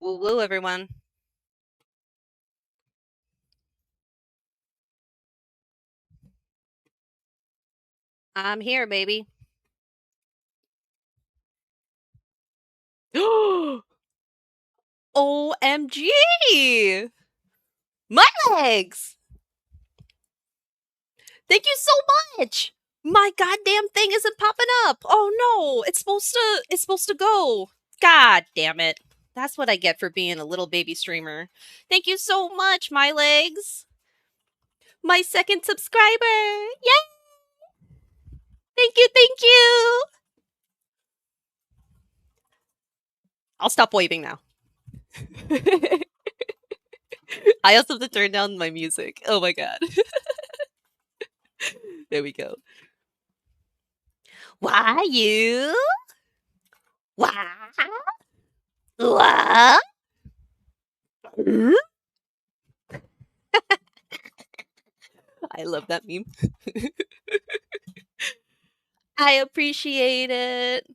Woo woo, everyone. I'm here, baby. OMG! My legs! Thank you so much! My goddamn thing isn't popping up. Oh no, it's supposed to go. God damn it. That's what I get for being a little baby streamer. Thank you so much, my legs. My second subscriber. Yay! Thank you, thank you. I'll stop waving now. I also have to turn down my music. Oh my god. There we go. Why you? Why? What? I love that meme. I appreciate it.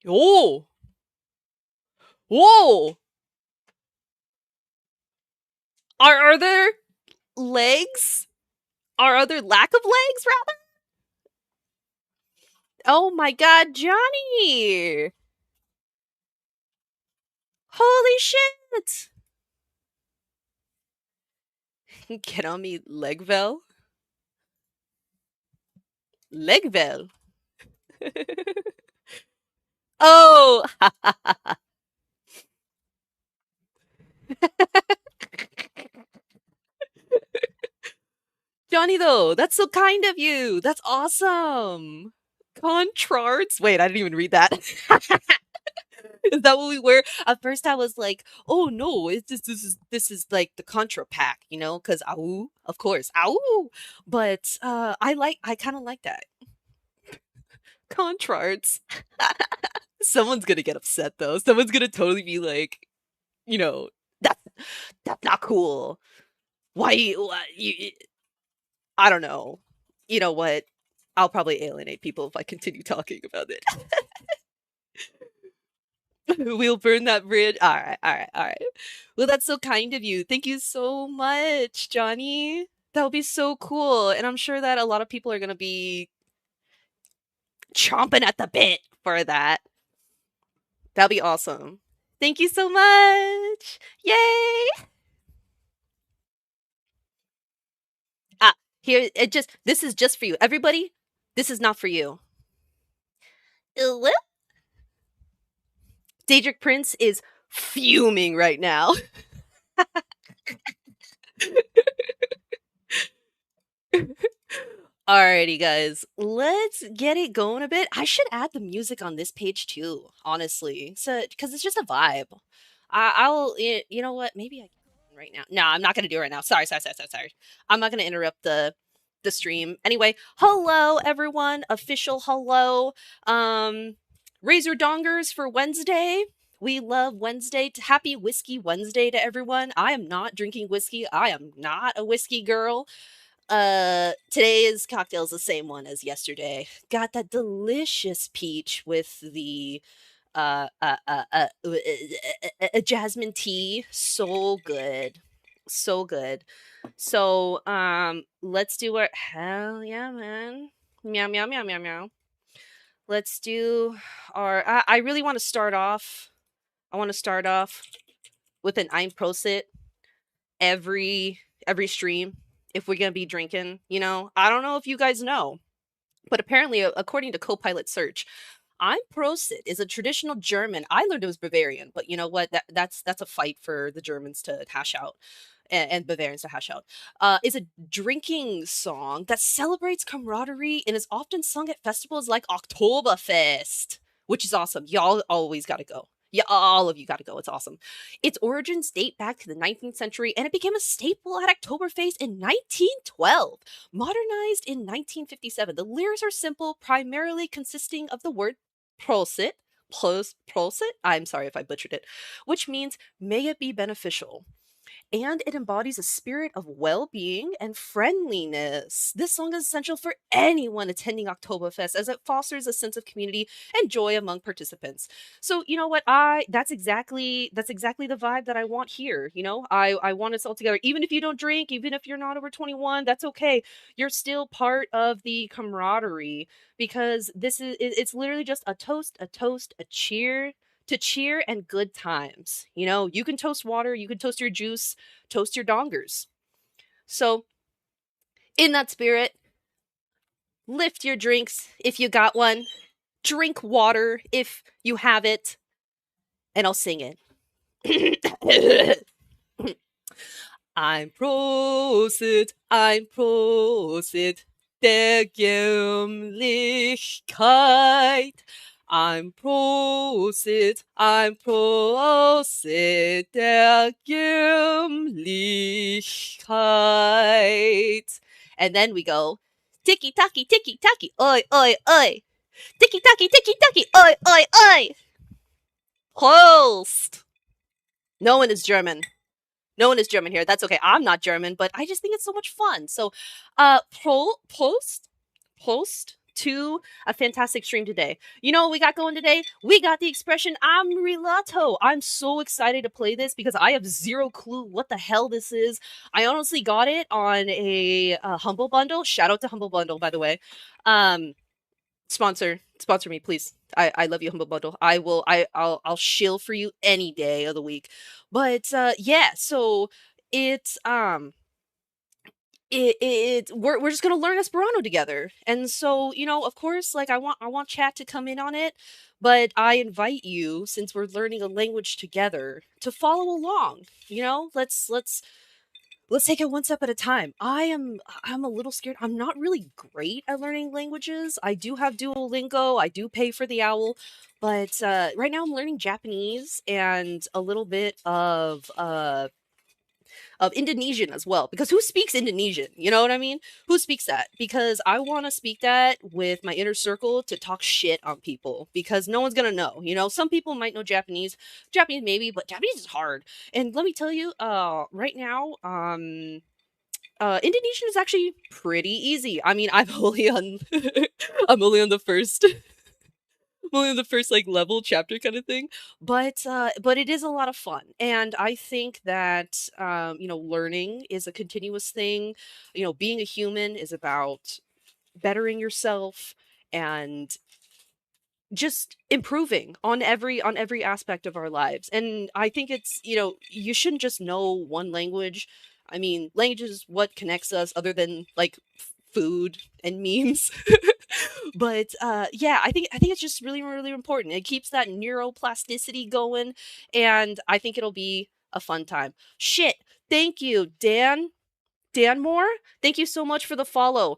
Oh, whoa! Are there legs? Are there lack of legs, rather? Oh my god, Johnny! Holy shit! Get on me, Legvel. Legvel. Oh! Johnny, though, that's so kind of you. That's awesome. Contrarts? Wait, I didn't even read that. Is that what we were? At first, I was like, "Oh no, it's just this is like the Contra pack, you know?" Because ow, of course, ow. But I kind of like that Contrarts. Someone's gonna get upset though. Someone's gonna totally be like, you know, that's that's not cool. Why you I don't know. You know what? I'll probably alienate people if I continue talking about it. We'll burn that bridge. All right, all right, all right. Well, that's so kind of you. Thank you so much, Johnny. That would be so cool. And I'm sure that a lot of people are going to be chomping at the bit for that. That'll be awesome. Thank you so much. Yay. Ah, here this is just for you. Everybody, this is not for you. Well, Daedric Prince is fuming right now. Alrighty, guys, let's get it going a bit. I should add the music on this page too, honestly, so because it's just a vibe. You know what? Maybe I can right now. No, I'm not gonna do it right now. Sorry, sorry, sorry, sorry, sorry. I'm not gonna interrupt the stream. Anyway, hello everyone. Official hello. Um, Razor Dongers for Wednesday. We love Wednesday. Happy Whiskey Wednesday to everyone. I am not drinking whiskey. I am not a whiskey girl. Today's cocktail is the same one as yesterday. Got that delicious peach with the jasmine tea. So good. So good. So let's do our hell yeah, man. Meow meow meow meow meow. Let's do our I really want to start off. I want to start off with an Ein Prosit every stream if we're gonna be drinking. You know, I don't know if you guys know, but apparently, according to Copilot Search, Ein Prosit is a traditional German. I learned it was Bavarian, but you know what? That's a fight for the Germans to hash out. And Bavarians to hash out. Is a drinking song that celebrates camaraderie and is often sung at festivals like Oktoberfest, which is awesome. Y'all always got to go. Yeah, all of you got to go. It's awesome. Its origins date back to the 19th century and it became a staple at Oktoberfest in 1912. Modernized in 1957, the lyrics are simple, primarily consisting of the word prosit, prosit. I'm sorry if I butchered it, which means may it be beneficial. and it embodies a spirit of well being and friendliness. This song is essential for anyone attending Oktoberfest as it fosters a sense of community and joy among participants. So, you know what? That's exactly the vibe that I want here. I want us all together. Even if you don't drink, even if you're not over 21, that's okay. You're still part of the camaraderie because it's literally just a toast, a cheer to cheer and good times. You can toast water, you can toast your juice, toast your dongers. So, in that spirit, lift your drinks if you got one, drink water if you have it, and I'll sing it. Ein Prosit der Gemlichkeit. Ein Prosit der Gemlichkeit. And then we go, ticky tacky, oi, oi, oi. Ticky tacky, oi, oi, oi. Prost. No one is German. No one is German here. That's okay. I'm not German, but I just think it's so much fun. So, post to a fantastic stream today. You know what we got going today? We got the expression "I'm Rilato." I'm so excited to play this because I have zero clue what the hell this is. I honestly got it on a Humble Bundle. Shout out to Humble Bundle, by the way. Sponsor me, please. I love you, Humble Bundle. I'll shill for you any day of the week. But yeah, so it's we're just gonna learn Esperanto together. And so, of course, like I want chat to come in on it, but I invite you, since we're learning a language together, to follow along. Let's take it one step at a time. I'm a little scared. I'm not really great at learning languages. I do have Duolingo. I do pay for the owl, but right now I'm learning Japanese and a little bit of Indonesian as well. Because who speaks Indonesian? You know what I mean? Who speaks that? Because I want to speak that with my inner circle to talk shit on people. Because no one's gonna know. Some people might know Japanese maybe, but Japanese is hard. And let me tell you, right now, Indonesian is actually pretty easy. I mean, I'm only on I'm only on the first like level chapter kind of thing, but it is a lot of fun, and I think that learning is a continuous thing. Being a human is about bettering yourself and just improving on every aspect of our lives. And I think it's you shouldn't just know one language. I mean, language is what connects us other than like food and memes. But yeah, I think it's just really really important. It keeps that neuroplasticity going, and I think it'll be a fun time. Shit, thank you, Dan Moore. Thank you so much for the follow.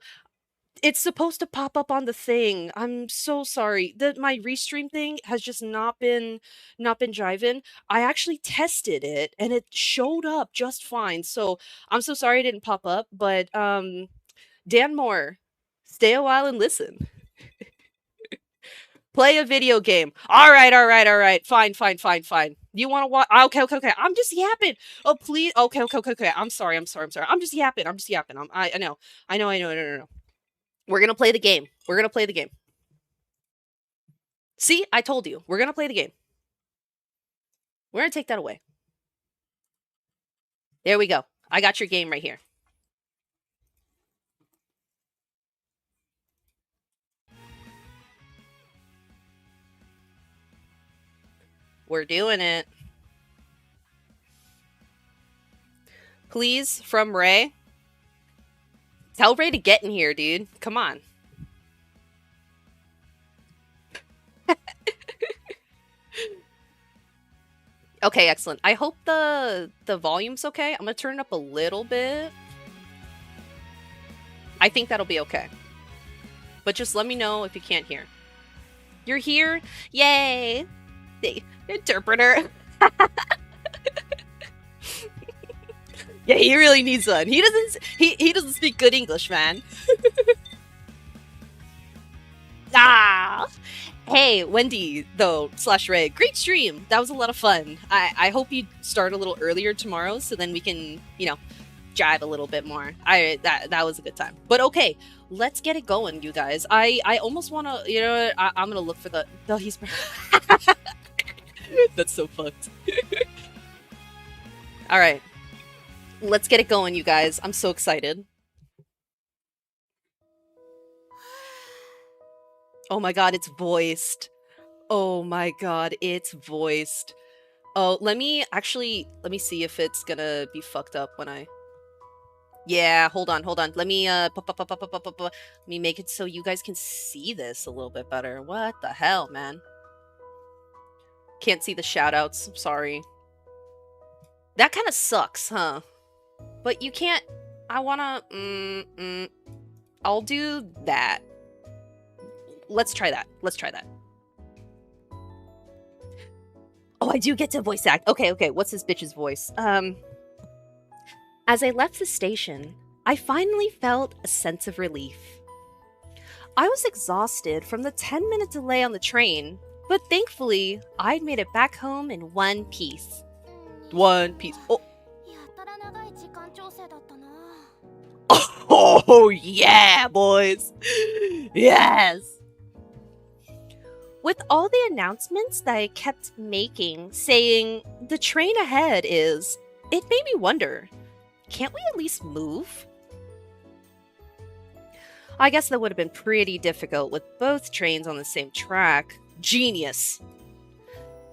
It's supposed to pop up on the thing. I'm so sorry that my restream thing has just not been jiving. I actually tested it and it showed up just fine. So I'm so sorry it didn't pop up, but Dan Moore, stay a while and listen. Play a video game. All right, all right, all right. Fine, fine, fine, fine. You want to watch? Okay, okay, okay. I'm just yapping. Oh, please. Okay, okay, okay, okay. I'm sorry. I'm sorry. I'm sorry. I'm just yapping. I'm just yapping. I know. I know. I know. No, no, no. We're gonna play the game. We're gonna play the game. See, I told you. We're gonna play the game. We're gonna take that away. There we go. I got your game right here. We're doing it. Please, from Ray. Tell Ray to get in here, dude. Come on. Okay, excellent. I hope the volume's okay. I'm gonna turn it up a little bit. I think that'll be okay. But just let me know if you can't hear. You're here? Yay! The interpreter. Yeah, he really needs one. He doesn't speak good English, man. Ah! Hey, Wendy, though, slash Ray, great stream. That was a lot of fun. I hope you start a little earlier tomorrow so then we can, jive a little bit more. That was a good time. But okay, let's get it going, you guys. I almost want to, I'm going to look for the he's That's so fucked. All right. Let's get it going, you guys. I'm so excited. Oh my god, it's voiced. Oh my god, it's voiced. Oh, let me see if it's gonna be fucked up when I... Yeah, hold on. Let me, let me make it so you guys can see this a little bit better. What the hell, man? Can't see the shoutouts. I'm sorry. That kind of sucks, huh? But you can't... I wanna... I'll do that. Let's try that. Oh, I do get to voice act. Okay. What's this bitch's voice? As I left the station, I finally felt a sense of relief. I was exhausted from the 10-minute delay on the train, but thankfully, I'd made it back home in one piece. One piece. Oh. Oh, yeah, boys. Yes. With all the announcements that I kept making, saying the train ahead is, it made me wonder, can't we at least move? I guess that would have been pretty difficult with both trains on the same track. Genius.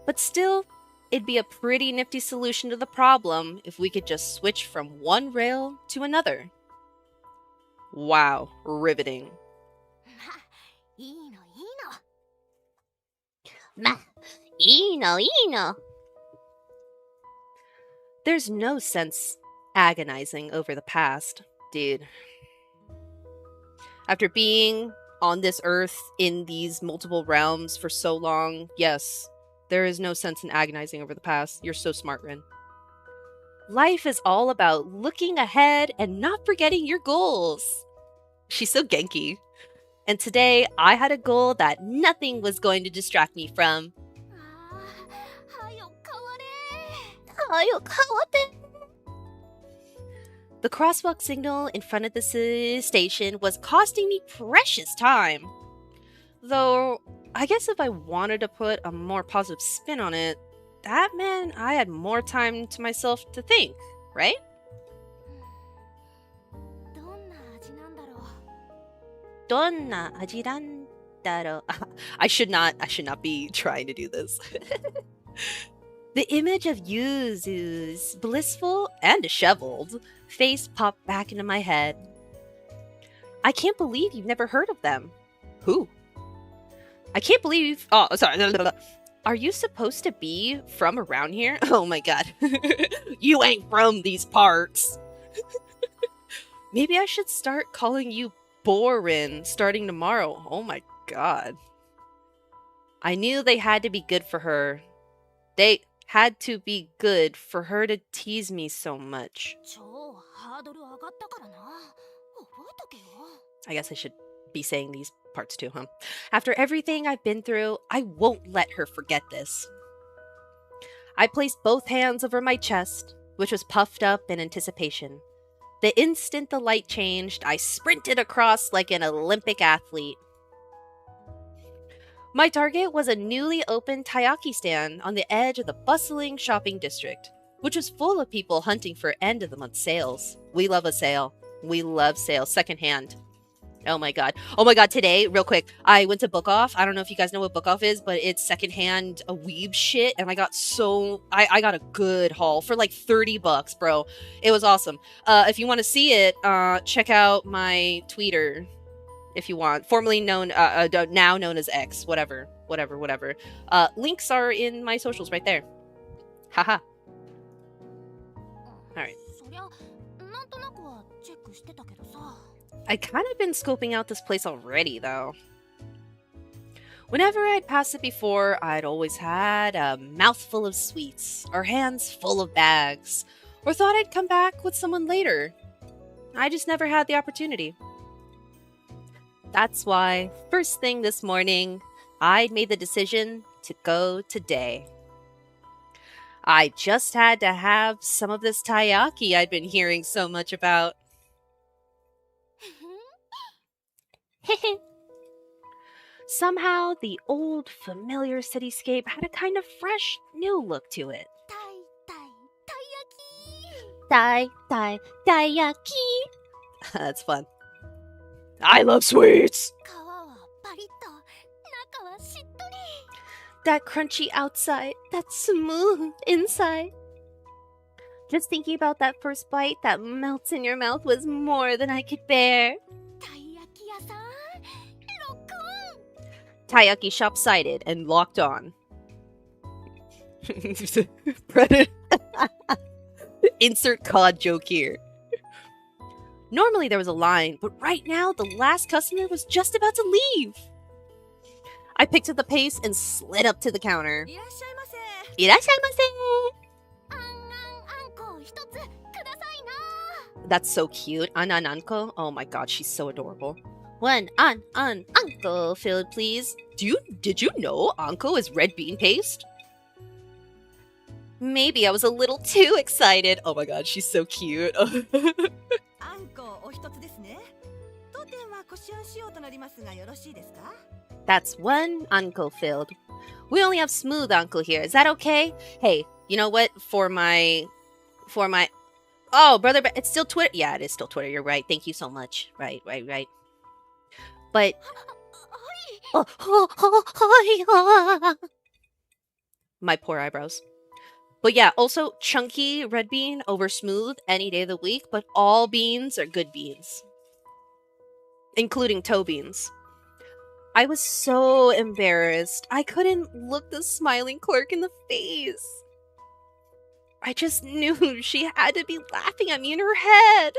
But still, it'd be a pretty nifty solution to the problem if we could just switch from one rail to another. Wow, riveting. There's no sense agonizing over the past, dude. After being on this earth in these multiple realms for so long, yes, there is no sense in agonizing over the past. You're so smart, Rin. Life is all about looking ahead and not forgetting your goals. She's so Genki. And today, I had a goal that nothing was going to distract me from. The crosswalk signal in front of the station was costing me precious time. Though, I guess if I wanted to put a more positive spin on it, that meant I had more time to myself to think, right? I should not be trying to do this. The image of Yuzu's blissful and disheveled face popped back into my head. I can't believe you've never heard of them. Who? I can't believe... Oh, sorry. Are you supposed to be from around here? Oh my god. You ain't from these parts. Maybe I should start calling you Borin starting tomorrow. Oh my god. I knew they had to be good for her. They had to be good for her to tease me so much. I guess I should be saying these parts too, huh? After everything I've been through, I won't let her forget this. I placed both hands over my chest, which was puffed up in anticipation. The instant the light changed, I sprinted across like an Olympic athlete. My target was a newly opened taiyaki stand on the edge of the bustling shopping district, which was full of people hunting for end-of-the-month sales. We love a sale. We love sales. Secondhand. Oh my god. Oh my god, today, real quick, I went to Book Off. I don't know if you guys know what Book Off is, but it's secondhand weeb shit, and I got I got a good haul for like $30, bro. It was awesome. If you want to see it, check out my Twitter. If you want, formerly known, now known as X, whatever. Links are in my socials right there. Haha. Alright. I kind of been scoping out this place already, though. Whenever I'd passed it before, I'd always had a mouthful of sweets, or hands full of bags, or thought I'd come back with someone later. I just never had the opportunity. That's why, first thing this morning, I'd made the decision to go today. I just had to have some of this taiyaki I'd been hearing so much about. Somehow, the old, familiar cityscape had a kind of fresh, new look to it. Taiyaki. That's fun. I love sweets! That crunchy outside, that smooth inside. Just thinking about that first bite that melts in your mouth was more than I could bear. Taiyaki shop sighted and locked on. Insert COD joke here. Normally there was a line, but right now the last customer was just about to leave. I picked up the pace and slid up to the counter. Irashaimase! That's so cute. Anko. Oh my god, she's so adorable. One Anko filled, please. Did you know Anko is red bean paste? Maybe I was a little too excited. Oh my god, she's so cute. That's one Anko filled. We only have smooth Anko here. Is that okay? Hey, you know what? For my Oh, brother, it's still Twitter. Yeah, it is still Twitter. You're right. Thank you so much. Right. But my poor eyebrows. But yeah, also chunky red bean over smooth any day of the week, but all beans are good beans. Including toe beans. I was so embarrassed. I couldn't look the smiling clerk in the face. I just knew she had to be laughing at me in her head.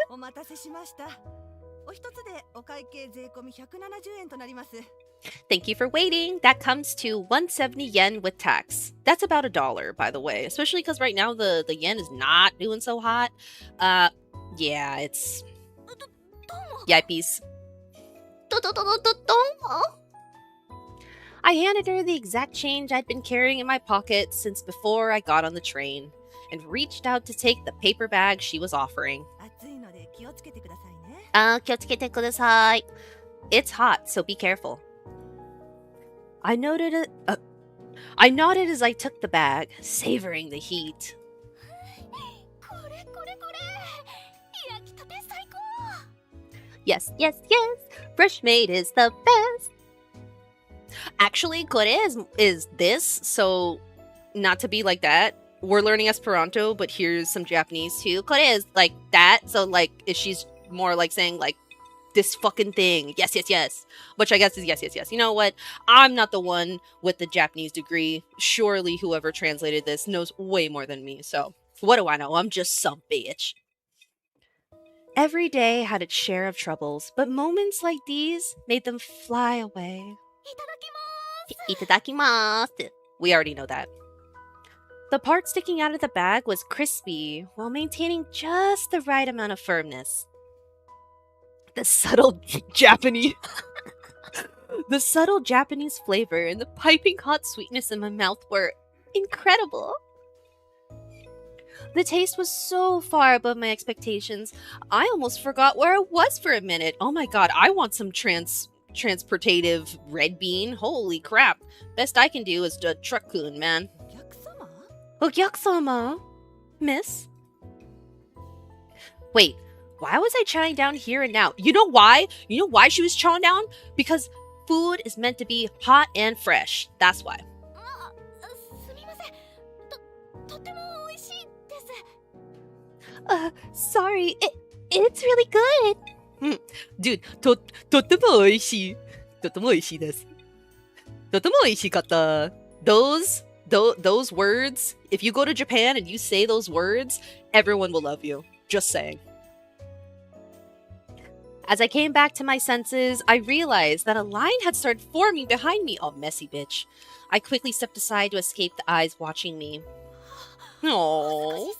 Thank you for waiting. That comes to 170 yen with tax. That's about $1, by the way. Especially because right now the yen is not doing so hot. Yeah, it's... Yippies. I handed her the exact change I'd been carrying in my pocket since before I got on the train, and reached out to take the paper bag she was offering. It's hot, so be careful. I nodded as I took the bag, savoring the heat. Yes. Fresh made is the best. Actually, kore is this, so not to be like that. We're learning Esperanto, but here's some Japanese too. Kore is like that, so like if she's more like saying like this fucking thing. Yes. Which I guess is yes. You know what? I'm not the one with the Japanese degree. Surely whoever translated this knows way more than me, so what do I know? I'm just some bitch. Every day had its share of troubles, but moments like these made them fly away. Itadakimasu. We already know that. The part sticking out of the bag was crispy, while maintaining just the right amount of firmness. The subtle Japanese flavor and the piping hot sweetness in my mouth were incredible. The taste was so far above my expectations, I almost forgot where I was for a minute. Oh my god, I want some transportative red bean. Holy crap. Best I can do is the truck-kun, man. Ogyakusama? Miss? Wait, why was I chowing down here and now? You know why? You know why she was chowing down? Because food is meant to be hot and fresh. That's why. Sorry, it's really good. Dude, とっても美味しい。とっても美味しいです。とても美味しかった。Those words, if you go to Japan and you say those words, everyone will love you. Just saying. As I came back to my senses, I realized that a line had started forming behind me. Oh, messy bitch. I quickly stepped aside to escape the eyes watching me. Oh,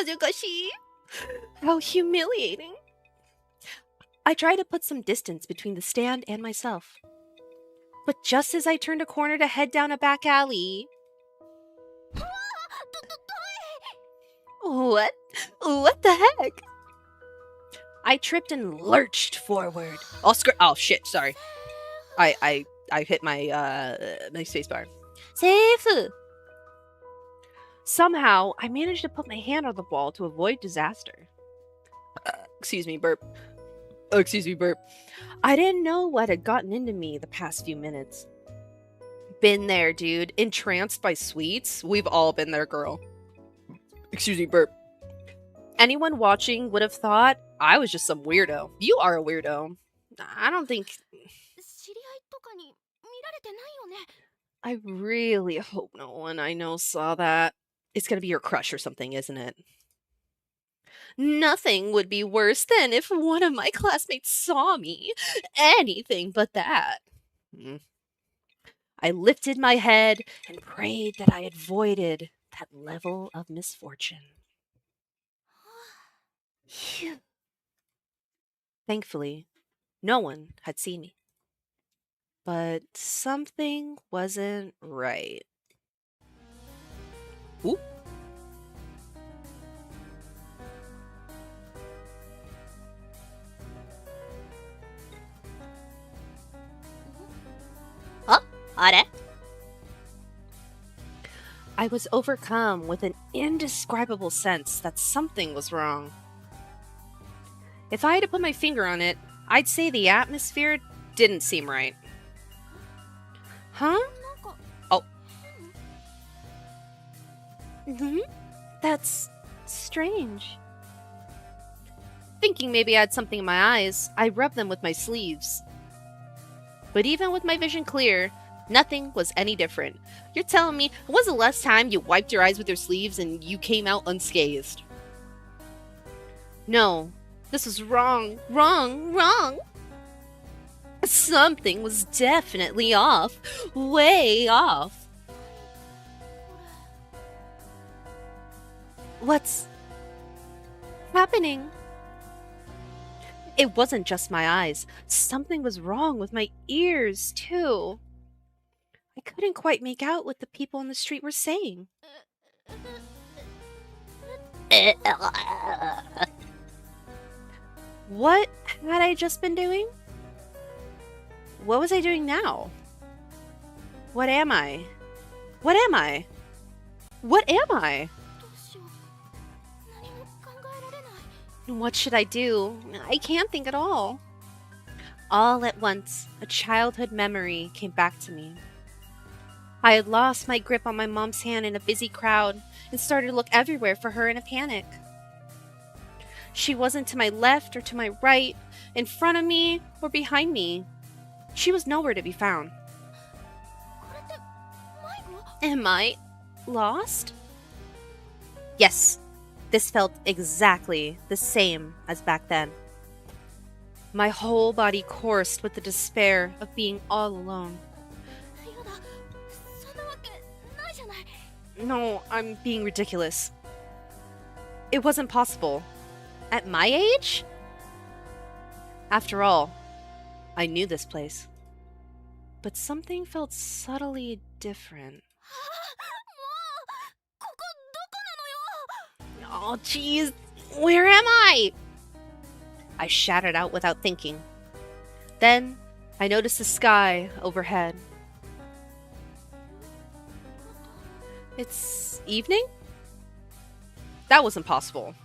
hazukashi. How humiliating. I tried to put some distance between the stand and myself. But just as I turned a corner to head down a back alley... What? What the heck? I tripped and lurched forward. Oh shit, sorry. I hit my my spacebar. Safe. Somehow, I managed to put my hand on the wall to avoid disaster. Excuse me, burp. Excuse me, burp. I didn't know what had gotten into me the past few minutes. Been there, dude. Entranced by sweets? We've all been there, girl. Excuse me, burp. Anyone watching would have thought I was just some weirdo. You are a weirdo. I don't think... I really hope no one I know saw that. It's gonna be your crush or something, isn't it? Nothing would be worse than if one of my classmates saw me. Anything but that. I lifted my head and prayed that I avoided that level of misfortune. Thankfully, no one had seen me. But something wasn't right. Ooh. Huh? I was overcome with an indescribable sense that something was wrong. If I had to put my finger on it, I'd say the atmosphere didn't seem right. Huh? Oh. That's strange. Thinking maybe I had something in my eyes, I rubbed them with my sleeves. But even with my vision clear, nothing was any different. You're telling me, when was the last time you wiped your eyes with your sleeves and you came out unscathed? No, this was wrong. Something was definitely off. Way off. What's happening? It wasn't just my eyes. Something was wrong with my ears, too. I couldn't quite make out what the people on the street were saying. What had I just been doing? What was I doing now? What am I? What am I? What am I? What should I do? I can't think at all. All at once, a childhood memory came back to me. I had lost my grip on my mom's hand in a busy crowd and started to look everywhere for her in a panic. She wasn't to my left or to my right, in front of me or behind me. She was nowhere to be found. Am I lost? Yes, this felt exactly the same as back then. My whole body coursed with the despair of being all alone. No, I'm being ridiculous. It wasn't possible. At my age? After all, I knew this place. But something felt subtly different. Oh, jeez. Where am I? I shouted out without thinking. Then, I noticed the sky overhead. It's evening? That wasn't possible.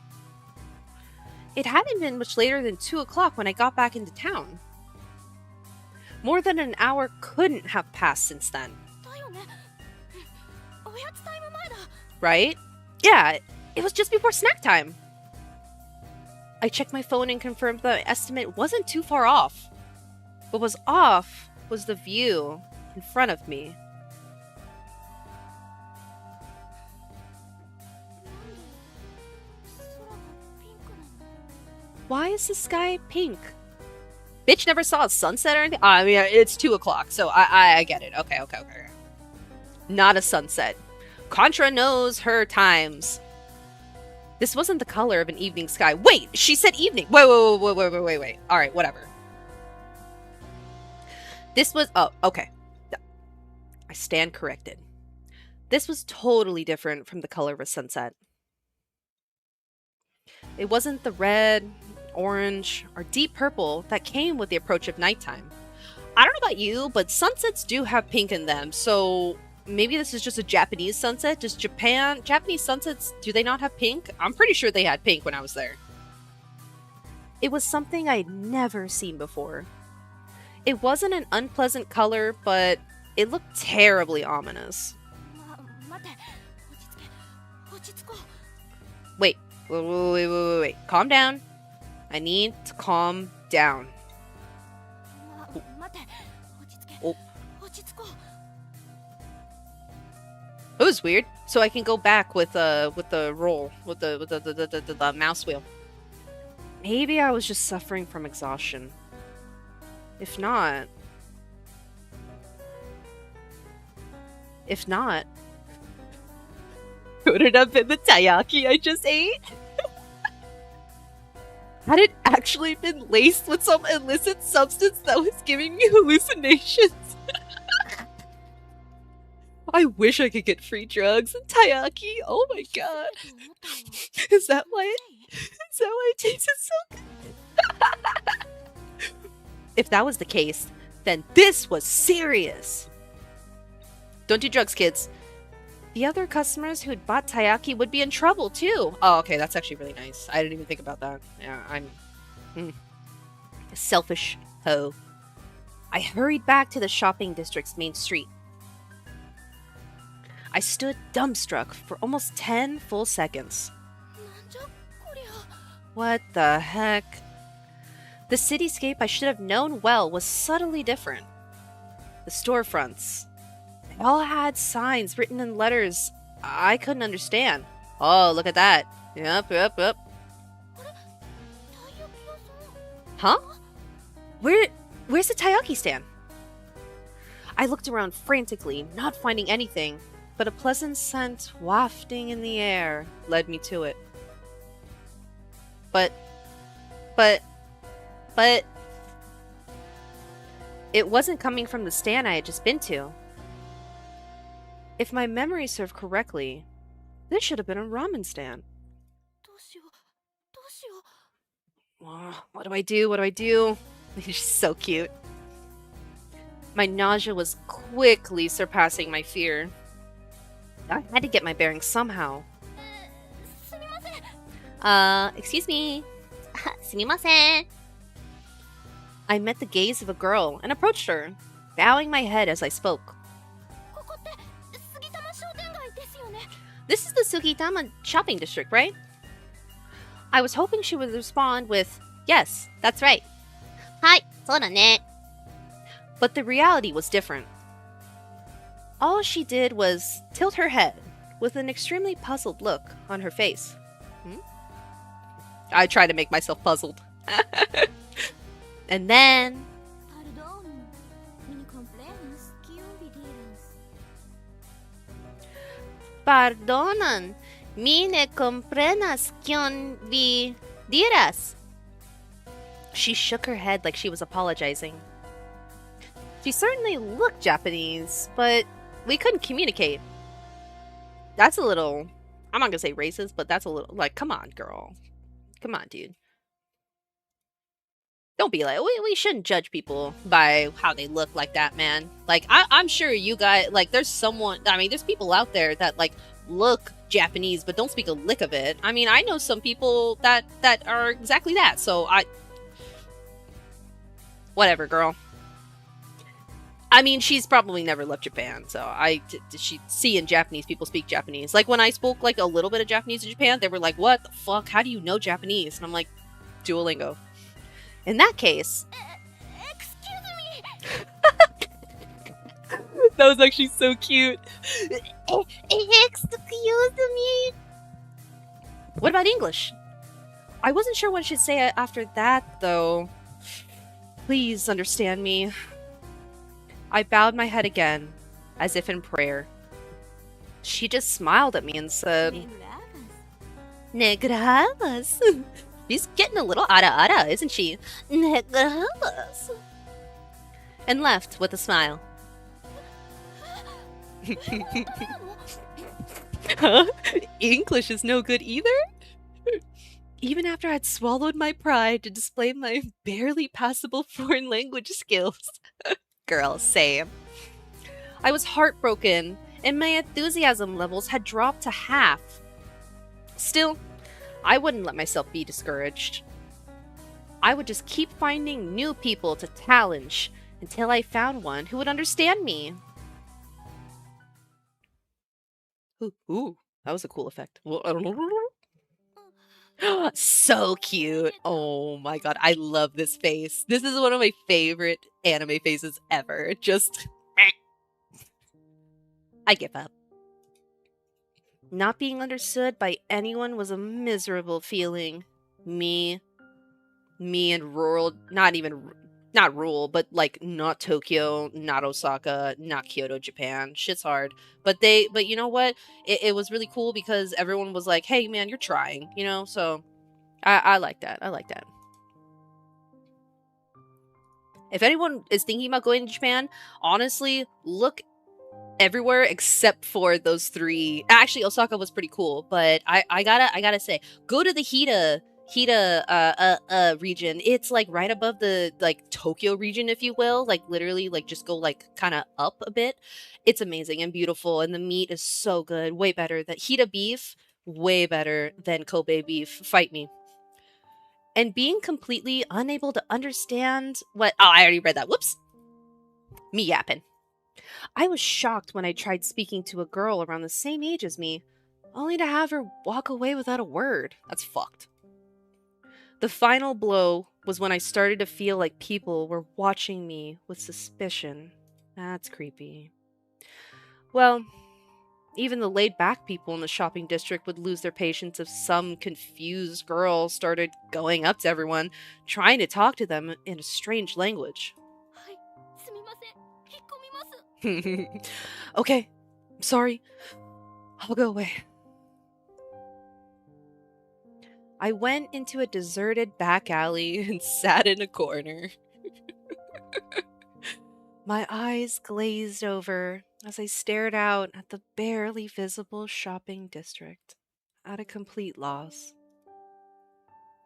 It hadn't been much later than 2 o'clock when I got back into town. More than an hour couldn't have passed since then. Right? Yeah, it was just before snack time. I checked my phone and confirmed the estimate wasn't too far off. What was off was the view in front of me. Why is the sky pink? Bitch never saw a sunset or anything? I mean, it's 2 o'clock, so I get it. Okay. Not a sunset. Contra knows her times. This wasn't the color of an evening sky. Wait, she said evening. Wait. All right, whatever. This was, oh, okay. I stand corrected. This was totally different from the color of a sunset. It wasn't the red, orange, or deep purple that came with the approach of nighttime. I don't know about you, but sunsets do have pink in them, so maybe this is just a Japanese sunset. Does Japanese sunsets, do they not have pink? I'm pretty sure they had pink when I was there. It was something I'd never seen before. It wasn't an unpleasant color, but it looked terribly ominous. Wait. Wait. Calm down. I need to calm down. Oh. It was weird. So I can go back with the roll, with the mouse wheel. Maybe I was just suffering from exhaustion. If not, could it have been the taiyaki I just ate? Had it actually been laced with some illicit substance that was giving me hallucinations? I wish I could get free drugs and taiyaki. Oh my god. Is that why it tasted so good? If that was the case, then this was serious. Don't do drugs, kids. The other customers who'd bought taiyaki would be in trouble too. Oh, okay, that's actually really nice. I didn't even think about that. Yeah, I'm a selfish hoe. I hurried back to the shopping district's main street. I stood dumbstruck for almost 10 full seconds. What the heck? The cityscape I should have known well was subtly different. The storefronts, they all had signs written in letters I couldn't understand. Oh, look at that. Yep. Huh? Where's the taiyaki stand? I looked around frantically, not finding anything, but a pleasant scent wafting in the air led me to it. But it wasn't coming from the stand I had just been to. If my memory served correctly, this should have been a ramen stand. What do I do? She's so cute. My nausea was quickly surpassing my fear. I had to get my bearings somehow. Excuse me. Sumimasen. I met the gaze of a girl and approached her, bowing my head as I spoke. This is the Sugitama shopping district, right? I was hoping she would respond with, yes, that's right. Hi, そうだね. But the reality was different. All she did was tilt her head with an extremely puzzled look on her face. I try to make myself puzzled. And then... Pardonan, mi ne comprenas kion vi diras. She shook her head like she was apologizing. She certainly looked Japanese, but we couldn't communicate. That's a little... I'm not gonna say racist, but that's a little... Like, come on, girl. Come on, dude. Don't be like... We shouldn't judge people by how they look like that, man. Like, I'm sure you guys... Like, there's someone... I mean, there's people out there that, like, look Japanese, but don't speak a lick of it. I mean, I know some people that are exactly that, so whatever, girl. I mean, she's probably never left Japan, so she seeing Japanese people speak Japanese. Like, when I spoke, like, a little bit of Japanese in Japan, they were like, what the fuck? How do you know Japanese? And I'm like, Duolingo. In that case... Excuse me! That was actually so cute. Excuse me! What about English? I wasn't sure what I should say after that, though. Please understand me. I bowed my head again, as if in prayer. She just smiled at me and said, Negralas. She's getting a little ara-ara, isn't she? Negralas. And left with a smile. Huh? English is no good either? Even after I'd swallowed my pride to display my barely passable foreign language skills. Girl, same. I was heartbroken, and my enthusiasm levels had dropped to half. Still, I wouldn't let myself be discouraged. I would just keep finding new people to challenge until I found one who would understand me. Ooh, that was a cool effect. So cute. Oh my god, I love this face. This is one of my favorite anime faces ever. Just I give up. Not being understood by anyone was a miserable feeling. Me in rural, not rural, but like not Tokyo, not Osaka, not Kyoto, Japan. Shit's hard. But you know what? It was really cool because everyone was like, hey man, you're trying, you know? So I like that. I like that. If anyone is thinking about going to Japan, honestly, look everywhere except for those three. Actually, Osaka was pretty cool, but I gotta say, go to the Hida region. It's like right above the like Tokyo region, if you will. Like literally, like just go like kind of up a bit. It's amazing and beautiful, and the meat is so good. Way better than Hida beef. Way better than Kobe beef. Fight me. And being completely unable to understand what. Oh, I already read that. Whoops. Me yapping. I was shocked when I tried speaking to a girl around the same age as me, only to have her walk away without a word. That's fucked. The final blow was when I started to feel like people were watching me with suspicion. That's creepy. Well, even the laid back people in the shopping district would lose their patience if some confused girl started going up to everyone, trying to talk to them in a strange language. Okay, sorry. I'll go away. I went into a deserted back alley and sat in a corner. My eyes glazed over as I stared out at the barely visible shopping district, at a complete loss.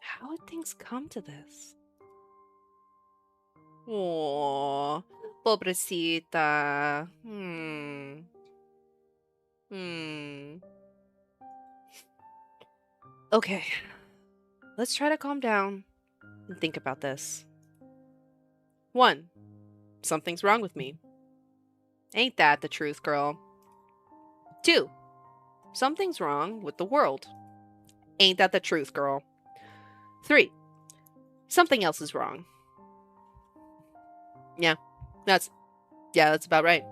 How had things come to this? Aww, pobrecita. Okay, let's try to calm down and think about this. 1. Something's wrong with me. Ain't that the truth, girl? 2. Something's wrong with the world. Ain't that the truth, girl? 3. Something else is wrong. Yeah, that's about right.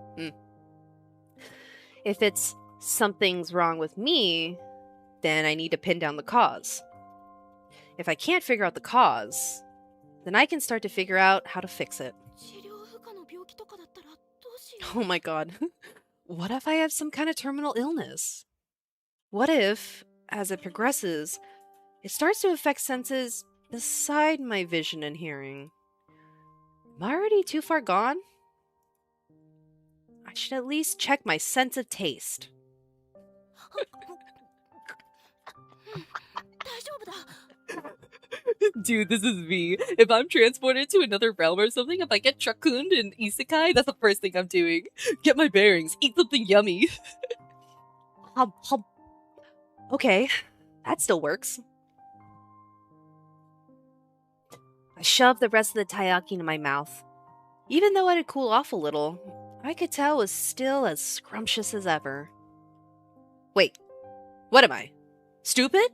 If it's something's wrong with me, then I need to pin down the cause. If I can't figure out the cause, then I can start to figure out how to fix it. Oh my god. What if I have some kind of terminal illness? What if, as it progresses, it starts to affect senses beside my vision and hearing? Am I already too far gone? I should at least check my sense of taste. Dude, this is me. If I'm transported to another realm or something, if I get Trakuned in Isekai, that's the first thing I'm doing. Get my bearings, eat something yummy. Okay, that still works. I shoved the rest of the taiyaki into my mouth. Even though it had cooled off a little, I could tell it was still as scrumptious as ever. Wait, what am I? Stupid?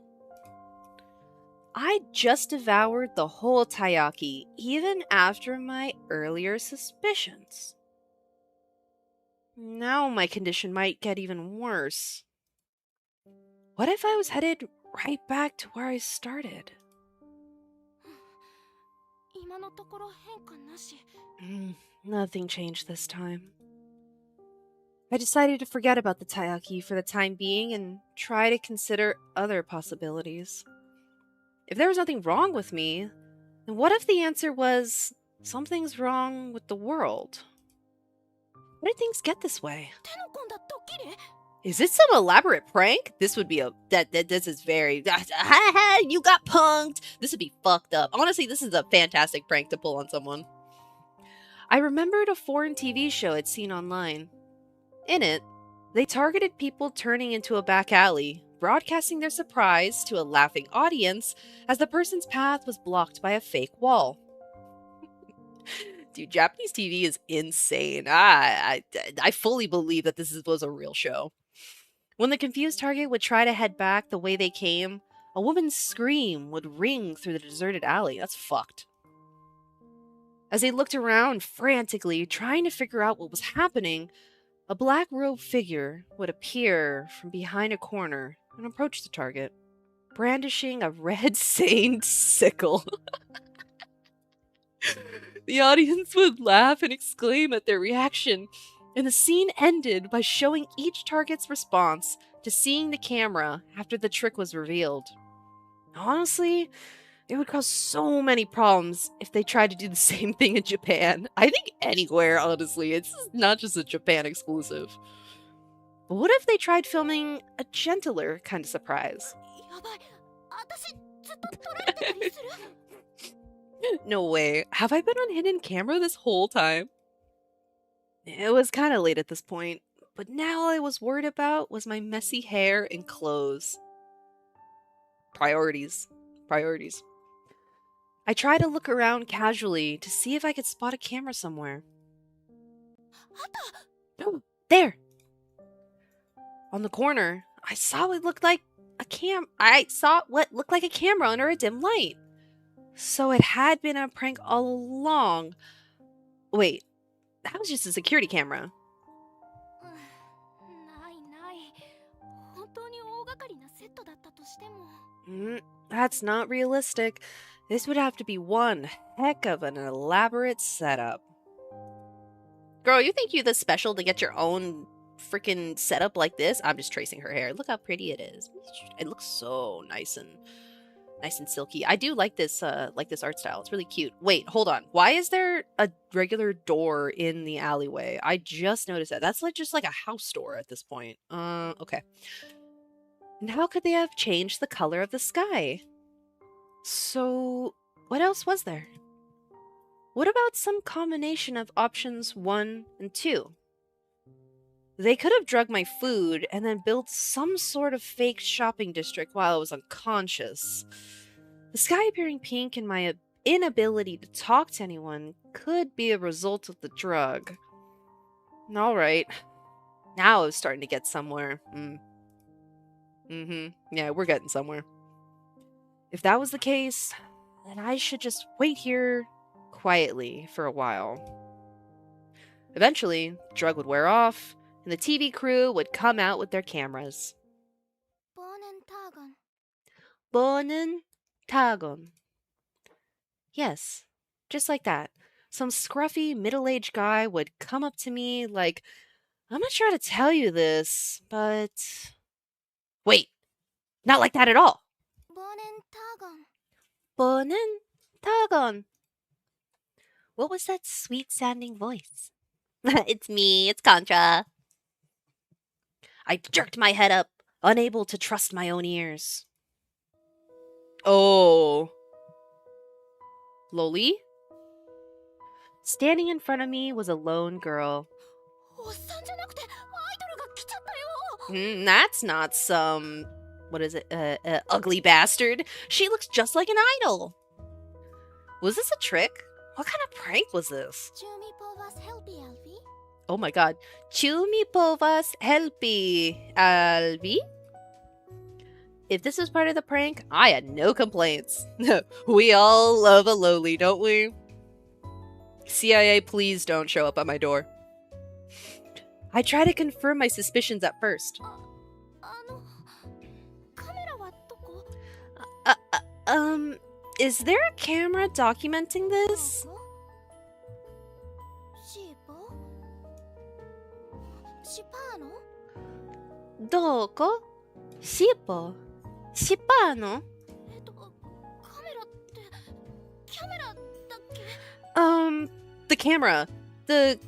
I just devoured the whole taiyaki, even after my earlier suspicions. Now my condition might get even worse. What if I was headed right back to where I started? Nothing changed this time. I decided to forget about the taiyaki for the time being and try to consider other possibilities. If there was nothing wrong with me, then what if the answer was something's wrong with the world? How did things get this way? Is this some elaborate prank? This would be this is very you got punked. This would be fucked up. Honestly, this is a fantastic prank to pull on someone. I remembered a foreign TV show I'd seen online. In it, they targeted people turning into a back alley, broadcasting their surprise to a laughing audience as the person's path was blocked by a fake wall. Dude, Japanese TV is insane. I fully believe that this was a real show. When the confused target would try to head back the way they came, a woman's scream would ring through the deserted alley. That's fucked. As they looked around frantically, trying to figure out what was happening, a black-robed figure would appear from behind a corner and approach the target, brandishing a red-stained sickle. The audience would laugh and exclaim at their reaction, and the scene ended by showing each target's response to seeing the camera after the trick was revealed. Honestly, it would cause so many problems if they tried to do the same thing in Japan. I think anywhere, honestly. It's not just a Japan exclusive. But what if they tried filming a gentler kind of surprise? No way. Have I been on hidden camera this whole time? It was kind of late at this point, but now all I was worried about was my messy hair and clothes. Priorities. I tried to look around casually to see if I could spot a camera somewhere. Oh, there! On the corner, I saw what looked like a camera under a dim light. So it had been a prank all along. Wait, that was just a security camera. That's not realistic. This would have to be one heck of an elaborate setup. Girl, you think you're this special to get your own freaking setup like this? I'm just tracing her hair. Look how pretty it is. It looks so nice and silky. I do like this art style. It's really cute. Wait, hold on. Why is there a regular door in the alleyway? I just noticed that. That's just like a house door at this point. Okay. And how could they have changed the color of the sky? So, what else was there? What about some combination of options 1 and 2? They could have drugged my food and then built some sort of fake shopping district while I was unconscious. The sky appearing pink and my inability to talk to anyone could be a result of the drug. Alright. Now I was starting to get somewhere. Yeah, we're getting somewhere. If that was the case, then I should just wait here quietly for a while. Eventually, the drug would wear off, and the TV crew would come out with their cameras. Bonen Tagon. Yes, just like that. Some scruffy, middle-aged guy would come up to me like, I'm not sure how to tell you this, but... Wait, not like that at all. Bonen Tagon. What was that sweet-sounding voice? It's me, it's Contra. I jerked my head up, unable to trust my own ears. Oh. Loli? Standing in front of me was a lone girl. That's not some... What is it? Ugly bastard. She looks just like an idol. Was this a trick? What kind of prank was this? Oh my god. Chumi povas helpi, Alvi? If this was part of the prank, I had no complaints. We all love a loli, don't we? CIA, please don't show up at my door. I try to confirm my suspicions at first. Is there a camera documenting this? Doko? Shippo? Shippano? The camera. The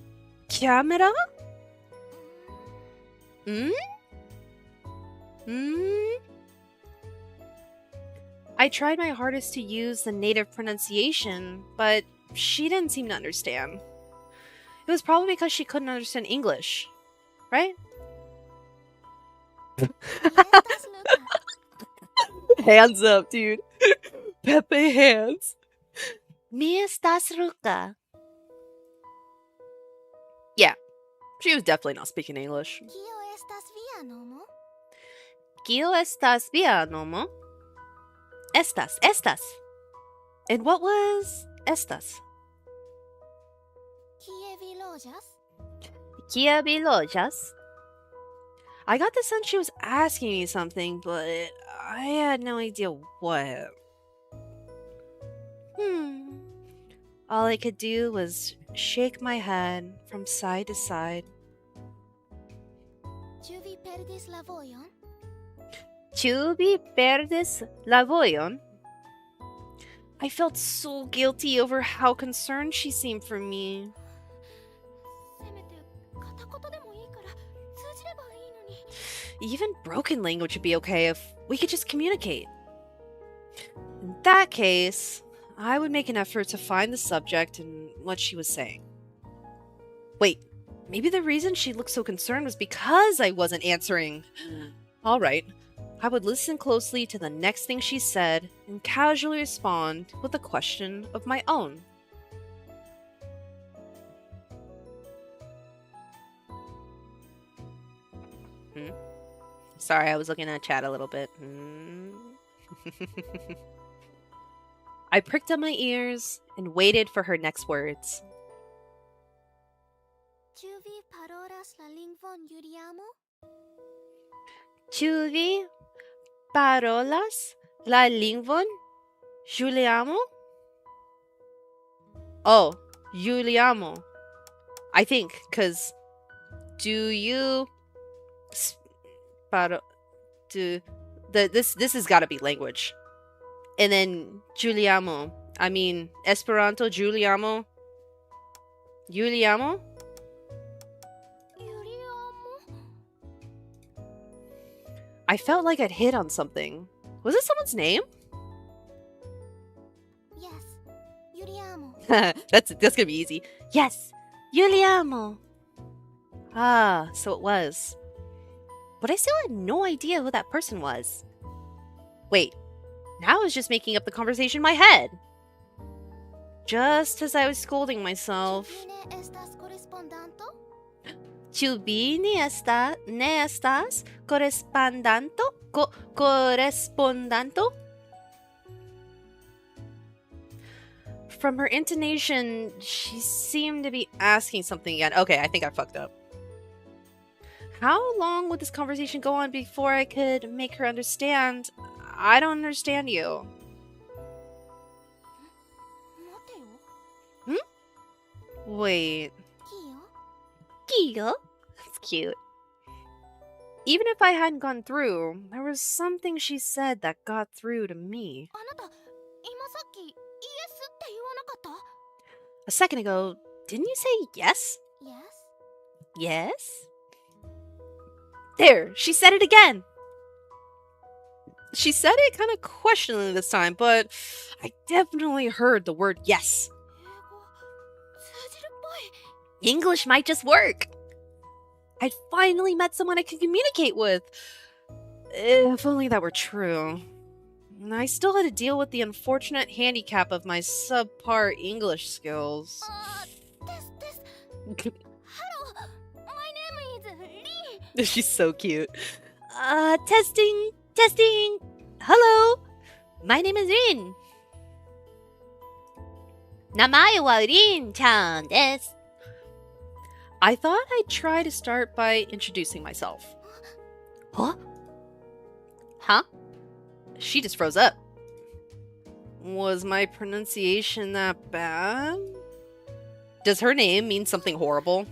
camera? Hmm? Hmm? I tried my hardest to use the native pronunciation, but she didn't seem to understand. It was probably because she couldn't understand English, right? Hands up, dude. Pepe hands. Mi estás ruca? Yeah, she was definitely not speaking English. Kio estás bien, no? Estas. And what was estas? Kia bilojas? I got the sense she was asking me something, but I had no idea what. All I could do was shake my head from side to side. Chubi perdes la voyon? I felt so guilty over how concerned she seemed for me. Even broken language would be okay if we could just communicate. In that case, I would make an effort to find the subject and what she was saying. Wait, maybe the reason she looked so concerned was because I wasn't answering. Alright, I would listen closely to the next thing she said and casually respond with a question of my own. Sorry, I was looking at chat a little bit. I pricked up my ears and waited for her next words. Chuvi parolas la lingvon Juliamo? Oh, Juliamo. I think, because do you... This has got to be language. And then Juliamo. I mean, Esperanto, Juliamo. Juliamo? I felt like I'd hit on something. Was it someone's name? Yes, Juliamo. That's gonna be easy. Yes, Juliamo. Ah, so it was. But I still had no idea who that person was. Wait, now I was just making up the conversation in my head. Just as I was scolding myself. ¿Tú ne estás correspondando? From her intonation, she seemed to be asking something again. Okay, I think I fucked up. How long would this conversation go on before I could make her understand? I don't understand you. Wait. Kyo? That's cute. Even if I hadn't gone through, there was something she said that got through to me. A second ago, didn't you say yes? Yes? Yes? There, she said it again. She said it kind of questioningly this time, but I definitely heard the word yes. English might just work. I'd finally met someone I could communicate with. If only that were true. I still had to deal with the unfortunate handicap of my subpar English skills. Hello, my name is Rin. She's so cute. Testing. Hello, my name is Rin. Namae wa Rin-chan desu. I thought I'd try to start by introducing myself. Huh? She just froze up. Was my pronunciation that bad? Does her name mean something horrible?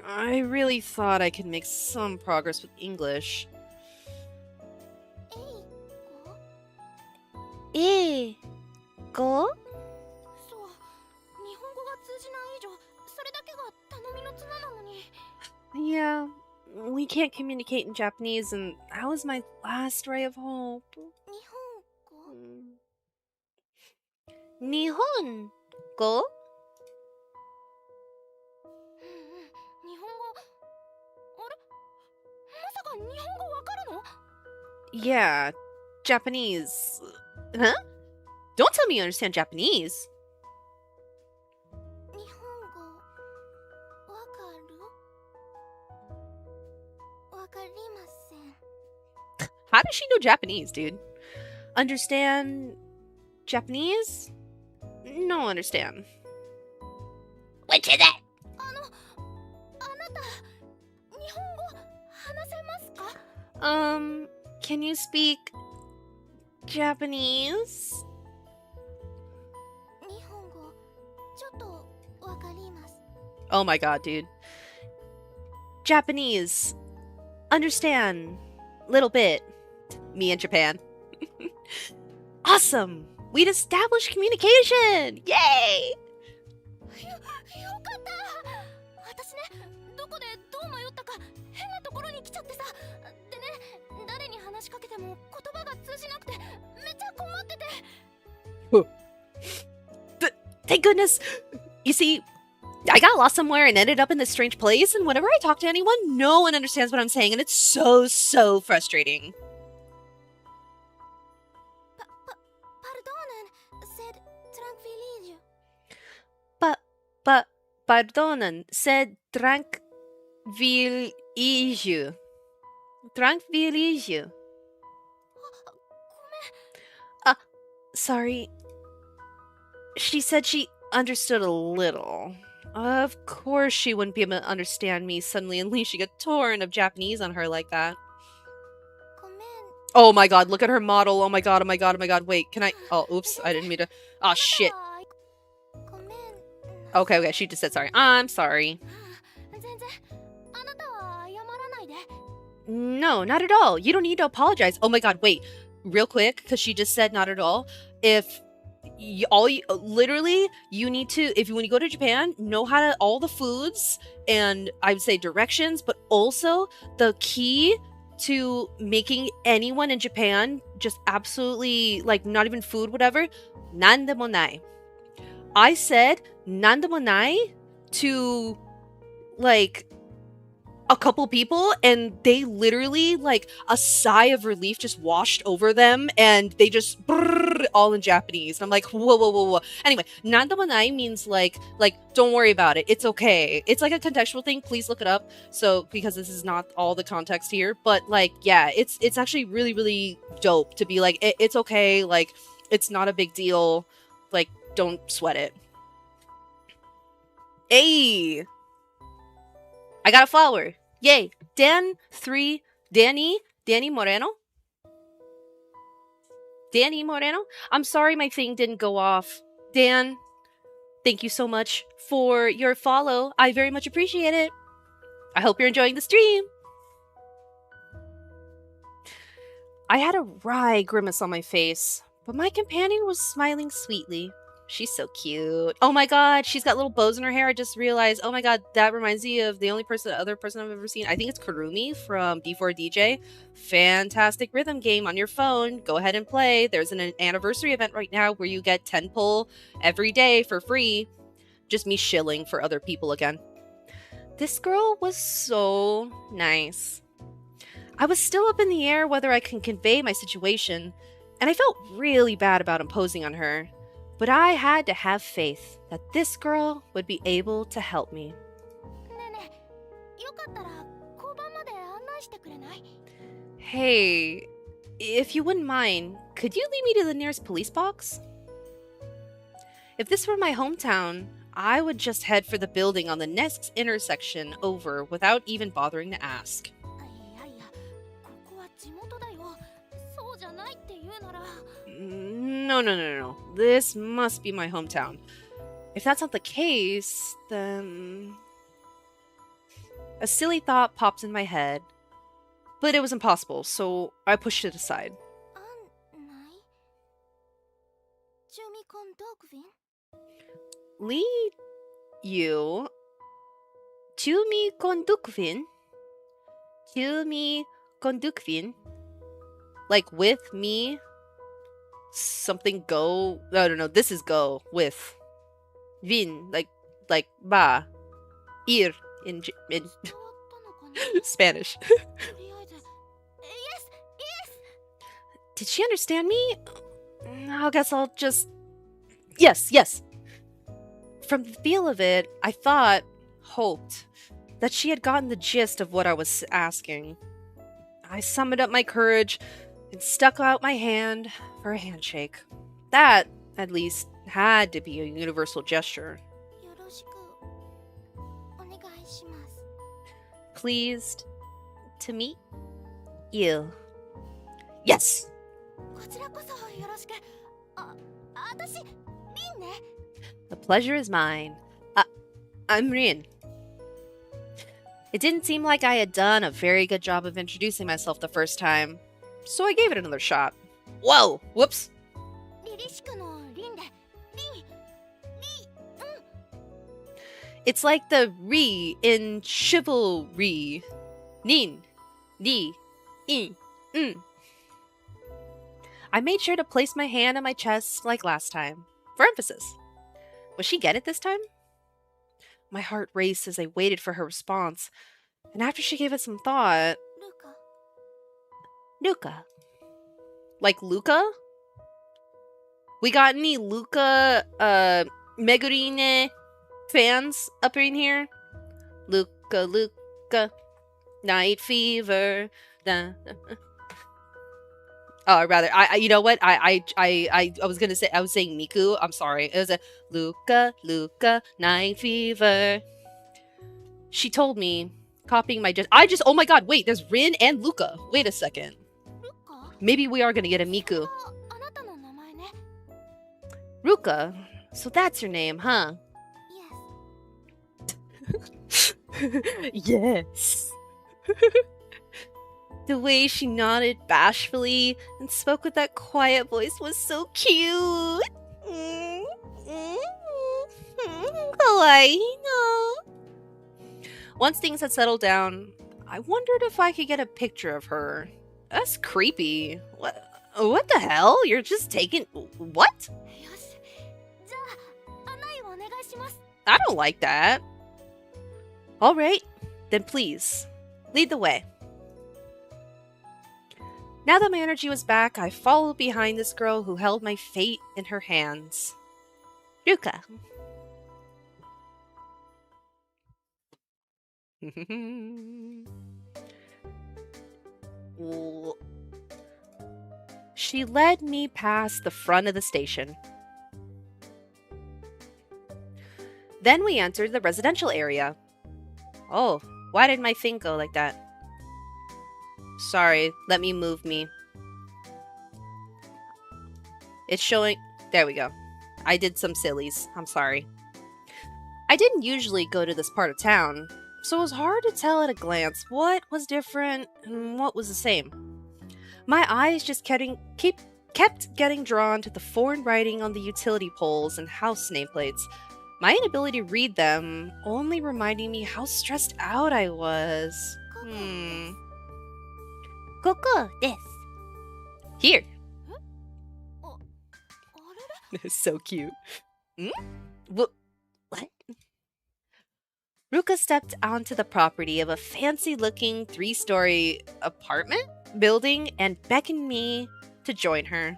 I really thought I could make some progress English. Go? can't communicate in Japanese, and that was my last ray of hope. 日本語 Nihongo? 日本語あれまさか日本語わかるの Yeah, Japanese. Huh? Don't tell me you understand Japanese. 日本語わかるわかりません How does she know Japanese, dude? Understand Japanese? No understand. Which is it? あなた日本語話せますか Can you speak Japanese? 日本語ちょっとわかります Oh my god, dude. Japanese. Understand. Little bit. Me and Japan. Awesome! We'd established communication! Yay! よかった私ねどこでどう迷ったか変なところに来ちゃってさでね誰に話しかけても言葉が通じなくてめっちゃ困ってて Thank goodness! You see, I got lost somewhere and ended up in this strange place, and whenever I talk to anyone, no one understands what I'm saying, and it's so frustrating. Pardon, said tranquillize. Perdonen, said tranquillize. Tranquillize. Sorry. She said she understood a little. Of course she wouldn't be able to understand me suddenly unleashing a torrent of Japanese on her like that. ごめん Oh my god, look at her model. Oh my god, oh my god, oh my god. Wait, can I... Oh, oops, I didn't mean to... Oh, shit. ごめん Okay, she just said sorry. I'm sorry. 全然あなたは謝らないで No, not at all. You don't need to apologize. Oh my god, wait. Real quick, because she just said not at all. If... literally, you need to, if you, when you go to Japan, know how to, all the foods, and I would say directions, but also the key to making anyone in Japan just absolutely, like, not even food, whatever, nandemo nai. I said nandemo nai to, like, a couple people, and they literally, like, a sigh of relief just washed over them, and they just brrr, all in Japanese. And I'm like, whoa. Anyway, nandamanai means like, don't worry about it. It's okay. It's like a contextual thing. Please look it up. So, because this is not all the context here, but like, yeah, it's actually really dope to be like, it's okay. Like, it's not a big deal. Like, don't sweat it. Hey! I got a follower. Yay. Danny Moreno? Danny Moreno? I'm sorry my thing didn't go off. Dan, thank you so much for your follow. I very much appreciate it. I hope you're enjoying the stream. I had a wry grimace on my face, but my companion was smiling sweetly. She's so cute. Oh my god, she's got little bows in her hair. I just realized, oh my god, that reminds me of the other person I've ever seen. I think it's Kurumi from D4DJ. Fantastic rhythm game on your phone. Go ahead and play. There's an anniversary event right now where you get 10 pull every day for free. Just me shilling for other people again. This girl was so nice. I was still up in the air whether I can convey my situation, and I felt really bad about imposing on her. But I had to have faith that this girl would be able to help me. ねえねえよかったら交番まで案内してくれない Hey, if you wouldn't mind, could you lead me to the nearest police box? If this were my hometown, I would just head for the building on the next intersection over without even bothering to ask. いやいやここは地元だよそうじゃないって言うなら No. This must be my hometown. If that's not the case, then... A silly thought popped in my head, but it was impossible, so I pushed it aside. 案内中味コンドークフィン Lead you to me Kondukvin? Kill me kondukvin. Like with me, something go. No. This is go with vin. Like ba ir in 伝わったのかな Spanish. とりあえず Yes! Yes! Did she understand me? I guess I'll just. Yes. From the feel of it, I thought, hoped, that she had gotten the gist of what I was asking. I summoned up my courage and stuck out my hand for a handshake. That, at least, had to be a universal gesture. よろしくお願いします Pleased to meet you. Yes! こちらこそよろしく私リンね The pleasure is mine. I'm Rin. It didn't seem like I had done a very good job of introducing myself the first time, so I gave it another shot. Whoa! Whoops! リリシクのリンでリン It's like the re in chivalry. Nin. Ni. In. I made sure to place my hand on my chest like last time, for emphasis. Would she get it this time? My heart raced as I waited for her response, and after she gave it some thought, ルカ Luca. Like Luca? We got any Luca, Megurine fans up in here? Luca, Night Fever. Oh, rather, you know what? I was gonna say, I was saying Miku. I'm sorry. It was a Luca, Night Fever. She told me, copying my oh my god, wait, there's Rin and Luca. Wait a second. ルカ Maybe we are gonna get a Miku. あなたの名前ね Ruka. So that's your name, huh? Yes Yes. The way she nodded bashfully and spoke with that quiet voice was so cute. Kawaii no. Once things had settled down, I wondered if I could get a picture of her. That's creepy. What the hell? You're just taking... What? よしじゃあ案内をお願いします I don't like that. Alright, then please, lead the way. Now that my energy was back, I followed behind this girl who held my fate in her hands. Ruka. She led me past the front of the station. Then we entered the residential area. Oh, why did my thing go like that? Sorry, let me move me. It's showing... There we go. I did some sillies. I'm sorry. I didn't usually go to this part of town, so it was hard to tell at a glance what was different and what was the same. My eyes just kept getting drawn to the foreign writing on the utility poles and house nameplates. My inability to read them only reminding me how stressed out I was. Koko desu. Here. あれれ So cute. What? Ruka stepped onto the property of a fancy-looking 3-story apartment building and beckoned me to join her.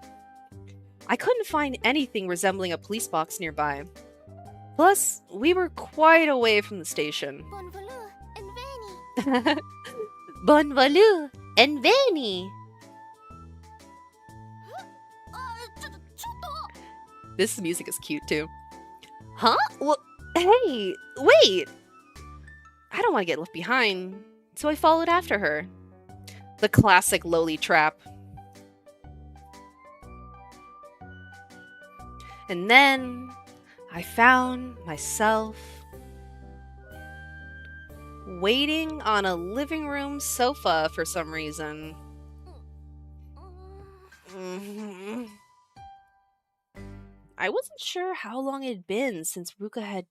I couldn't find anything resembling a police box nearby. Plus, we were quite away from the station. Bon voulou Bon voulu and and veni veni. ちょっと This music is cute too. Huh? Well, hey, wait! I don't want to get left behind, so I followed after her. The classic lowly trap. And then I found myself waiting on a living room sofa for some reason. I wasn't sure how long it had been since Ruka had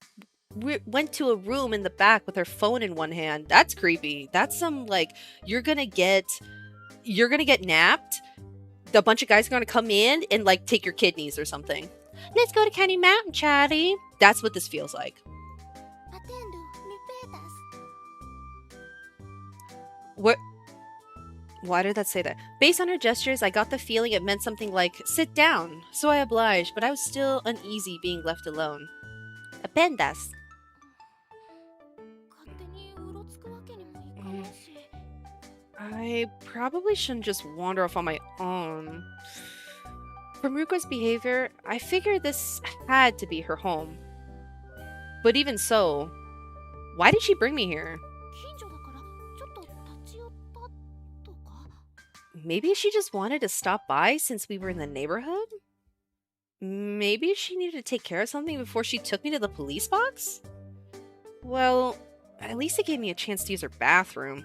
went to a room in the back with her phone in one hand. That's creepy. That's some like you're gonna get napped. A bunch of guys are gonna come in and like take your kidneys or something. Let's go to Candy Mountain, Charlie. That's what this feels like. Atendo mi pedas. What? Why did that say that? Based on her gestures, I got the feeling it meant something like, sit down. So I obliged, but I was still uneasy being left alone. Apendas. 勝手にうろつくわけにもいかないし。I probably shouldn't just wander off on my own. From Ruka's behavior, I figured this had to be her home. But even so, why did she bring me here? 近所だからちょっと立ち寄ったとか。Maybe she just wanted to stop by since we were in the neighborhood? Maybe she needed to take care of something before she took me to the police box? Well, at least it gave me a chance to use her bathroom.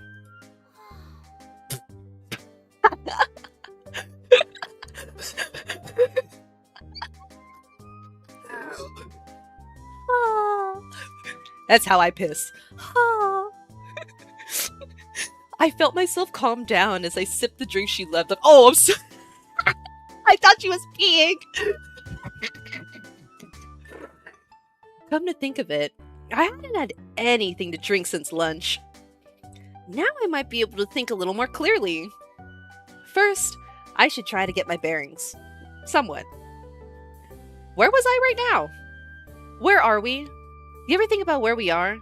That's how I piss. I felt myself calm down as I sipped the drink she left. Oh, I'm so I thought she was peeing. Come to think of it, I hadn't had anything to drink since lunch. Now I might be able to think a little more clearly. First, I should try to get my bearings. Somewhat. Where was I right now? Where are we? You ever think about where we are?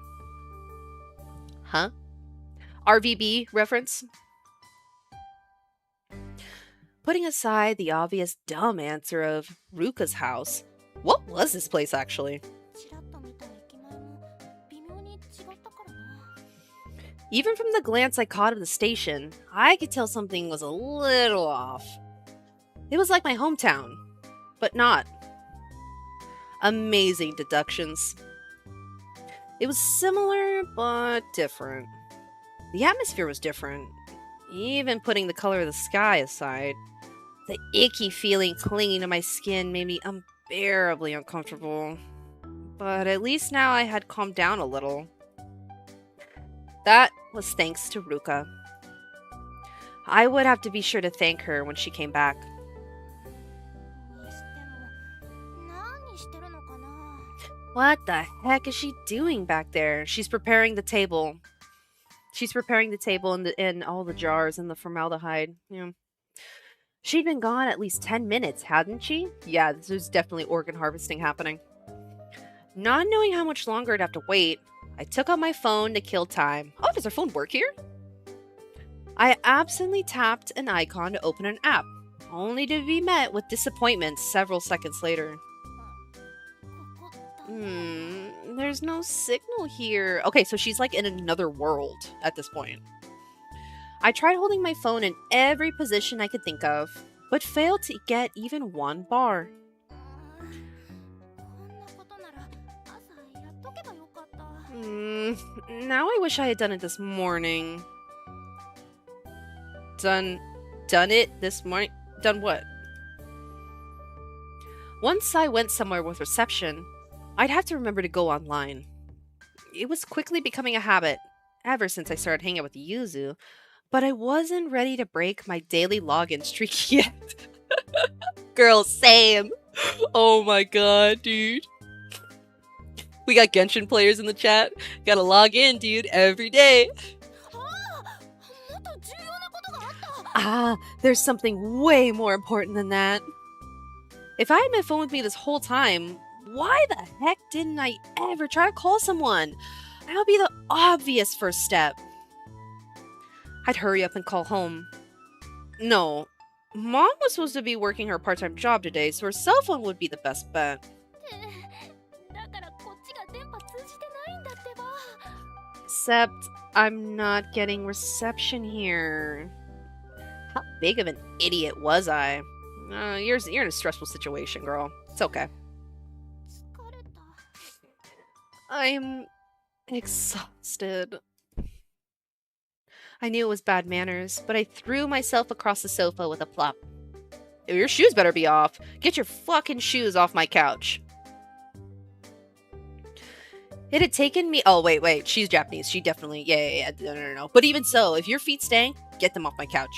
Huh? RVB reference? Putting aside the obvious dumb answer of Ruka's house, what was this place actually? ちらっと見た駅前も微妙に違ったからな。 Even from the glance I caught of the station, I could tell something was a little off. It was like my hometown, but not. Amazing deductions. It was similar, but different. The atmosphere was different, even putting the color of the sky aside. The icky feeling clinging to my skin made me unbearably uncomfortable. But at least now I had calmed down a little. That was thanks to Ruka. I would have to be sure to thank her when she came back. にしても何してるのかな。 What the heck is she doing back there? She's preparing the table. She's preparing the table and all the jars and the formaldehyde. Yeah. She'd been gone at least 10 minutes, hadn't she? Yeah, this was definitely organ harvesting happening. Not knowing how much longer I'd have to wait, I took out my phone to kill time. Oh, does our phone work here? I absently tapped an icon to open an app, only to be met with disappointment several seconds later. ここだね。There's no signal here. Okay, so she's like in another world at this point. I tried holding my phone in every position I could think of, but failed to get even one bar. こんなことなら朝やっとけばよかった。 Now I wish I had done it this morning. Done it this morning? Done what? Once I went somewhere with reception, I'd have to remember to go online. It was quickly becoming a habit, ever since I started hanging out with Yuzu, but I wasn't ready to break my daily login streak yet. Girl, same. Oh my god, dude. We got Genshin players in the chat. Gotta log in, dude, every day. もっと重要なことがあった。 Ah, there's something way more important than that. If I had my phone with me this whole time, why the heck didn't I ever try to call someone? That would be the obvious first step. I'd hurry up and call home. No, Mom was supposed to be working her part-time job today, so her cell phone would be the best bet. だからこっちが電波通じてないんだってば。 Except I'm not getting reception here. How big of an idiot was I? You're in a stressful situation, girl. It's okay. 疲れた。 I'm exhausted. I knew it was bad manners, but I threw myself across the sofa with a plop. Your shoes better be off. Get your fucking shoes off my couch. It had taken me. Oh, wait. She's Japanese. She definitely. Yeah. No. But even so, if your feet stank, get them off my couch.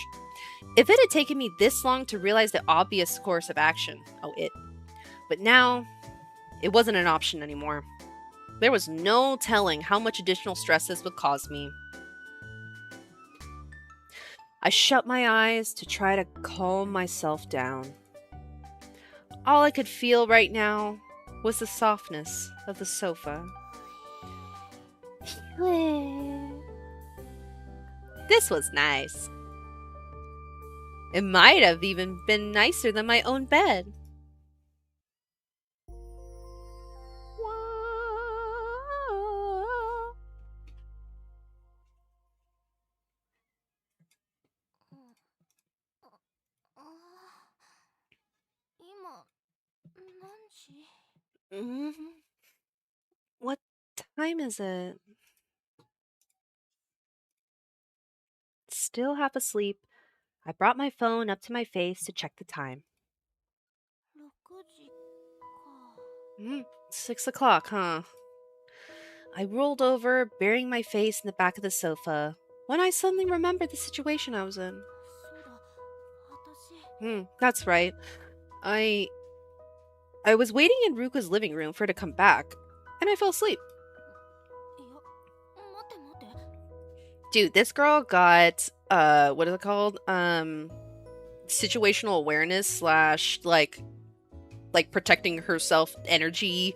If it had taken me this long to realize the obvious course of action. Oh, it. But now, it wasn't an option anymore. There was no telling how much additional stress this would cause me. I shut my eyes to try to calm myself down. All I could feel right now was the softness of the sofa. This was nice. It might have even been nicer than my own bed. What time is it? Still half asleep, I brought my phone up to my face to check the time. 6 o'clock, huh? I rolled over, burying my face in the back of the sofa, when I suddenly remembered the situation I was in. That's right. I was waiting in Ruka's living room for her to come back, and I fell asleep. Dude, this girl got, what is it called? Situational awareness slash, like protecting herself energy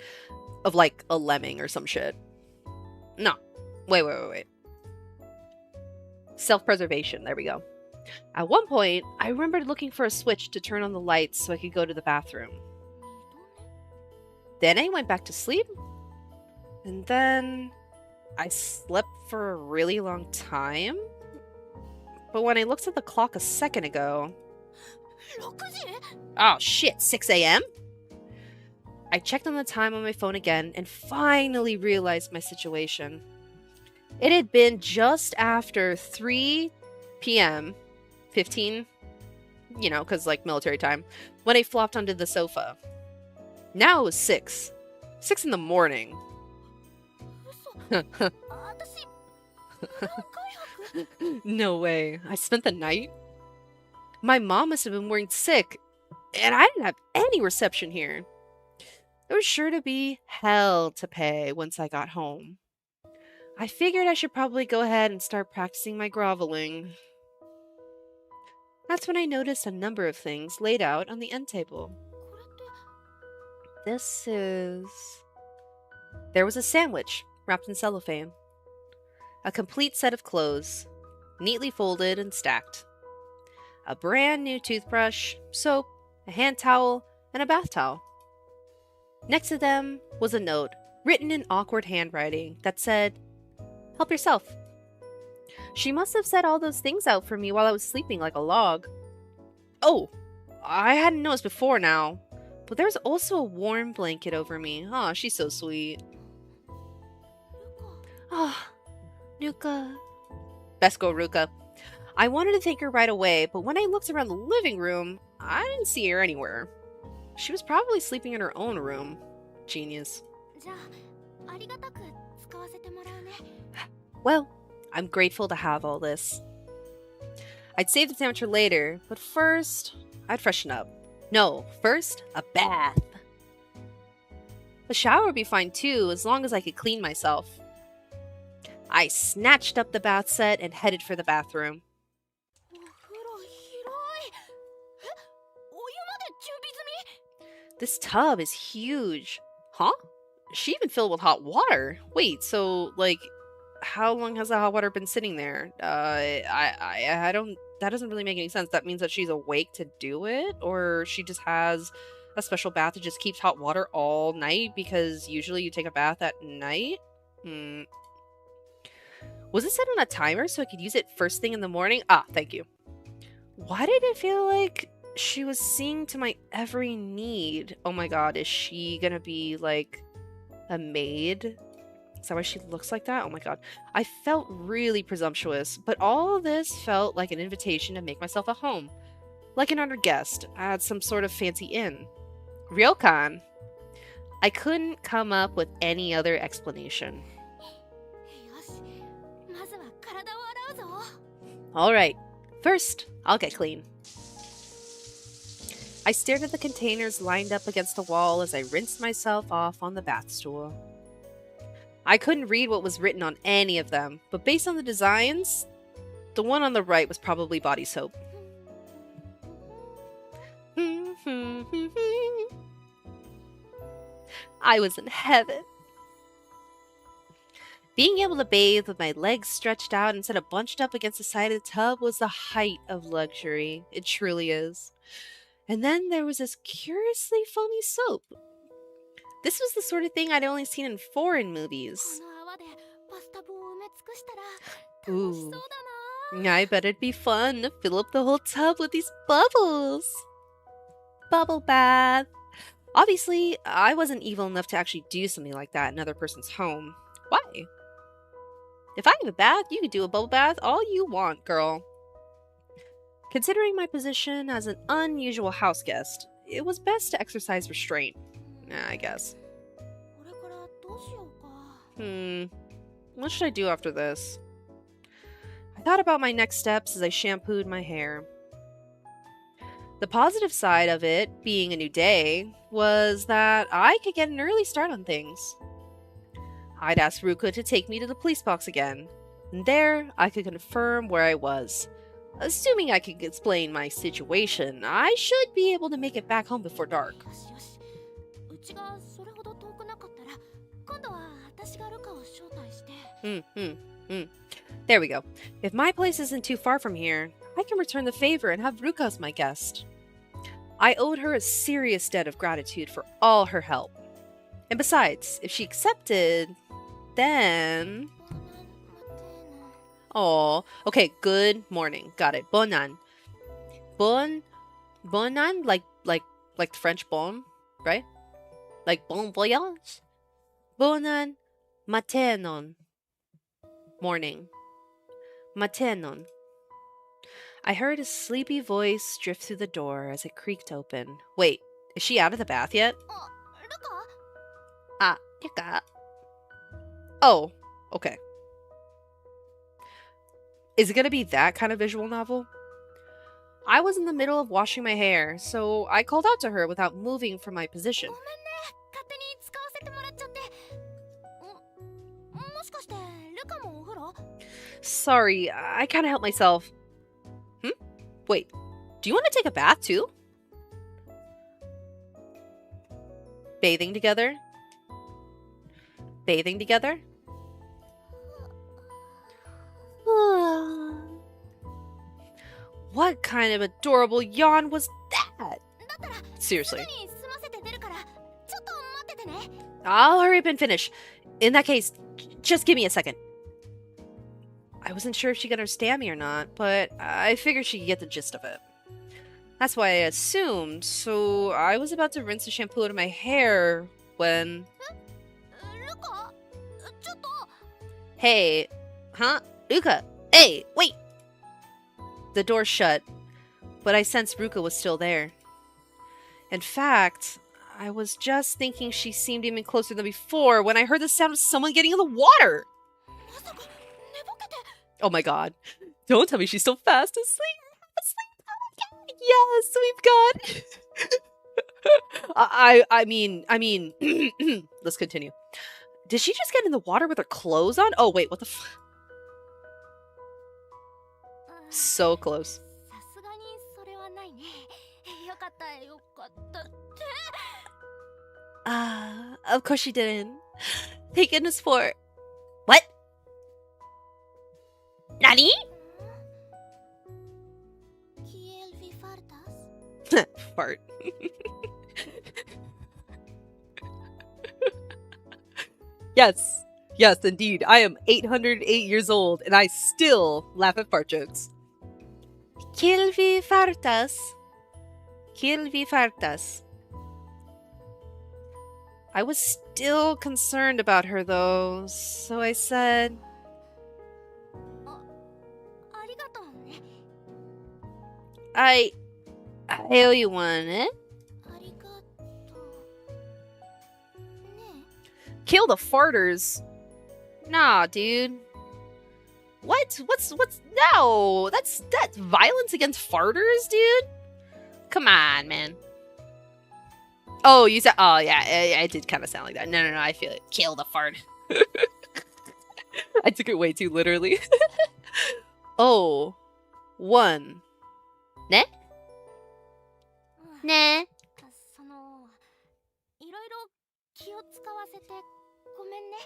of, like, a lemming or some shit. No. Wait. Self-preservation. There we go. At one point, I remembered looking for a switch to turn on the lights so I could go to the bathroom. Then I went back to sleep, and then I slept for a really long time. But when I looked at the clock a second ago... Oh shit, 6 a.m.? I checked on the time on my phone again and finally realized my situation. It had been just after 3 p.m. 15, you know, because, like, military time, when I flopped onto the sofa. Now it was 6. 6 in the morning. No way. I spent the night? My mom must have been worried sick, and I didn't have any reception here. There was sure to be hell to pay once I got home. I figured I should probably go ahead and start practicing my groveling. That's when I noticed a number of things laid out on the end table. This is... There was a sandwich wrapped in cellophane. A complete set of clothes, neatly folded and stacked. A brand new toothbrush, soap, a hand towel, and a bath towel. Next to them was a note, written in awkward handwriting, that said, "Help yourself." She must have set all those things out for me while I was sleeping like a log. Oh, I hadn't noticed before now, but there's also a warm blanket over me. Oh, she's so sweet. Oh, Ruka. Best go, Ruka. I wanted to thank her right away, but when I looked around the living room, I didn't see her anywhere. She was probably sleeping in her own room. Genius. Well, I'm grateful to have all this. I'd save the sandwich for later, but first, I'd freshen up. No, first, a bath. A shower would be fine too, as long as I could clean myself. I snatched up the bath set and headed for the bathroom. This tub is huge. Huh? She even filled with hot water. Wait, so, like, how long has the hot water been sitting there? I don't... That doesn't really make any sense. That means that she's awake to do it? Or she just has a special bath that just keeps hot water all night? Because usually you take a bath at night? Was it set on a timer so I could use it first thing in the morning? Ah, thank you. Why did it feel like she was seeing to my every need? Oh my god, is she gonna be, like, a maid? Is that why she looks like that? Oh my god. I felt really presumptuous, but all of this felt like an invitation to make myself at home. Like an honored guest at some sort of fancy inn. Ryokan. I couldn't come up with any other explanation. よし、まずは体を洗うぞ。 Alright, first, I'll get clean. I stared at the containers lined up against the wall as I rinsed myself off on the bath stool. I couldn't read what was written on any of them, but based on the designs, the one on the right was probably body soap. I was in heaven. Being able to bathe with my legs stretched out instead of bunched up against the side of the tub was the height of luxury. It truly is. And then there was this curiously foamy soap. This was the sort of thing I'd only seen in foreign movies. この泡でバスタブを埋め尽くしたら楽しそう Ooh, だな。 I bet it'd be fun to fill up the whole tub with these bubbles. Bubble bath. Obviously, I wasn't evil enough to actually do something like that in another person's home. Why? If I have a bath, you could do a bubble bath all you want, girl. Considering my position as an unusual house guest, it was best to exercise restraint. I guess. これからどうしようか。 What should I do after this? I thought about my next steps as I shampooed my hair. The positive side of it, being a new day, was that I could get an early start on things. I'd ask Ruka to take me to the police box again, and there I could confirm where I was. Assuming I could explain my situation, I should be able to make it back home before dark. よしよし。うちがそれほど遠くなかったら、今度は私がルカを招待して。There we go. If my place isn't too far from here, I can return the favor and have Ruka as my guest. I owed her a serious debt of gratitude for all her help. And besides, if she accepted, then... Oh, okay, good morning. Got it. Bonan. Bonan, like the French bon, right? Like bon voyage? Bonan matenon. Morning. Matenon. I heard a sleepy voice drift through the door as it creaked open. Wait, is she out of the bath yet? あ、ルカ？ Ah, Yuka. Oh, okay. Is it gonna be that kind of visual novel? I was in the middle of washing my hair, so I called out to her without moving from my position. ごめんね。勝手に使わせてもらっちゃって。もしかしてルカもお風呂？ Sorry, I can't help myself. Wait, do you want to take a bath too? Bathing together? Bathing together? What kind of adorable yawn was that? だったらす Seriously. ぐに済ませて出るから、ちょっと待っててね。 I'll hurry up and finish. In that case, just give me a second. I wasn't sure if she could understand me or not, but I figured she could get the gist of it. That's why I assumed, so I was about to rinse the shampoo out of my hair when... ルカ？ちょっと。 Hey, huh? Ruka, hey, wait! The door shut, but I sensed Ruka was still there. In fact, I was just thinking she seemed even closer than before when I heard the sound of someone getting in the water! まさか寝ぼけて。 Oh my god. Don't tell me she's still fast asleep. Yes, we've got... I mean, let's continue. Did she just get in the water with her clothes on? Oh, wait, what the f... So close. さすがにそれはないね。よかったよかったって。 Of course she didn't. Thank goodness for... What? Nani? Kiel vi fartas? Fart. Yes, indeed. I am 808 years old, and I still laugh at fart jokes. Kiel vi fartas? Kiel vi fartas? I was still concerned about her, though, so I said... ありがとうね。 I owe you one, eh? ありがとう。Kill the farters. Nah, dude. What? What's no? That's violence against farters, dude. Come on, man. Oh, you said. Oh, yeah, it did kind of sound like that. No, I feel it. Kill the fart. I took it way too literally. Oh, one. Ne? Ne? そのいろいろ気を使わせてごめんね。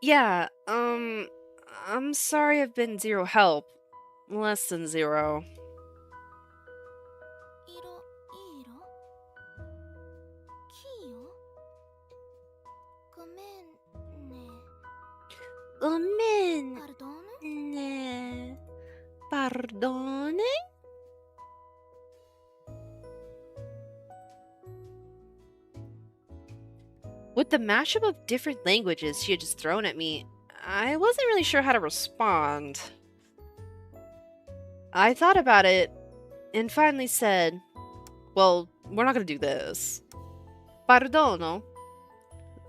Yeah, I'm sorry I've been zero help. Less than zero. いい色キーよごめんね。 Gomen. パルドーヌ Ne. Pardone? With the mashup of different languages she had just thrown at me, I wasn't really sure how to respond. I thought about it and finally said, well, we're not gonna do this. Pardono.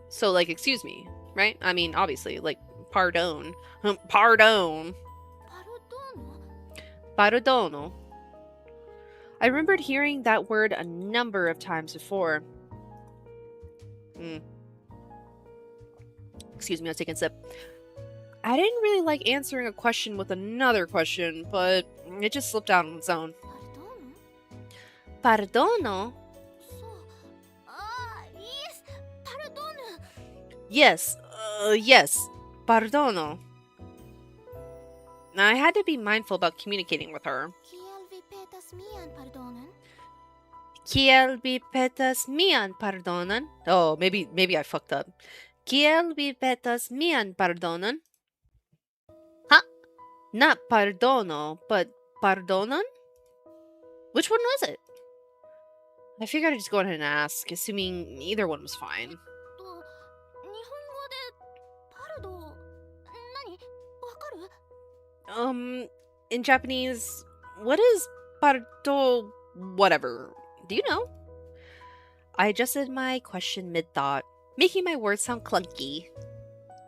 So, like, excuse me, right? I mean, obviously, like, pardon. Pardon. パルドーヌ Pardono. I remembered hearing that word a number of times before. Excuse me, I was taking a sip. I didn't really like answering a question with another question, but it just slipped out on its own. パルドーヌ Pardono? そうああイエスパルドーヌ Yes, yes. Pardono. I had to be mindful about communicating with her. Kiel vi petas mian pardonen? Kiel vi petas mian pardonan? Oh, maybe I fucked up. Kiel vi petas mian pardonan? Huh? Not pardono, but pardonan? Which one was it? I figured I'd just go ahead and ask, assuming either one was fine. と日本語でパルド何わかる In Japanese, what is pardo whatever? Do you know? I adjusted my question mid-thought, making my words sound clunky.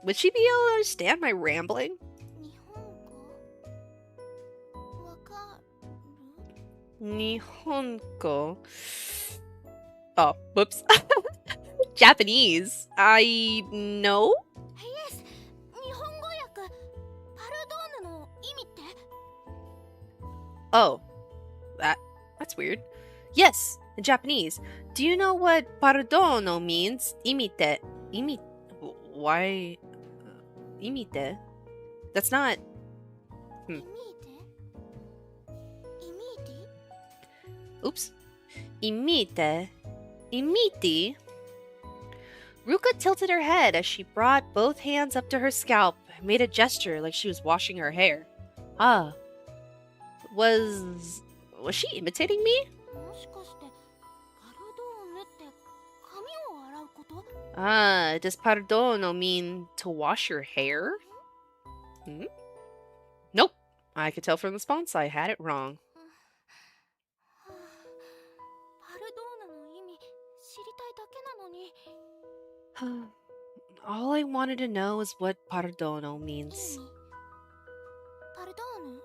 Would she be able to understand my rambling? 日本語わかる Nihongo. Oh, whoops. Japanese. I know? Yes 日本語訳パルドーヌの意味って Oh, that's weird. Yes, in Japanese. Do you know what pardono means? Imite. Why? Imite? That's not. 意味で意味で Oops. Imite. Imiti. Ruka tilted her head as she brought both hands up to her scalp and made a gesture like she was washing her hair. Ah. Was she imitating me? もしかしてパルドーヌって髪を洗うこと Ah, does pardono mean to wash your hair? Nope. I could tell from the response I had it wrong. はあパルドーヌの意味知りたいだけなのに All I wanted to know is what pardono 意 means. 味パルドーヌ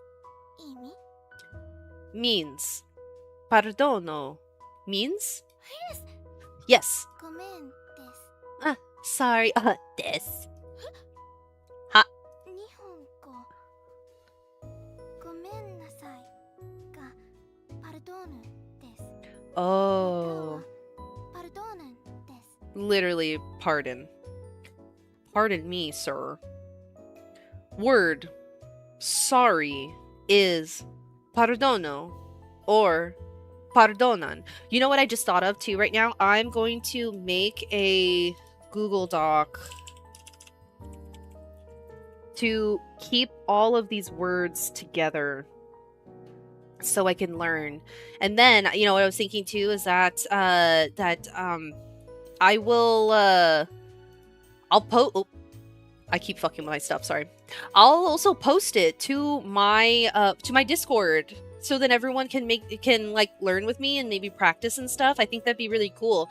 意味 Means. Pardono means? Yes Yes. ごめんです Ah, sorry. This. 日本語ごめんなさいがパルドーヌです Oh. パルドーヌです Literally, pardon. Pardon me, sir. Word sorry is pardono or pardonan. You know what I just thought of too right now? I'm going to make a Google Doc to keep all of these words together so I can learn. And then, you know, what I was thinking too is that I will I'll post. Oh, I keep fucking with my stuff. Sorry. I'll also post it to my Discord so then everyone can like learn with me and maybe practice and stuff. I think that'd be really cool.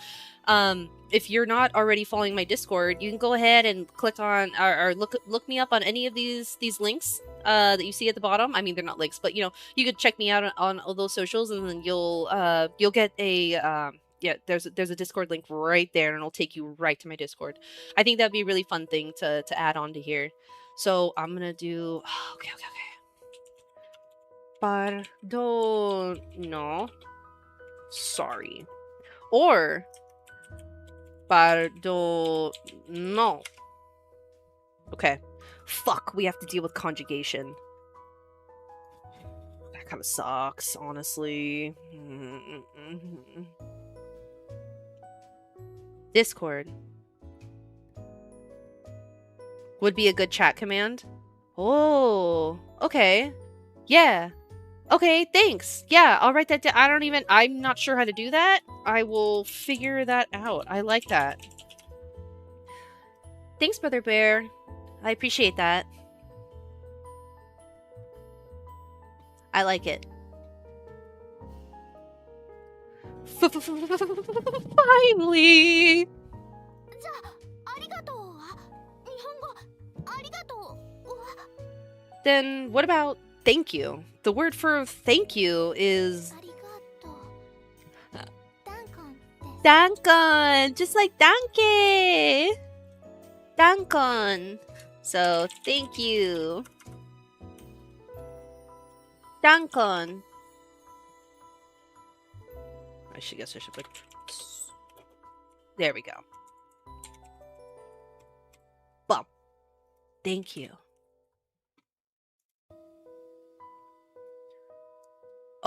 If you're not already following my Discord, you can go ahead and click on or look me up on any of these links that you see at the bottom. I mean, they're not links, but you could check me out on all those socials, and then you'll get a yeah, there's a Discord link right there, and it'll take you right to my Discord. I think that'd be a really fun thing to add on to here. So I'm gonna do okay. Pardono. Sorry. Or pardono. Okay. Fuck, we have to deal with conjugation. That kind of sucks, honestly. Discord would be a good chat command. Oh, okay. Yeah. Okay, thanks. Yeah, I'll write that down. I'm not sure how to do that. I will figure that out. I like that. Thanks, Brother Bear. I appreciate that. I like it. Finally! Then what about thank you? The word for thank you is dankon, just like danke. Dankon. So thank you. Dankon. I guess I should put. There we go. Bum. Thank you.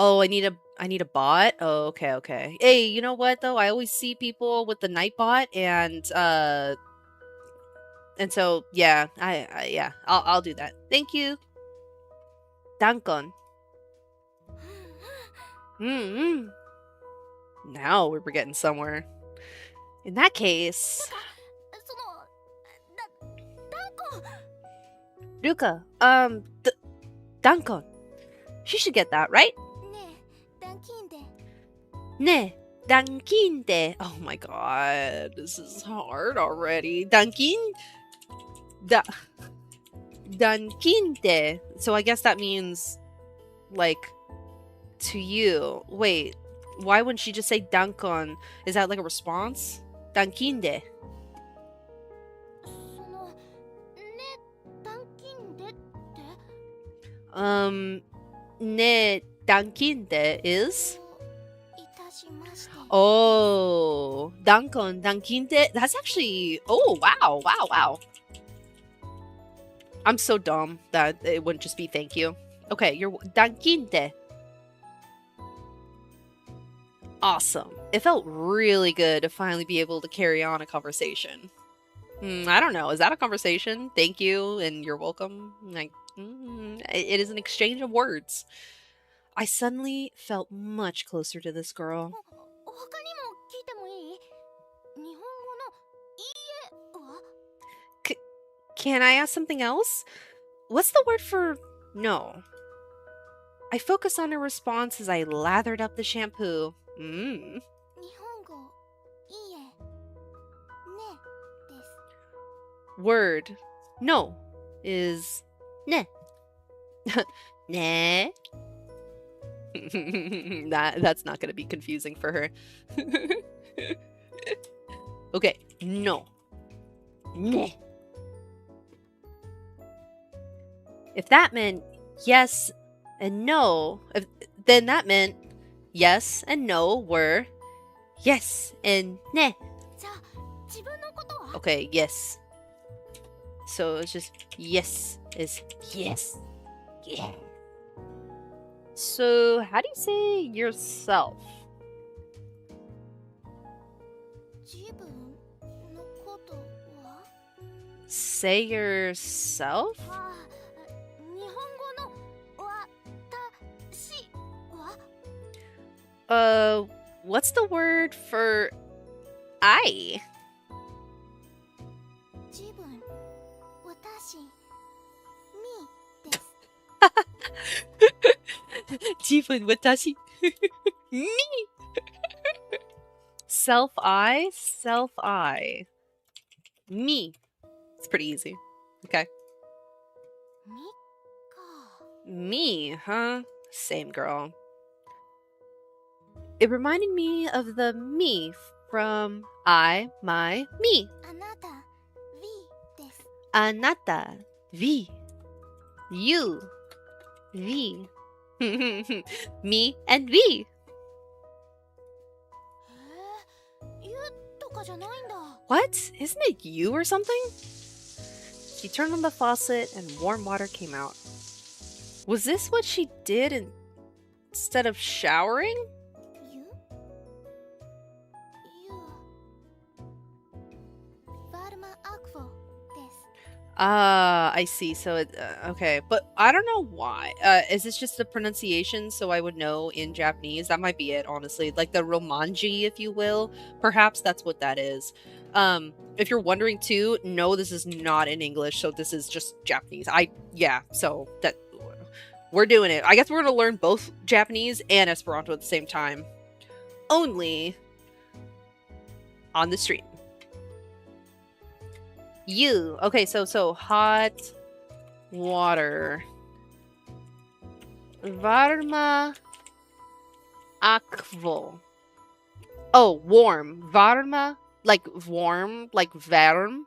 Oh, I need a bot. Oh, okay. Hey, you know what though? I always see people with the night bot, and so yeah, yeah, I'll do that. Thank you. Dankon. Now we're getting somewhere. In that case, Ruka, Dankon. She should get that, right? Ne, dankinde. Oh my god, this is hard already. Dankinde. So I guess that means, like, to you. Wait, why wouldn't she just say dankon? Is that like a response? Dankinde. Ne dankinde is? Oh, dankon, dankinte. That's actually. Oh, wow. I'm so dumb that it wouldn't just be thank you. Okay, you're dankinte. Awesome. It felt really good to finally be able to carry on a conversation. I don't know. Is that a conversation? Thank you and you're welcome. Like, it is an exchange of words. I suddenly felt much closer to this girl. Can I ask something else? What's the word for no? I focused on her response as I lathered up the shampoo. Word no is ne. Ne. That's not going to be confusing for her. Okay, no. Ne. If that meant yes and no, then that meant yes and no were yes and ne. Okay, yes. So it's just yes is yes. Yeah. So how do you say yourself? Say yourself? What's the word for I? Jivan watashi. Me. Self-I. Self-I. Me. It's pretty easy. Okay. みか。 Me, huh? Same girl. It reminded me of the me from I, my, me. あなた V です。 Anata, vi. You, vi. Me and vi. ゆとかじゃないんだ。 What? Isn't it you or something? She turned on the faucet and warm water came out. Was this what she did instead of showering? ゆバルマアクフォです。 I see. So okay, but I don't know why. Is this just the pronunciation? So I would know in Japanese. That might be it, honestly. Like the romanji, if you will. Perhaps that's what that is. If you're wondering too, no, this is not in English. So this is just Japanese. Yeah. So that we're doing it. I guess we're gonna learn both Japanese and Esperanto at the same time. Only on the stream. You. Okay, so hot water. Varma akvo. Oh, warm. Varma, like warm, like varm.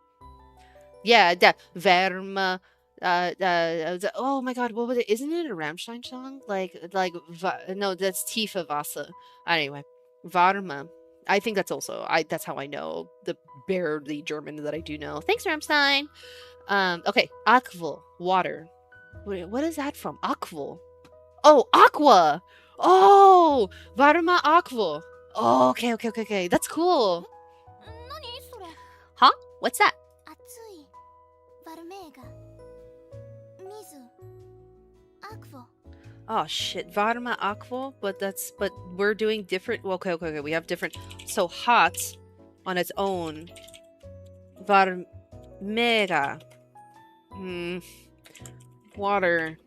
Yeah, that varma. Oh my God, what was it? Isn't it a Rammstein song? No, that's Tifa Vasa. Anyway, Varma. I think that's also that's how I know the barely German that I do know. Thanks, Rammstein. Okay, Aqua, water. Wait, what is that from? Aqua. Oh, aqua. Oh, Varma Aqua. Oh, okay. That's cool. 何それ。 Huh? What's that? 熱いバルメーガ水アクフォ。 Oh shit, Varma Aqua, but we're doing different. Well, okay. We have different. So hot on its own. Varmera. Water.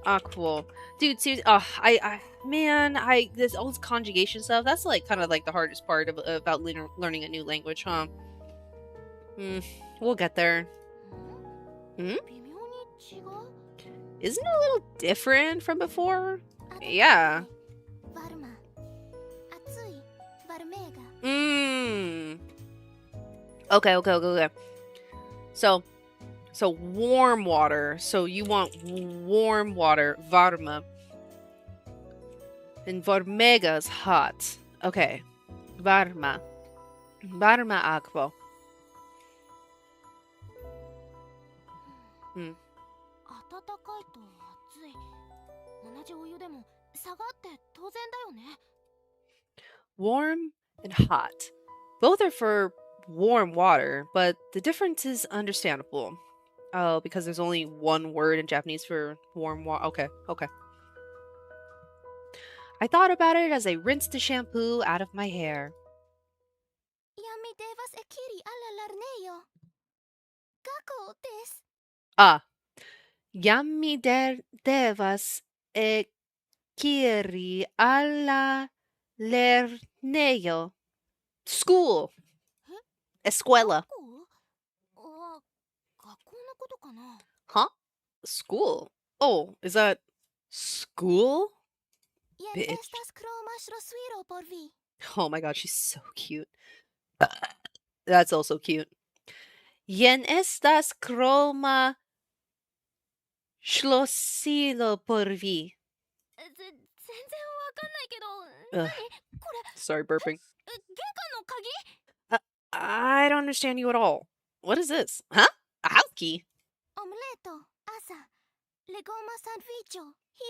Aqua. Dude, seriously, this all this conjugation stuff, that's like kind of like the hardest part about learning a new language, huh? We'll get there. 微妙に違う。 Isn't it a little different from before? Yeah. バルマ熱いバルメーガ。 Okay. So warm water. So you want warm water, varma. And varmega is hot. Okay. Varma. Varma aqua. 温かいと熱い。同じお湯でも差があって当然だよね。 Warm and hot. Both are for warm water, but the difference is understandable. Oh, because there's only one word in Japanese for warm water. Okay. I thought about it as I rinsed the shampoo out of my hair. 闇デーバスエキリアララルネーよ。学校です。 Ah. Yammi devas ekiri alla lernejo. School. Escuela. 学校あ、学校のことかな。 Huh? School? Oh, is that school? いや、 Bitch. estas cromas lo suiro por vi. Oh my god, she's so cute. That's also cute. Yen estas croma Schlossilo por vi. 全然わかんないけど、 Ugh. 何これ。 Sorry, burping. 玄関の鍵。 I don't understand you at all. What is this? Huh? A house key? オムレート、朝。レゴマサンドイッチョ、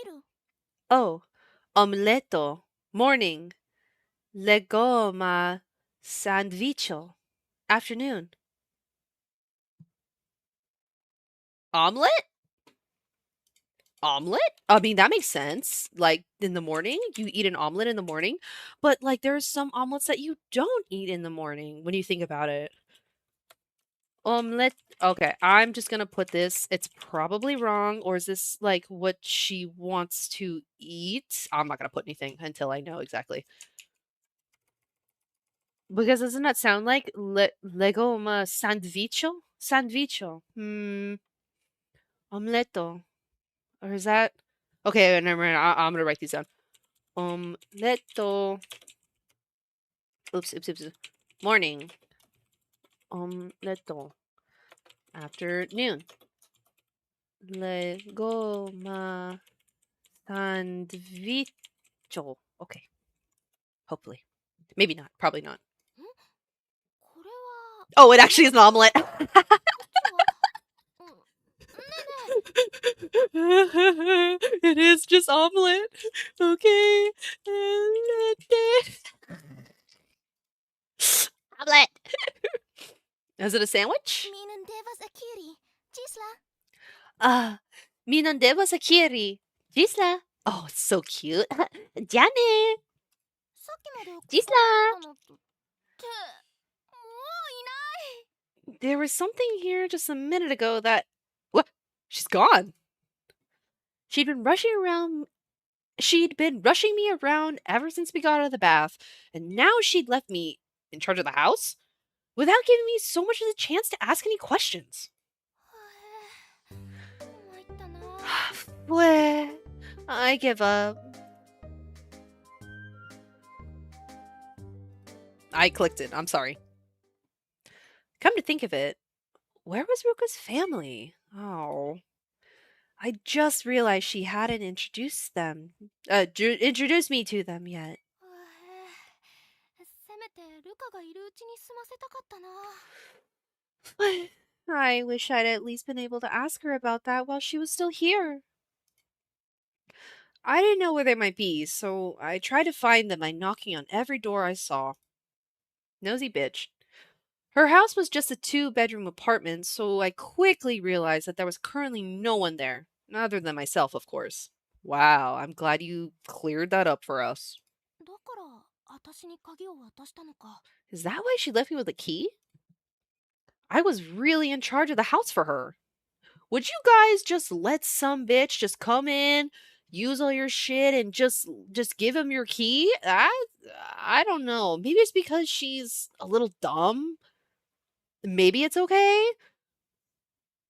昼。 Oh, omeletto. Morning. Legoma sandwicho. Afternoon. Omelet? Omelet? I mean, that makes sense. Like, in the morning, you eat an omelet in the morning. But, like, there's some omelets that you don't eat in the morning when you think about it. Omelette. Okay, I'm just gonna put this. It's probably wrong, or is this like what she wants to eat? I'm not gonna put anything until I know exactly. Because doesn't that sound like legoma sandwicho? Sandwicho. Omeletto. Or is that? Okay, never mind. I'm gonna write these down. Omeletto. Oops, oops, oops. Morning. Omeletto. Afternoon. Legoma sandwicho. Okay, hopefully. Maybe not. Probably not. これは Oh, it actually is an omelet. こっちはねえね It is just omelet. Okay. Omelet. Is it a え sandwich? ミヌンデバザキリチスラ Ah, mi non devo sakiri. Gisla. Oh, it's so cute. Janet. さっきまでここに Gisla. あったのってもういない There was something here just a minute ago that. What? She's gone. She'd been rushing around. She'd been rushing me around ever since we got out of the bath, and now she'd left me in charge of the house without giving me so much as a chance to ask any questions. 参ったな Bleh. I give up. I clicked it. I'm sorry. Come to think of it, where was Ruka's family? Oh. I just realized she hadn't introduced me to them yet. せめてルカがいるうちに済ませたかったな I wish I'd at least been able to ask her about that while she was still here. I didn't know where they might be, so I tried to find them by knocking on every door I saw. Nosy bitch. Her house was just a 2-bedroom apartment, so I quickly realized that there was currently no one there, other than myself, of course. Wow, I'm glad you cleared that up for us. だから私に鍵を渡したのか Is that why she left me with a key? I was really in charge of the house for her. Would you guys just let some bitch just come in, use all your shit, and just give him your key? I don't know. Maybe it's because she's a little dumb. Maybe it's okay.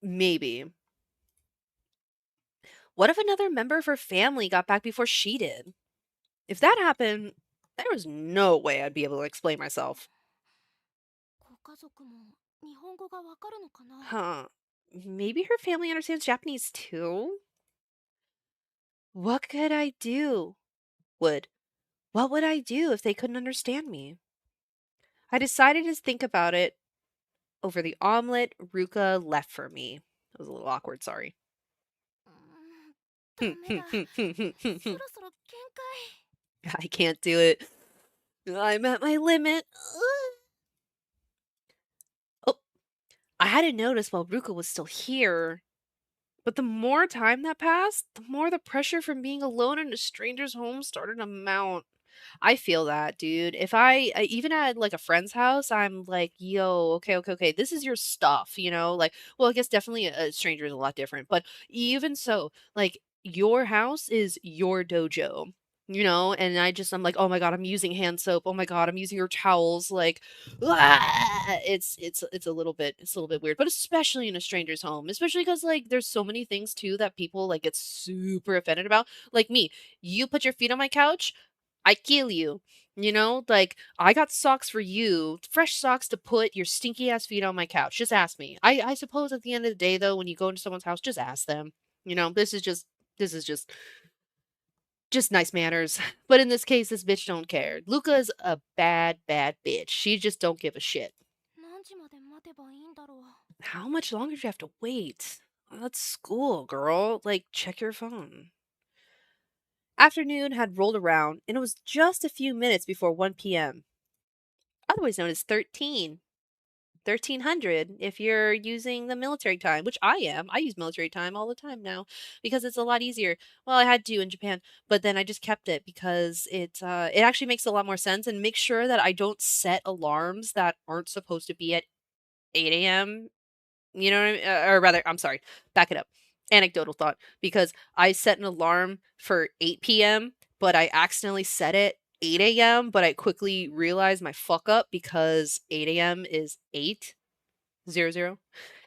Maybe. What if another member of her family got back before she did? If that happened, there was no way I'd be able to explain myself. ご家族も日本語がわかるのかな Huh. Maybe her family understands Japanese too? What could I do? Would. What would I do if they couldn't understand me? I decided to think about it over the omelet Ruka left for me. That was a little awkward, sorry. ダメだそろそろ限界 I can't do it. I'm at my limit. Oh, I hadn't noticed while Ruka was still here. But the more time that passed, the more the pressure from being alone in a stranger's home started to mount. I feel that, dude. If I even at like a friend's house, I'm like, yo, okay, okay, okay, this is your stuff, you know? Like, well, I guess definitely a stranger is a lot different, but even so, like, your house is your dojo. You know, and I'm like, oh my god, I'm using hand soap. Oh my god, I'm using your towels. Like, it's a little bit weird, but especially in a stranger's home, especially because like there's so many things too that people like get super offended about. Like me, you put your feet on my couch, I kill you. You know, like I got socks for you, fresh socks to put your stinky ass feet on my couch. Just ask me. I suppose at the end of the day though, when you go into someone's house, just ask them. You know, this is just nice manners. But in this case, this bitch don't care. Luca's a bad, bad bitch. She just don't give a shit. 何時まで待てばいいんだろう How much longer do you have to wait? Well, that's school, girl. Like, check your phone. Afternoon had rolled around, and it was just a few minutes before 1 p.m., otherwise known as 1300 if you're using the military time, which I am. I use military time all the time now because it's a lot easier. Well, I had to in Japan, but then I just kept it because it actually makes a lot more sense and make sure that I don't set alarms that aren't supposed to be at 8 a.m. You know what I mean? Or rather, I'm sorry, back it up. Anecdotal thought, because I set an alarm for 8 p.m., but I accidentally set it 8 a.m., but I quickly realized my fuck up because 8 a.m. is 8:00,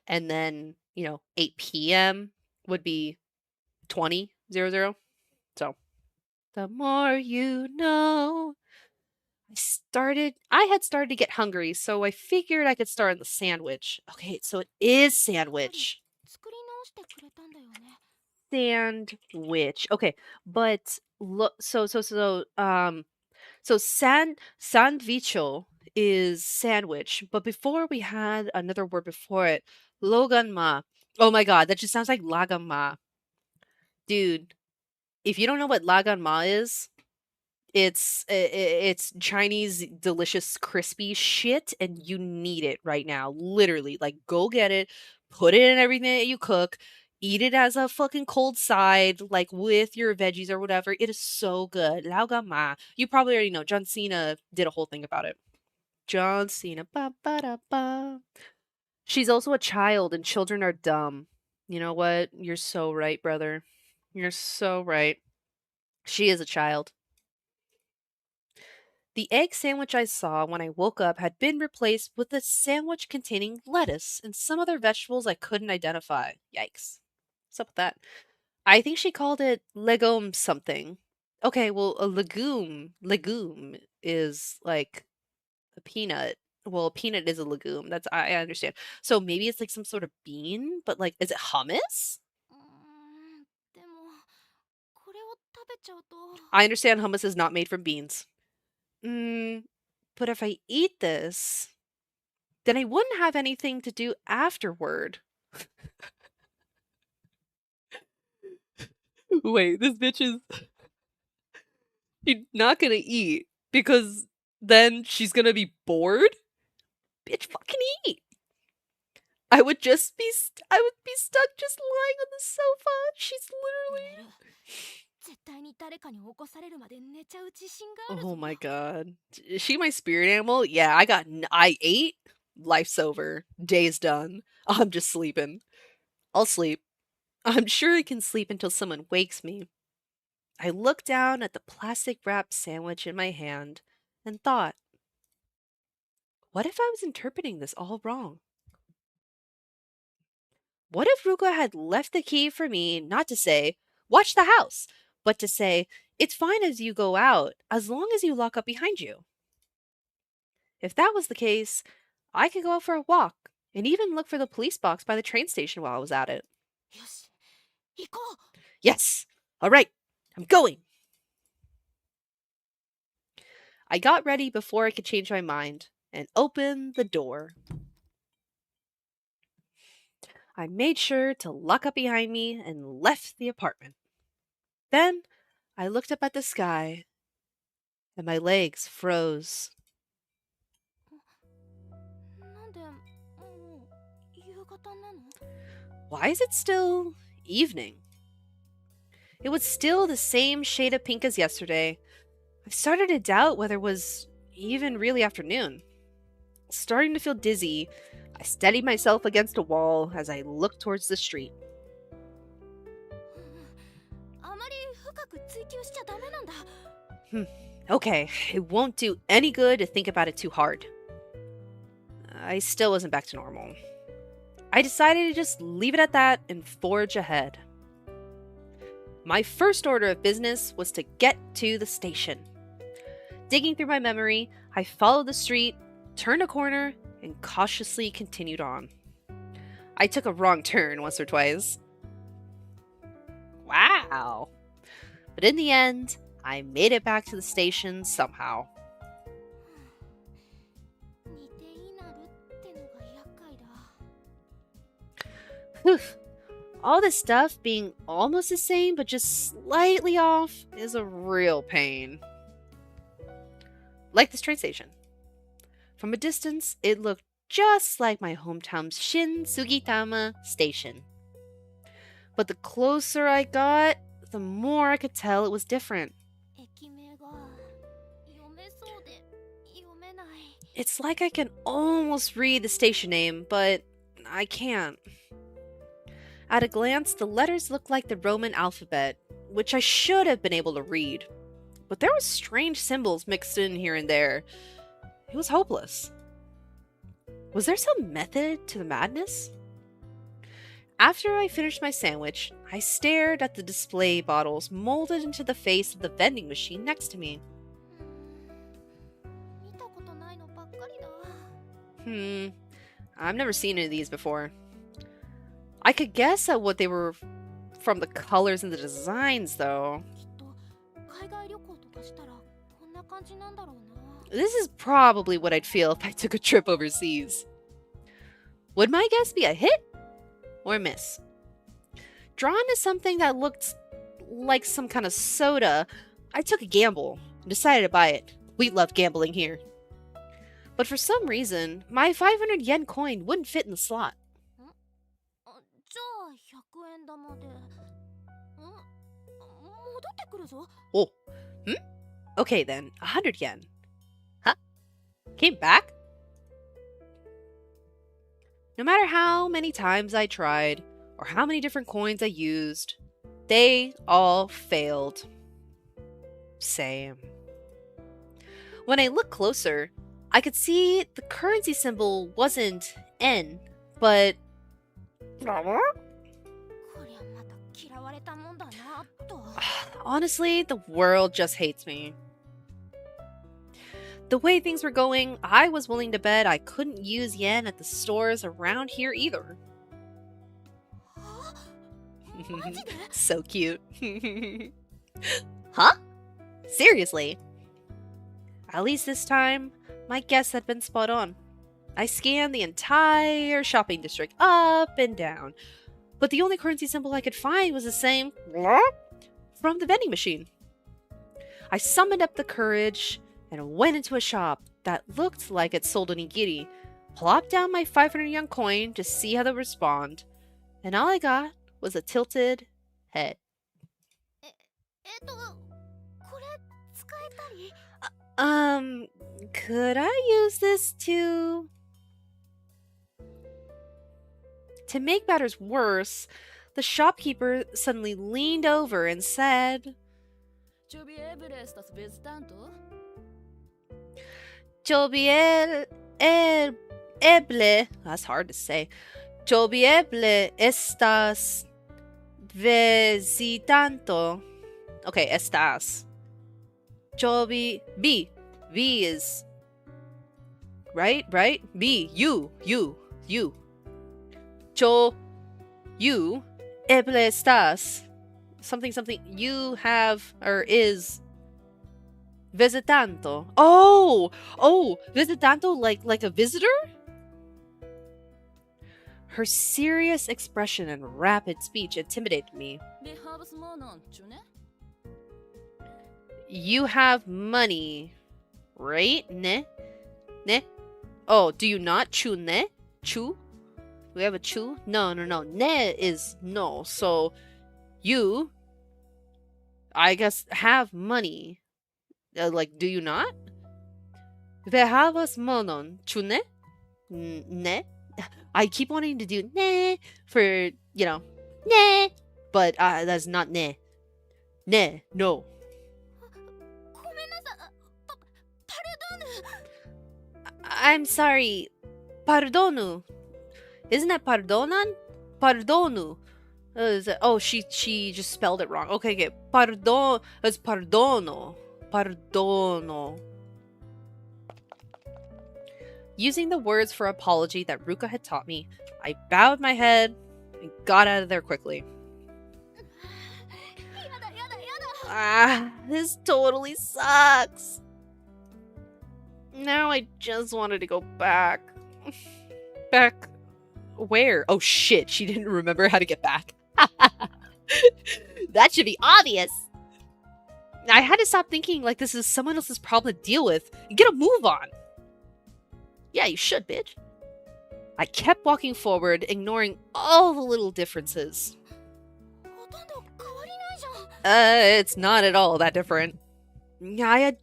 and then, 8 p.m. would be 20:00. So, the more you know. I had started to get hungry, so I figured I could start on the sandwich. Okay, so it is やっぱり sandwich. 作り直してくれたんだよね。Sandwich. Okay, but look, so sandwicho is sandwich, but before we had another word before it, loganma. Oh my god, that just sounds like laganma. Dude, if you don't know what laganma is, it's Chinese delicious crispy shit, and you need it right now. Literally, like go get it, put it in everything that you cook, eat it as a fucking cold side, like with your veggies or whatever. It is so good. Lao ga ma. You probably already know. John Cena did a whole thing about it. John Cena. Ba ba da ba. She's also a child, and children are dumb. You know what? You're so right, brother. You're so right. She is a child. The egg sandwich I saw when I woke up had been replaced with a sandwich containing lettuce and some other vegetables I couldn't identify. Yikes. What's up with that? I think she called it legume something. Okay, well, a legume is like a peanut. Well, a peanut is a legume. I understand. So maybe it's like some sort of bean, but like, is it hummus? でもこれを食べちゃうと I understand hummus is not made from beans. Mm, but if I eat this, then I wouldn't have anything to do afterward. Wait, this bitch is she's not gonna eat because then she's gonna be bored? Bitch, fucking eat. I would be stuck just lying on the sofa. She's 寝る。絶対に誰かに起こされるまで寝ちゃう自信がある literally. Oh ぞ。my god. Is she my spirit animal? Yeah, I ate. Life's over. Day's done. I'm just sleeping. I'll sleep. I'm sure I can sleep until someone wakes me. I looked down at the plastic wrapped sandwich in my hand and thought, what if I was interpreting this all wrong? What if Ruka had left the key for me not to say, watch the house, but to say, it's fine as you go out, as long as you lock up behind you? If that was the case, I could go out for a walk and even look for the police box by the train station while I was at it. よし、行こう。Yes! All right, I'm going! I got ready before I could change my mind and opened the door. I made sure to lock up behind me and left the apartment. Then I looked up at the sky and my legs froze. なんでもう夕方なの？ Why is it still evening? It was still the same shade of pink as yesterday. I started to doubt whether it was even really afternoon. Starting to feel dizzy, I steadied myself against a wall as I looked towards the street. あまり深く追求しちゃダメなんだ。Okay, it won't do any good to think about it too hard. I still wasn't back to normal. I decided to just leave it at that and forge ahead. My first order of business was to get to the station. Digging through my memory, I followed the street, turned a corner, and cautiously continued on. I took a wrong turn once or twice. Wow. But in the end, I made it back to the station somehow. 似ていなるってのが厄介だ。 Whew. All this stuff being almost the same but just slightly off is a real pain. Like this train station. From a distance, it looked just like my hometown's Shin Sugitama station. But the closer I got, the more I could tell it was different. 駅名が読めそうで読めない。 It's like I can almost read the station name, but I can't. At a glance, the letters looked like the Roman alphabet, which I should have been able to read. But there were strange symbols mixed in here and there. It was hopeless. Was there some method to the madness? After I finished my sandwich, I stared at the display bottles molded into the face of the vending machine next to me. 見たことないのばっかりだ。 I've never seen any of these before. I could guess at what they were from the colors and the designs, though. きっと海外旅行とかしたらこんな感じなんだろうな。 This is probably what I'd feel if I took a trip overseas. Would my guess be a hit or a miss? Drawn to something that looked like some kind of soda, I took a gamble and decided to buy it. We love gambling here. But for some reason, my 500 yen coin wouldn't fit in the slot. じゃあ100円玉で。戻ってくるぞ。 Oh, Okay then, 100 yen. Huh? Came back? No matter how many times I tried, or how many different coins I used, they all failed. Same. When I looked closer, I could see the currency symbol wasn't N, but... こりゃまた嫌われたもんだなと。 Honestly, the world just hates me. The way things were going, I was willing to bet I couldn't use yen at the stores around here either. So cute. Huh? Seriously? At least this time, my guess had been spot on. I scanned the entire shopping district up and down, but the only currency symbol I could find was the same from the vending machine. I summoned up the courage and went into a shop that looked like it sold onigiri, plopped down my 500 yen coin to see how they respond, and all I got was a tilted head. これ使えたり？ Could I use this to... To make matters worse, the shopkeeper suddenly leaned over and said, Eble, that's hard to say. Eble estás visitando. Okay, estás. B is right? B, you. You eble estás. Something, you have or is visitando. Oh, visitando like a visitor? Her serious expression and rapid speech intimidated me. You have money, right? Ne? Oh, do you not? Chu ne? Chu? Do we have a chu? No. Ne is no. So, you, I guess, have money. Like, do you not? Ve havas monon. Chu ne? Ne? I keep wanting to do ne for, ne. But that's not ne. Ne, no. I'm sorry. Pardonu. Isn't that pardonan? Pardonu. Oh, she just spelled it wrong. Okay. Pardon. It's pardono. Pardono. Using the words for apology that Ruka had taught me, I bowed my head and got out of there quickly. This totally sucks. Now I just wanted to go back. Back where? Oh shit, she didn't remember how to get back. That should be obvious. I had to stop thinking like this is someone else's problem to deal with and get a move on. Yeah, you should, bitch. I kept walking forward, ignoring all the little differences. It's not at all that different. I had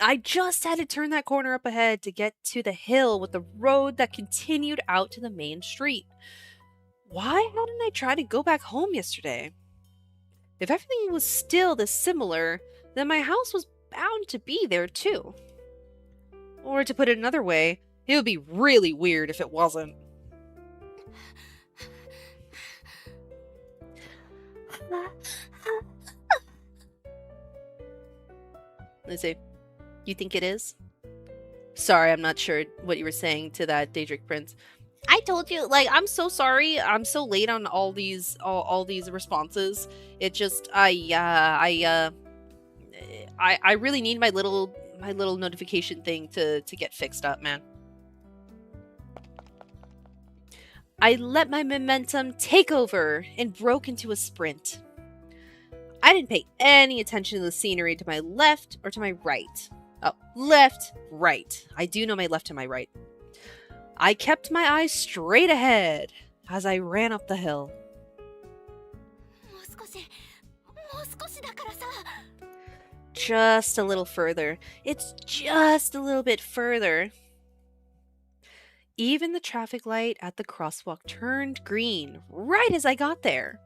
I just had to turn that corner up ahead to get to the hill with the road that continued out to the main street. Why hadn't I tried to go back home yesterday? If everything was still this similar, then my house was bound to be there too. Or to put it another way, it would be really weird if it wasn't. Let's see. You think it is? Sorry, I'm not sure what you were saying to that Daedric Prince. I told you, like, I'm so sorry. I'm so late on all these responses. It just I really need my little notification thing to get fixed up, man. I let my momentum take over and broke into a sprint. I didn't pay any attention to the scenery to my left or to my right. Oh, left, right. I do know my left and my right. I kept my eyes straight ahead as I ran up the hill. Just a little further. It's just a little bit further. Even the traffic light at the crosswalk turned green right as I got there.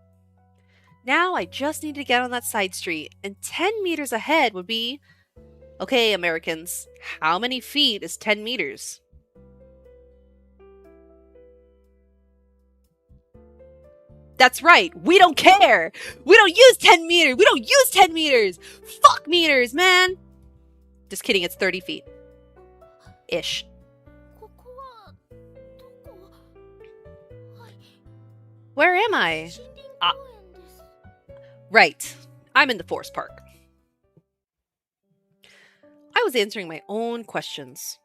Now I just need to get on that side street, and 10 meters ahead would be... Okay, Americans, how many feet is 10 meters? That's right, we don't care! We don't use 10 meters! We don't use 10 meters! Fuck meters, man! Just kidding, it's 30 feet. Ish. Where am I? Right. I'm in the forest park. I was answering my own questions.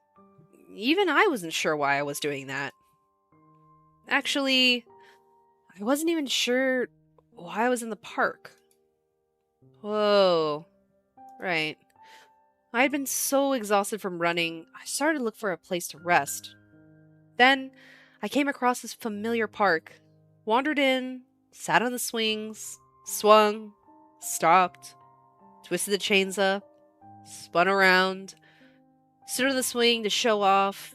Even I wasn't sure why I was doing that. Actually, I wasn't even sure why I was in the park. Whoa. Right. I had been so exhausted from running, I started to look for a place to rest. Then, I came across this familiar park, wandered in, sat on the swings, swung, stopped, twisted the chains up, spun around, stood on the swing to show off,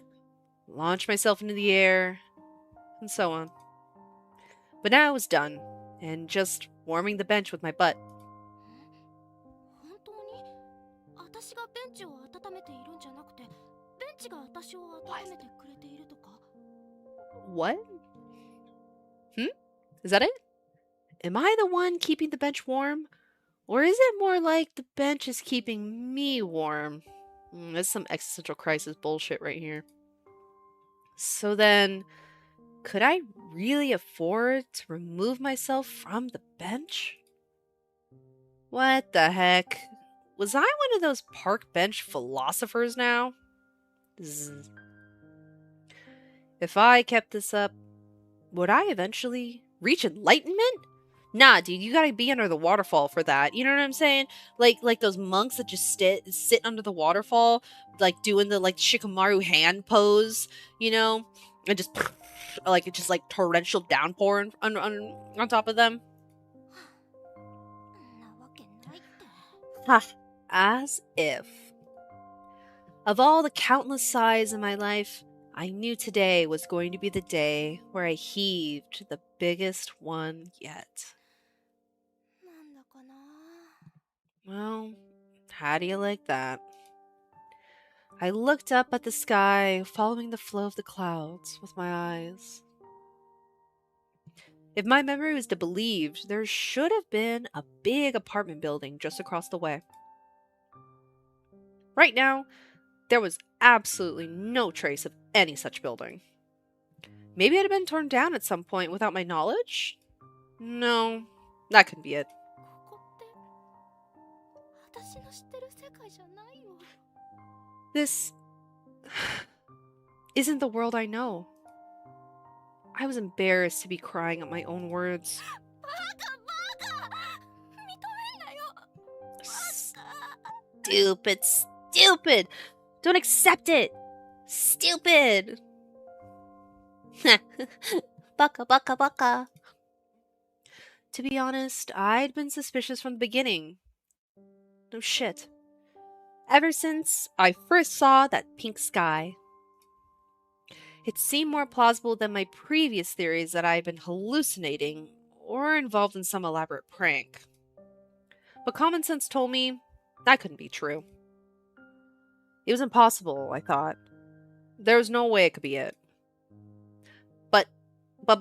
launched myself into the air, and so on. But now I was done, and just warming the bench with my butt. What? Is that it? Am I the one keeping the bench warm? Or is it more like the bench is keeping me warm? That's some existential crisis bullshit right here. So then, could I really afford to remove myself from the bench? What the heck? Was I one of those park bench philosophers now? Zzz. If I kept this up, would I eventually reach enlightenment? Nah, dude, you gotta be under the waterfall for that. You know what I'm saying? Like those monks that just sit under the waterfall, like doing the like Shikamaru hand pose, you know, and just like it's just like torrential downpour on top of them. Ha! As if. Of all the countless sighs in my life, I knew today was going to be the day where I heaved the biggest one yet. Well, how do you like that? I looked up at the sky, following the flow of the clouds with my eyes. If my memory was to be believed, there should have been a big apartment building just across the way. Right now, there was absolutely no trace of any such building. Maybe it had been torn down at some point without my knowledge? No, that couldn't be it. This isn't the world I know. I was embarrassed to be crying at my own words. Stupid, stupid! Don't accept it! Stupid! Baka, baka, baka. To be honest, I'd been suspicious from the beginning. No shit. Ever since I first saw that pink sky, it seemed more plausible than my previous theories that I had been hallucinating or involved in some elaborate prank. But common sense told me that couldn't be true. It was impossible, I thought. There was no way it could be it. But, but,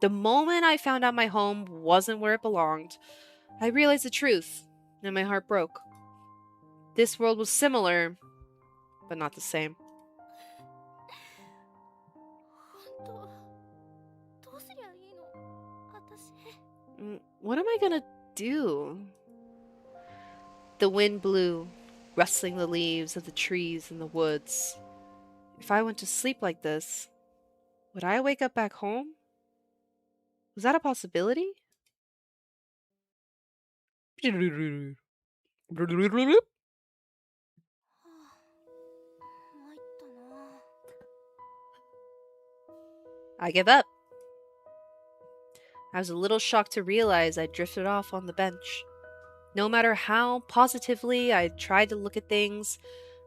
the moment I found out my home wasn't where it belonged, I realized the truth, and my heart broke. This world was similar, but not the same. 本当どうすりゃいいの私 What am I gonna do? The wind blew, rustling the leaves of the trees in the woods. If I went to sleep like this, would I wake up back home? Was that a possibility? 参ったな I give up. I was a little shocked to realize I drifted off on the bench. No matter how positively I tried to look at things,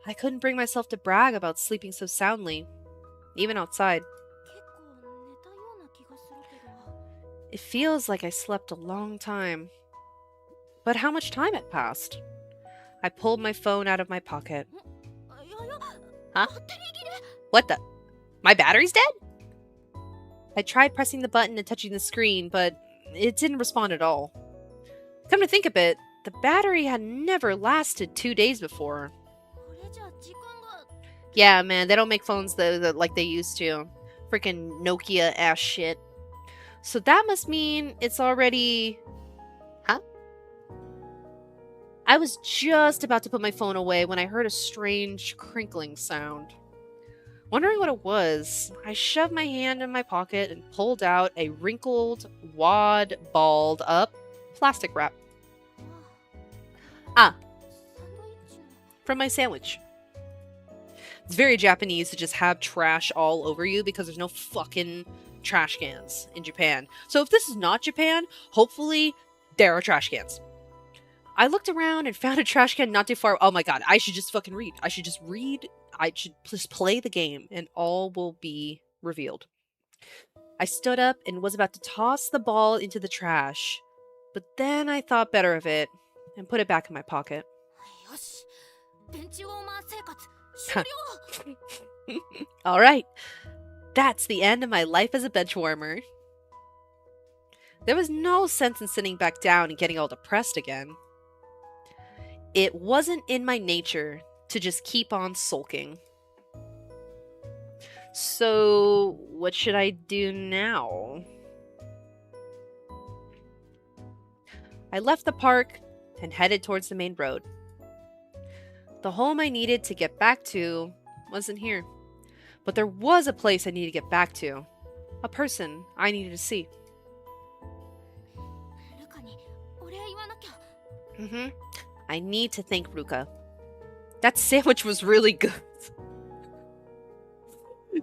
I couldn't bring myself to brag about sleeping so soundly, even outside. 結構寝たような気がするけど It feels like I slept a long time. But how much time had passed? I pulled my phone out of my pocket. いやいや Huh? バッテリー切れ What the? My battery's dead? I tried pressing the button and touching the screen, but it didn't respond at all. Come to think of it, the battery had never lasted 2 days before. これじゃ時間が Yeah, man, they don't make phones like they used to. Freaking Nokia ass shit. So that must mean it's already... Huh? I was just about to put my phone away when I heard a strange crinkling sound. Wondering what it was, I shoved my hand in my pocket and pulled out a wrinkled, wad, balled up plastic wrap あ Ah, サンドイッチの from my sandwich. It's very Japanese to just have trash all over you because there's no fucking trash cans in Japan. So if this is not Japan, hopefully there are trash cans. I looked around and found a trash can not too far. Oh my god, I should just fucking read. I should just read. I should just play the game and all will be revealed. I stood up and was about to toss the ball into the trash, but then I thought better of it and put it back in my pocket. よしベンチウォーマー生活終了 All right, that's the end of my life as a bench warmer. There was no sense in sitting back down and getting all depressed again. It wasn't in my nature to just keep on sulking. So, what should I do now? I left the park and headed towards the main road. The home I needed to get back to wasn't here, but there was a place I needed to get back to. A person I needed to see. ルカにお礼言わなきゃ I need to thank Ruka. That sandwich was really good.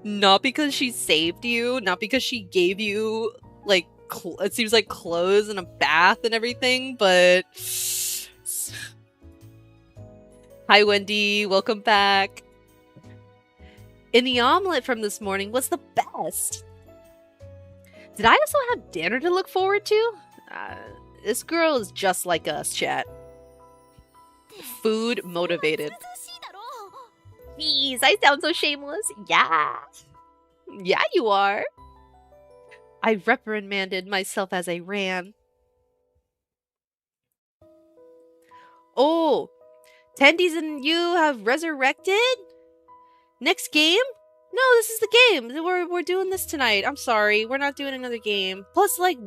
Not because she saved you, not because she gave you, like, it seems like clothes and a bath and everything, but... Hi, Wendy. Welcome back. And the omelet from this morning was the best. Did I also have dinner to look forward to? This girl is just like us, chat. Food motivated. 涼しいだろ Jeez, I sound so shameless. Yeah. Yeah, you are. I reprimanded myself as I ran. Oh, Tendies and you have resurrected? Next game? No, this is the game. We're doing this tonight. I'm sorry. We're not doing another game. Plus, like,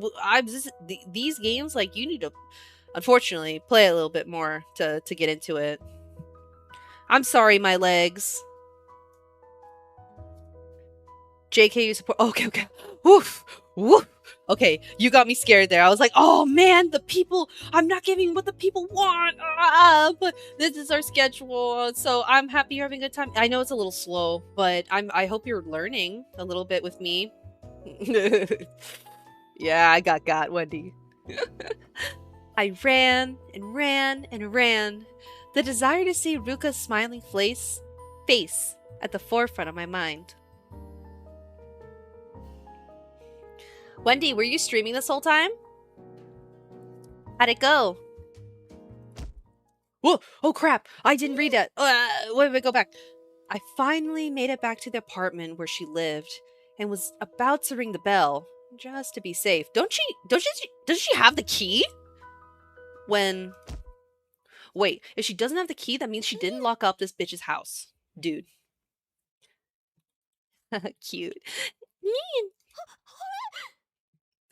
these games, like, you need to, unfortunately, play a little bit more to get into it. I'm sorry, my legs. JKU support. Okay, okay. Woof, woof. Okay, you got me scared there. I was like, oh man, the people, I'm not giving what the people want. But this is our schedule. So I'm happy you're having a good time. I know it's a little slow, but I hope you're learning a little bit with me. Yeah, I got Wendy. I ran and ran and ran, the desire to see Ruka's smiling face at the forefront of my mind. Wendy, were you streaming this whole time? How'd it go? Whoa! Oh crap! I didn't read that. Wait, go back. I finally made it back to the apartment where she lived and was about to ring the bell just to be safe. Doesn't she have the key? When Wait, if she doesn't have the key, that means she didn't lock up this bitch's house. Dude. Cute. Mean.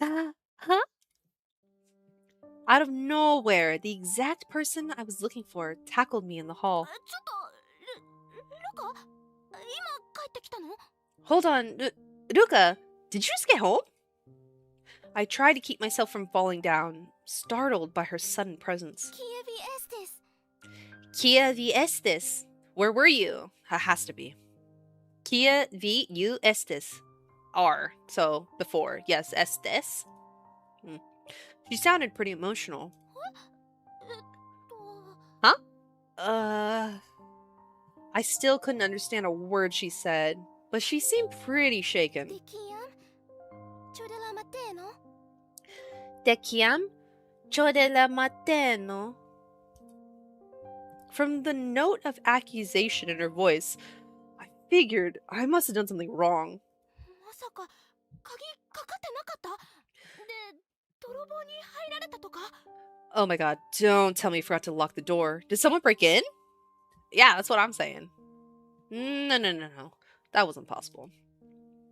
Huh? Out of nowhere, the exact person I was looking for tackled me in the hall. ちょっとルカ今帰ってきたの Hold on, Ruka, did you just get home? I tried to keep myself from falling down, startled by her sudden presence. キエビエスです Kia vi estes. Where were you? Has to be. Kia vi you estes. Are. So, before. Yes, estes. She sounded pretty emotional. えっと Huh? I still couldn't understand a word she said, but she seemed pretty shaken. デキアンチョデラマテーノ Te chiam? Chodela mateno. From the note of accusation in her voice, I figured I must have done something wrong. まさか鍵かかってなかったで泥棒に入られたとか Oh my god, don't tell me you forgot to lock the door. Did someone break in? Yeah, that's what I'm saying. No. That wasn't possible.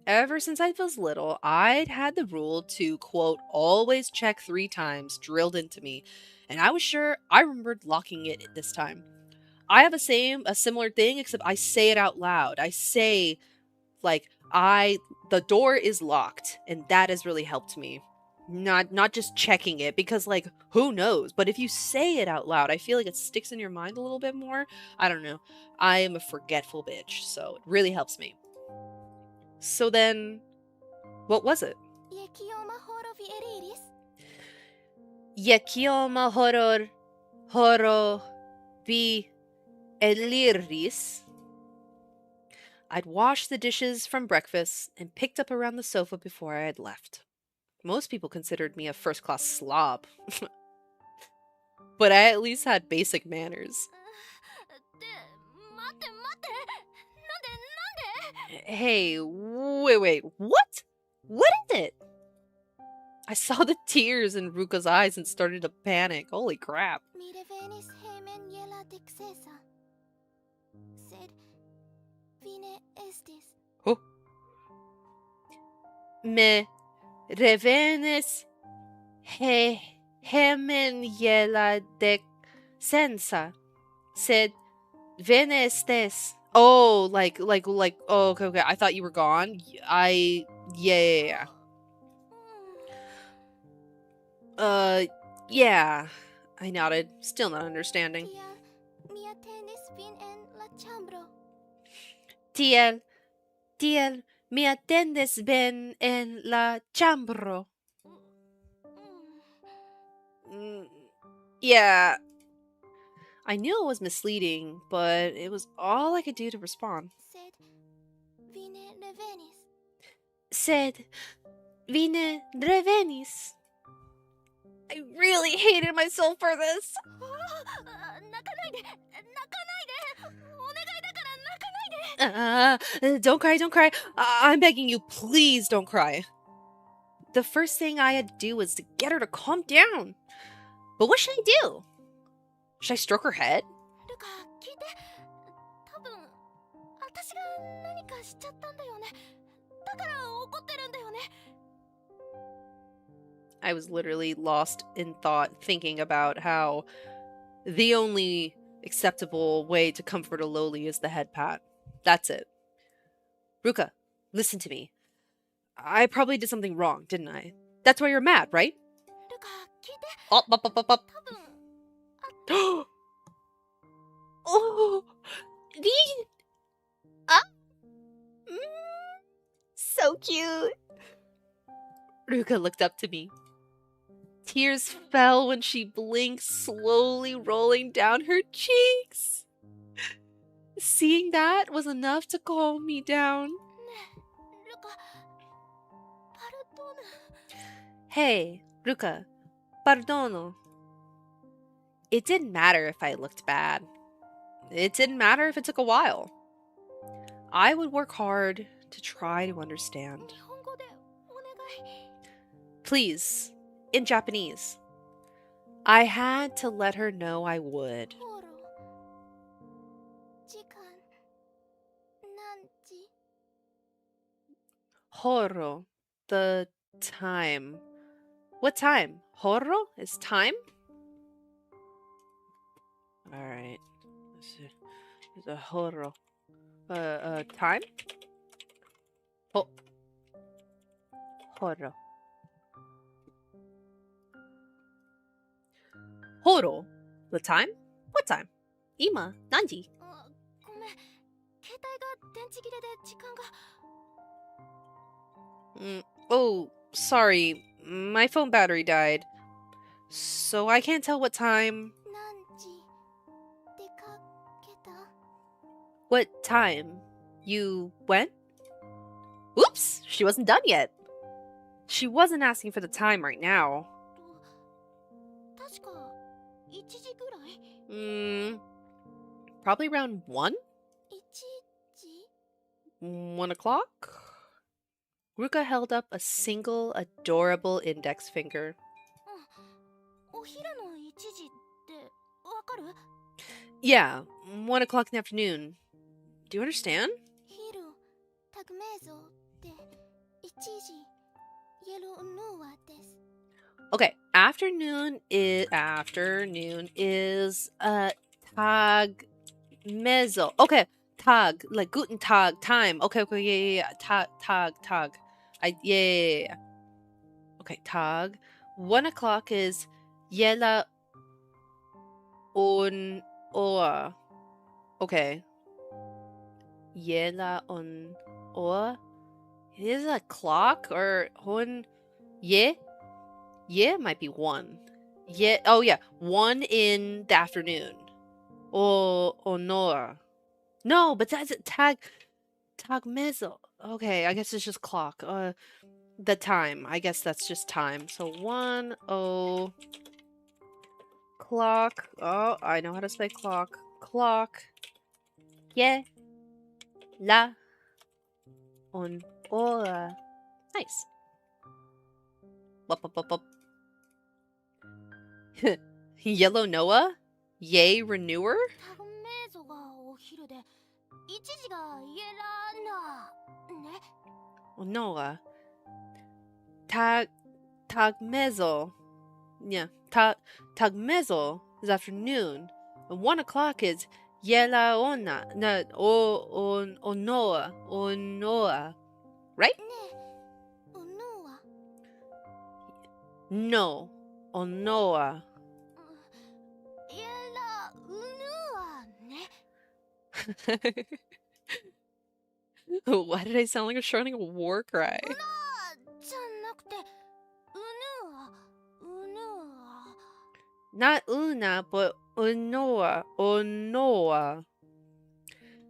Ever since I was little, I'd had the rule to, quote, always check 3 times drilled into me, and I was sure I remembered locking it this time. I have a similar thing, except I say it out loud. I say, like, the door is locked, and that has really helped me. Not just checking it, because, like, who knows? But if you say it out loud, I feel like it sticks in your mind a little bit more. I don't know. I am a forgetful bitch, so it really helps me. So then, what was it? イエキオマホロフィエリイリス Yekioma horo bi eliris. I'd washed the dishes from breakfast and picked up around the sofa before I had left. Most people considered me a first-class slob. But I at least had basic manners. って待って待ってなんで Hey, wait, what? What is it? I saw the tears in Ruka's eyes and started to panic. Holy crap. ミレヴェニスヘメンイエラデクセーサセルフィネエスティス Oh. Me revenes Hemeniela de sensa, sed venestes. Oh, oh, okay. I thought you were gone. Yeah. Yeah. I nodded, still not understanding. ティアミアテネスピンエンラチャンブロ Tiel, mi attendes ben en la chambro. Yeah. I knew it was misleading, but it was all I could do to respond. セドヴィネレヴェニス Sed vine revenis. I really hated myself for this. 泣かないでお願いだから泣かないで Don't cry. I'm begging you, please don't cry. The first thing I had to do was to get her to calm down. But what should I do? Should I stroke her head? ルカ聞いて多分私が何かしちゃったんだよねだから怒ってるんだよね I was literally lost in thought, thinking about how the only acceptable way to comfort a lowly is the head pat. That's it. Ruka, listen to me. I probably did something wrong, didn't I? That's why you're mad, right? ルカ聞いて Up. 多分 Oh, the so cute. Ruka looked up to me. Tears fell when she blinked, slowly rolling down her cheeks. Seeing that was enough to calm me down. ねえルカパルトーヌ Hey, Ruka, perdono. It didn't matter if I looked bad. It didn't matter if it took a while. I would work hard to try to understand. 日本語でお願い Please, in Japanese. I had to let her know I would. ホロ時間何時 Horo, the time. What time? Horo is time? Alright. It's a horo. Time? Horo. Horo? The time? What time? Ima, nanji? あごめん携帯が電池切れで時間が Oh, sorry. My phone battery died. So I can't tell what time. 何時出かけた What time? You went? Oops! She wasn't done yet. She wasn't asking for the time right now. 確か1時ぐらい Probably around 1? 1時 1 o'clock? Ruka held up a single adorable index finger. お昼の1時ってわかる Yeah, 1 o'clock in the afternoon. Do you understand? 昼タグメーゾって1時イエローヌーアです Okay, afternoon is tag mezzo. Okay, tag like guten tag time. Okay, yeah. Tag. Yeah. Okay, tag. 1 o'clock is yela on oa. Okay. Yela on oa. Is it a clock or hon? Yeah. Yeah, might be 1. Yeah. Oh, yeah. 1 in the afternoon. Or Nora. No, but that's a tag mezzo. Okay, I guess it's just clock. The time. I guess that's just time. So 1 clock. Oh, I know how to say clock. Clock. Yeah. La. On ora. Nice. Wop. Yellow Noah? Yay Renewer? タグメーゾがお昼で1時がイエラーナね Oh, Noah. Tagmezzo. Yeah. Tagmezzo is afternoon. And 1 o'clock is Yela Ona. No, Noah. Right? ねえおヌーは No. Onoa. イエラーヌーはね Why did I sound like I'm shouting a war cry? じゃなくてウヌーは Not Una, but Onoa. Onoa.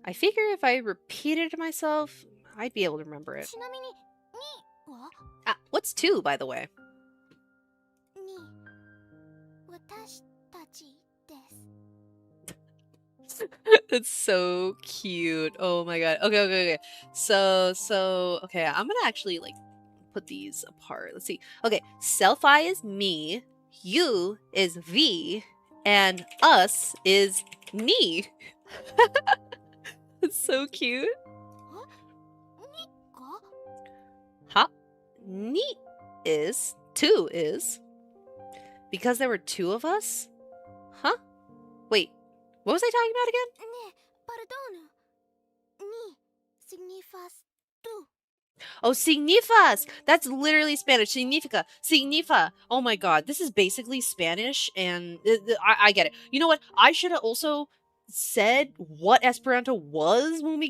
I figure if I repeated it to myself, I'd be able to remember it. ちなみに2は What's 2, by the way? 2私たちです That's so cute. Oh my god. Okay. So, okay, I'm gonna actually, like, put these apart. Let's see. Okay, self-I is me, you is V, and us is me. It's so cute. 2か Huh? Ni is, 2 is. Because there were 2 of us? Huh? Wait, what was I talking about again? ねえパルドーヌ2 signifies 2 Oh, signifas! That's literally Spanish. Significa. Signifa. Oh my god. This is basically Spanish, and I get it. You know what? I should have also said what Esperanto was when we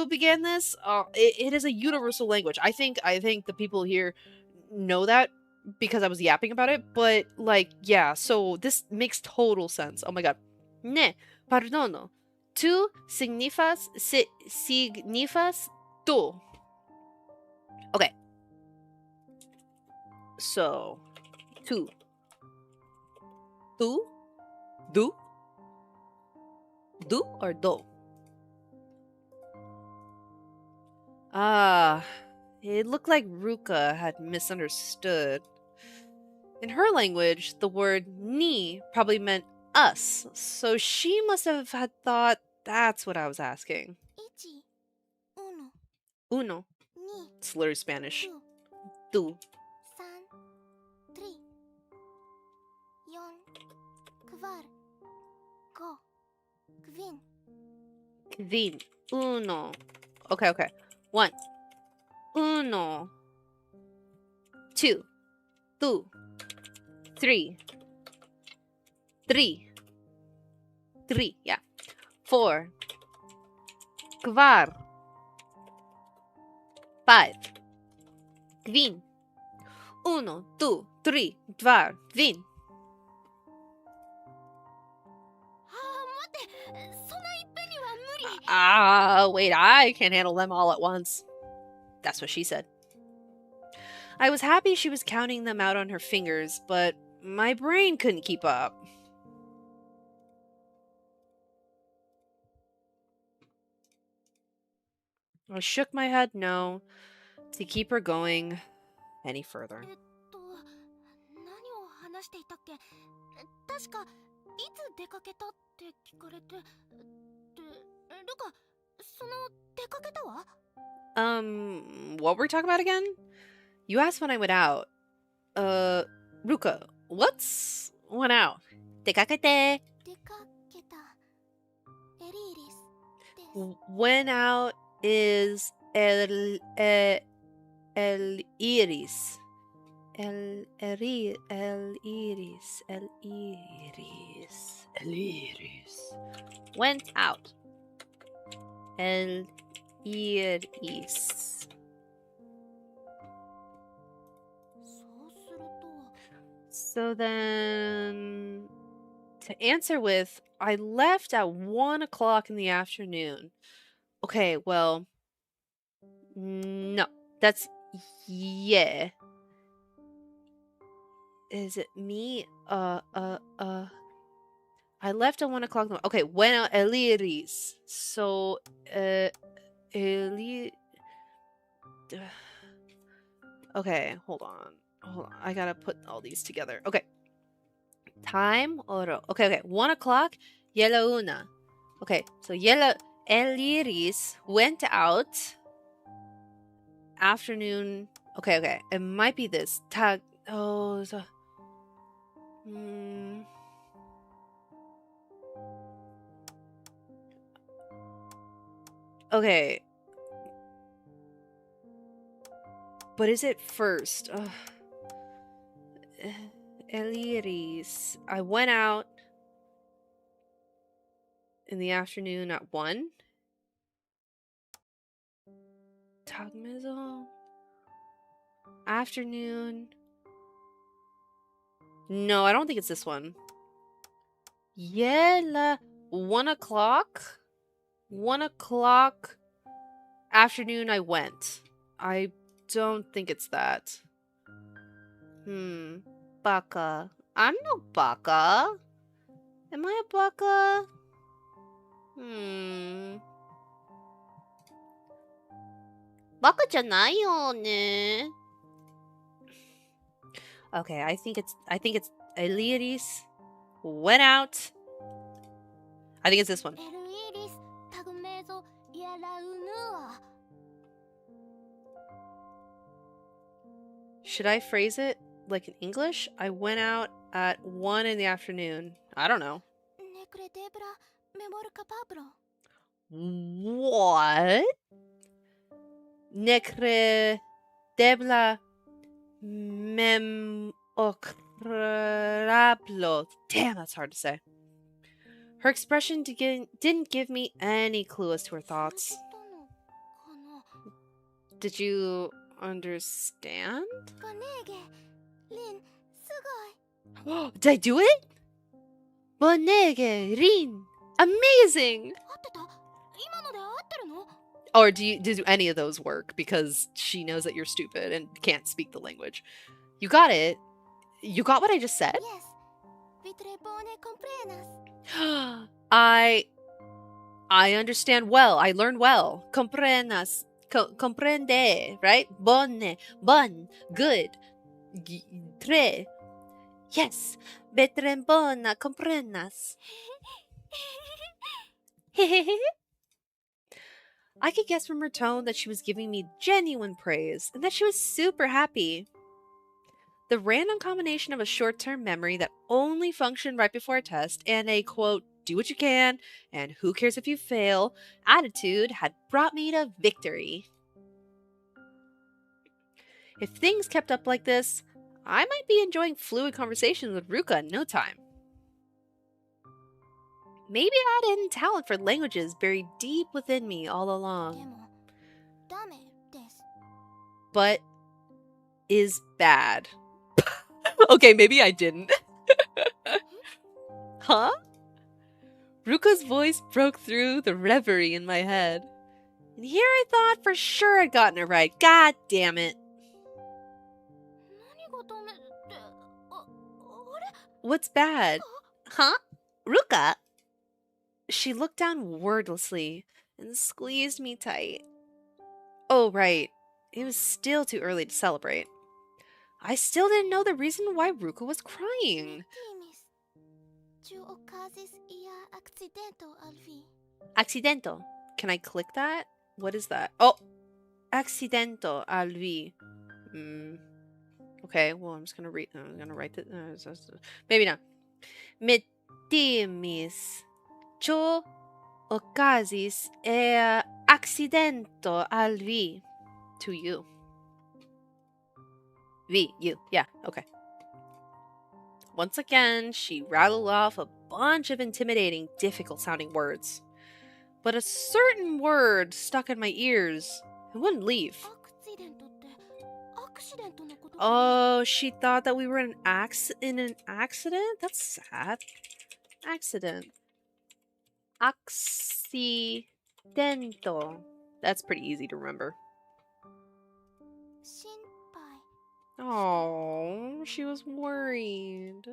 began this. It is a universal language. I think the people here know that. because I was yapping about it, but like, yeah, so this makes total sense. Oh my god. Ne, perdono. Tu signifas tú. Okay. So, tú. Tú? Do? Do or do? Ah, it looked like Ruka had misunderstood. In her language, the word ni probably meant us, so she must have had thought that's what I was asking. 1、uno、Uno. 2、It's literally Spanish. 2、Tu. 3、3、4、kvar、5、kvin。Kvin. Uno. Okay, okay. One. Uno. Two. Tu. Three. Three. Three. Yeah. Four. Kvar. Five. Kvin. Uno, tu, three, dva, kvin. ああ、待って、そんないっぺんには無理。Wait, I can't handle them all at once. That's what she said. I was happy she was counting them out on her fingers, but my brain couldn't keep up. I shook my head no to keep her going any further. 何を話していたっけ？確か、いつ出かけたって聞かれて。ルカ、その出かけたは？ What were we talking about again? You asked when I went out. Ruka, what's went out? Dekakete. 出かけた。エリーリスです。Went out is el iris. El iris. El iris. Went out. El iris. そうすると。 So then, to answer with, I left at 1 o'clock in the afternoon. Okay, well, no, that's yeah. Is it me? I left at 1 o'clock. Okay, when Eliris. So, Eli. Okay, hold on. Hold on. I gotta put all these together. Okay. Time, oro. Okay. 1 o'clock. Yellow una. Okay, so yellow Eliris went out. Afternoon. Okay. It might be this. Tag. Oh, so. Okay. But is it first? Eliris. I went out in the afternoon at 1. Tagmezo. Afternoon. No, I don't think it's this one. Yeah, 1 o'clock? 1 o'clock afternoon I went. I don't think it's that. Baka. I'm no baka. Am I a baka? Baka じゃないよね. Okay, I think it's Eliris went out. I think it's this one. Eliris tagmezo yalaunua. Should I phrase it like in English? I went out at 1 in the afternoon. I don't know. What? Necredebla memokrablo. Damn, that's hard to say. Her expression didn't give me any clue as to her thoughts. Did you understand? リン、す Did I do it? Bonege, Rin. Amazing! ごい。合ってた？今ので合ってるの？ Or do any of those work because she knows that you're stupid and can't speak the language? You got it. You got what I just said? Yes. Vi tre bone comprenas. I I understand well. I learn well. Comprenas. Comprende, right? Bonne, bon, good. Tre. Yes. Vetre bona comprenas. I could guess from her tone that she was giving me genuine praise and that she was super happy. The random combination of a short term memory that only functioned right before a test and a quote, do what you can and who cares if you fail attitude had brought me to victory. If things kept up like this, I might be enjoying fluid conversations with Ruka in no time. Maybe I had a hidden talent for languages buried deep within me all で along. も、ダメです。But is bad. Okay, maybe I didn't. Huh? Ruka's voice broke through the reverie in my head. And here I thought for sure I'd gotten it right. God damn it. 何がダメって、あれ What's bad? Huh? Ruka? She looked down wordlessly and squeezed me tight. Oh, right. It was still too early to celebrate. I still didn't know the reason why Ruka was crying. Timis. Tu okazis ia accidento alvi. Accidento. Can I click that? What is that? Oh! Accidento al vi. Okay, well, I'm just gonna read. I'm gonna write it. Maybe not. Metimis. Cho okazis accidento al vi. To you. Vi, you. Yeah, okay. Once again, she rattled off a bunch of intimidating, difficult sounding words. But a certain word stuck in my ears and wouldn't leave. アクシデントってアクシデントのことかな？ Oh, she thought that we were in an accident? That's sad. Accident. Accidento. That's pretty easy to remember. 心配。 Oh, she was worried.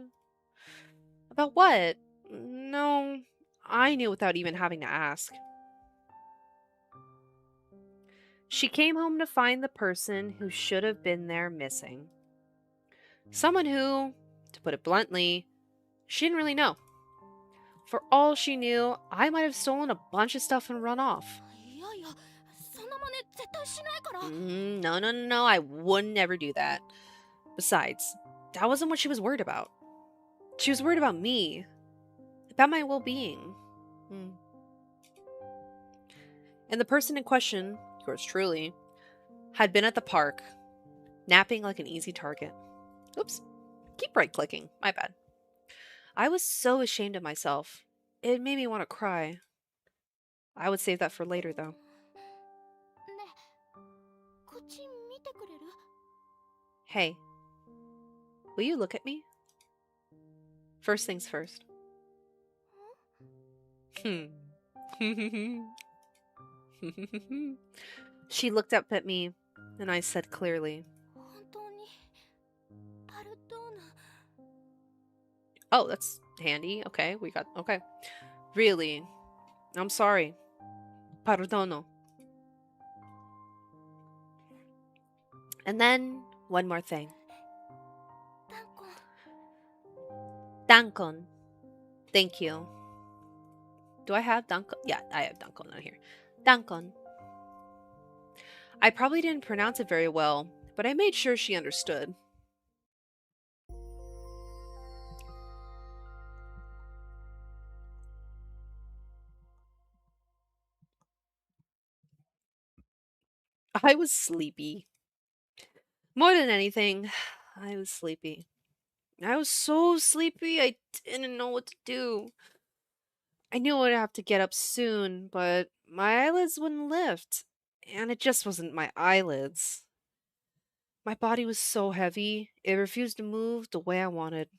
About what? No, I knew without even having to ask. She came home to find the person who should have been there missing. Someone who, to put it bluntly, she didn't really know. For all she knew, I might have stolen a bunch of stuff and run off. いやいや、そんな真似絶対しないから。No, I would never do that. Besides, that wasn't what she was worried about. She was worried about me, about my well-being. And the person in question, yours truly, had been at the park, napping like an easy target. Oops. Keep right-clicking. My bad. I was so ashamed of myself. It made me want to cry. I would save that for later, though. ねえ、こっち見てくれる？ Hey, will you look at me? First things first. She looked up at me, and I said clearly, 本当にパルドーナ。 Oh, that's handy. Okay, okay. Really, I'm sorry. Perdono. And then, one more thing. ダンコン。 Dankon. Thank you. Do I have dankon? Yeah, I have dankon on here. Dankon. I probably didn't pronounce it very well, but I made sure she understood. I was sleepy. More than anything, I was sleepy. I was so sleepy, I didn't know what to do. I knew I'd have to get up soon, but my eyelids wouldn't lift. And it just wasn't my eyelids. My body was so heavy, it refused to move the way I wanted.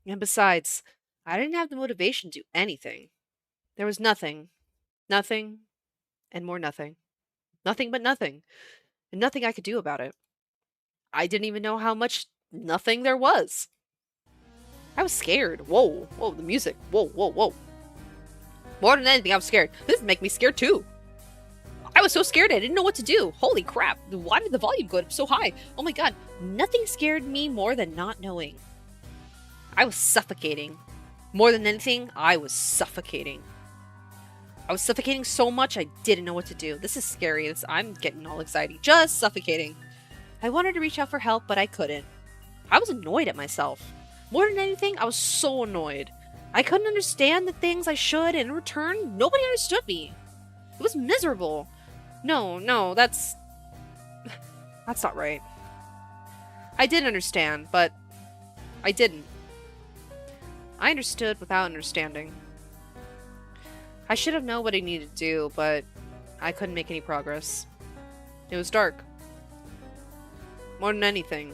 And besides, I didn't have the motivation to do anything. There was nothing, nothing, and more nothing. Nothing but nothing, and nothing I could do about it. I didn't even know how much nothing there was. I was scared. Whoa, whoa, the music. Whoa, whoa, whoa. More than anything, I was scared. This make me scared too. I was so scared I didn't know what to do. Holy crap. Why did the volume go up so high? Oh my god. Nothing scared me more than not knowing. I was suffocating. More than anything, I was suffocating. I was suffocating so much I didn't know what to do. This is scary. I'm getting all excited. Just suffocating. I wanted to reach out for help, but I couldn't. I was annoyed at myself. More than anything, I was so annoyed. I couldn't understand the things I should, and in return, nobody understood me. It was miserable. No, no, that's not right. I did understand, but I didn't. I understood without understanding. I should have known what I needed to do, but I couldn't make any progress. It was dark. More than anything,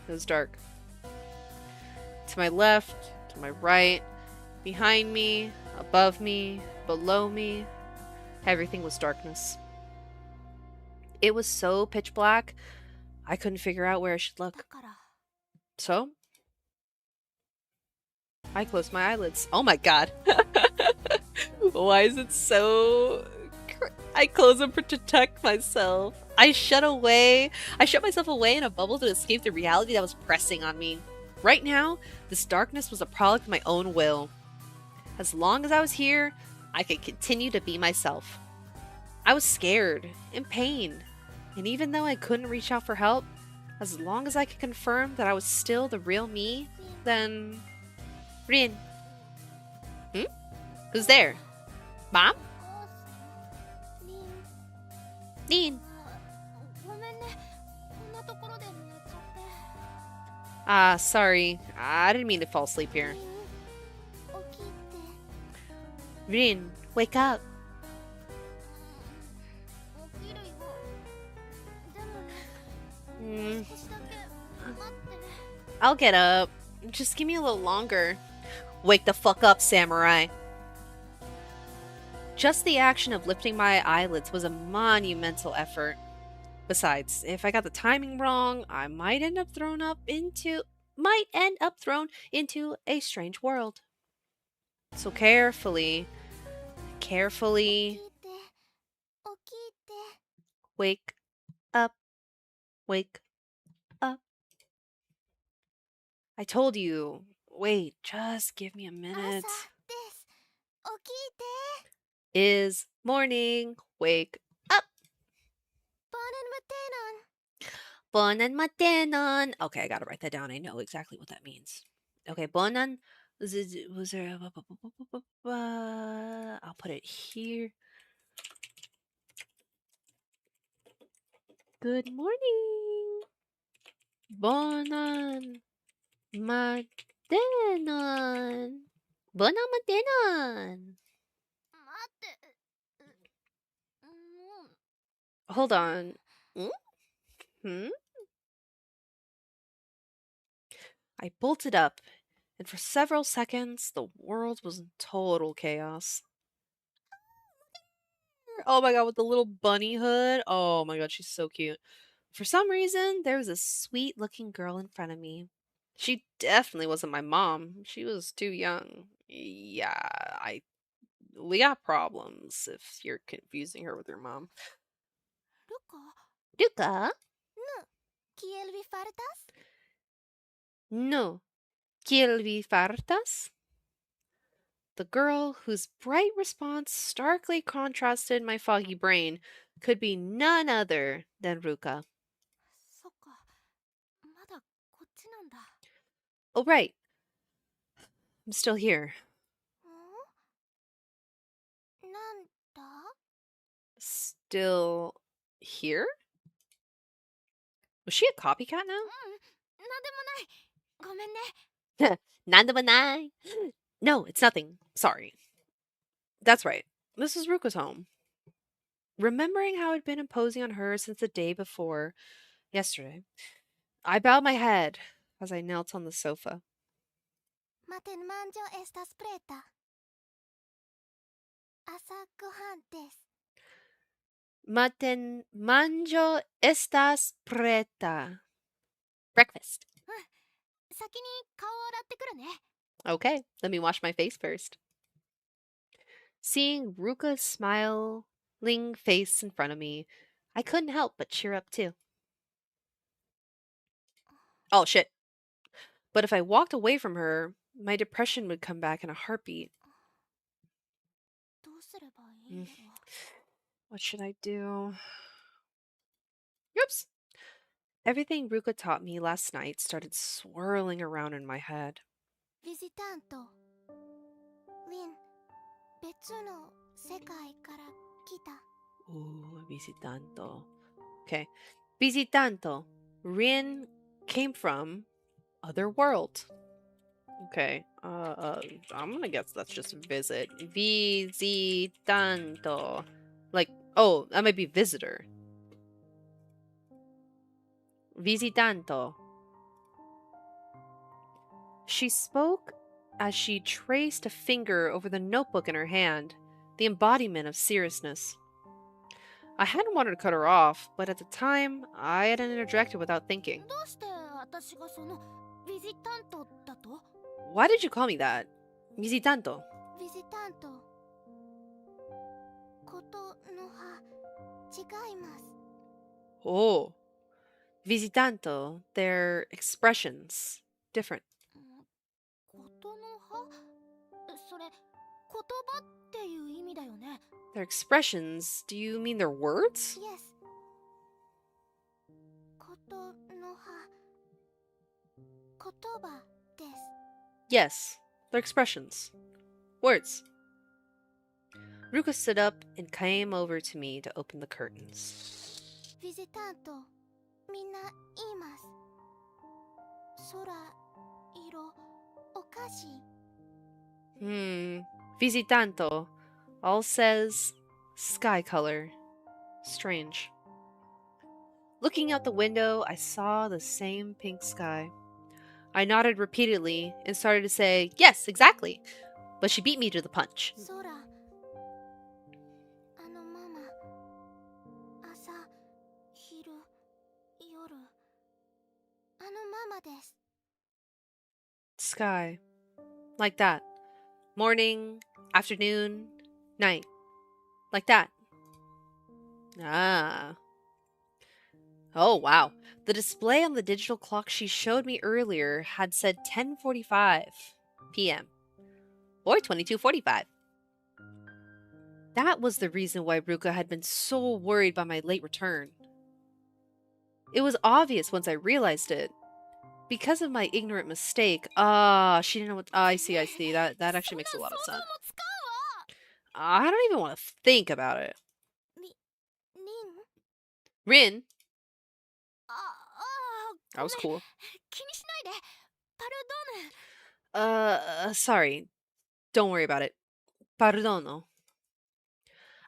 it was dark. To my left, to my right, behind me, above me, below me, everything was darkness. It was so pitch black, I couldn't figure out where I should だ look. から So, I closed my eyelids. Oh my god. Why is it so... I close them to protect myself. I shut myself away in a bubble to escape the reality that was pressing on me. Right now, this darkness was a product of my own will. As long as I was here, I could continue to be myself. I was scared, in pain, and even though I couldn't reach out for help, as long as I could confirm that I was still the real me, then... Rin. Hmm? Who's there? Mom? リン Rin. ごめんねこんなところで寝ちゃって Ah, sorry. I didn't mean to fall asleep here. リン起きて Rin, wake up. 起きるよでもね Mm, 少しだけ待ってね I'll get up. Just give me a little longer. Wake the fuck up, samurai. Just the action of lifting my eyelids was a monumental effort. Besides, if I got the timing wrong, I might end up thrown into a strange world. So carefully, 起 carefully きて起きて wake up, wake up. I told you. Wait, just give me a 朝 minute. です起きて Is morning. Wake up. Buonan matenon Bonan matenon. Okay, I gotta write that down. I know exactly what that means. Okay, bonan. Was there? I'll put it here. Good morning. Bonan matenon. Bonan matenon. 待ってもう Hold on. Hmm? Hmm? I bolted up, and for several seconds, the world was in total chaos. Oh my god, with the little bunny hood. Oh my god, she's so cute. For some reason, there was a sweet looking girl in front of me. She definitely wasn't my mom. She was too young. Yeah, we got problems if you're confusing her with your mom. ルカ Luca? Kiel vi fartas? No. Kiel vi fartas? The girl, whose bright response starkly contrasted my foggy brain, could be none other than Ruka. そっかまだこっちなんだ Oh, right. I'm still here. んなんだ Still here? Was she a copycat うんなんでもないごめんね now? Nandamanai. No, it's nothing. Sorry. That's right. This is Ruka's home. Remembering how I'd been imposing on her since the day before, Yesterday. I bowed my head as I knelt on the sofa. Mate manjo estas preta. 朝ごはんです。Maten manjo estas preta. Breakfast. 先に顔を洗ってくるね。Okay, let me wash my face first. Seeing Ruka's smiling face in front of me, I couldn't help but cheer up too. Oh shit. But if I walked away from her, my depression would come back in a heartbeat. どうすればいいん Mm, だろう。What should I do? Oops. Everything Ruka taught me last night started swirling around in my head. ビジタント。ウィン、別の世界から来た。Ooh, visitanto. Okay. Visitanto. Rin came from other world. Okay. I'm gonna guess that's just visit. Visitanto. Like, oh, that might be visitor. Visitanto. She spoke as she traced a finger over the notebook in her hand, the embodiment of seriousness. I hadn't wanted to cut her off, but at the time, I hadn't interjected without thinking. どうして私がそのビジタントだと？ Why did you call me that? Visitanto. ビジタント。ことの葉。違います。Oh. Visitanto. Their expressions. Different. ことの葉？それ、言葉っていう意味だよね。Their expressions? Do you mean their words? Yes. ことの葉。言葉です。 Yes. Their expressions. Words. Ruka stood up and came over to me to open the curtains. ビジタント。みんな言います。空、色、お菓子。 Visitanto. All says sky color. Strange. Looking out the window, I saw the same pink sky. I nodded repeatedly and started to say, yes, exactly. But she beat me to the punch. 空。あのママ。朝、昼、夜。あのママです。 Sky. Like that. Morning, afternoon, night. Like that. Ah. Oh, wow. The display on the digital clock she showed me earlier had said 10:45 p.m. or 22:45. That was the reason why Ruka had been so worried by my late return. It was obvious once I realized it. Because of my ignorant mistake. She didn't know what. I see, I see. That actually makes a lot of sense. そんな想像もつかんわ。 I don't even want to think about it. り、りん。 Rin, あ、that was cool. ごめん。気にしないで。パルドーヌ。Sorry. Don't worry about it. Perdono.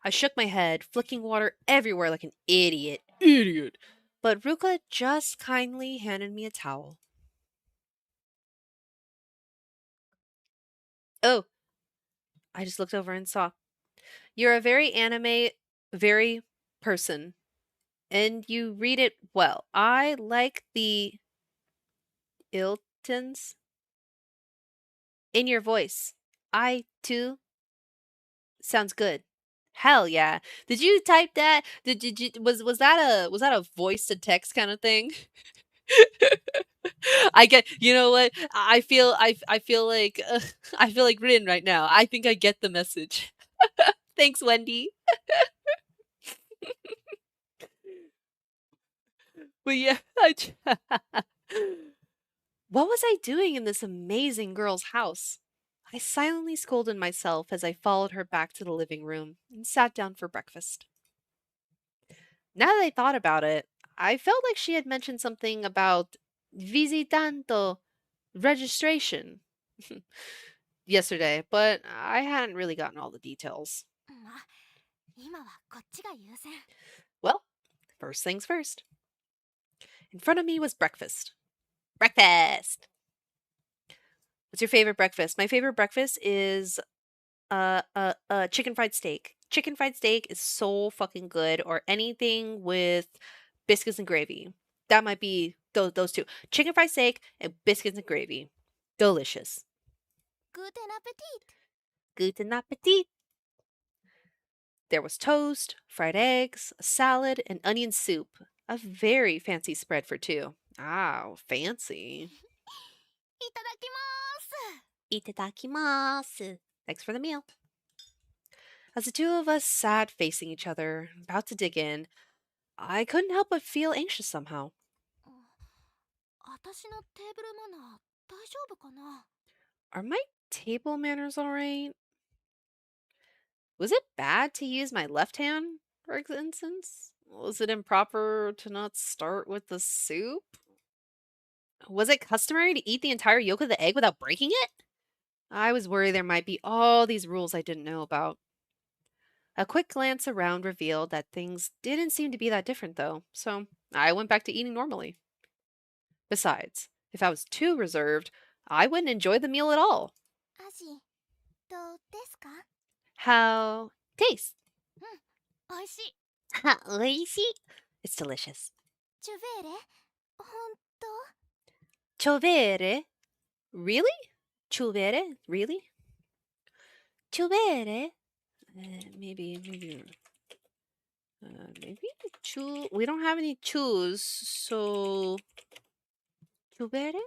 I shook my head, flicking water everywhere like an idiot. Idiot. But Ruka just kindly handed me a towel. Oh, I just looked over and saw. You're a very anime, very person, and you read it well. I like the Iltons in your voice. I, too, sounds good. Hell yeah. Did you type that? Did you was that a voice to text kind of thing? I get, you know what? I feel like I feel like Rin right now. I think I get the message. Thanks, Wendy. But yeah, what was I doing in this amazing girl's house? I silently scolded myself as I followed her back to the living room and sat down for breakfast. Now that I thought about it, I felt like she had mentioned something about visitanto registration yesterday, but I hadn't really gotten all the details. まあ、今はこっちが優先。Well, first things first. In front of me was breakfast. Breakfast! What's your favorite breakfast? My favorite breakfast is chicken fried steak. Chicken fried steak is so fucking good, or anything with biscuits and gravy. That might be those two. Chicken fried steak and biscuits and gravy. Delicious. Guten Appetit! Guten Appetit. There was toast, fried eggs, a salad, and onion soup. A very fancy spread for two. Wow, fancy. いただきます。 Itadakimasu. Thanks for the meal. As the two of us sat facing each other, about to dig in, I couldn't help but feel anxious somehow. 私のテーブルマナー大丈夫かな？ Are my table manners alright? Was it bad to use my left hand, for instance? Was it improper to not start with the soup? Was it customary to eat the entire yolk of the egg without breaking it? I was worried there might be all these rules I didn't know about. A quick glance around revealed that things didn't seem to be that different, though, so I went back to eating normally. Besides, if I was too reserved, I wouldn't enjoy the meal at all. 味どうですか？ How taste? 美味しい。 Oishi? It's delicious. ジュベーレ本当？ Chovere? Really? Chovere? Really? Chovere? Maybe. Maybe chu. We don't have any chus, so chovere?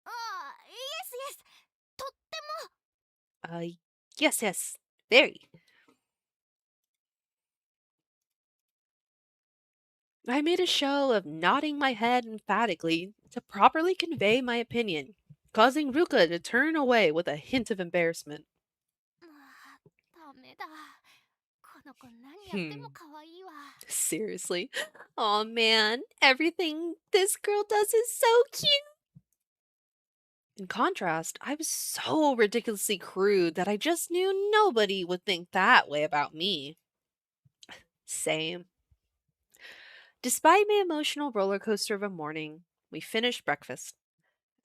ああ、イエスイエス。とっても。 Yes. Very. I made a show of nodding my head emphatically to properly convey my opinion, causing Ruka to turn away with a hint of embarrassment. ダメだ。この子何やっても可愛いわ。 Seriously? Aw, man, everything this girl does is so cute. In contrast, I was so ridiculously crude that I just knew nobody would think that way about me. Same. Despite my emotional roller coaster of a morning, we finished breakfast.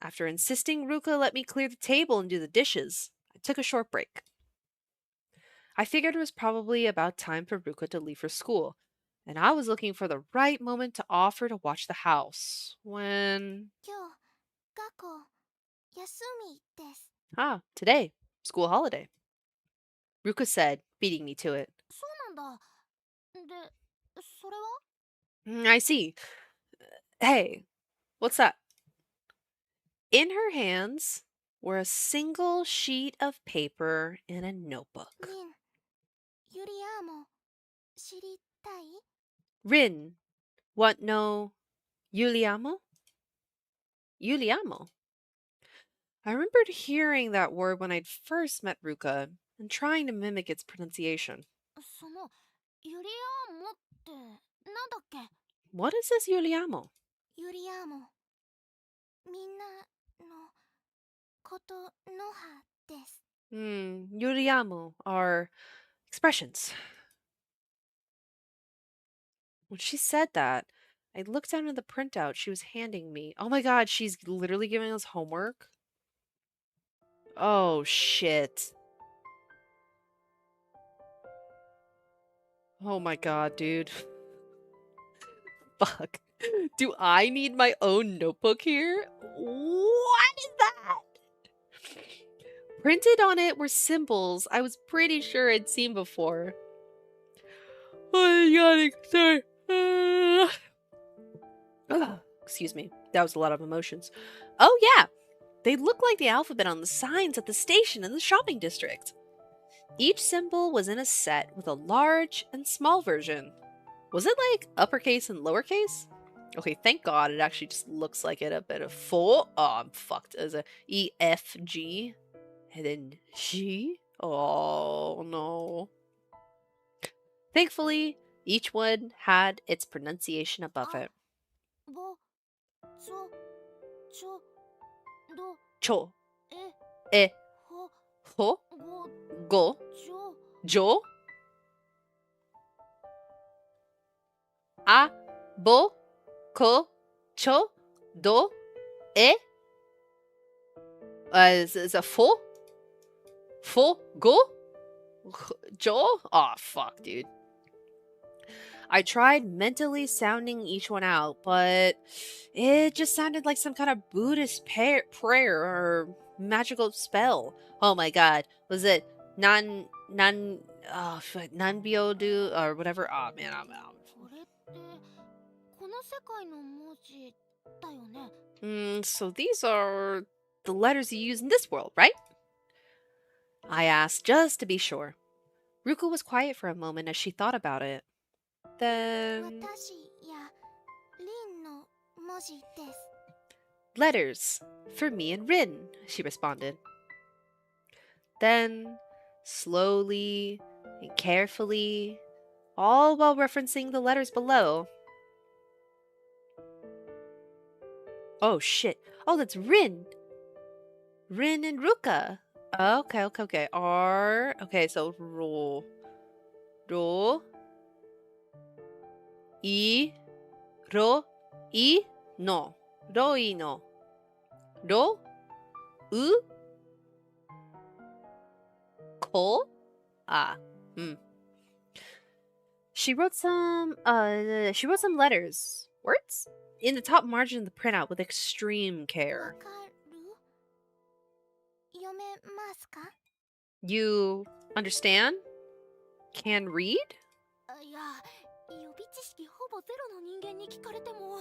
After insisting Ruka let me clear the table and do the dishes, I took a short break. I figured it was probably about time for Ruka to leave for school, and I was looking for the right moment to offer to watch the house when. 今日学校休みです。 Today, school holiday. Ruka said, beating me to it. そうなんだ。で、それは？ I see. Hey, what's that? In her hands were a single sheet of paper and a notebook. リン、ユリアーも知りたい？ Rin, what no Yuliamo? Yuliamo. I remembered hearing that word when I'd first met Ruka and trying to mimic its pronunciation. そのユリアーモってなんだっけ？ What is this Yuliamo? ユリアーモ。みんなのことのはです。 Yuliamo are expressions. When she said that, I looked down at the printout she was handing me. Oh my god, she's literally giving us homework? Oh shit. Oh my god, dude. Fuck. Do I need my own notebook here? What is that? Printed on it were symbols I was pretty sure I'd seen before. Oh my god, sorry. Excuse me. That was a lot of emotions. Oh yeah, they look like the alphabet on the signs at the station in the shopping district. Each symbol was in a set with a large and small version. Was it like uppercase and lowercase? Okay, thank God it actually just looks like it a bit of full. Oh, I'm fucked. As a E, F, G, and then G. Oh no. Thankfully, each one had its pronunciation above it. ぼ、ちょ、ちょ、ど、 Cho, え、 e, ほ、 ho, ご、 go, ちょ、 jo, a, bo, ko, cho, do, e? Is it fo? Fo, go? Jo? Oh, fuck, dude. I tried mentally sounding each one out, but it just sounded like some kind of Buddhist prayer or magical spell. Oh my god. Was it Nanbyodu or whatever? Oh man, I'm out. これってこの世界の文字だよね。 So these are the letters you use in this world, right? I asked just to be sure. Ruko was quiet for a moment as she thought about it. Then 私やリンの文字です。 letters for me and Rin, she responded. Then, slowly and carefully, all while referencing the letters below. Oh shit. Oh, that's Rin. Rin and Ruka. Okay. R. Okay, so ro. Ro. I. Ro. I. No. Roi no. Ro. U. Ko. Ah. Hmm. She wrote some letters. Words? In the top margin of the printout with extreme わ care. かる？読めますか？ You understand? Can read? いや、予備知識ほぼゼロの人間に聞かれても。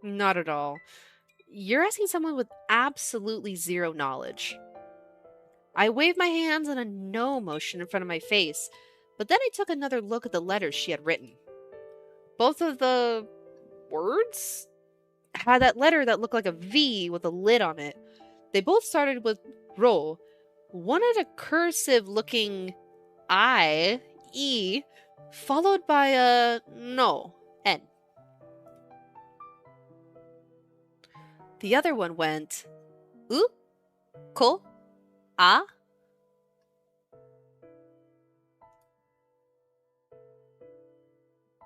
Not at all. You're asking someone with absolutely zero knowledge. I waved my hands in a no motion in front of my face, but then I took another look at the letters she had written. Both of the words had that letter that looked like a V with a lid on it. They both started with ro. One had a cursive looking I, E, followed by a no, N. The other one went U, ko, a.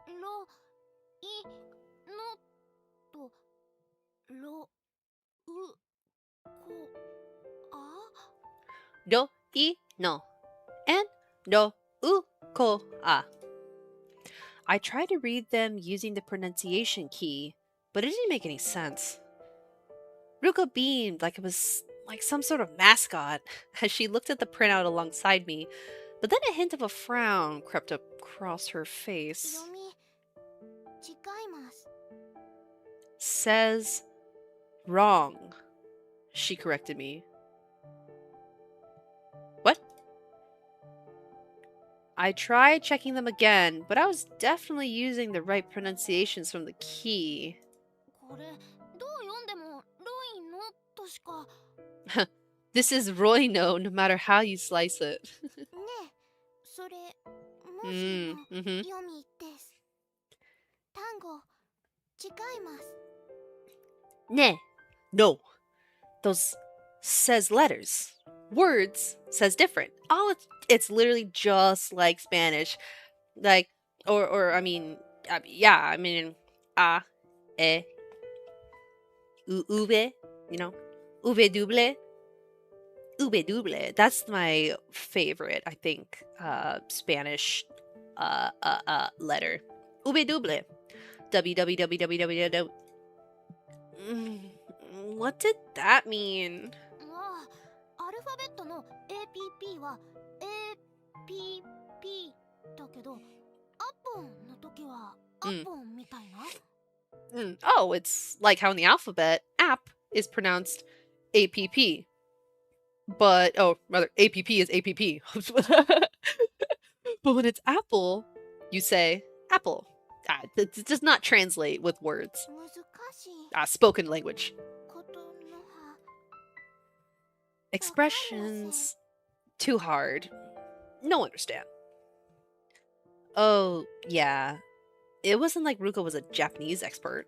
ろ、い、のと、ろ、う、こ、あ Do, I, no, and do, U, ko, a. I tried to read them using the pronunciation key, but it didn't make any sense. Ruko beamed like it was like some sort of mascot as she looked at the printout alongside me, but then a hint of a frown crept across her face. 読み、違います。 Says wrong, she corrected me. What? I tried checking them again, but I was definitely using the right pronunciations from the key. これ、どう読んでも、ロイのとしか。 This is Roino, no matter how you slice it. ねえ、それ、文字の Mm-hmm. 読みです。単語、違います。 Ne. No. Those says letters. Words says different. Oh, it's literally just like Spanish. Like, or I mean, yeah, I mean, a, e, ube, you know, ube double. Ube double. That's my favorite, I think, Spanish letter. Ube double. www. What did that mean? ああ、アルファベットの APP は APP だけど、アポンの時はアポンみたいな。Oh, it's like how in the alphabet, app is pronounced APP. But, oh, rather, APP is APP. But when it's apple, you say apple. It does not translate with words. 難しい Spoken language. ことの葉。 Expressions. Too hard. No understand. Oh, yeah. It wasn't like Ruko was a Japanese expert.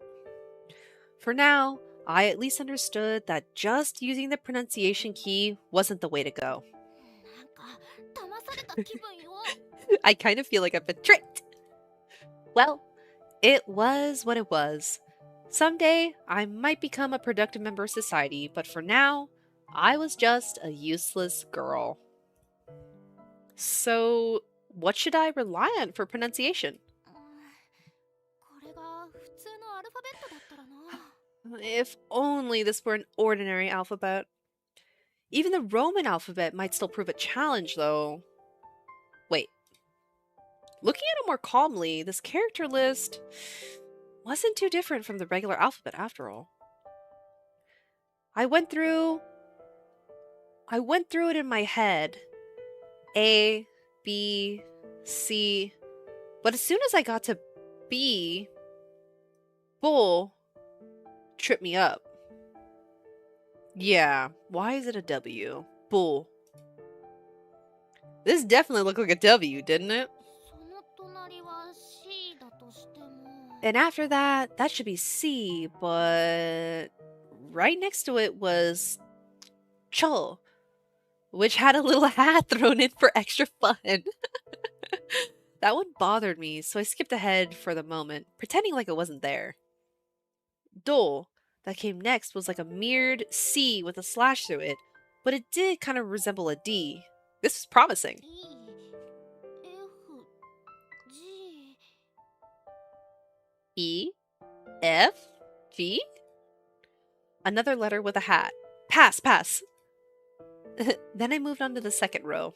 For now, I at least understood that just using the pronunciation key wasn't the way to go. なんか騙された気分よ。 I kind of feel like I've been tricked. Well, it was what it was. Someday, I might become a productive member of society, but for now, I was just a useless girl. So, what should I rely on for pronunciation? これが普通のアルファベットだったらな。 If only this were an ordinary alphabet. Even the Roman alphabet might still prove a challenge, though. Wait. Looking at it more calmly, this character list wasn't too different from the regular alphabet after all. I went through it in my head. A, B, C. But as soon as I got to B, bull tripped me up. Yeah, why is it a W? Bull. This definitely looked like a W, didn't it? その隣は C だとしても And after that, that should be C, but right next to it was Cho, which had a little hat thrown in for extra fun. That one bothered me, so I skipped ahead for the moment, pretending like it wasn't there. Do, that came next, was like a mirrored C with a slash through it, but it did kind of resemble a D. This was promising. E F G E, F, G? Another letter with a hat. Pass, pass. Then I moved on to the second row.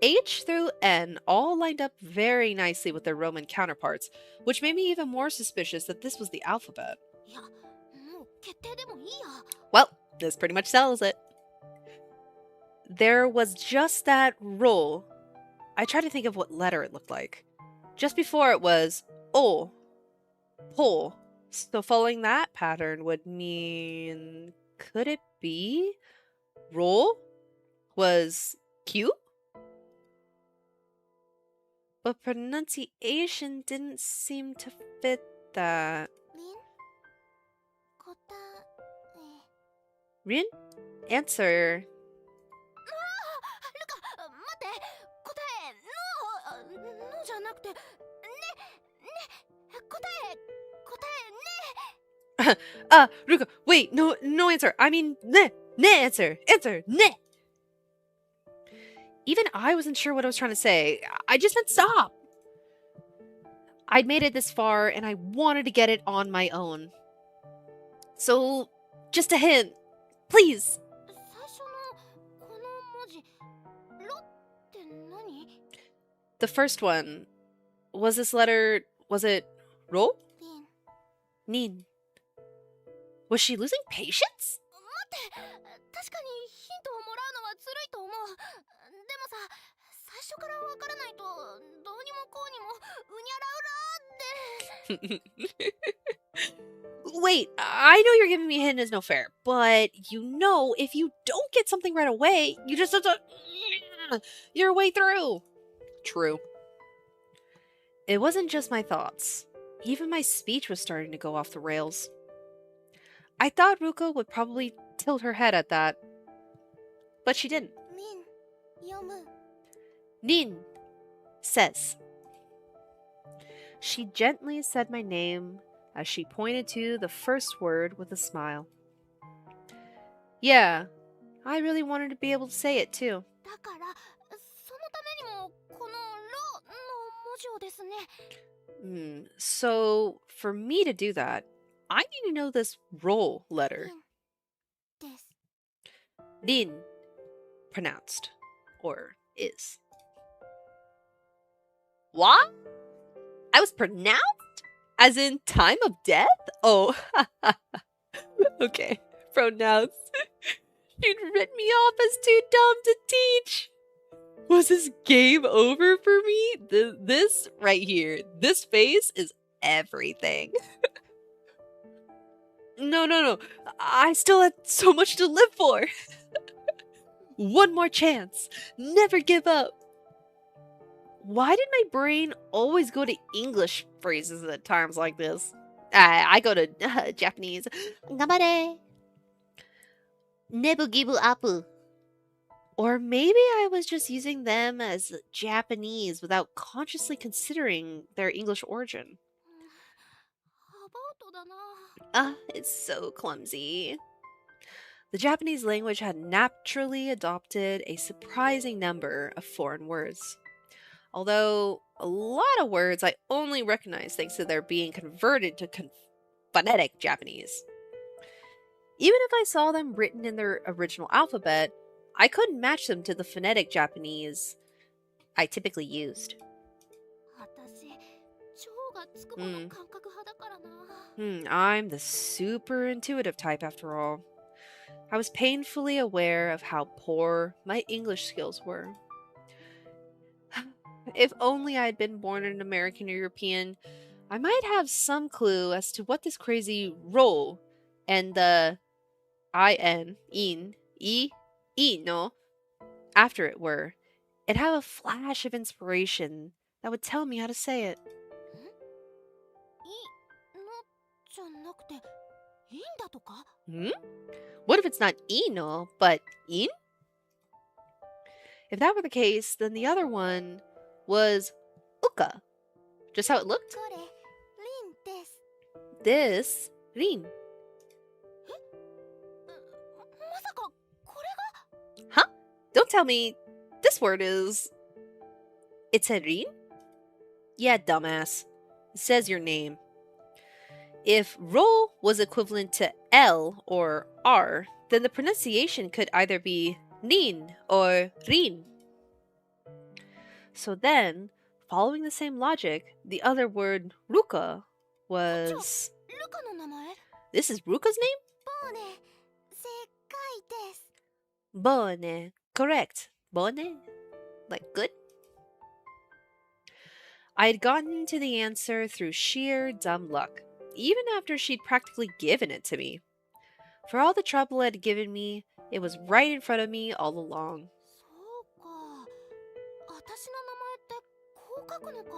H through N all lined up very nicely with their Roman counterparts, which made me even more suspicious that this was the alphabet. いや、もう決定でもいいや。 Well, this pretty much settles it. There was just that roll. I tried to think of what letter it looked like. Just before it was O, pull. So following that pattern would mean, could it be roll was Q? But pronunciation didn't seem to fit that. リン答え Rin? Answer. ルカ待って答えノーじゃなくてね答え Ruka, wait, no answer. I mean, ne answer, ne. Even I wasn't sure what I was trying to say. I just meant stop. I'd made it this far and I wanted to get it on my own. So, just a hint, please. 最初のこの文字ロって何 The first one, was this letter, was it ro? リン Nin. Was she losing patience? 待って確かにヒントをもらうのはずるいと思うでもさ最初からわからないとどうにもこうにもうにゃらうらって Wait, I know you're giving me a hint is no fair, but you know if you don't get something right away, you just have to your way through. True. It wasn't just my thoughts. Even my speech was starting to go off the rails. I thought Ruka would probably tilt her head at that, but she didn't. リン読む Nin says. She gently said my name as she pointed to the first word with a smile. Yeah, I really wanted to be able to say it too. だからそのためにもこのロの文字をですね So, for me to do that, I need to know this roll リ letter. ンです Rin, pronounced, or is. What? I was pronounced? As in time of death? Oh, okay, pronounced. She'd written me off as too dumb to teach. Was this game over for me? This right here, this face is everything. No. I still had so much to live for. One more chance. Never give up. Why did my brain always go to English phrases at times like this? I go to Japanese. Gamare. Never give up. Or maybe I was just using them as Japanese without consciously considering their English origin. トだな。It's so clumsy. The Japanese language had naturally adopted a surprising number of foreign words. Although a lot of words I only recognize thanks to their being converted to phonetic Japanese. Even if I saw them written in their original alphabet, I couldn't match them to the phonetic Japanese I typically used. 私、超がつくもの Hmm. 感覚派だからな。I'm the super intuitive type after all. I was painfully aware of how poor my English skills were. If only I had been born an American or European, I might have some clue as to what this crazy roll and the no, after it were, and have a flash of inspiration that would tell me how to say it. いのじゃなくて、いいんだとか？ Hmm? What if it's not ino, but in? If that were the case, then the other one was uka, just how it looked. これ、リンです。This, rin. まさか、これが？ Huh? Don't tell me this word is. It's a rin? Yeah, dumbass. It says your name. If ro was equivalent to L or R, then the pronunciation could either be nin or rin. So then, following the same logic, the other word ruka was. ルカの名前？ This is Ruka's name? ボーネ、正解です。 Bone. Correct. Bone? Like good? I had gotten to the answer through sheer dumb luck, even after she'd practically given it to me. For all the trouble it had given me, it was right in front of me all along. そうか。私の名前ってこう書くのか。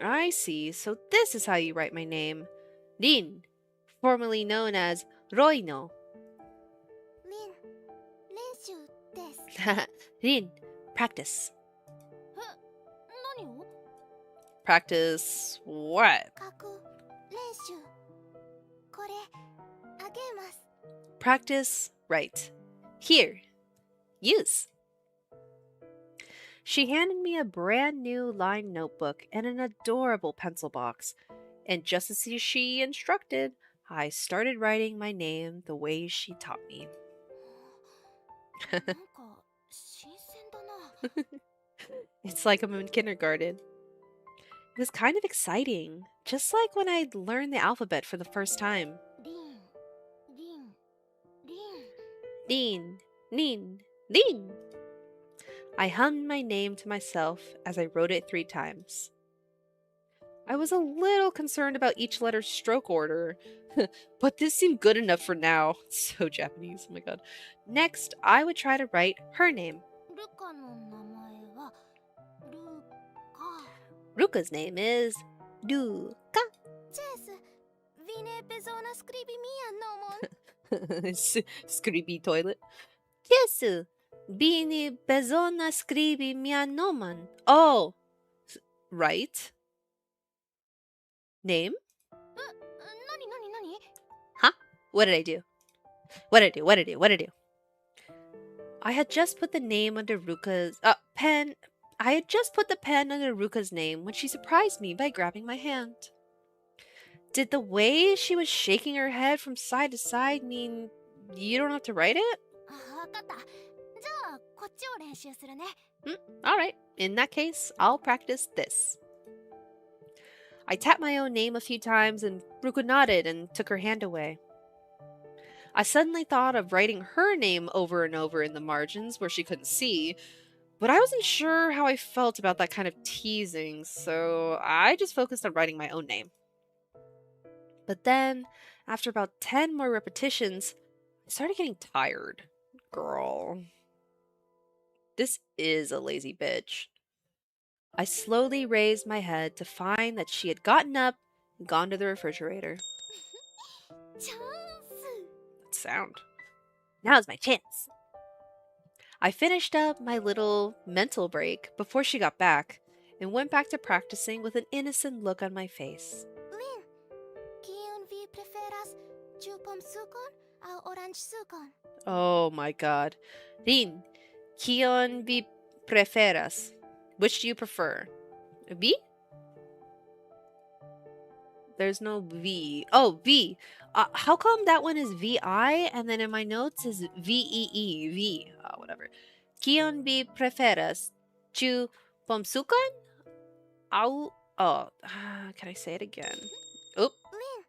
I see. So this is how you write my name. Rin, formerly known as Roino. リン、練習です。Rin, practice. 何を？ Practice what? 書く練習。これ、あげます。 Practice right. Here. Use. She handed me a brand new lined notebook and an adorable pencil box. And just as she instructed, I started writing my name the way she taught me. なんか、新鮮だな。It's like I'm in kindergarten. It was kind of exciting, just like when I learned the alphabet for the first time. リン、リン、リン。 Nin, nin, nin. I hummed my name to myself as I wrote it 3 times. I was a little concerned about each letter's stroke order, but this seemed good enough for now. So Japanese, oh my god. Next, I would try to write her name. ルカの名前は、ルカ。 Ruka's name is Ruka. チェス、ヴィネペゾーナスクリビミアノモン。Scribby toilet. Yes, bini bezona scribi mia noman. Oh, right. Name? 何？ Huh? What did I do? What did I do? I had just put the name under Ruka's pen. I had just put the pen under Ruka's name when she surprised me by grabbing my hand. Did the way she was shaking her head from side to side mean you don't have to write it? わかった。じゃあ、こっちを練習するね。Alright, in that case, I'll practice this. I tapped my own name a few times and Ruka nodded and took her hand away. I suddenly thought of writing her name over and over in the margins where she couldn't see, but I wasn't sure how I felt about that kind of teasing, so I just focused on writing my own name. But then, after about 10 more repetitions, I started getting tired. Girl. This is a lazy bitch. I slowly raised my head to find that she had gotten up and gone to the refrigerator. チャンス。 That sound. Now's my chance. I finished up my little mental break before she got back and went back to practicing with an innocent look on my face. リン、聞い preferas chu pom sukon au orange sukon? Oh my god. Rin, kion vi preferas? Which do you prefer? V? There's no V. Oh, V. How come that one is VI and then in my notes is VEE? V. Whatever. Kion vi preferas? Chu pomsukan? Au. Oh, can I say it again? Oh. Lin,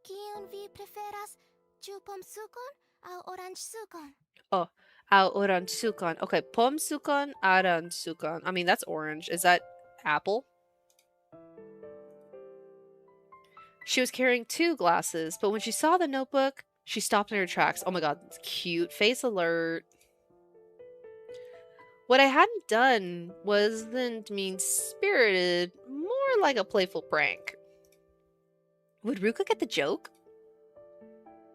kion vi preferas chu pom sukon au orange sukon? Oh. Au orange sukan. Okay, pomsukan, orange sukan. I mean, that's orange. Is that apple? She was carrying 2 glasses, but when she saw the notebook, she stopped in her tracks. Oh my god, it's cute. Face alert. What I hadn't done wasn't mean-spirited, more like a playful prank. Would Ruka get the joke?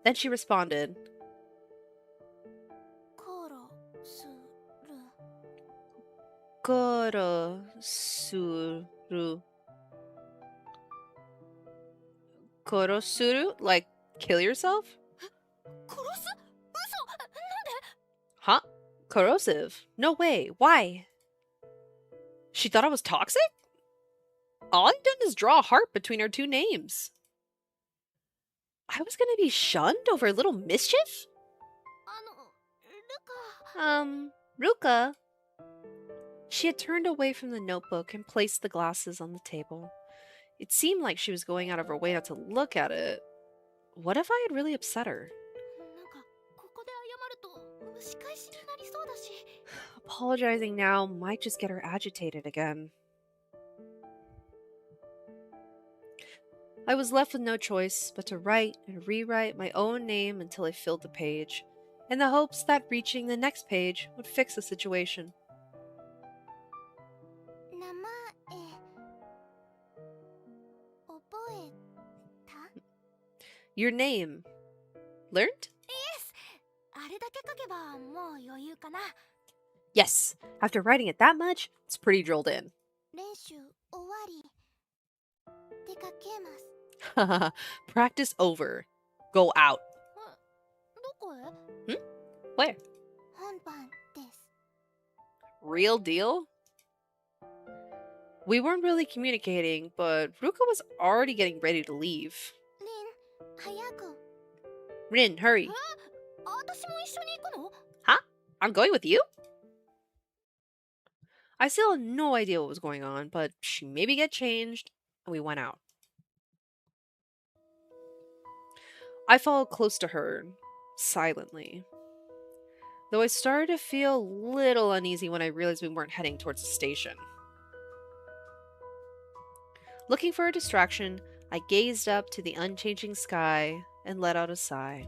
Then she responded, Koro suru. Koro suru. Koro suru? Like, kill yourself? Korosu? Uso! Nande? Huh? Corrosive? No way. Why? She thought I was toxic? All I'd done is draw a heart between our 2 names. I was gonna be shunned over a little mischief? Ruka. She had turned away from the notebook and placed the glasses on the table. It seemed like she was going out of her way not to look at it. What if I had really upset her? Apologizing now might just get her agitated again. I was left with no choice but to write and rewrite my own name until I filled the page, in the hopes that reaching the next page would fix the situation. Your name. Learned? Yes. After writing it that much, it's pretty drilled in. Practice over. Go out. Where? Real deal? We weren't really communicating, but Ruka was already getting ready to leave. Rin, hurry. Huh? I'm going with you? I still had no idea what was going on, but she made me get changed, and we went out. I followed close to her, silently. Though I started to feel a little uneasy when I realized we weren't heading towards the station. Looking for a distraction, I gazed up to the unchanging sky and let out a sigh.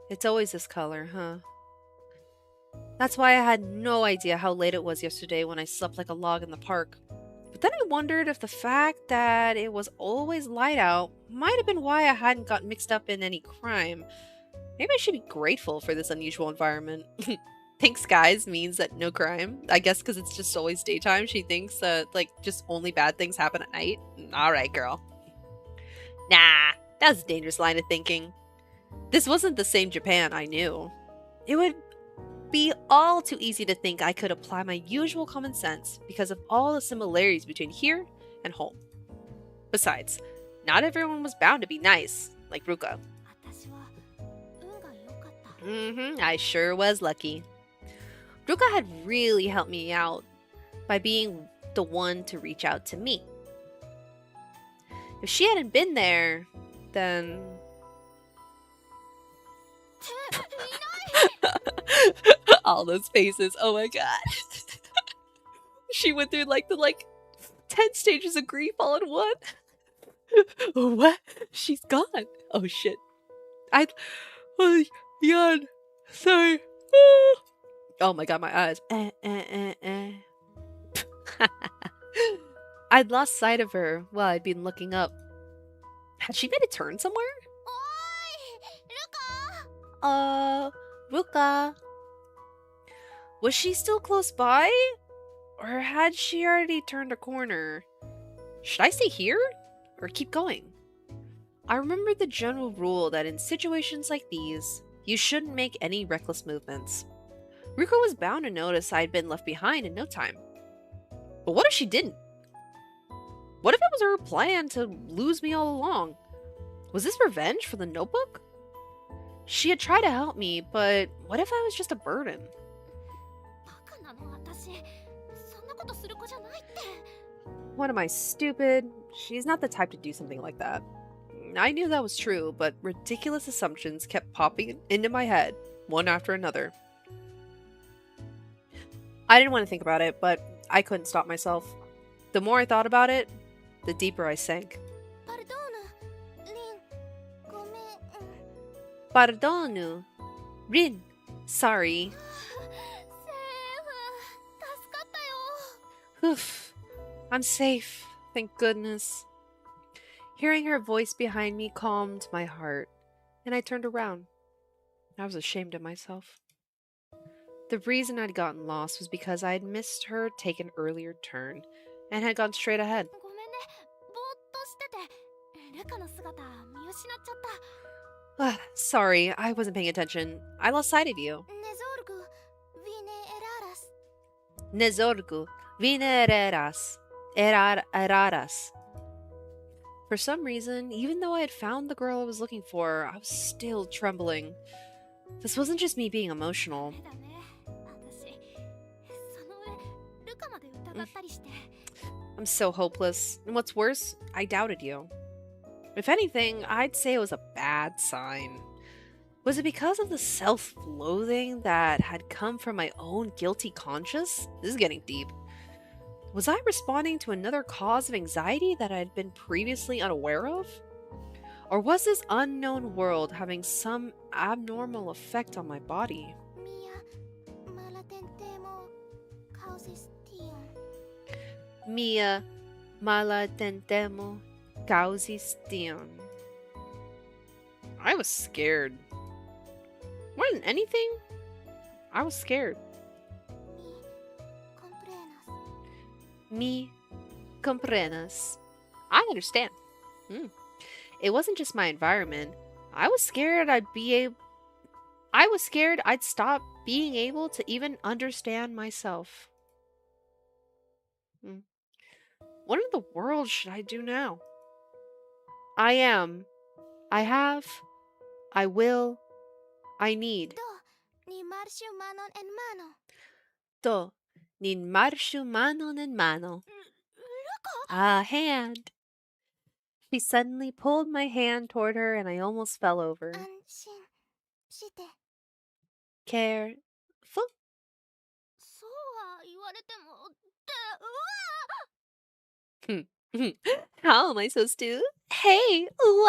It's always this color, huh? That's why I had no idea how late it was yesterday when I slept like a log in the park. But then I wondered if the fact that it was always light out might have been why I hadn't got mixed up in any crime. Maybe I should be grateful for this unusual environment. Pink skies means that no crime. I guess because it's just always daytime, she thinks that, like, just only bad things happen at night. Alright, girl. Nah, that's a dangerous line of thinking. This wasn't the same Japan I knew. It would be all too easy to think I could apply my usual common sense because of all the similarities between here and home. Besides, not everyone was bound to be nice, like Ruka. I sure was lucky. Ruka had really helped me out by being the one to reach out to me. If she hadn't been there, then... all those faces, oh my god. She went through like the 10 stages of grief all in one. What? She's gone. Oh shit. Oh god. Sorry. Oh my god, my eyes. I'd lost sight of her while I'd been looking up. Had she made a turn somewhere? Ruka. Was she still close by? Or had she already turned a corner? Should I stay here? Or keep going? I remembered the general rule that in situations like these, you shouldn't make any reckless movements. Ruko was bound to notice I had been left behind in no time. But what if she didn't? What if it was her plan to lose me all along? Was this revenge for the notebook? She had tried to help me, but what if I was just a burden? バカなの私。そんなことする子じゃないって。What am I, stupid? She's not the type to do something like that. I knew that was true, but ridiculous assumptions kept popping into my head, one after another. I didn't want to think about it, but I couldn't stop myself. The more I thought about it, the deeper I sank. パルドーヌ、リン、ごめん。Pardonu. Rin. Sorry. セーフ、助かったよ。 Oof. I'm safe. Thank goodness. Hearing her voice behind me calmed my heart, and I turned around. I was ashamed of myself. The reason I'd gotten lost was because I had missed her take an earlier turn and had gone straight ahead. ごめんね、ぼーっとしてて。ルカの姿見失っちゃった。 Sorry, I wasn't paying attention. I lost sight of you. ネゾルグ、ヴィネエララス。 Nezorgu, vinereras, eraras. For some reason, even though I had found the girl I was looking for, I was still trembling. This wasn't just me being emotional. だね、私。その上、ルカまで疑ったりして。 I'm so hopeless. And what's worse, I doubted you. If anything, I'd say it was a bad sign. Was it because of the self-loathing that had come from my own guilty conscience? This is getting deep. Was I responding to another cause of anxiety that I had been previously unaware of? Or was this unknown world having some abnormal effect on my body? ミア、マラテンテーモ、カウセスティオン。 Mia malatentemo causistion. I was scared. More than anything, I was scared. ミ、コンプレーナス。 Me comprenas. I understand. It wasn't just my environment. I was scared I'd stop being able to even understand myself. What in the world should I do now? I am. I have. I will. I need. どうにマルシュマノンエンマノ。 To. Nin marshu manon en mano. ルカ A hand. She suddenly pulled my hand toward her and I almost fell over. 安心して。 Careful. そうは言われても。って、うわ How am I supposed to? Hey, ooh,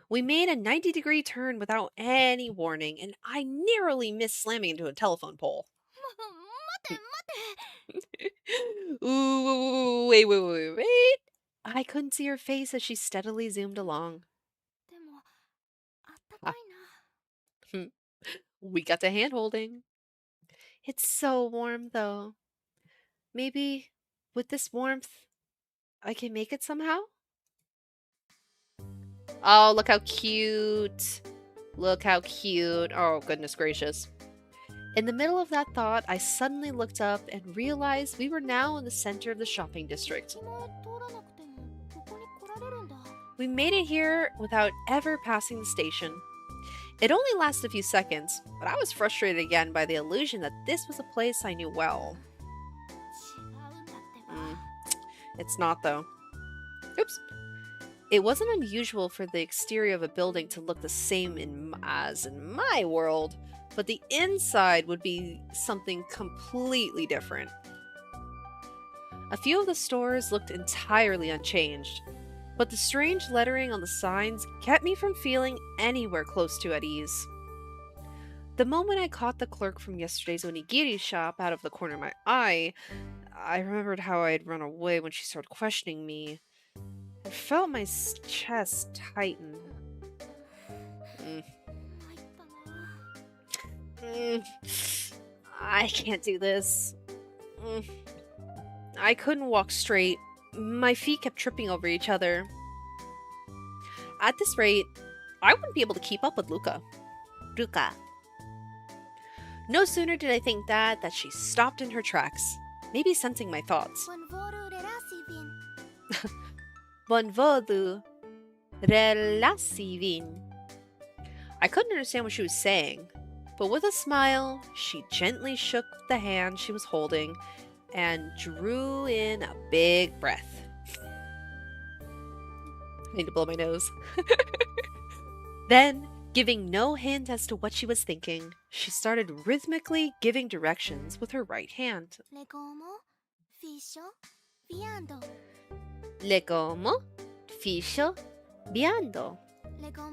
We made a 90-degree turn without any warning, and I narrowly missed slamming into a telephone pole. 待て待て。 Ooh, wait. I couldn't see her face as she steadily zoomed along. でも、あったかいな。 We got to hand holding. It's so warm, though. Maybe with this warmth, I can make it somehow? Oh, look how cute. Look how cute. Oh, goodness gracious. In the middle of that thought, I suddenly looked up and realized we were now in the center of the shopping district. ここ通らなくても、ここに来られるんだ。 We made it here without ever passing the station. It only lasted a few seconds, but I was frustrated again by the illusion that this was a place I knew well. 違うんだってば。 It's not, though. Oops. It wasn't unusual for the exterior of a building to look the same as in my world, but the inside would be something completely different. A few of the stores looked entirely unchanged, but the strange lettering on the signs kept me from feeling anywhere close to at ease. The moment I caught the clerk from yesterday's onigiri shop out of the corner of my eye, I remembered how I had run away when she started questioning me. I felt my chest tighten. 参ったな。 I can't do this. Mm, I couldn't walk straight. My feet kept tripping over each other. At this rate, I wouldn't be able to keep up with Luca. Luca. No sooner did I think that she stopped in her tracks, maybe sensing my thoughts. Bonvodu relasivin. I couldn't understand what she was saying, but with a smile, she gently shook the hand she was holding and drew in a big breath. I need to blow my nose. Then, giving no hint as to what she was thinking, she started rhythmically giving directions with her right hand. Legomo, fisho, viando. Legom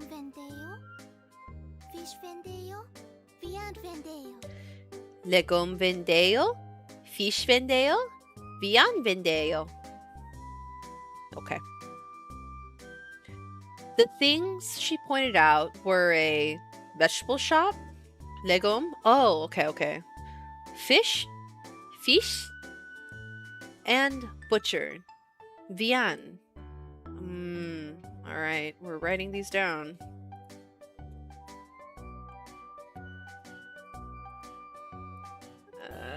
vendeo, fish vendeo, viand vendeo. Okay. The things she pointed out were a vegetable shop, legom. Oh, okay. Fish, and butcher, vian. All right, we're writing these down.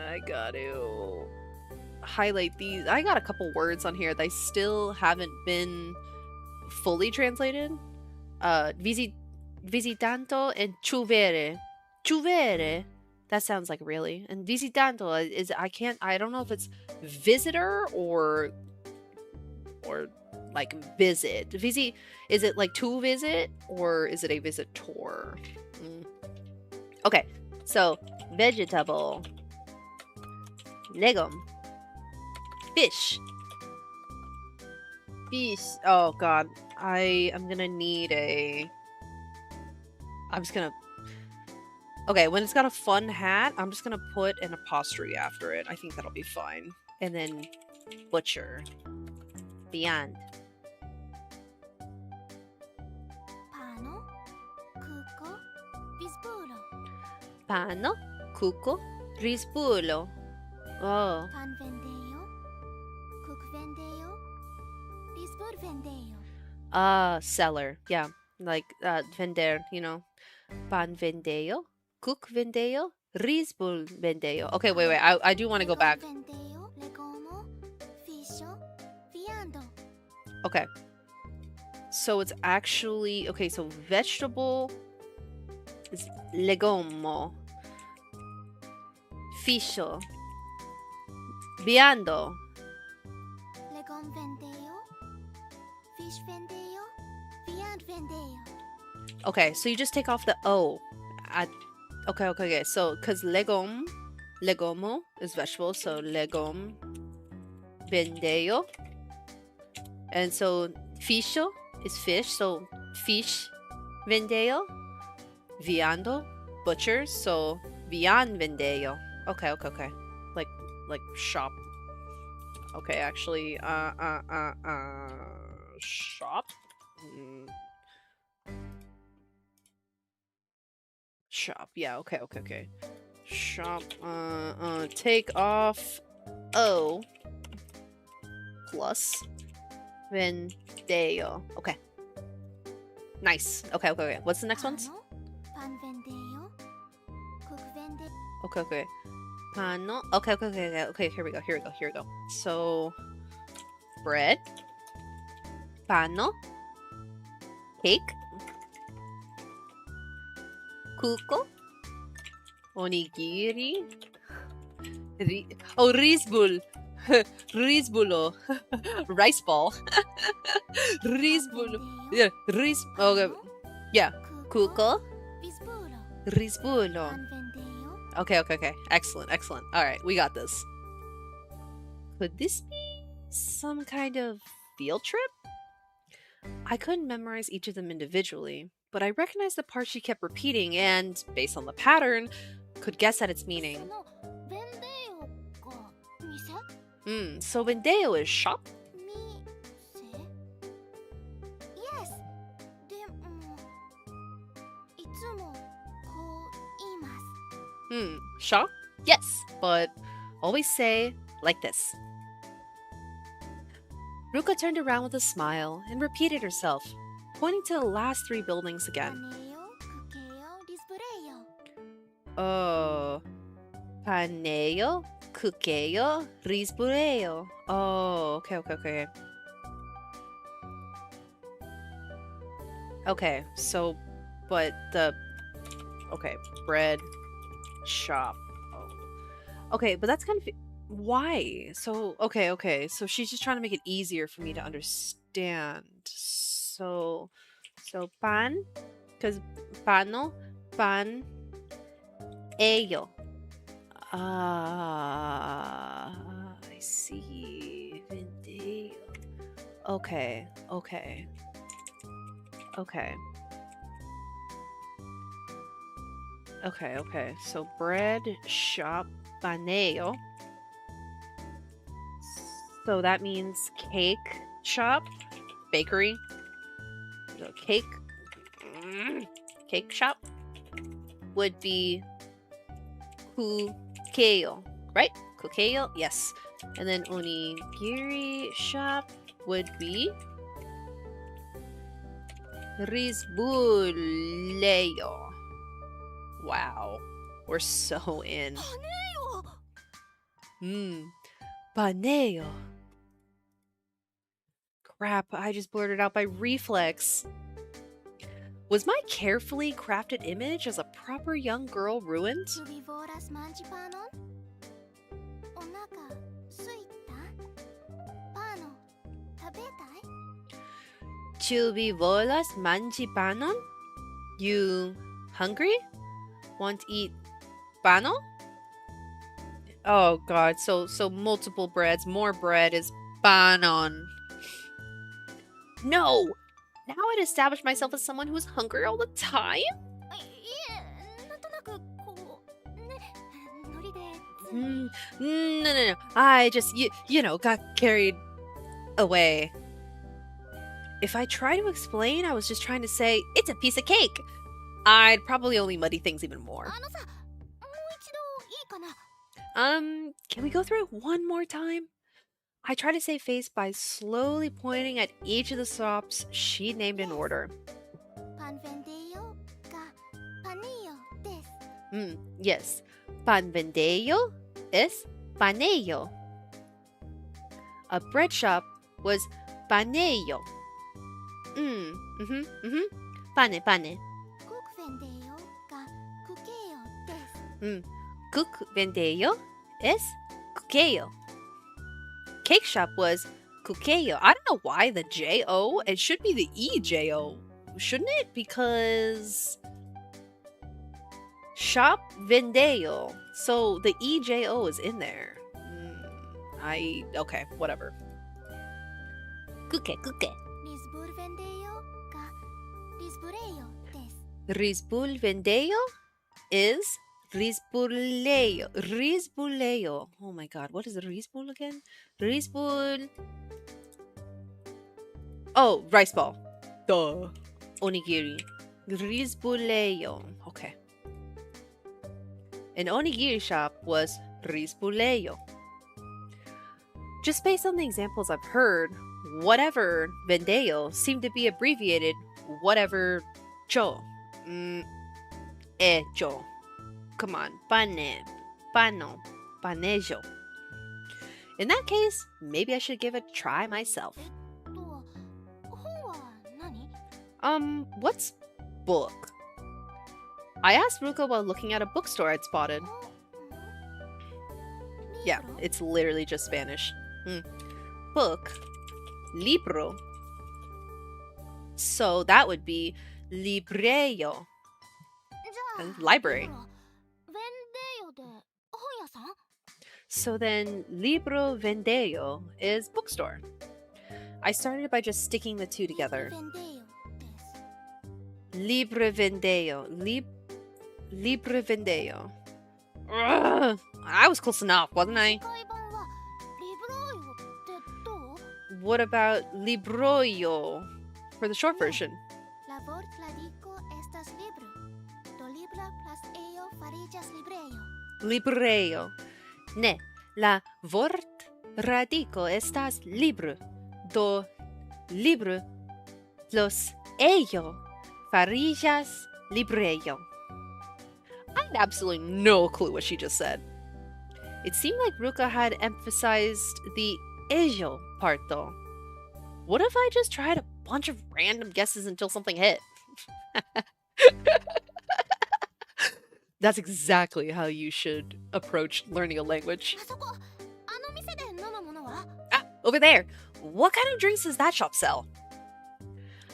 I got to highlight these. I got a couple words on here that I still haven't been fully translated. Visitanto and chuvere. Chuvere. That sounds like really. And visitanto is I don't know if it's visitor or like visit. Is it like to visit or is it a visitor? Okay. So, vegetable. Legum. Fish. Oh god. I'm gonna need okay, when it's got a fun hat, I'm just gonna put an apostrophe after it. I think that'll be fine. And then butcher. Beyond. Pano, cuco, rispulo. Oh. Seller. Yeah. Like, vender, you know. Pan vendeo, cook vendeo, risbul vendeo. Okay, wait. I do want to go back. Okay. So it's actually, okay, so vegetable is legomo. Fisho. Viando. Legom vendeo, fish vendeo, viand vendeo. Okay, so you just take off the O. Okay. So, because legomo is vegetable, so legom vendeo. And so fisho is fish, so fish vendeo. Viando, butcher, so viand vendeo. Okay. Like shop. Okay, actually, shop? Shop, yeah, okay. Shop, take off O plus vendeo. Okay. Nice. Okay. What's the next one? Pan vendeo, cook vendeo. Okay. Pano. Okay, here we go. So, bread. Pano. Cake. Kuko. Onigiri. Risbul. Risbulo. Rice ball. Risbulo. Yeah, okay. Yeah. Kuko. Risbulo. Okay. Excellent. All right, we got this. Could this be some kind of field trip? I couldn't memorize each of them individually, but I recognized the part she kept repeating and, based on the pattern, could guess at its meaning. So vendeo is shop? Yes. Shop? Yes, but Always say like this. Ruka turned around with a smile and repeated herself, pointing to the last three buildings again. Oh, paneo, cookeyo, risbureo. Oh, okay. Okay, so, but bread shop. Oh. Okay, but that's kind of, why? So, okay, so she's just trying to make it easier for me to understand. So pan, because pano, pan, ello. I see. Vendeo. Okay. So bread shop paneo. So that means cake shop, bakery. So cake shop would be kukeyo, right? Kukeyo, yes. And then onigiri shop would be risbuleyo. Wow, we're so in. Paneo. Crap, I just blurted out by reflex. Was my carefully crafted image as a proper young girl ruined? Chubivolas manji panon? You hungry? Want to eat pano? Oh god, so multiple breads, more bread is panon. No! Now I'd established myself as someone who's hungry all the time? No. I just, got carried away. If I try to explain, I was just trying to say, it's a piece of cake. I'd probably only muddy things even more. Can we go through it one more time? I try to save face by slowly pointing at each of the shops she named in order. Yes. Pan vendeyo es panello. A bread shop was paneyo. Pane. Cook vendeyo es cuqueyo. Cake shop was cuqueyo. I don't know why the J-O. It should be the E-J-O. Shouldn't it? Because shop vendeyo. So the E-J-O is in there. Okay, whatever. Cuque. Risbul vendeyo is Risbuleyo. Oh my god, what is the risbul again? Risbul. Oh, rice ball. Duh. Onigiri. Risbuleyo. Okay. An onigiri shop was risbuleyo. Just based on the examples I've heard, whatever vendeyo seemed to be abbreviated whatever cho. Cho. Come on, pane, pano, panejo. In that case, maybe I should give it a try myself. What's book? I asked Ruko while looking at a bookstore I'd spotted. Yeah, it's literally just Spanish. Book, libro. So that would be libreo. Library. So then, libro vendeyo is bookstore. I started by just sticking the two together. Libre vendeyo. Libre vendeyo. Ugh, I was close enough, wasn't I? What about libroyo for the short version? Libreo. Ne. La vort radico estas libro. Do libro los ello farillas librejo. I had absolutely no clue what she just said. It seemed like Ruka had emphasized the ello part though. What if I just tried a bunch of random guesses until something hit? That's exactly how you should approach learning a language. あそこ、あの店で飲むものは？ Ah, over there. What kind of drinks does that shop sell?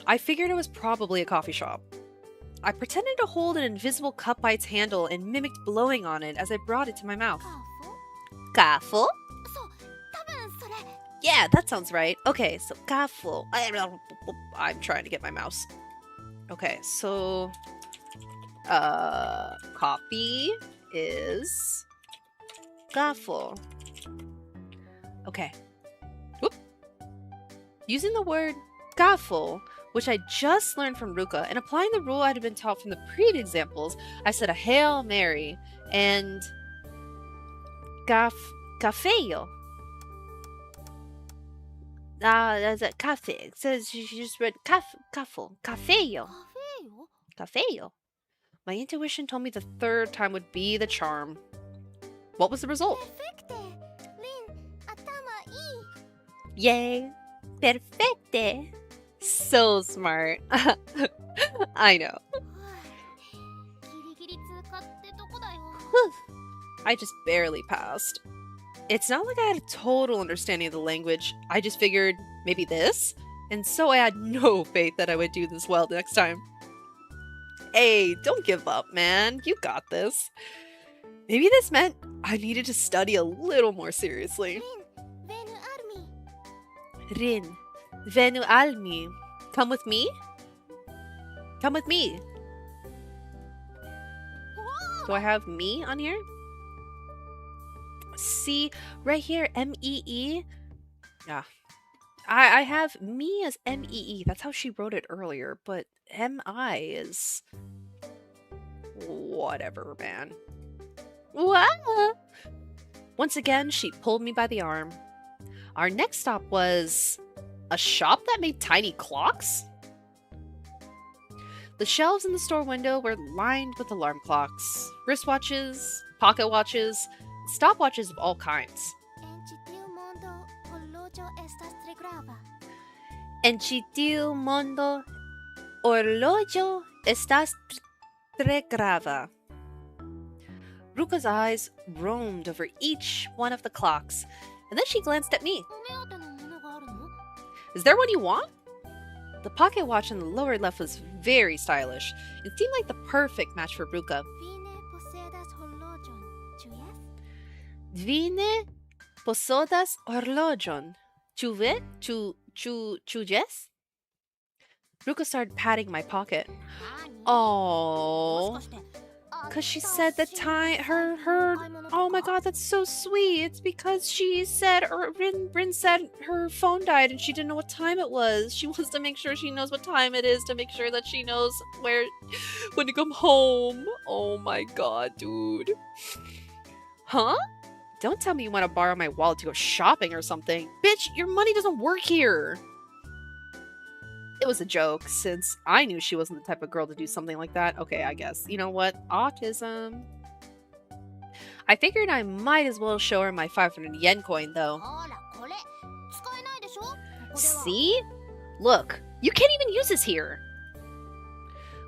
I figured it was probably a coffee shop. I pretended to hold an invisible cup by its handle and mimicked blowing on it as I brought it to my mouth. カフ？ Gaffel? そう、多分それ。 Yeah, that sounds right. Okay, so gaffel. I'm trying to get my mouse. Okay, so coffee is gaffel. Okay. Whoop. Using the word gaffel, which I just learned from Ruka, and applying the rule I had been taught from the previous examples, I said a Hail Mary and cafeo. That's a cafe. It says she just read cafel. Cafeo. カフェよ。 Cafeo. My intuition told me the third time would be the charm. What was the result? ペフェクテ。リン、頭いい。 Yay! Perfecte! So smart. I know. ギリギリ通過ってとこだよ。 I just barely passed. It's not like I had a total understanding of the language. I just figured maybe this, and so I had no faith that I would do this well the next time. Hey, don't give up, man. You got this. Maybe this meant I needed to study a little more seriously. リン、ベヌアルミ。 Rin, venu almi. Come with me? Come with me. Do I have me on here? See, right here, M-E-E. Yeah. I have me as M-E-E. That's how she wrote it earlier, but M-I is... Whatever, man. What? Once again, she pulled me by the arm. Our next stop was... a shop that made tiny clocks? The shelves in the store window were lined with alarm clocks, wristwatches, pocket watches, stopwatches of all kinds. En ĉi mondo horloĝo estas tre grava. Ruka's eyes roamed over each one of the clocks, and then she glanced at me. お目当てのものがあるの？ Is there one you want? The pocket watch on the lower left was very stylish. It seemed like the perfect match for Ruka. Vine posedas horloĝon. Ĉu yes? Vine posodas horloĝon. Chu yes? Ruka started patting my pocket. も Oh, しかして because she said the time, her, oh my god, that's so sweet. It's because she said, or Rin said her phone died and she didn't know what time it was. She wants to make sure she knows what time it is to make sure that she knows when to come home. Oh my god, dude. Huh? Don't tell me you want to borrow my wallet to go shopping or something. Bitch, your money doesn't work here. It was a joke, since I knew she wasn't the type of girl to do something like that. Okay, I guess. You know what? Autism. I figured I might as well show her my 500 yen coin, though. ほらこれ使えないでしょ？ここでは See? Look, you can't even use this here.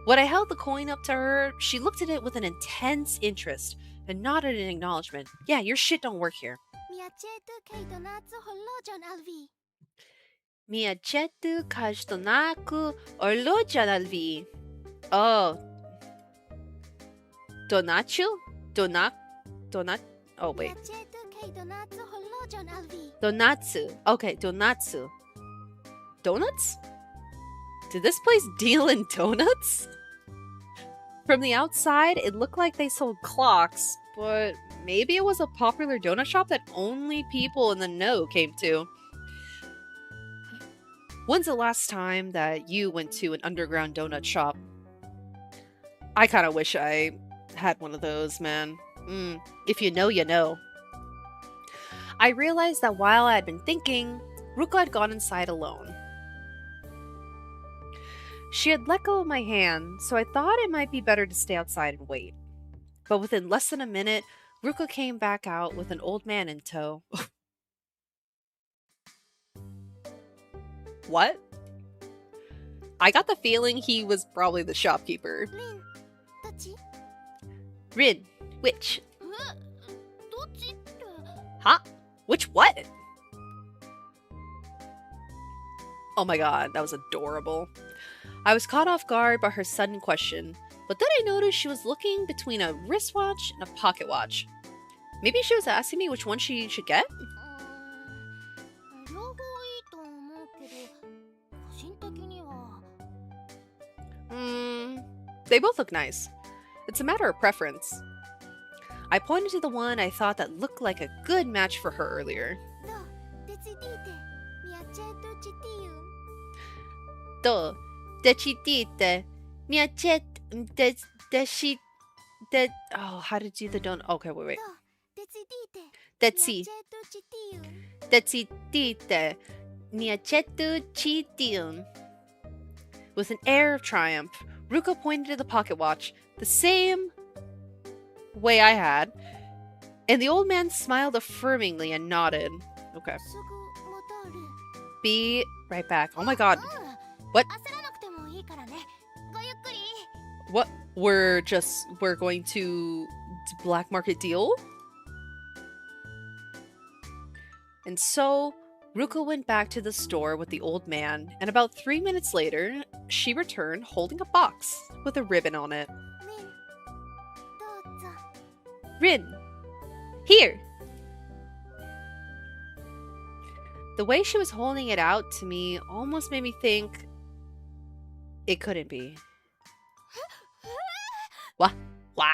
When I held the coin up to her, she looked at it with an intense interest and nodded in acknowledgement. Yeah, your shit don't work here. ミアチェートケイトナーツホロジョンアルビー。 Mi accetto castonaku orlogia dal vi. Oh. Donachu? Donat? Oh, ミ wait. アチェートケイトナーツホロジョンアルビー。 Donatsu. Okay, donatsu. Donuts? Did this place deal in donuts? From the outside, it looked like they sold clocks, but maybe it was a popular donut shop that only people in the know came to. When's the last time that you went to an underground donut shop? I kind of wish I had one of those, man. If you know, you know. I realized that while I had been thinking, Ruka had gone inside alone. She had let go of my hand, so I thought it might be better to stay outside and wait. But within less than a minute, Ruka came back out with an old man in tow. What? I got the feeling he was probably the shopkeeper. リン、どっち？ Rin, which? どっちって。 Huh? Which what? Oh my god, that was adorable. I was caught off guard by her sudden question, but then I noticed she was looking between a wristwatch and a pocket watch. Maybe she was asking me which one she should get? 両方いいと思うけど、個人的には。They both look nice. It's a matter of preference. I pointed to the one I thought that looked like a good match for her earlier. どう？Decidite. Mi accetto citium. Do, decidite, mi oh, how to do the don't? Okay, wait. どう？Decidite. Deci, Mi accetto citium. decidite, mi accetto citium. With an air of triumph, Ruka pointed to the pocket watch, the same way I had, and the old man smiled affirmingly and nodded. Okay. すぐ戻る。 Be right back. Oh my god. うん。 What? 焦らなくてもいいからね。ごゆっくり。 What? We're going to black market deal? And so, Ruka went back to the store with the old man, and about 3 minutes later, she returned holding a box with a ribbon on it. リン、どうぞ。 Rin! Here! The way she was holding it out to me almost made me think it couldn't be. What? What?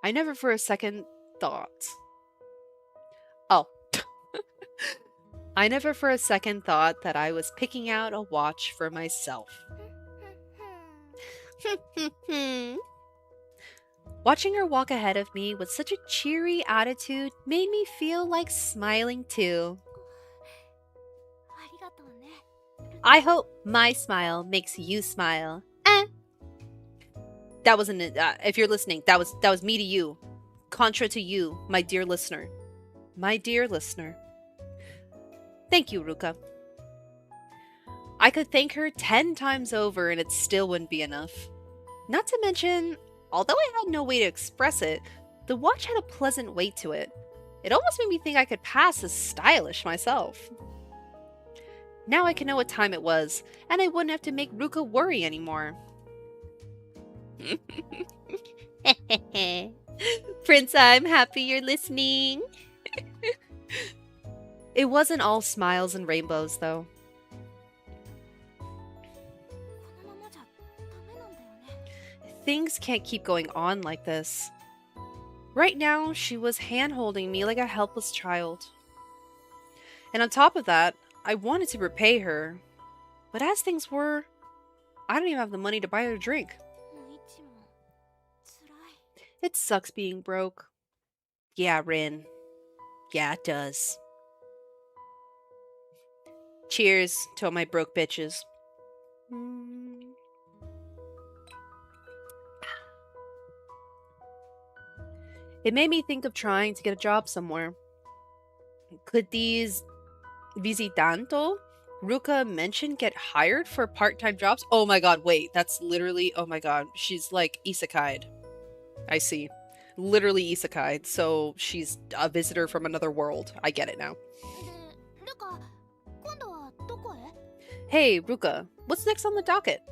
I never for a second thought. Oh. I never for a second thought that I was picking out a watch for myself. Watching her walk ahead of me with such a cheery attitude made me feel like smiling too. ありがとうね。 I hope my smile makes you smile. Eh. That wasn't it. If you're listening, that was me to you. Contra to you, my dear listener. My dear listener. Thank you, Ruka. I could thank her 10 times over and it still wouldn't be enough. Not to mention, although I had no way to express it, the watch had a pleasant weight to it. It almost made me think I could pass as stylish myself. Now I can know what time it was, and I wouldn't have to make Ruka worry anymore. Prince, I'm happy you're listening. It wasn't all smiles and rainbows, though. このままじゃダメなんだよね。 Things can't keep going on like this. Right now, she was hand-holding me like a helpless child. And on top of that, I wanted to repay her. But as things were, I don't even have the money to buy her a drink. 無一も辛い。 It sucks being broke. Yeah, Rin. Yeah, it does. Cheers to all my broke bitches. It made me think of trying to get a job somewhere. Could these visitanto Ruka mentioned get hired for part-time jobs? Oh my god, wait, that's literally, oh my god, she's like isekai'd. I see. Literally isekai'd, so she's a visitor from another world. I get it now. で、ルカ、今度はどこへ？ Hey, Ruka, what's next on the docket?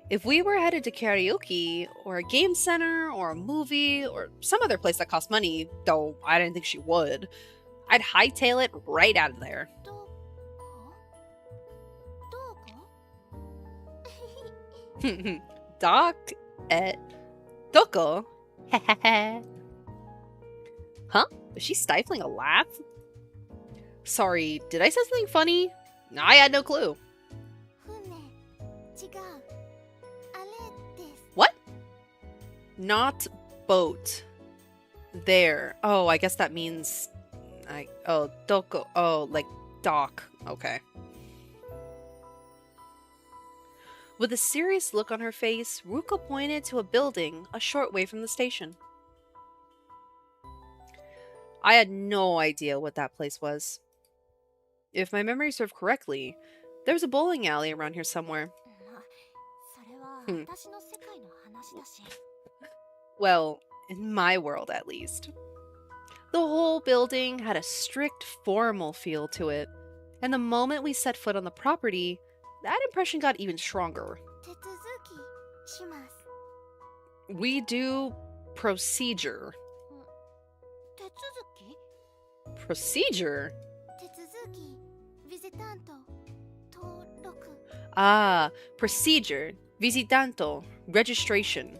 If we were headed to karaoke, or a game center, or a movie, or some other place that costs money, though I didn't think she would, I'd hightail it right out of there. どこ？どこ？ Doc et Doko? Huh? Is she stifling a laugh? Sorry, did I say something funny? I had no clue. 船。違う。あれです。What? Not boat. There. Oh, I guess that means... doko. Oh, like dock. Okay. With a serious look on her face, Ruka pointed to a building a short way from the station. I had no idea what that place was. If my memory served correctly, there was a bowling alley around here somewhere. まあ、それは私の世界の話だし。Well, in my world at least. The whole building had a strict formal feel to it, and the moment we set foot on the property, that impression got even stronger. 手続きします。We do procedure. 手続き Procedure? 手続き、ビジタント、登録。Ah, procedure. Visitanto. Registration.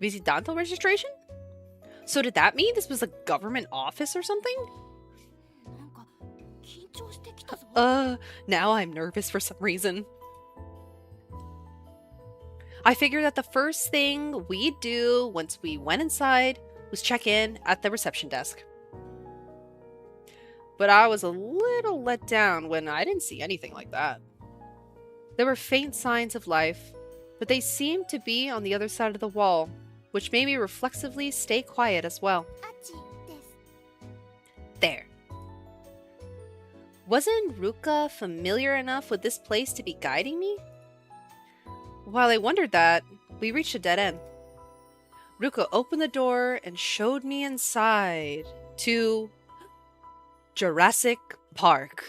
Visitanto registration? So did that mean this was a government office or something? なんか緊張してきたぞ。Now I'm nervous for some reason. I figured that the first thing we'd do once we went inside was check in at the reception desk. But I was a little let down when I didn't see anything like that. There were faint signs of life, but they seemed to be on the other side of the wall, which made me reflexively stay quiet as well. あっちです。 There. Wasn't Ruka familiar enough with this place to be guiding me? While I wondered that, we reached a dead end. Ruka opened the door and showed me inside to Jurassic Park.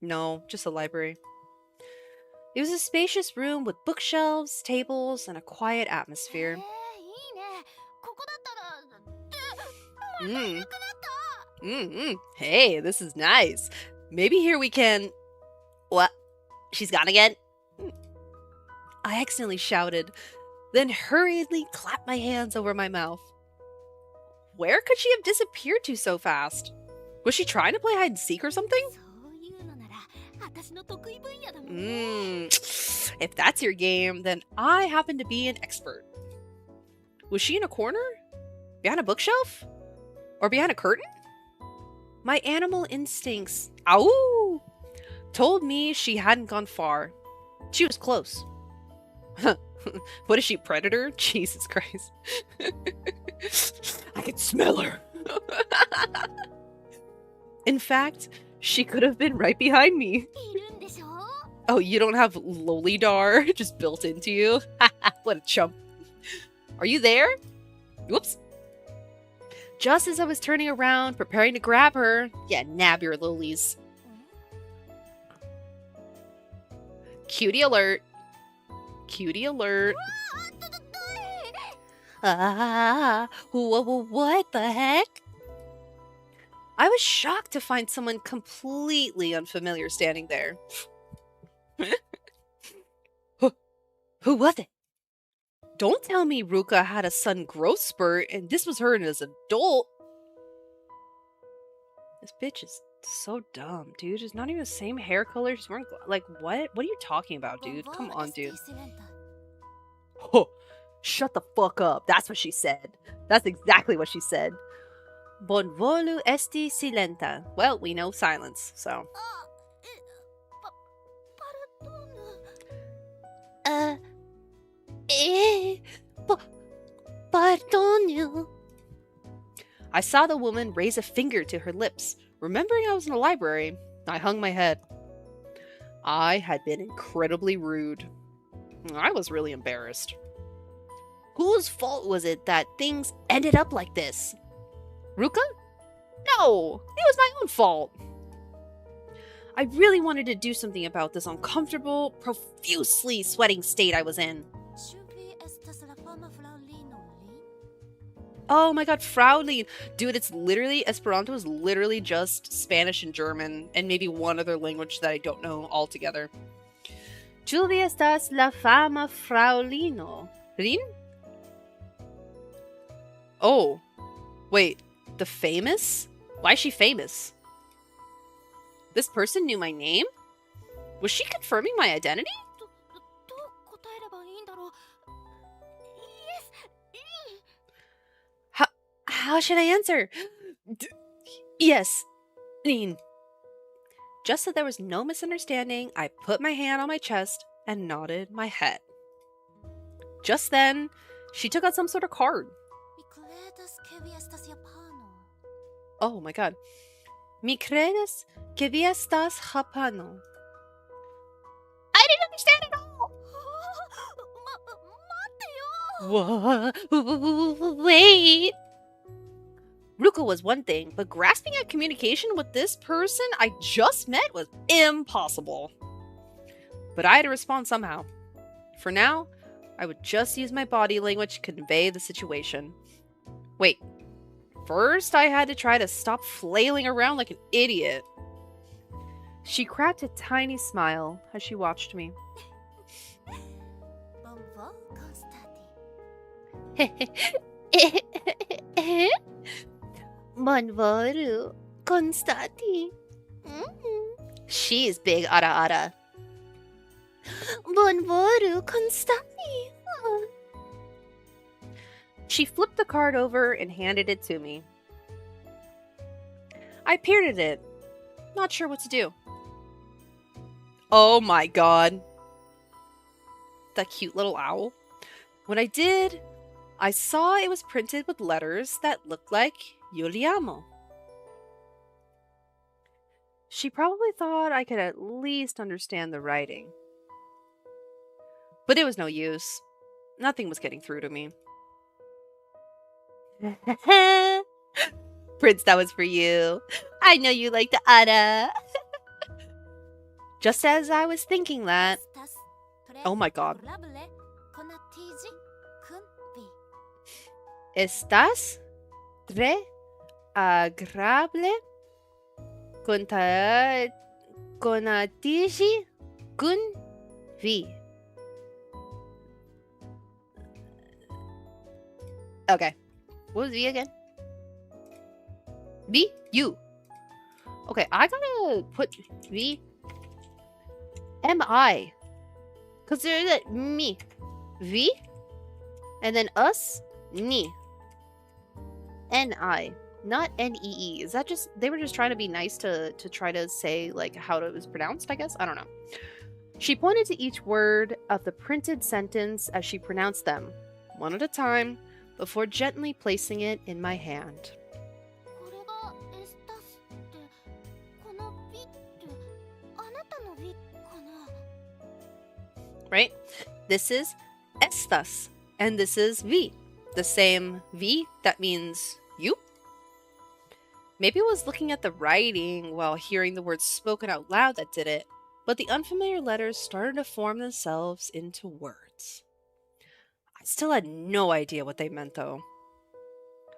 No, just a library. It was a spacious room with bookshelves, tables, and a quiet atmosphere. いいね。ここだったら。またいなくなった。 Hey, this is nice. Maybe here we can... What? She's gone again? I accidentally shouted, then hurriedly clapped my hands over my mouth. Where could she have disappeared to so fast? Was she trying to play hide and seek or something? そういうのなら私の得意分野だもんね。If that's your game, then I happen to be an expert. Was she in a corner? Behind a bookshelf? Or behind a curtain? My animal instincts, ow, told me she hadn't gone far. She was close. What is she, predator? Jesus Christ. I can smell her. In fact, she could have been right behind me. いるんでしょ Oh, you don't have Lolidar just built into you? What a chump. Are you there? Whoops. Just as I was turning around, preparing to grab her, yeah, nab your lilies. Cutie alert. Cutie alert. What the heck? I was shocked to find someone completely unfamiliar standing there. Who was it? Don't tell me Ruka had a sudden growth spurt and this was her as an adult. This bitch is so dumb, dude. It's not even the same hair color. She's wearing like what? What are you talking about, dude? Come on, dude. Oh, shut the fuck up. That's what she said. That's exactly what she said. Bonvolu esti silenta. Well, we know silence, so. パルトーヌ。Pardon. I saw the woman raise a finger to her lips. Remembering I was in a library, I hung my head. I had been incredibly rude. I was really embarrassed. Whose fault was it that things ended up like this? Ruka? No, it was my own fault. I really wanted to do something about this uncomfortable, profusely sweating state I was in. Oh my god, Fraulein. Dude, it's literally, Esperanto is literally just Spanish and German, and maybe one other language that I don't know altogether. Julia estas la fama Fraulino. Rin? Oh. Wait, the famous? Why is she famous? This person knew my name? Was she confirming my identity? どう答えればいいんだろう。Yes, How should I answer? Yes, Lin. Just so there was no misunderstanding, I put my hand on my chest and nodded my head. Just then, she took out some sort of card. Mi credes que vi estas japano? Oh my god. Mi credes que vi estas japano? I didn't understand at all! What? Wait! Ruka was one thing, but grasping at communication with this person I just met was impossible. But I had to respond somehow. For now, I would just use my body language to convey the situation. Wait, first I had to try to stop flailing around like an idiot. She cracked a tiny smile as she watched me. Bonvoru Constati. She's big ara ara. Bonvoru Constati. She flipped the card over and handed it to me. I peered at it, not sure what to do. Oh my god. That cute little owl. When I did, I saw it was printed with letters that looked like Yuliamo. She probably thought I could at least understand the writing. But it was no use. Nothing was getting through to me. Prince, that was for you. I know you like the Ada. Just as I was thinking that, oh my god. Estás très agradable conatigi kun vi. Okay. What was V again? V? You. Okay, I gotta put V. M-I. Because there's that me. V. And then us. Ni. N-I. Not N-E-E. Is that just... They were just trying to be nice to try to say, like, how it was pronounced, I guess? I don't know. She pointed to each word of the printed sentence as she pronounced them, one at a time, before gently placing it in my hand. Right? This is estas, and this is vi. The same vi that means you. Maybe it was looking at the writing while hearing the words spoken out loud that did it, but the unfamiliar letters started to form themselves into words. I still had no idea what they meant, though.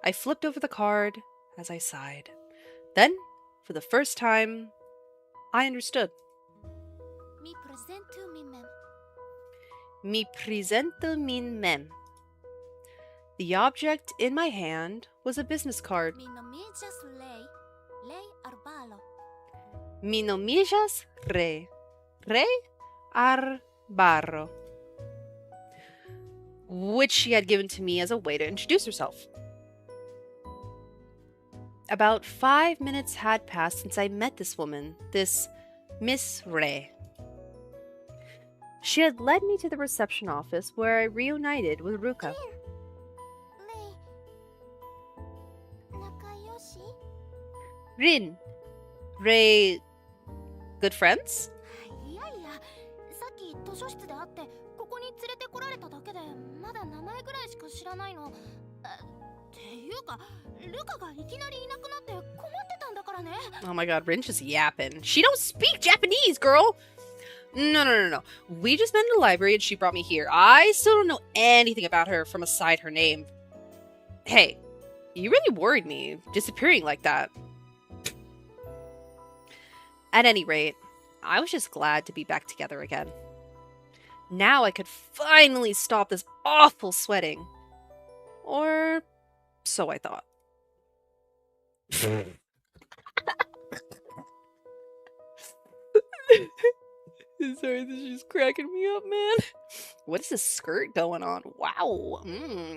I flipped over the card as I sighed. Then, for the first time, I understood. Mi presento min mem. Mi presento min mem. The object in my hand was a business card. Mi nomijas Rey Arbalo. Mi nomijas Rey Arbaro. Which she had given to me as a way to introduce herself. About 5 minutes had passed since I met this woman, this Miss Rey. She had led me to the reception office where I reunited with Ruka. Rey. Nakayoshi? Rin. Rey. Good friends? いやいや、さっき図書室で会ってここに連れてこられただけでまだ名前ぐらいしか知らないの。っていうか、ルカがいきなりいなくなって困ってたんだからね。Oh my god, Rin's just yapping. She don't speak Japanese, girl! No. We just met in the library and she brought me here. I still don't know anything about her from aside her name. Hey, you really worried me, disappearing like that. At any rate, I was just glad to be back together again. Now I could finally stop this awful sweating. Or so I thought. Sorry, this is cracking me up, man. What is this skirt going on? Wow.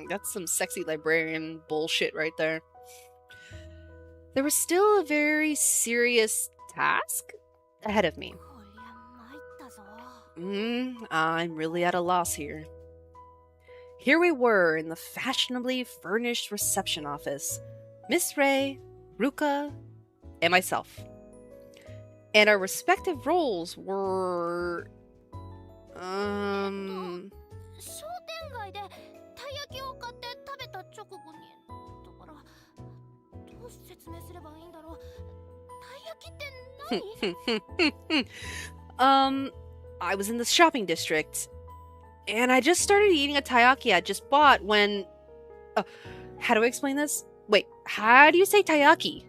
That's some sexy librarian bullshit right there. There was still a very serious task ahead of me. こりゃ参ったぞ。I'm really at a loss here. Here we were in the fashionably furnished reception office. Miss Ray, Ruka, and myself. And our respective roles were... 商店街でたい焼きを買って食べた直後にだからどう説明すればいいんだろう。たい焼きって何？ I was in the shopping district, and I just started eating a taiyaki I just bought when... how do I explain this? Wait, how do you say taiyaki?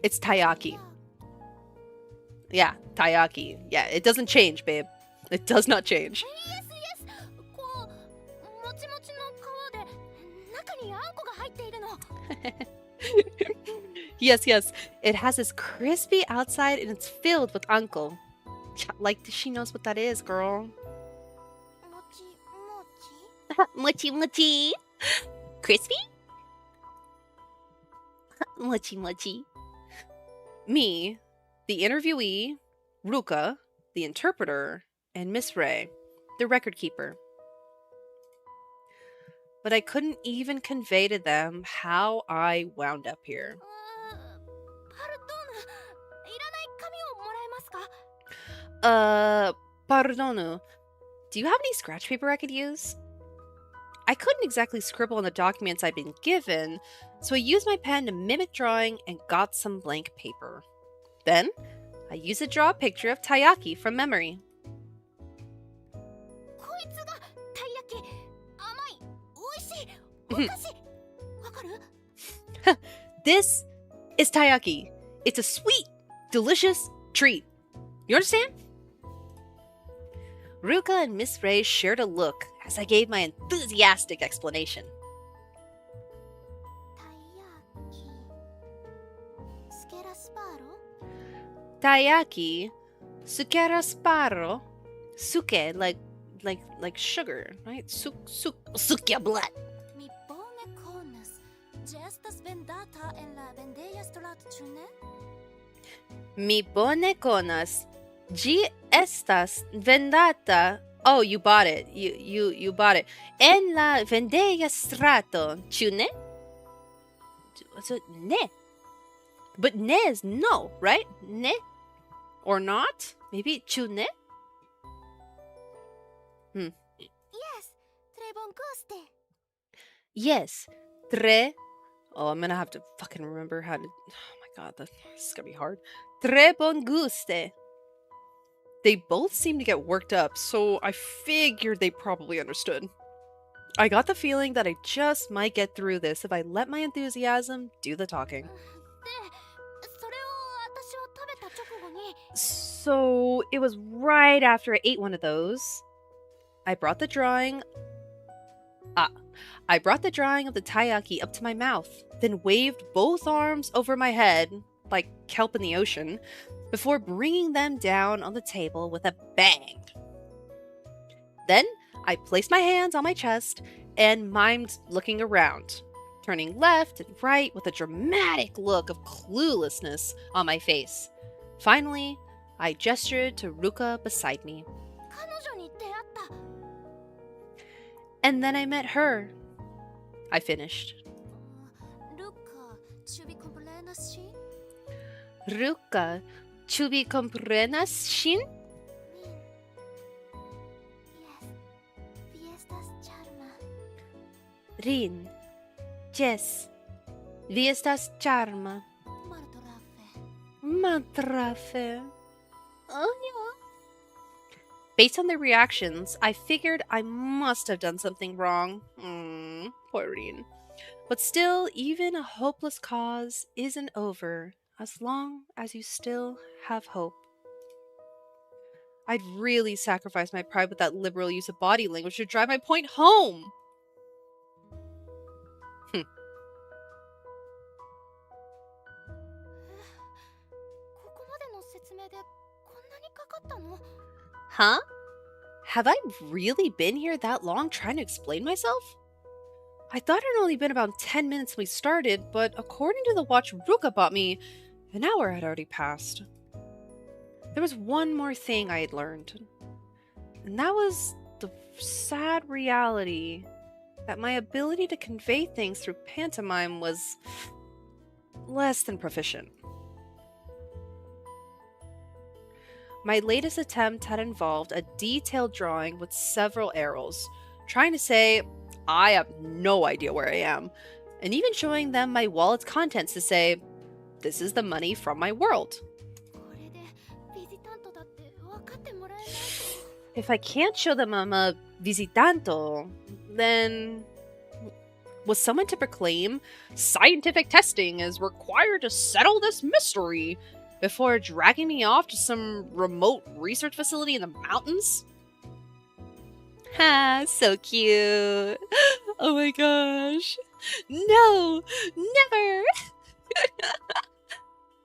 It's taiyaki. Yeah, taiyaki. Yeah, it doesn't change, babe. It does not change. Yes, yes! こう、もちもちの皮で中にあんこが入っているの。Yes, yes. It has this crispy outside and it's filled with anko. Like she knows what that is, girl. もちもち Mochi mochi. Crispy? Mochi mochi. Me, the interviewee, Ruka, the interpreter, and Miss Ray, the record keeper. But I couldn't even convey to them how I wound up here. パルトーヌ、いらない紙をもらえますか？ Pardonu. Do you have any scratch paper I could use? I couldn't exactly scribble on the documents I'd been given, so I used my pen to mimic drawing and got some blank paper. Then, I used to draw a picture of taiyaki from memory. こいつがたい焼き。甘い、美味しい、お菓子。わかる？ This is taiyaki. It's a sweet, delicious treat. You understand? Ruka and Miss Ray shared a look as I gave my enthusiastic explanation. たい焼き。スケラスパーロ？ Taiyaki, sukerasparo, suke, like sugar, right? Sukia blood. Mi bone conas. Gestas vendata en la vendeia strat, ĉu ne? Mi bone conas. Gi estas vendata. Oh, you bought it. You bought it. En la vendeia strato, ĉu ne? So, ne. But ne is no, right? Ne? Or not? Maybe ĉu ne? Yes, tre bon guste. Yes. Tre. Oh, I'm gonna have to fucking remember how to... Oh my god, this is gonna be hard. Tre bon guste. They both seemed to get worked up, so I figured they probably understood. I got the feeling that I just might get through this if I let my enthusiasm do the talking. で、それを私は食べた直後に、 So it was right after I ate one of those. I brought the drawing of the taiyaki up to my mouth, then waved both arms over my head, like kelp in the ocean, before bringing them down on the table with a bang. Then I placed my hands on my chest and mimed looking around, turning left and right with a dramatic look of cluelessness on my face. Finally, I gestured to Ruka beside me. 彼女に出会った。 And then I met her. I finished. ルカ、チュビコンプレーナシ？ Ruka, chubi comprenas shin? Yes, fiestas charma. Rin. Yes. Vi estas charma. Martorafe. Matrafe. Oh, yeah. Based on their reactions, I figured I must have done something wrong. Poor Rin. But still, even a hopeless cause isn't over as long as you still have hope. I'd really sacrifice my pride with that liberal use of body language to drive my point home. ここまでの説明でこんなにかったの？ Huh? Have I really been here that long trying to explain myself? I thought it had only been about 10 minutes when we started, but according to the watch Ruka bought me, an hour had already passed. There was one more thing I had learned, and that was the sad reality that my ability to convey things through pantomime was less than proficient. My latest attempt had involved a detailed drawing with several arrows, trying to say, I have no idea where I am, and even showing them my wallet's contents to say, this is the money from my world. これでビジタントだって分かってもらえないと。 If I can't show them I'm a visitanto, then was someone to proclaim scientific testing is required to settle this mystery before dragging me off to some remote research facility in the mountains? Ha, so cute. Oh my gosh. No, never.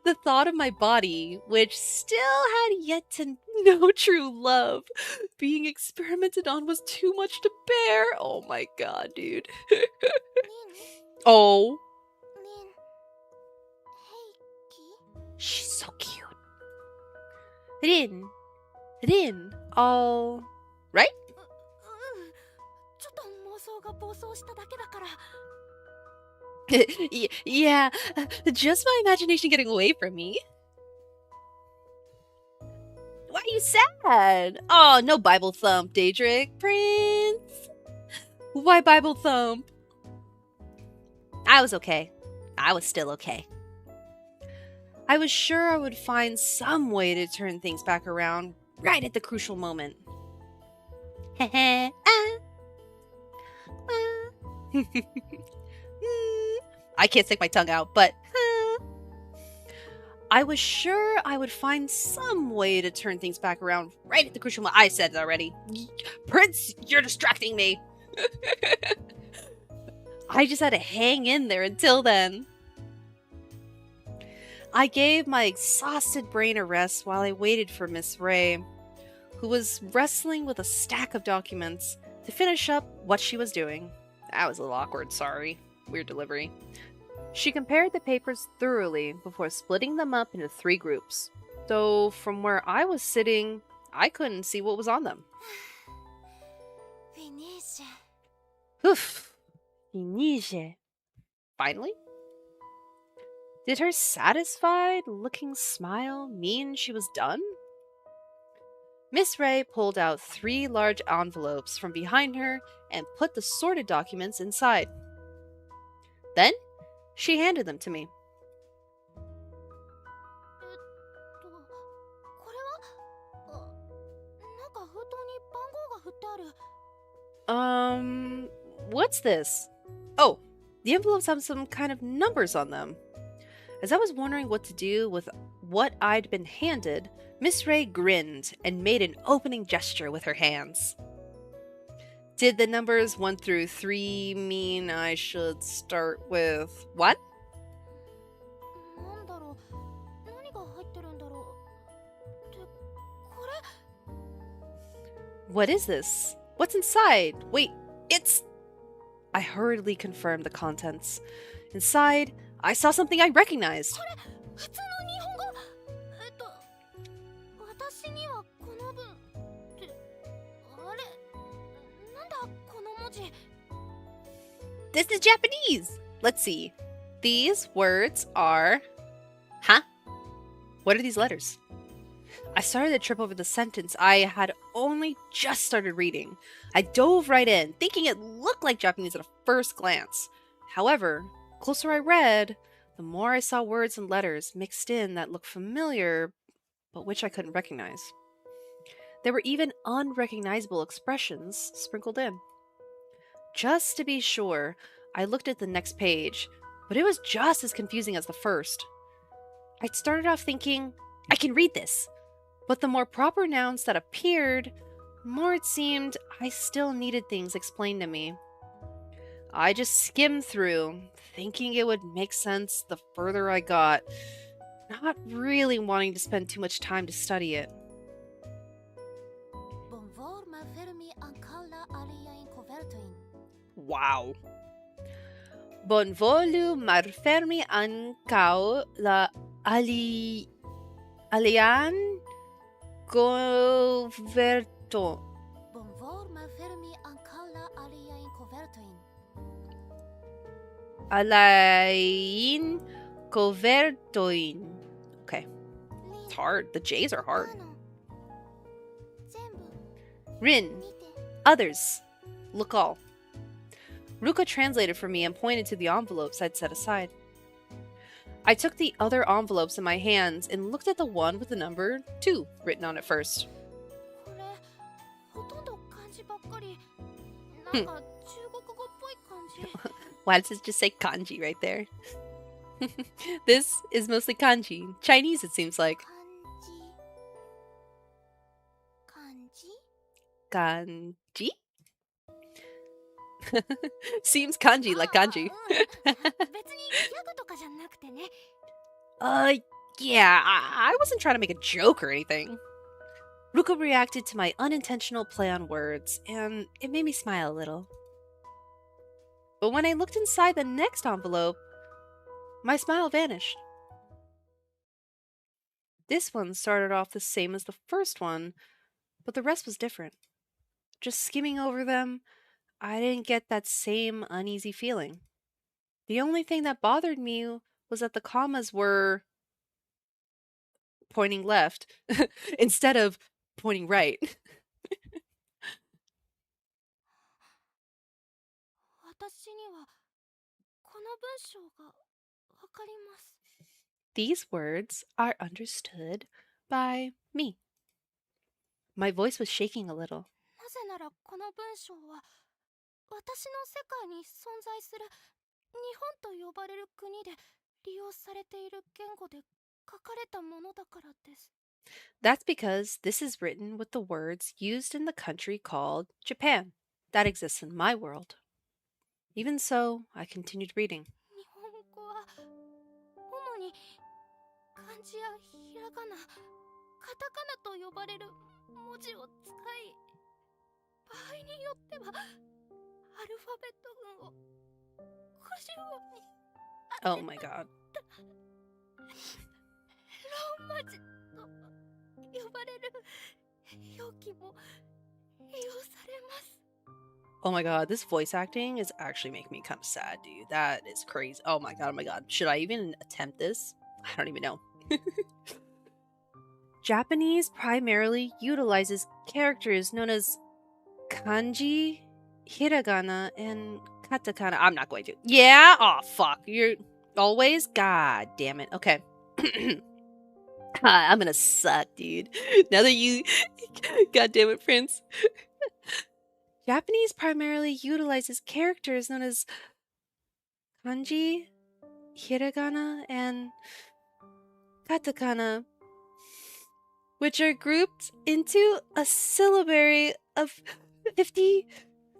The thought of my body, which still had yet to know true love, being experimented on was too much to bear. Oh my god, dude. リン、 Oh, リン、平気？ she's so cute. Rin, all right? ちょっと妄想が暴走しただけだから。 Yeah, just my imagination getting away from me. Why are you sad? Oh, no Bible thump, Daedric. Prince. Why Bible thump? I was okay. I was still okay. I was sure I would find some way to turn things back around right at the crucial moment. I can't stick my tongue out, but I was sure I would find some way to turn things back around right at the crucial moment. I said it already. Prince, you're distracting me. I just had to hang in there until then. I gave my exhausted brain a rest while I waited for Miss Ray, who was wrestling with a stack of documents to finish up what she was doing. That was a little awkward, sorry. Weird delivery. She compared the papers thoroughly before splitting them up into 3 groups, though from where I was sitting, I couldn't see what was on them. フィニッシュ。 Oof. Finige. Finally? Did her satisfied-looking smile mean she was done? Miss Ray pulled out 3 large envelopes from behind her and put the sorted documents inside. Then, she handed them to me. これは？なんか封筒に番号が振ってある。What's this? Oh, the envelopes have some kind of numbers on them. As I was wondering what to do with what I'd been handed, Miss Ray grinned and made an opening gesture with her hands. Did the numbers 1 through 3 mean I should start with 1? なんだろう。何が入ってるんだろう。って、これ？ What is this? What's inside? Wait, it's... I hurriedly confirmed the contents. Inside, I saw something I recognized. 普通の日本語。私にはこの文。って、あれ？なんだこの文字。 This is Japanese. Let's see. These words are... Huh? What are these letters? I started to trip over the sentence I had only just started reading. I dove right in, thinking it looked like Japanese at a first glance. However, the closer I read, the more I saw words and letters mixed in that looked familiar, but which I couldn't recognize. There were even unrecognizable expressions sprinkled in. Just to be sure, I looked at the next page, but it was just as confusing as the first. I'd started off thinking, I can read this. But the more proper nouns that appeared, the more it seemed I still needed things explained to me. I just skimmed through, thinking it would make sense the further I got, not really wanting to spend too much time to study it. Wow. Bonvolu malfermi ankaŭ la alian coverto. Bonvol malfermi ankaŭ la aliajn kovertojn. Alain covertoin. Okay. It's hard. The J's are hard. Rin. Others. Look all. Ruka translated for me and pointed to the envelopes I'd set aside. I took the other envelopes in my hands and looked at the one with the number 2 written on it first. Why does it just say kanji right there? This is mostly kanji. Chinese, it seems like. Kanji? Seems kanji like kanji. Yeah, I wasn't trying to make a joke or anything. Ruka reacted to my unintentional play on words, and it made me smile a little. But when I looked inside the next envelope, my smile vanished. This one started off the same as the first one, but the rest was different. Just skimming over them, I didn't get that same uneasy feeling. The only thing that bothered me was that the commas were pointing left instead of pointing right. These words are understood by me. My voice was shaking a little. That's because this is written with the words used in the country called Japan that exists in my world. Even so, I continued reading. Oh my god. Oh my god, this voice acting is actually making me kind of sad, dude. That is crazy. Oh my god, oh my god. Should I even attempt this? I don't even know. Japanese primarily utilizes characters known as kanji, hiragana, and katakana. I'm not going to. Yeah? Oh, fuck. You're always? God damn it. Okay. I'm gonna suck, dude. Now that you... God damn it, Prince. Japanese primarily utilizes characters known as kanji, hiragana, and katakana, which are grouped into a syllabary of 50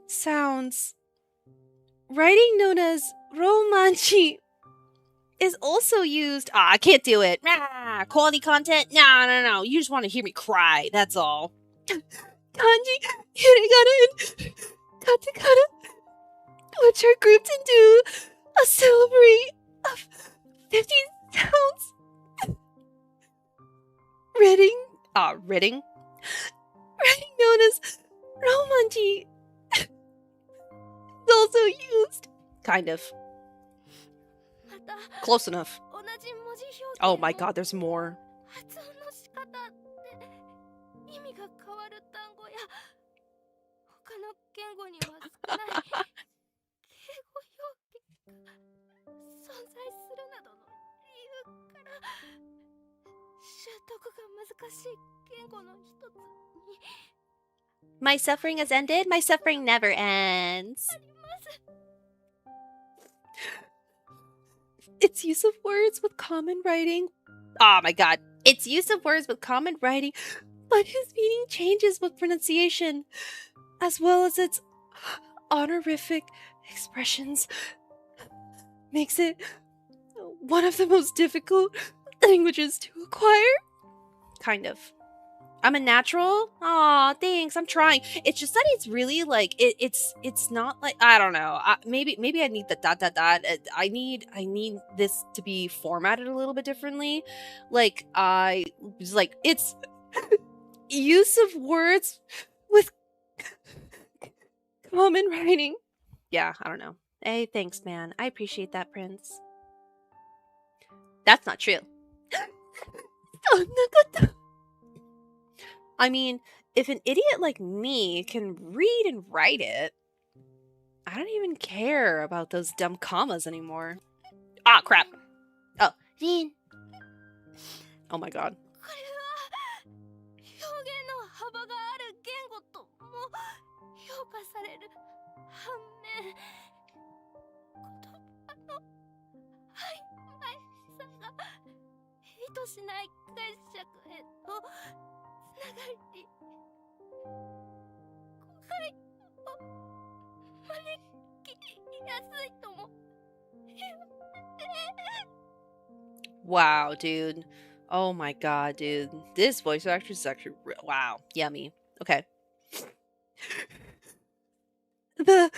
sounds. Writing known as romanji is also used. I can't do it. Quality content? No. You just want to hear me cry. That's all. Kanji, hiragana, and katakana, which are grouped into a syllabary of 50 sounds. Writing known as romanji is also used. Kind of. Close enough. Oh my god, there's more. My suffering has ended. My suffering never ends. Its use of words with common writing. Oh my god. Its use of words with common writing, but whose meaning changes with pronunciation, as well as its honorific expressions, makes it one of the most difficult languages to acquire. Kind of. I'm a natural? Aw, thanks. I'm trying. It's just that it's really like it's not like I don't know. Maybe I need the dot dot dot. I need this to be formatted a little bit differently. Like I was like it's use of words with common writing. Yeah, I don't know. Hey, thanks, man. I appreciate that, Prince. That's not true. I mean, if an idiot like me can read and write it, I don't even care about those dumb commas anymore. Ah, crap. Oh, リン、oh my god. これは表現の幅がある言語とも評価される反面、言葉の曖昧さが意図しない解釈へとつながり、誤解を招きやすいとも言う。Wow, dude. Oh my god, dude. This voice actress is actually real. Wow. Yummy. Okay. The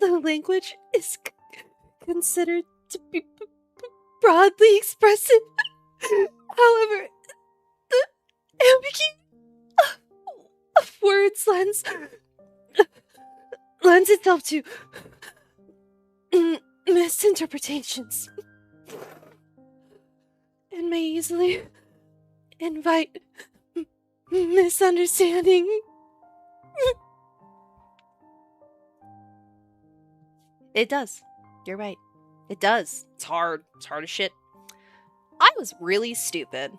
the language is considered to be broadly expressive. However, the ambiguity of words lends itself to misinterpretations and may easily invite misunderstanding. It does. You're right. It does. It's hard. It's hard as shit. I was really stupid.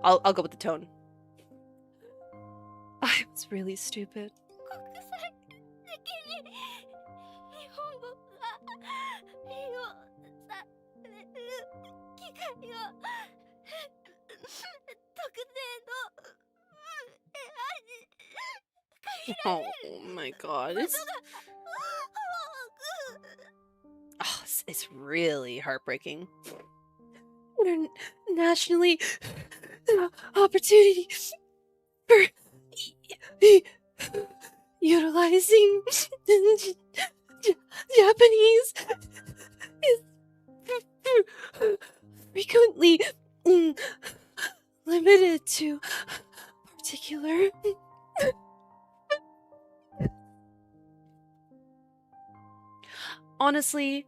I'll go with the tone. I was really stupid. 国際的に日本語が利用される機会を特定のOh my god. It's really heartbreaking. Internationally, opportunity for utilizing Japanese is frequently limited to particular honestly,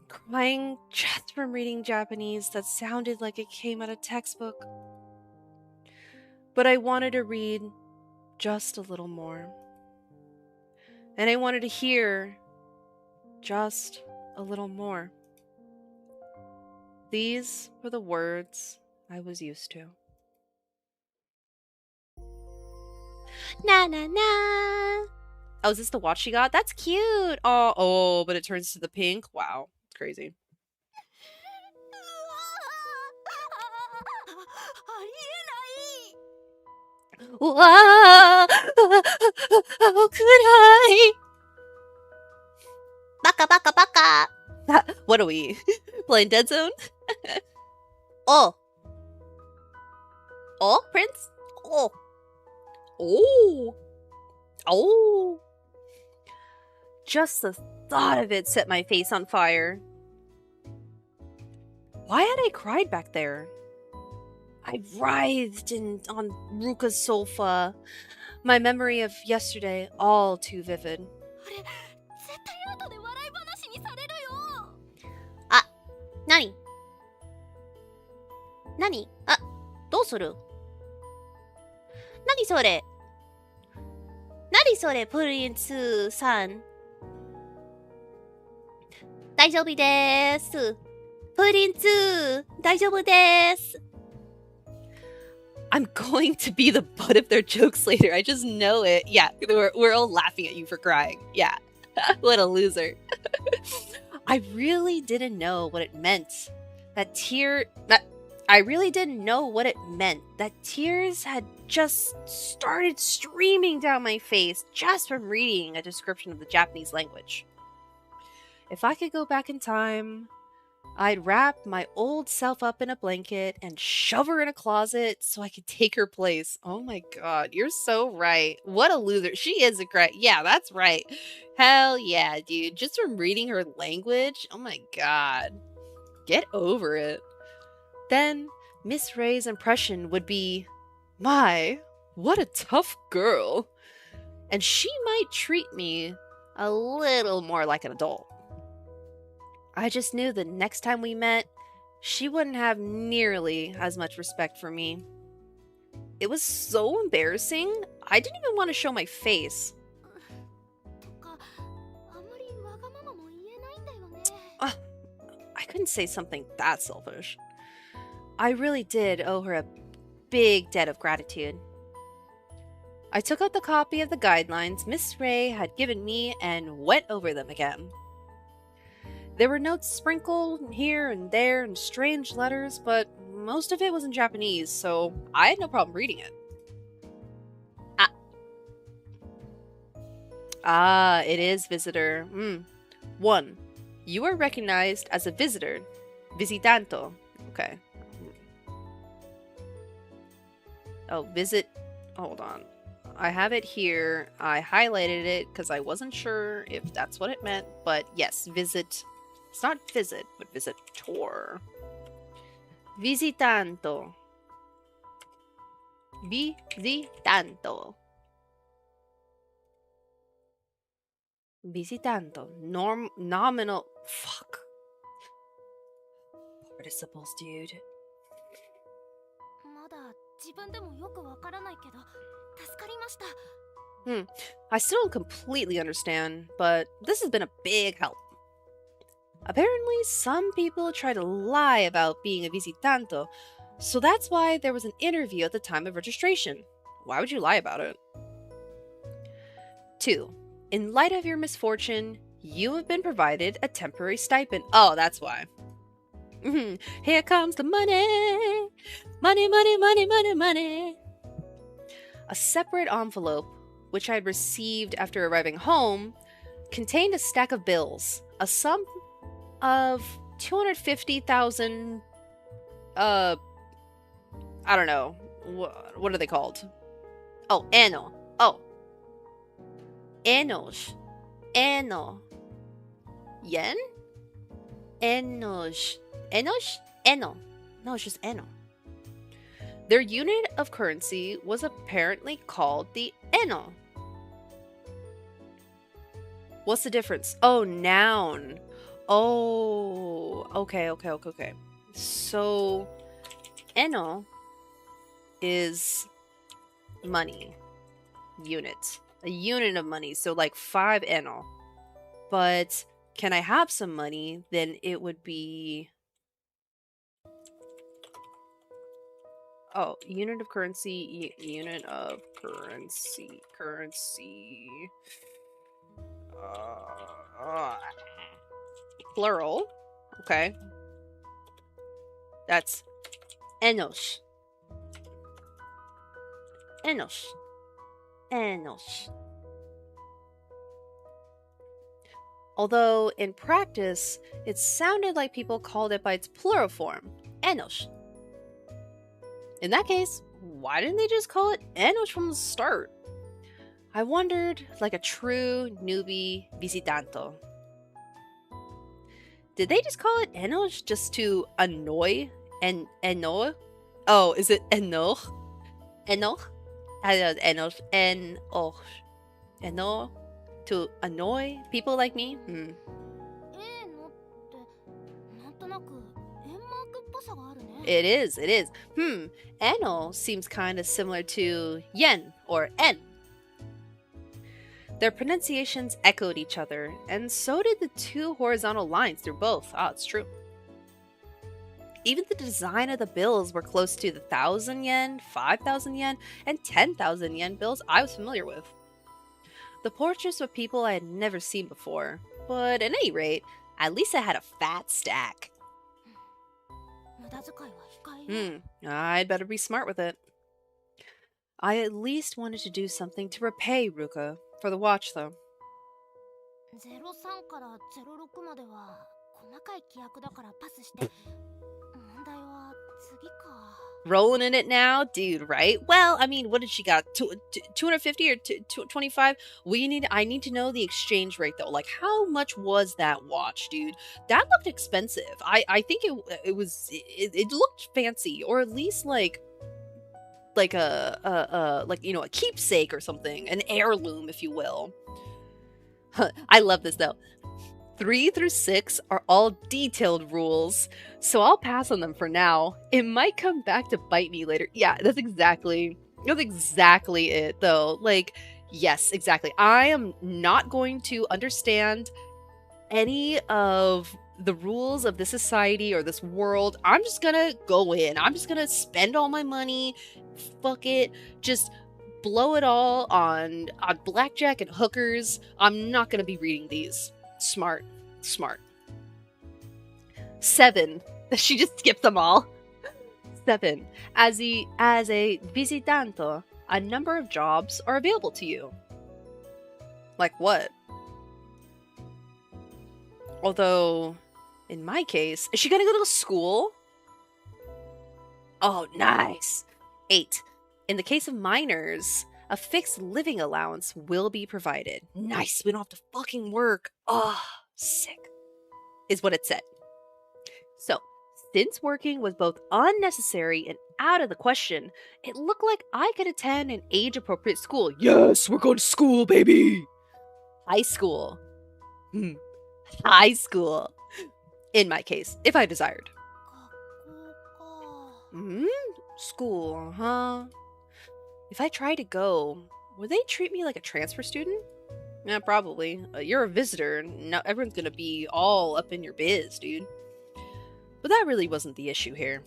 crying just from reading Japanese that sounded like it came out of textbook. But I wanted to read just a little more. And I wanted to hear just a little more. These were the words I was used to. Na na na. Oh, is this the watch she got? That's cute. Oh, but it turns to the pink. Wow, it's crazy. ありえない。 Wow, how could I? Baka baka baka. What are we playing Dead Zone? Oh, Prince. Oh. Just the thought of it set my face on fire. Why had I cried back there? I writhed on Ruka's sofa, my memory of yesterday all too vivid. あれ、絶対後で笑い話にされるよ。あ、何？何？あ、どうする？何それ？何それ、プリンスさん。大丈夫です。プリンス、大丈夫です。I'm going to be the butt of their jokes later. I just know it. Yeah, we're all laughing at you for crying. Yeah, what a loser. I really didn't know what it meant. I really didn't know what it meant. That tears had just started streaming down my face just from reading a description of the Japanese language. If I could go back in time, I'd wrap my old self up in a blanket and shove her in a closet so I could take her place. Oh my god, you're so right. What a loser. She is a great. Yeah, that's right. Hell yeah, dude. Just from reading her language. Oh my god. Get over it. Then Miss Ray's impression would be, my, what a tough girl. And she might treat me a little more like an adult. I just knew the next time we met, she wouldn't have nearly as much respect for me. It was so embarrassing, I didn't even want to show my face. とか、あんまりわがままも言えないんだよね。Ugh, I couldn't say something that selfish. I really did owe her a big debt of gratitude. I took out the copy of the guidelines Miss Ray had given me and went over them again. There were notes sprinkled here and there and strange letters, but most of it was in Japanese, so I had no problem reading it. It is visitor. 1. You are recognized as a visitor. Visitanto. Okay. Oh, visit. Hold on. I have it here. I highlighted it because I wasn't sure if that's what it meant, but yes, visit. It's not visit, but visitor. Visitanto. Visitanto. Visitando. Nominal. Fuck. Participles, dude. まだ自分でもよくわからないけど、助かりました。I still don't completely understand, but this has been a big help. Apparently, some people try to lie about being a visitanto, so that's why there was an interview at the time of registration. Why would you lie about it? 2. In light of your misfortune, you have been provided a temporary stipend. Oh, that's why. Here comes the money! Money, money, money, money, money! A separate envelope, which I had received after arriving home, contained a stack of bills, a sum of 250,000, I don't know, what are they called? Oh, anno. Oh. Annos. Anno. Yen? Annos. Annos? Anno. No, it's just anno. Their unit of currency was apparently called the anno. What's the difference? Oh, noun. Oh, okay. So, anno is money. Unit. A unit of money. So, like 5 anno. But can I have some money? Then it would be... Oh, unit of currency, unit of currency, plural. Okay. That's enos. Enos. Enos. Although, in practice, it sounded like people called it by its plural form, enos. In that case, why didn't they just call it enos from the start? I wondered, like a true newbie visitanto. Did they just call it enos just to annoy eno? Oh, is it eno? Eno? Enos. Eno. Eno? To annoy people like me? えーのってなんとなく円マークっぽさがあるね。It is. Eno seems kind of similar to yen or en. Their pronunciations echoed each other, and so did the 2 horizontal lines through both. Ah, it's true. Even the design of the bills were close to the 1,000 yen, 5,000 yen, and 10,000 yen bills I was familiar with. The portraits were people I had never seen before, but at any rate, at least I had a fat stack. 無駄遣いは控えよう。I'd better be smart with it. I at least wanted to do something to repay Ruka for the watch, though. 03から06までは細かい規約だからパスして。問題は次か。Rolling in it now, dude, right? Well, I mean, what did she got? 250 or 25? I need to know the exchange rate though. Like, how much was that watch, dude? That looked expensive. I think it looked fancy, or at least like a keepsake or something, an heirloom, if you will. I love this though. 3 through 6 are all detailed rules, so I'll pass on them for now. It might come back to bite me later. Yeah, that's exactly it though. Like, yes, exactly. I am not going to understand any of the rules of this society or this world. I'm just gonna go in. I'm just gonna spend all my money. Fuck it. Just blow it all on blackjack and hookers. I'm not gonna be reading these. Smart. 7. She just skipped them all. 7. As a visitante, a number of jobs are available to you. Like what? Although, in my case, is she gonna go to school? Oh, nice. 8. In the case of minors, a fixed living allowance will be provided. Nice. We don't have to fucking work. Oh, sick. Is what it said. So, since working was both unnecessary and out of the question, it looked like I could attend an age-appropriate school. Yes, we're going to school, baby! High school. High school. In my case, if I desired. School, huh? If I try to go, would they treat me like a transfer student? Yeah, probably. You're a visitor, and now everyone's gonna be all up in your biz, dude. But that really wasn't the issue here.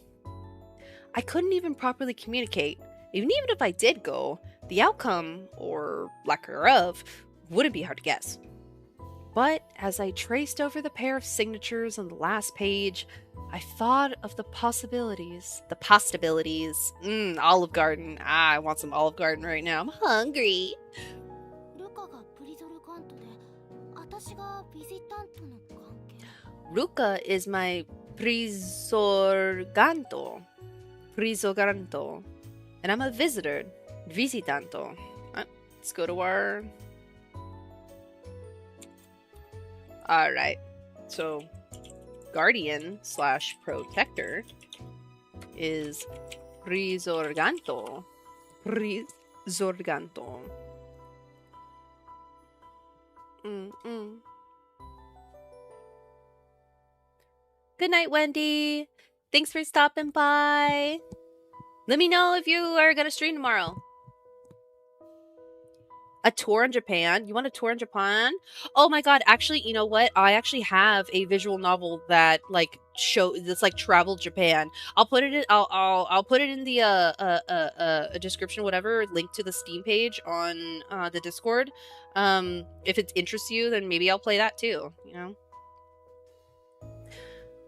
I couldn't even properly communicate. Even if I did go, the outcome, or lack thereof, wouldn't be hard to guess. But as I traced over the pair of signatures on the last page, I thought of the possibilities. The possibilities. Olive Garden. I want some Olive Garden right now. I'm hungry. Ruka is my prisorganto. And I'm a visitor. Visitanto. Let's go to our... Alright. So, guardian / protector is prisorganto. Prisorganto. Good night, Wendy. Thanks for stopping by. Let me know if you are gonna stream tomorrow. A tour in Japan? You want a tour in Japan? Oh my god, actually, you know what? I actually have a visual novel that that's travel Japan. I'll put it in I'll put it in the description, whatever, link to the Steam page on the Discord. If it interests you, then maybe I'll play that too, you know?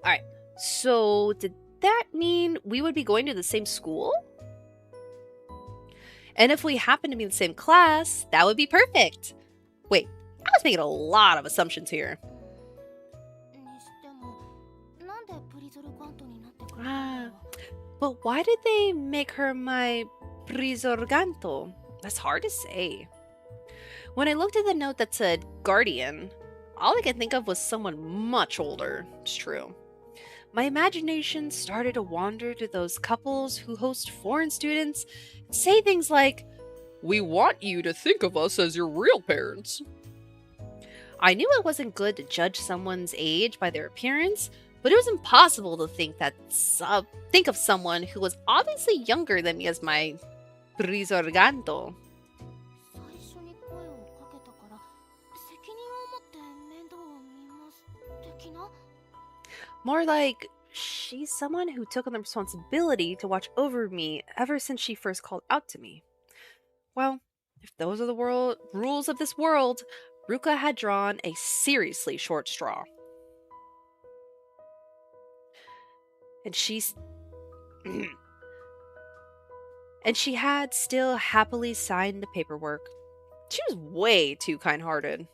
Alright. So did that mean we would be going to the same school? And if we happen to be in the same class, that would be perfect. Wait, I was making a lot of assumptions here. But why did they make her my prisorganto? That's hard to say. When I looked at the note that said guardian, all I could think of was someone much older. It's true. My imagination started to wander to those couples who host foreign students and say things like, "We want you to think of us as your real parents." I knew it wasn't good to judge someone's age by their appearance, but it was impossible to think of someone who was obviously younger than me as my prisorganto. More like, she's someone who took on the responsibility to watch over me ever since she first called out to me. Well, if those are the rules of this world, Ruka had drawn a seriously short straw. And she had still happily signed the paperwork. She was way too kind-hearted.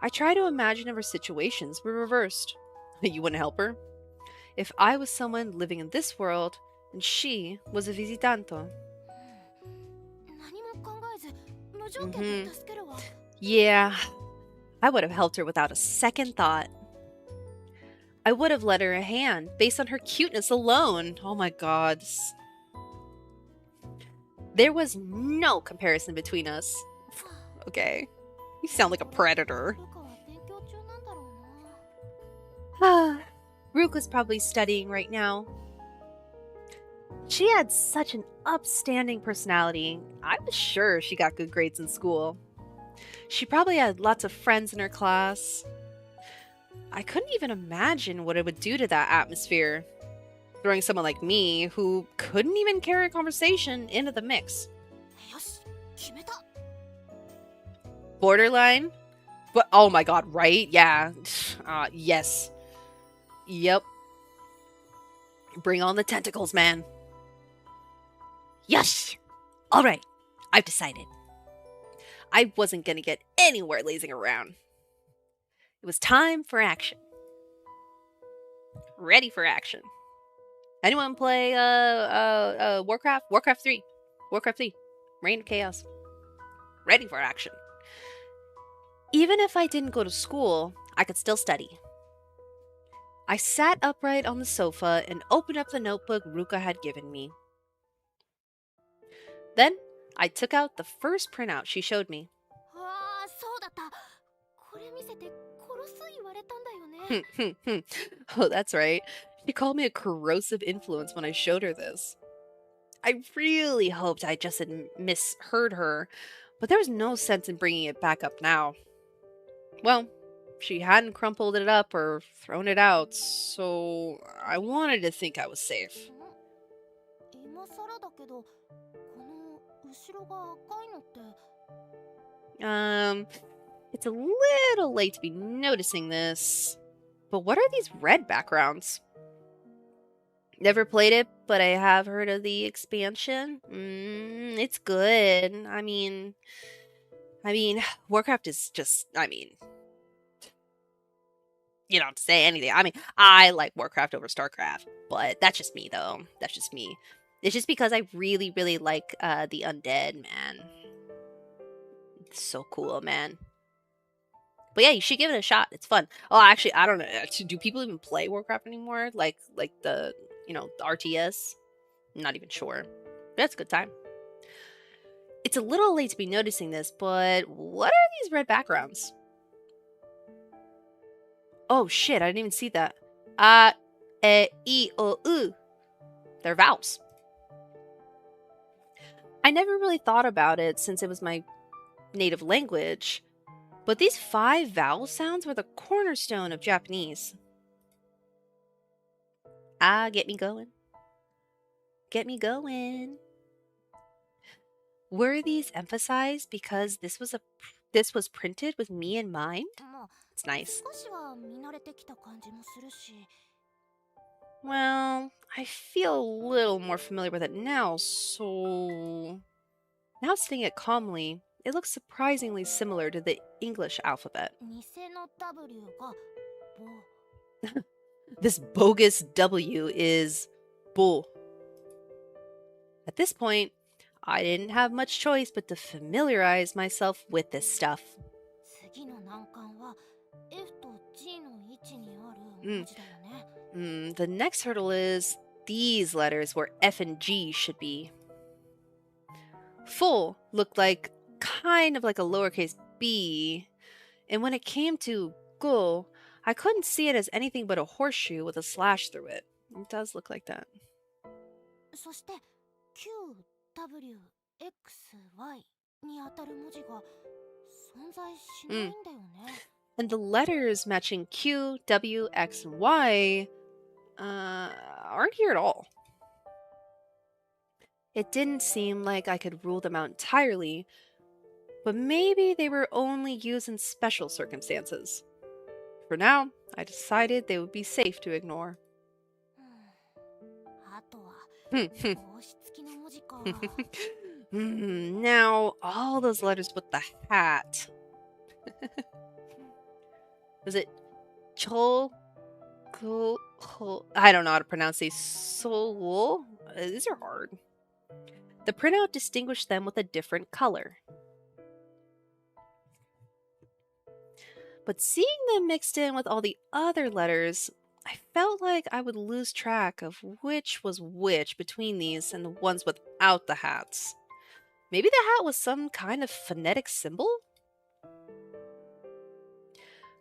I try to imagine if her situations were reversed. You wouldn't help her? If I was someone living in this world and she was a visitanto. 何も考えず無条件 Hmm. で助けるわ。 Yeah, I would have helped her without a second thought. I would have lent her a hand based on her cuteness alone. Oh my god. There was no comparison between us. Okay. You sound like a predator. ルカは勉強中なんだろうな。Ruka's probably studying right now. She had such an upstanding personality. I was sure she got good grades in school. She probably had lots of friends in her class. I couldn't even imagine what it would do to that atmosphere. Throwing someone like me, who couldn't even carry a conversation, into the mix. よし、決めた。 Borderline? But oh my god, right? Yeah. Yes. Yep. Bring on the tentacles, man. Yes! Alright, I've decided. I wasn't gonna get anywhere lazing around. It was time for action. Ready for action. Anyone play Warcraft? Warcraft 3. Warcraft 3. Reign of Chaos. Ready for action. Even if I didn't go to school, I could still study. I sat upright on the sofa and opened up the notebook Ruka had given me. Then, I took out the first printout she showed me. ああ、そうだった。これ見せて殺す言われたんだよね。Oh, that's right. She called me a corrosive influence when I showed her this. I really hoped I just had misheard her, but there was no sense in bringing it back up now. Well, she hadn't crumpled it up or thrown it out, so I wanted to think I was safe. 今更だけど、この後ろが赤いのって。 It's a little late to be noticing this, but what are these red backgrounds? Never played it, but I have heard of the expansion. It's good. I mean, Warcraft is just, you don't have to say anything. I mean, I like Warcraft over StarCraft, but that's just me, though. That's just me. It's just because I really, really like the undead, man. It's so cool, man. But yeah, you should give it a shot. It's fun. Oh, actually, I don't know. Do people even play Warcraft anymore? Like the the RTS? I'm not even sure. But that's a good time. It's a little late to be noticing this, but what are these red backgrounds? Oh shit, I didn't even see that. A, E, O, U. They're vowels. I never really thought about it since it was my native language, but these 5 vowel sounds were the cornerstone of Japanese. Get me going. Get me going. Were these emphasized because this was printed with me in mind? まあ、 It's nice. 少しは見慣れてきた感じもするし。 Well, I feel a little more familiar with it now, so... Now sitting it calmly, it looks surprisingly similar to the English alphabet. 偽の W がボ。 This bogus W is bull. At this point, I didn't have much choice but to familiarize myself with this stuff. 次の難関は F と G の位置にある文字だよね。 The next hurdle is these letters where F and G should be. Full looked like kind of like a lowercase b, and when it came to go, I couldn't see it as anything but a horseshoe with a slash through it. It does look like that. そして Q、W、X、Y に当たる文字が存在しないんだよね。 And the letters matching Q, W, X, and Y aren't here at all. It didn't seem like I could rule them out entirely, but maybe they were only used in special circumstances. For now, I decided they would be safe to ignore. あとは Hmm, 帽子付きの文字か。 now, all those letters with the hat. Is it Chol? I don't know how to pronounce these. Sol? These are hard. The printout distinguished them with a different color. But seeing them mixed in with all the other letters, I felt like I would lose track of which was which between these and the ones without the hats. Maybe the hat was some kind of phonetic symbol?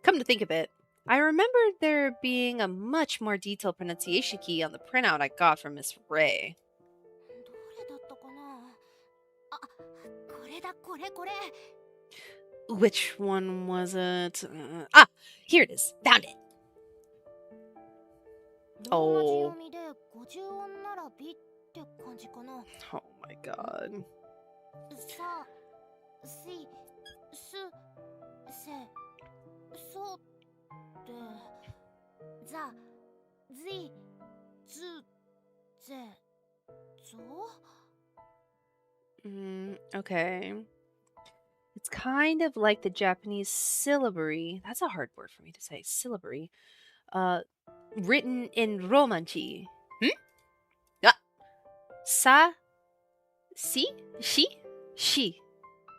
Come to think of it, I remember there being a much more detailed pronunciation key on the printout I got from Miss Ray. どれだったかな。あ、これだ、これこれ。 Which one was it? Here it is. Found it. ローマ字読みで50音並びって感じかな。 Oh my god. さ、し、す、せ、そって、ざ、じ、ず、ぜ、ぞ。 Okay. It's kind of like the Japanese syllabary. That's a hard word for me to say. Syllabary. Written in Romanji. Ah. Sa. Si? She.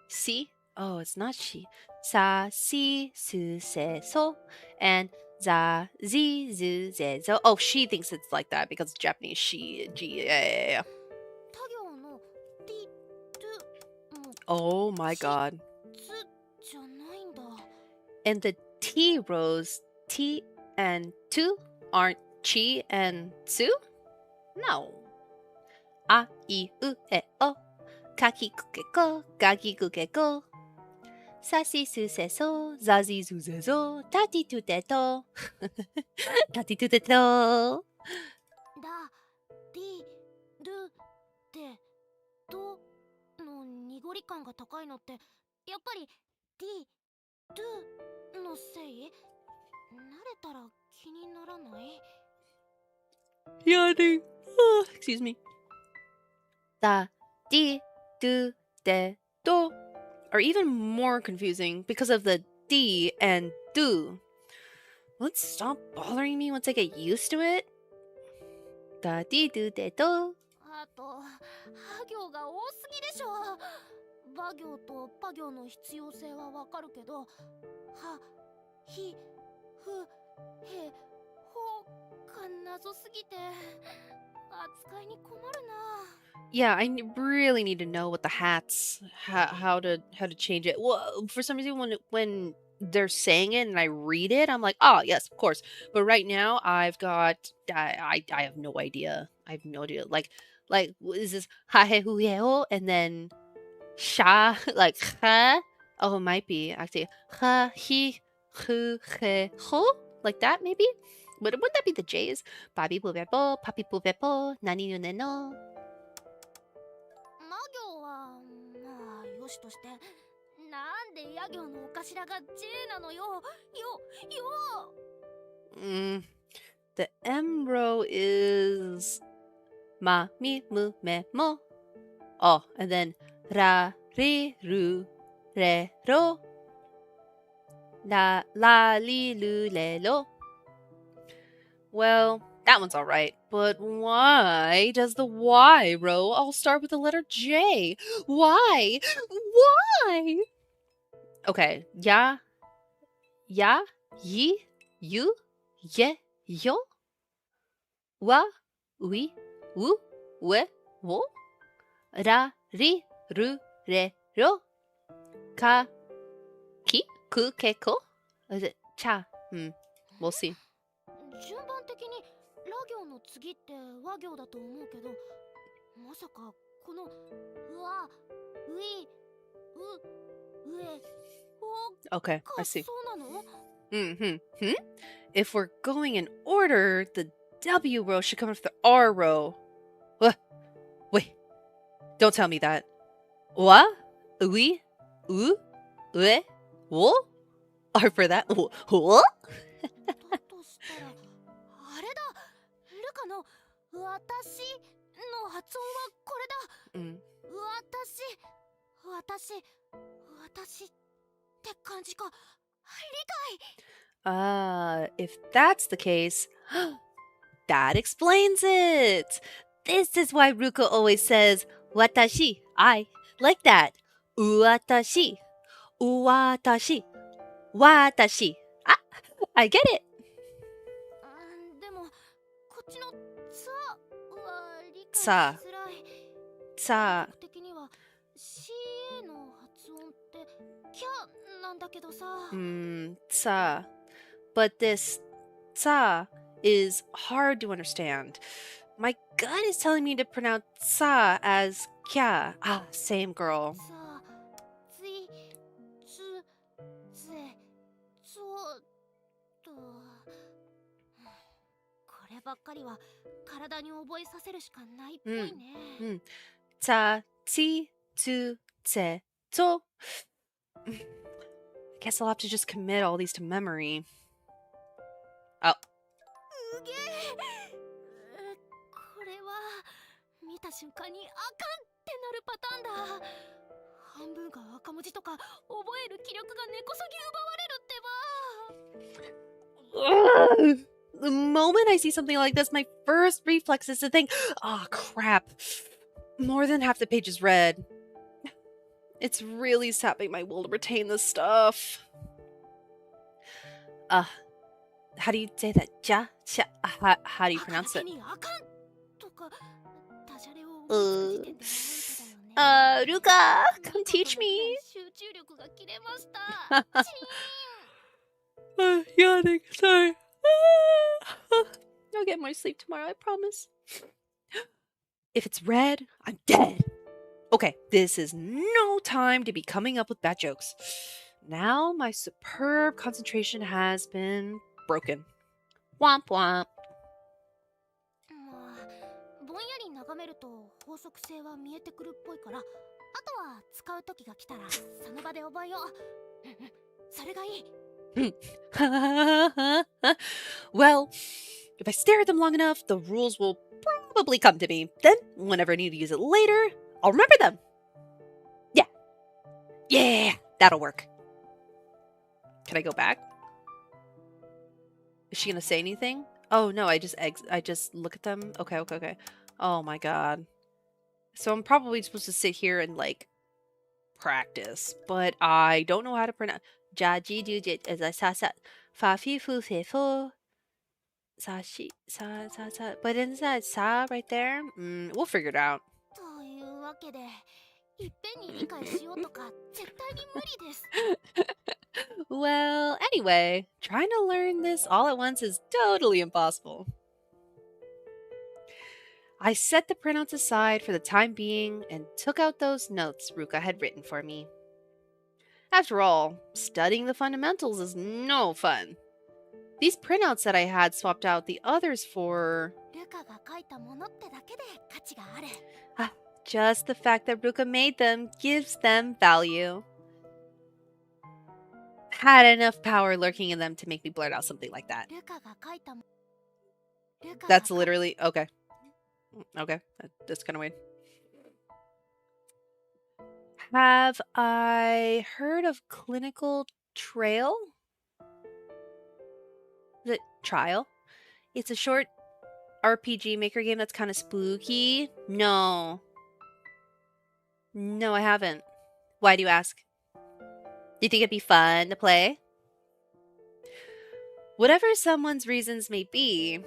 Si? Oh, it's not she. Sa, si, su, se, so. And za, zi, zu, ze, zo. Oh, she thinks it's like that because it's Japanese. She, G, yeah. 他行の t、と も Oh my god. つじゃないんだ。 And the T rows, T and tu, aren't chi and su? No. A, I, U, E, O. Kaki, kuke, ko. Gagi, kuke, ko. Sasi, su, se, so. Zazi, zu, ze, zo. Tati, tu, te, to. Tati, tu, te, to. だ、り、る、て、との濁り感が高いのってやっぱりり、るのせい？慣れたら気にならない？ Yawning. Excuse me. Da, di, du, de, do are even more confusing because of the D and do. Will it stop bothering me once I get used to it? Da, di, du, de, do. あと、は行が多すぎでしょ。ば行とぱ行の必要性はわかるけど、は、ひ、ふ、へ、ほが謎すぎて扱いに困るな。 Yeah, really need to know what the hats, how to change it. Well, for some reason, when they're saying it and I read it, I'm like, oh yes, of course. But right now, I've got I have no idea. I have no idea. What is this ha he hu he ho and then sha like ha? Oh, it might be actually ha he hu he ho like that maybe. Wouldn't that be the J's? Papi pu bepo, papi pu bepo, nani no ne no. 魔行はまあよしとして、なんで野行のお頭が J なのよ。よ The M row is ma, mi, mu, me, mo. Oh, and then ra, ri, ru, re, ro. La, la, li, lu, le, lo. Well, that one's alright. But why does the Y row all start with the letter J? Why? Why? Okay, ya, yi, you, ye, yo. Wa, wi, wu, we, wo. Ra, ri, ru, re, ro. Ka, ki, ku, ke, ko. Is it cha? We'll see. 順番的にラ行の次って和行だと思うけど、まさかこのわ、うい、う、うえ、お Okay, I が see. そうなの？ If we're going in order, the W row should come after the R row. Wait, don't tell me that. Wa, ui, u, ue, wo are for that. What? だとしたらあれだ、ルカの私の発音はこれだ。私って感じか。理解。If that's the case, that explains it. This is why Ruka always says, watashi, I, like that. Uwatashi, uwatashi, watashi. Ah, I get it. でもこっちの「さ」は理解しさ、づらい。感 さ、覚的には CA の発音ってキャなんだけどさ。sa. But this sa is hard to understand. My gut is telling me to pronounce sa as kya. Ah, same girl. さ、つい、つ、ぜ、ぞと。こればっかりは体に覚えさせるしかないっぽいね。Ta, ti, tu, tse, to. Guess I'll have to just commit all these to memory. Oh. うげえ。これは見た瞬間にあかんってなるパターンだ。半分が赤文字とか覚える気力が根こそぎ奪われるってば。 The moment I see something like this, my first reflex is to think, oh, crap. More than half the page is read. It's really sapping my will to retain this stuff. How do you say that? Ja? Cha? How do you pronounce it? Ruka, come teach me. Yawning, sorry. I'll get more sleep tomorrow, I promise. If it's red, I'm dead. Okay, this is no time to be coming up with bad jokes. Now my superb concentration has been broken. Womp womp. ぼんやり眺めると法則性は見えてくるっぽいから、あとは使う時が来たらその場で覚えよう。それがいい。Well, if I stare at them long enough, the rules will probably come to me. Then, whenever I need to use it later, I'll remember them. Yeah, that'll work. Can I go back? Is she gonna say anything? Oh no, I just look at them. Okay. Oh my god. So I'm probably supposed to sit here and like practice, but I don't know how to pronounce. Ja ji du ji as I sa sa fa fi fu fe fo sa shi sa sa sa. But isn't that sa right there? We'll figure it out. というわけで、いっぺんに理解しようとか絶対に無理です。Well, anyway, trying to learn this all at once is totally impossible. I set the printouts aside for the time being and took out those notes Ruka had written for me. After all, studying the fundamentals is no fun. These printouts that I had swapped out the others for... ルカが書いたものってだけで価値がある。Just the fact that Ruka made them gives them value. Had enough power lurking in them to make me blurt out something like that. That's literally... Okay. Okay. That's kind of weird. Have I heard of Clinical Trail? Is it Trial? It's a short RPG maker game that's kind of spooky. No, I haven't. Why do you ask? Do you think it'd be fun to play? Whatever someone's reasons may be,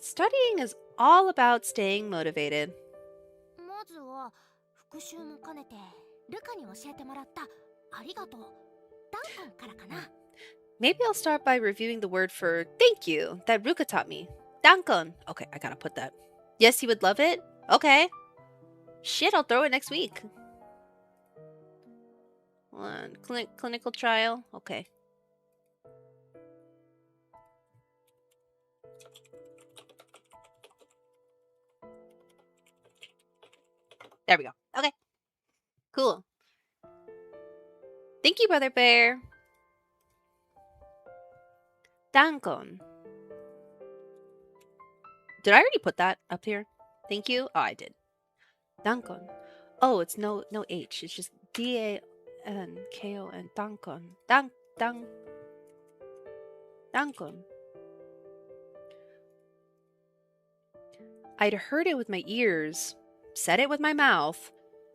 studying is all about staying motivated. まずは復習も兼ねてルカに教えてもらったありがとうダンコンからかな。 Maybe I'll start by reviewing the word for thank you that Ruka taught me. Dankon. Okay, I gotta put that. Yes, you would love it? Okay. Shit, I'll throw it next week. One. Clinical trial. Okay. There we go. Okay. Cool. Thank you, Brother Bear. Dankon. Did I already put that up here? Thank you? Oh, I did. Dankon. Oh, it's no H. It's just D-A-N-K-O-N. Dankon. Dankon. dankon. I'd heard it with my ears, said it with my mouth,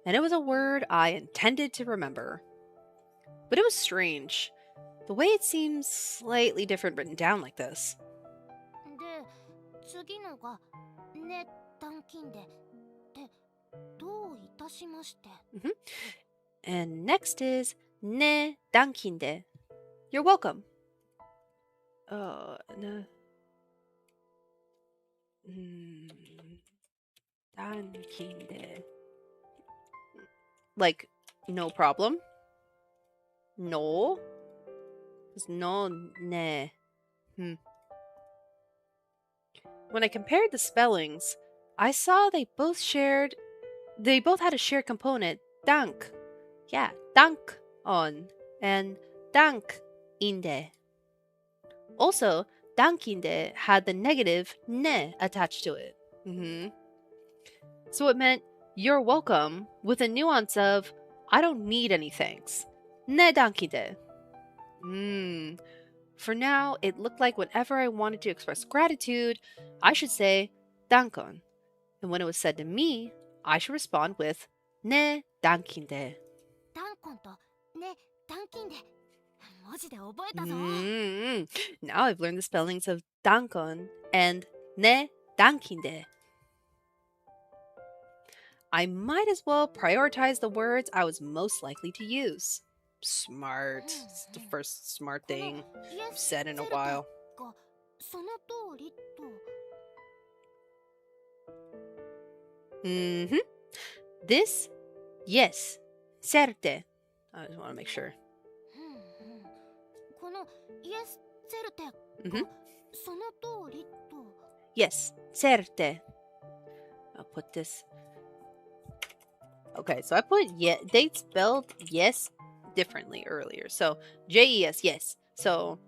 and it was a word I intended to remember. But it was strange, the way it seems slightly different written down like this. で、次のがね断金ででどういたしまして。Mhm. And next is ne dankinde. You're welcome. Ne. Dankinde. Like, no problem? No? It's no ne. When I compared the spellings, I saw they both had a shared component, dank. Yeah, dank on and dank inde. Also, dankinde had the negative ne attached to it. So it meant you're welcome with a nuance of I don't need any thanks. Ne dankinde. For now, it looked like whenever I wanted to express gratitude, I should say dankon. And when it was said to me, I should respond with ne dankinde. ダンコンとね断金でマジで覚えたぞ。Now I've learned the spellings of dankon and ne dankinde. I might as well prioritize the words I was most likely to use. Smart. It's the first smart thing I've said in a while. がその通りと。This, yes, certe. I just want to make sure. このイエスセルテがその通りと。Yes, certe. I'll put this. Okay, so I put yeah. They spelled yes differently earlier. So J-E-S, yes. So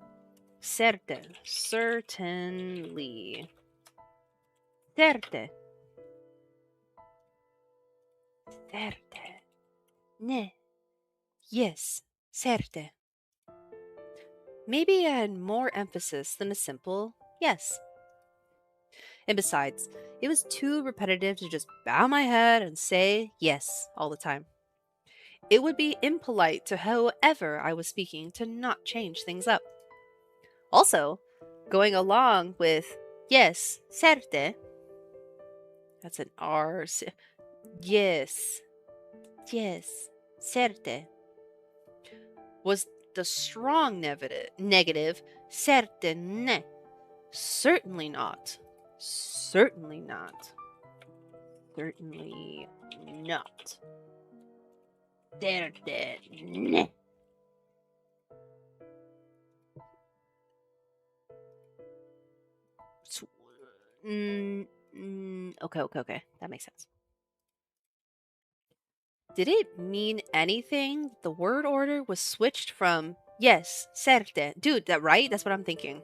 certe, certainly. Certe. Certe. Ne. Yes, certe. Maybe I had more emphasis than a simple yes. And besides, it was too repetitive to just bow my head and say yes all the time. It would be impolite to whoever I was speaking to not change things up. Also, going along with yes, certe, that's an R. Yes, yes, certe, was the strong negative certaine. Certainly not. Certainly not. Certainly not. Certaine. Okay. That makes sense. Did it mean anything? The word order was switched from yes, certe. Dude, that right? That's what I'm thinking.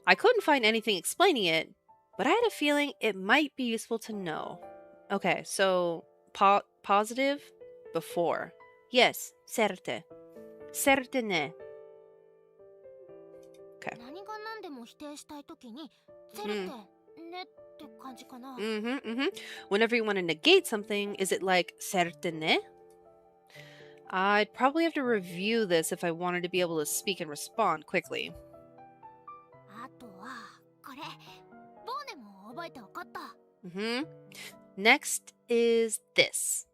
I couldn't find anything explaining it, but I had a feeling it might be useful to know. Okay, so positive before. Yes, certe. Certaine. Okay. 何が何でも否定したいときにセルテねって感じかな。Whenever you want to negate something, is it like certaine? I'd probably have to review this if I wanted to be able to speak and respond quickly. あとはこれボーネも覚えておこっと。Next is this.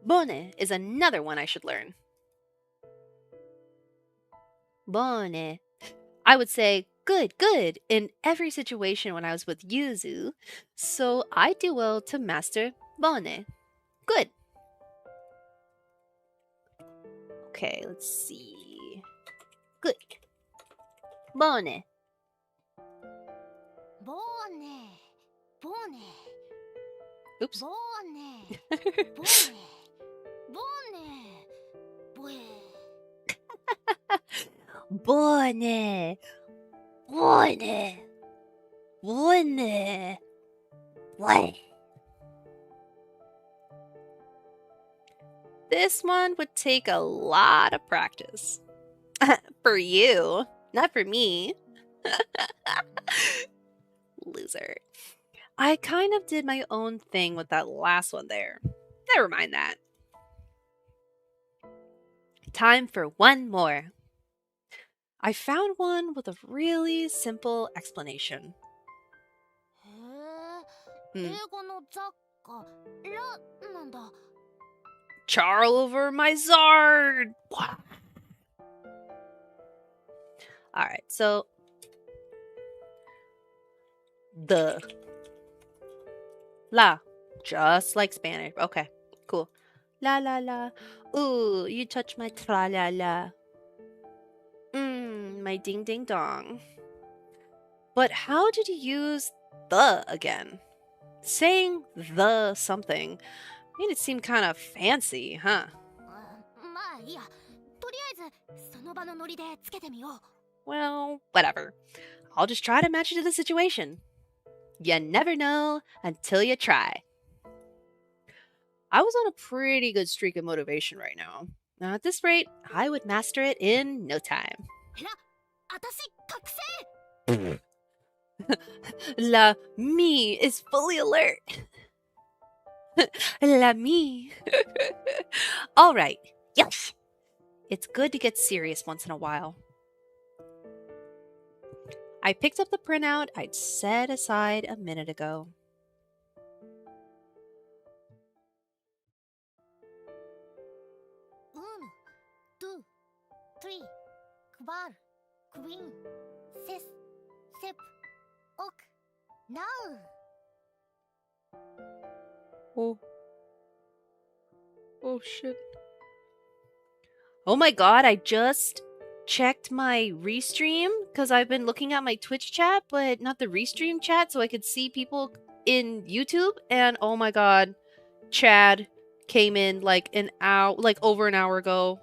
Bone is another one I should learn. Bone. I would say good in every situation when I was with Yuzu, so I do well to master bone. Good. Okay, let's see. Good. Bone. ボーネボーネ Oops. ボーネボーネボーネボエ Bone. Bone. Bone. Bone. This one would take a lot of practice. For you, not for me. Loser. I kind of did my own thing with that last one there. Never mind that. Time for one more. I found one with a really simple explanation. へえ、英 Hmm. 語の雑貨ラなんだ。 Charl over my Zard! Alright, so the la. Just like Spanish. Okay, cool. La la la. Ooh, you touch my tra la la. My ding ding dong. But how did you use the again? Saying the something made it seem kind of fancy, huh? まあいいや。とりあえずその場のノリでつけてみよう。 Well, whatever. I'll just try to match it to the situation. You never know until you try. I was on a pretty good streak of motivation right now. Now, at this rate, I would master it in no time. ら、私覚醒。 La me is fully alert. La me. All right. Yes. It's good to get serious once in a while. I picked up the printout I'd set aside a minute ago. ウーヌ、ドゥ、トリ、クバール、クイーン、セス、セプ、オク、ナウ。 Oh. Oh shit. Oh my god, I just checked my restream because I've been looking at my Twitch chat, but not the restream chat so I could see people in YouTube. And oh my god, Chad came in like over an hour ago.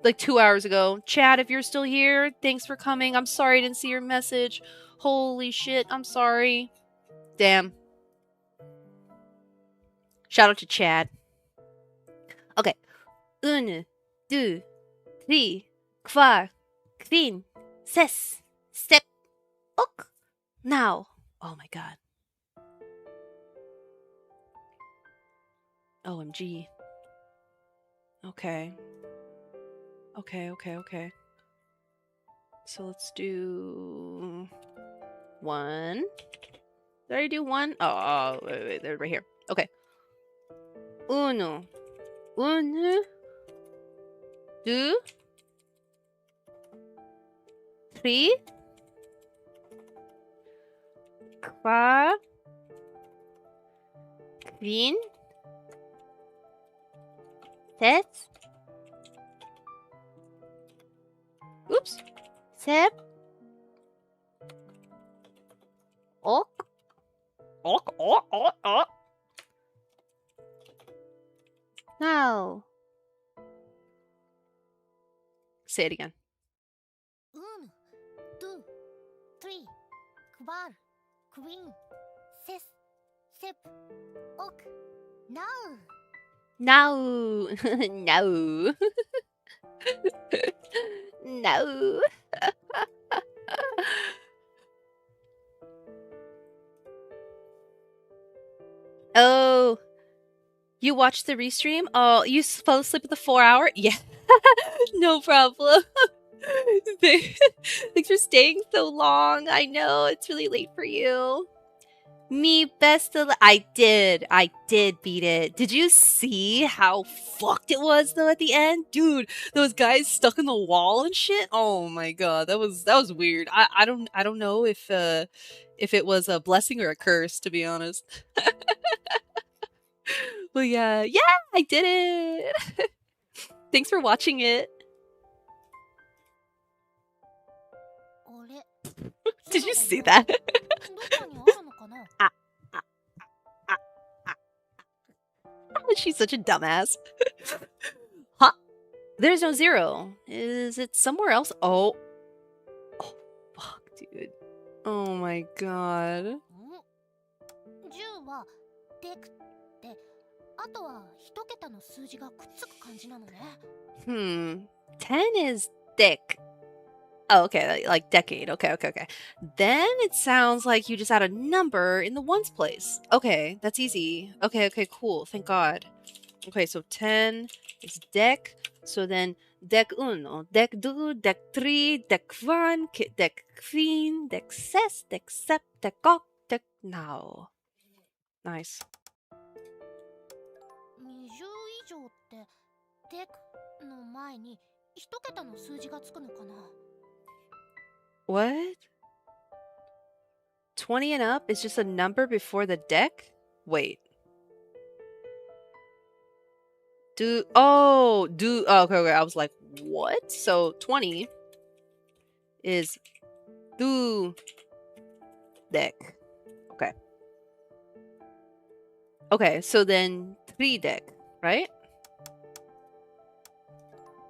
Like 2 hours ago. Chad, if you're still here, thanks for coming. I'm sorry I didn't see your message. Holy shit, I'm sorry. Damn. Shout out to Chad. Okay. Un, deux, three, four, queen, ses, step, ok. Now. Oh my god. OMG. Okay. Okay. So let's do 1. Did I do 1? Oh, wait, they're right here. Okay. Uno. Un, deux, three, four, queen, set. Oops. Sep. Ok. Ok. Now. Say it again. ウーヌ、ドゥ、トリ、クバール、クイーン、セス、セプ、オク、ナウ。 Now. No. No. Oh. You watched the restream? Oh, you fell asleep at the 4 hour? Yeah. No problem. Thanks for staying so long. I know it's really late for you. Me best of I did beat it. Did you see how fucked it was though at the end? Dude, those guys stuck in the wall and shit. Oh my god, that was weird. I don't know if it was a blessing or a curse, to be honest. But yeah, I did it. Thanks for watching it. あれ、 Did you see that? どっかにあるのかな。 Ah, ah, ah, ah. She's such a dumbass. Huh? There's no 0. Is it somewhere else? Oh. Oh, fuck, dude. Oh my god. ん、10はデクで、あとは一桁の数字がくっつく感じなのね。 10 is thick. Oh, okay, like decade. Okay, okay, okay. Then it sounds like you just add a number in the ones place. Okay, that's easy. Okay, okay, cool. Thank God. Okay, so 10 is dec. So then dec uno, dec du, dec tri, dec kvan, dec kvin, dec ses, dec sep, dec ok, dec now. Nice. 20以上ってデクの前に一桁の数字がつくのかな？ What? 20 and up is just a number before the deck? Wait. Oh, okay, okay. I was like, what? So 20 is do deck. Okay. Okay, so then 3 deck, right?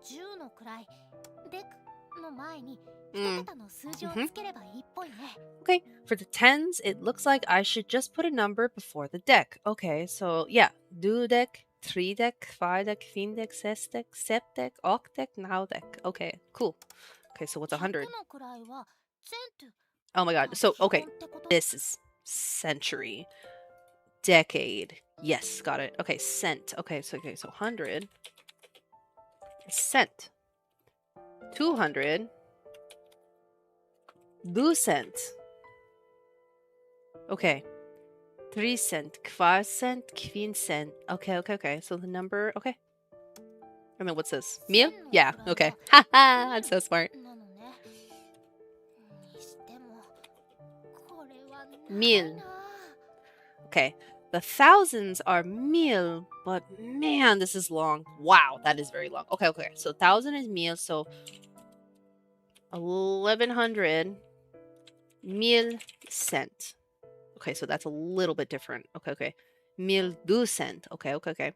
10の位デクの前に一 Mm. 桁の数字を Mhm. つければいいっぽいね。 Okay, for the tens, it looks like I should just put a number before the deck. Okay, so yeah, do deck, 3 deck, 5 deck, fin deck, ses deck, sep deck, ok deck, now deck. Okay, cool. Okay, so what's 100 100? の位はセント Oh my god. が So, 基 okay, 本ってこと。 this is century, decade. Yes, got it. Okay, cent. Okay, so 100 is cent. 200 lucent. Okay. 3 cent, 5 cent, 15 cent. Okay, okay, okay. So the number, okay. And then what's this? Meal? Yeah, okay. Haha, I'm so smart. なのね。にしてもこれは長い Meal. な。 Okay. The thousands are meal, but man, this is long. Wow, that is very long. Okay, okay. So 1,000 is meal, so 1,100 meal cent. Okay, so that's a little bit different. Okay, okay. Mil du cent. Okay, okay, okay.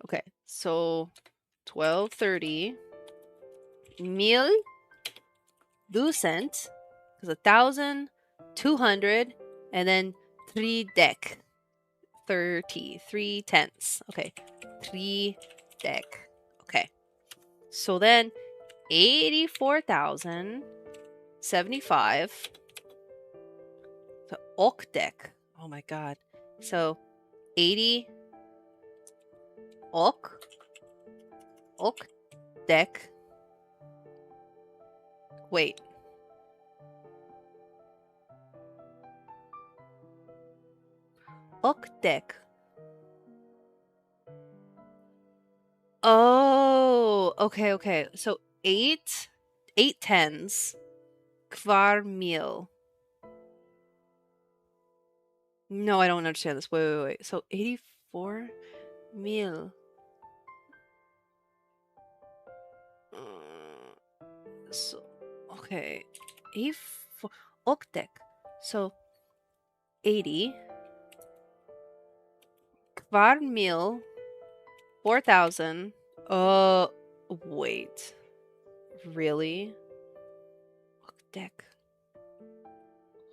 Okay, so 1,230 mil du cent is 1,200 and then 3 deck 30 3 tenths. Okay, 3 deck. Okay, so then 84,075. So ok deck. Oh my god. So 80 ok deck. Wait. Ok deck. Oh, okay, okay. So eight tens, kvar mil. No, I don't understand this. Wait, wait, wait. So 84 mil. So, okay. 84 oktek. So 80 kvar mil 4,000. Wait. Really? Oktek.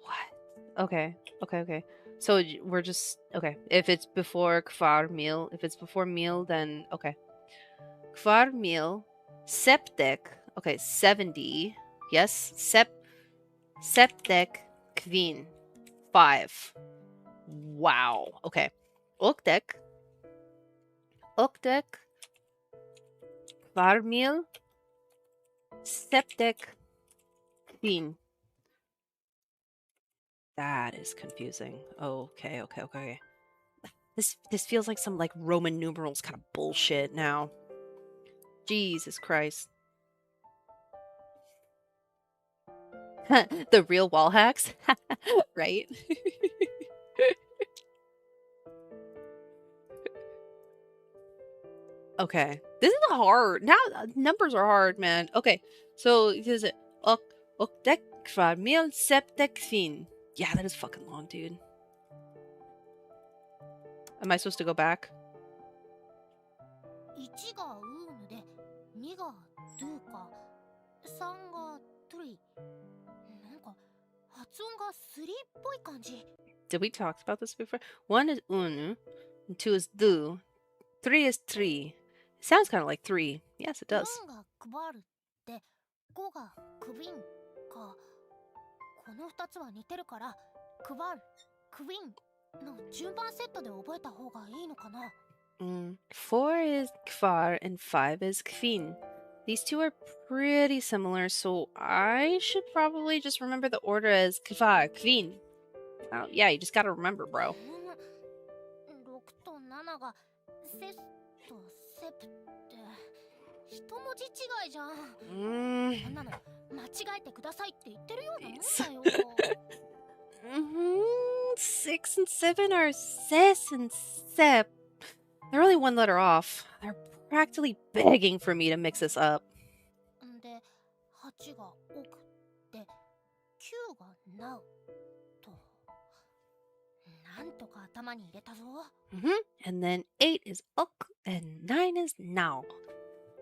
What? Okay. Okay, okay. So we're just okay. If it's before kvar meal, if it's before meal, then okay. Kvar meal, septek. Okay, 70. Yes, septek kvin 5. Wow. Okay. Oktek. Oktek. Kvar meal, septek kvin. That is confusing. Okay, okay, okay. This feels like some like Roman numerals kind of bullshit now. Jesus Christ. The real wall hacks, right? Okay. This is hard. Now numbers are hard, man. Okay. So is it okdek mil septek fin? Yeah, that is fucking long, dude. Am I supposed to go back? 1がウームで2がドゥか3がトゥリ。なんか発音がスリーっぽい感じ。 Did we talk about this before? 1 is unu, and 2 is du, 3 is 3. It sounds kind of like 3. Yes, it does. 4が配るって5がクビンか。この2つは似てるから、クバル、クインの順番セットで覚えた方がいいのかな。Four is kvar and five is kvin. These two are pretty similar, so I should probably just remember the order as kvar, kvin. Oh, yeah, you just gotta remember, bro. 6と7がセスとセプって一文字違いじゃん。こんなの間違えてくださいって言ってるようなもんだよ。6 and 7 are ses and sep. They're only one letter off. They're practically begging for me to mix this up. で、8が奥で、9がナウと。なんとか頭に入れたぞ。And then 8 is ok and 9 is now.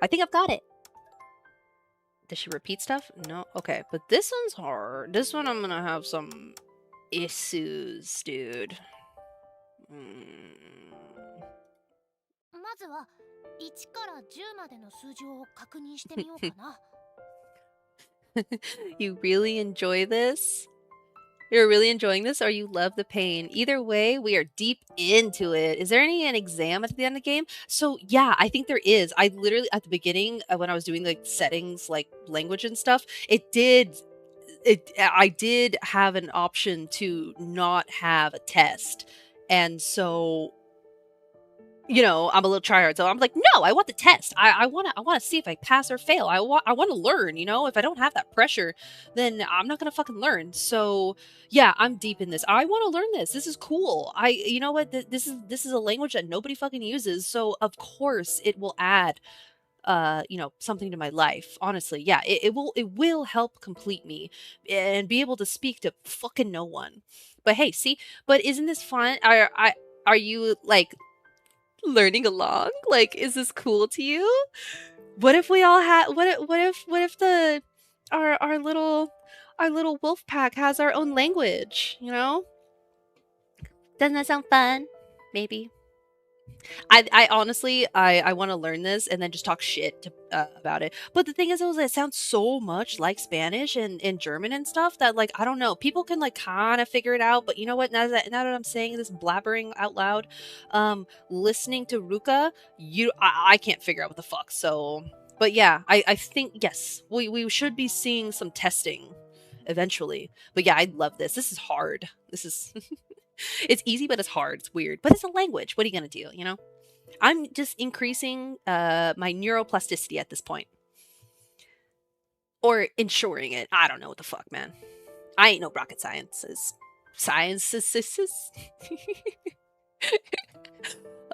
I think I've got it. Does she repeat stuff? No? Okay, but this one's hard. This one I'm gonna have some issues, dude. まずは1から10までの数字を確認してみようかな。You really enjoy this? You're really enjoying this or you love the pain? Either way, we are deep into it. Is there an exam at the end of the game? So yeah, I think there is. I literally, at the beginning, when I was doing like settings, like language and stuff, I did have an option to not have a test. And so, you know, I'm a little tryhard, so I'm like, no, I want the test. I want to see if I pass or fail. I want to learn. You know, if I don't have that pressure, then I'm not gonna fucking learn. So yeah, I'm deep in this. I want to learn this. This is cool. You know what? This is a language that nobody fucking uses. So of course it will add, you know, something to my life. Honestly, yeah, it will help complete me and be able to speak to fucking no one. But hey, see, but isn't this fun? Are you like learning along? Like, is this cool to you? What if we all had what if the our little wolf pack has our own language, you know? Doesn't that sound fun? Maybe. I honestly I want to learn this and then just talk shit about it. But the thing is, it sounds so much like Spanish and German and stuff that like I don't know. People can like kind of figure it out. But you know what? Now that I'm saying this, blabbering out loud, listening to Ruka, I can't figure out what the fuck. So, but yeah, I think yes, we should be seeing some testing eventually. But yeah, I love this. This is hard. This is. It's easy, but it's hard. It's weird, but it's a language. What are you gonna do? You know, I'm just increasing my neuroplasticity at this point, or ensuring it. I don't know what the fuck, man. I ain't no rocket sciences. Sciences.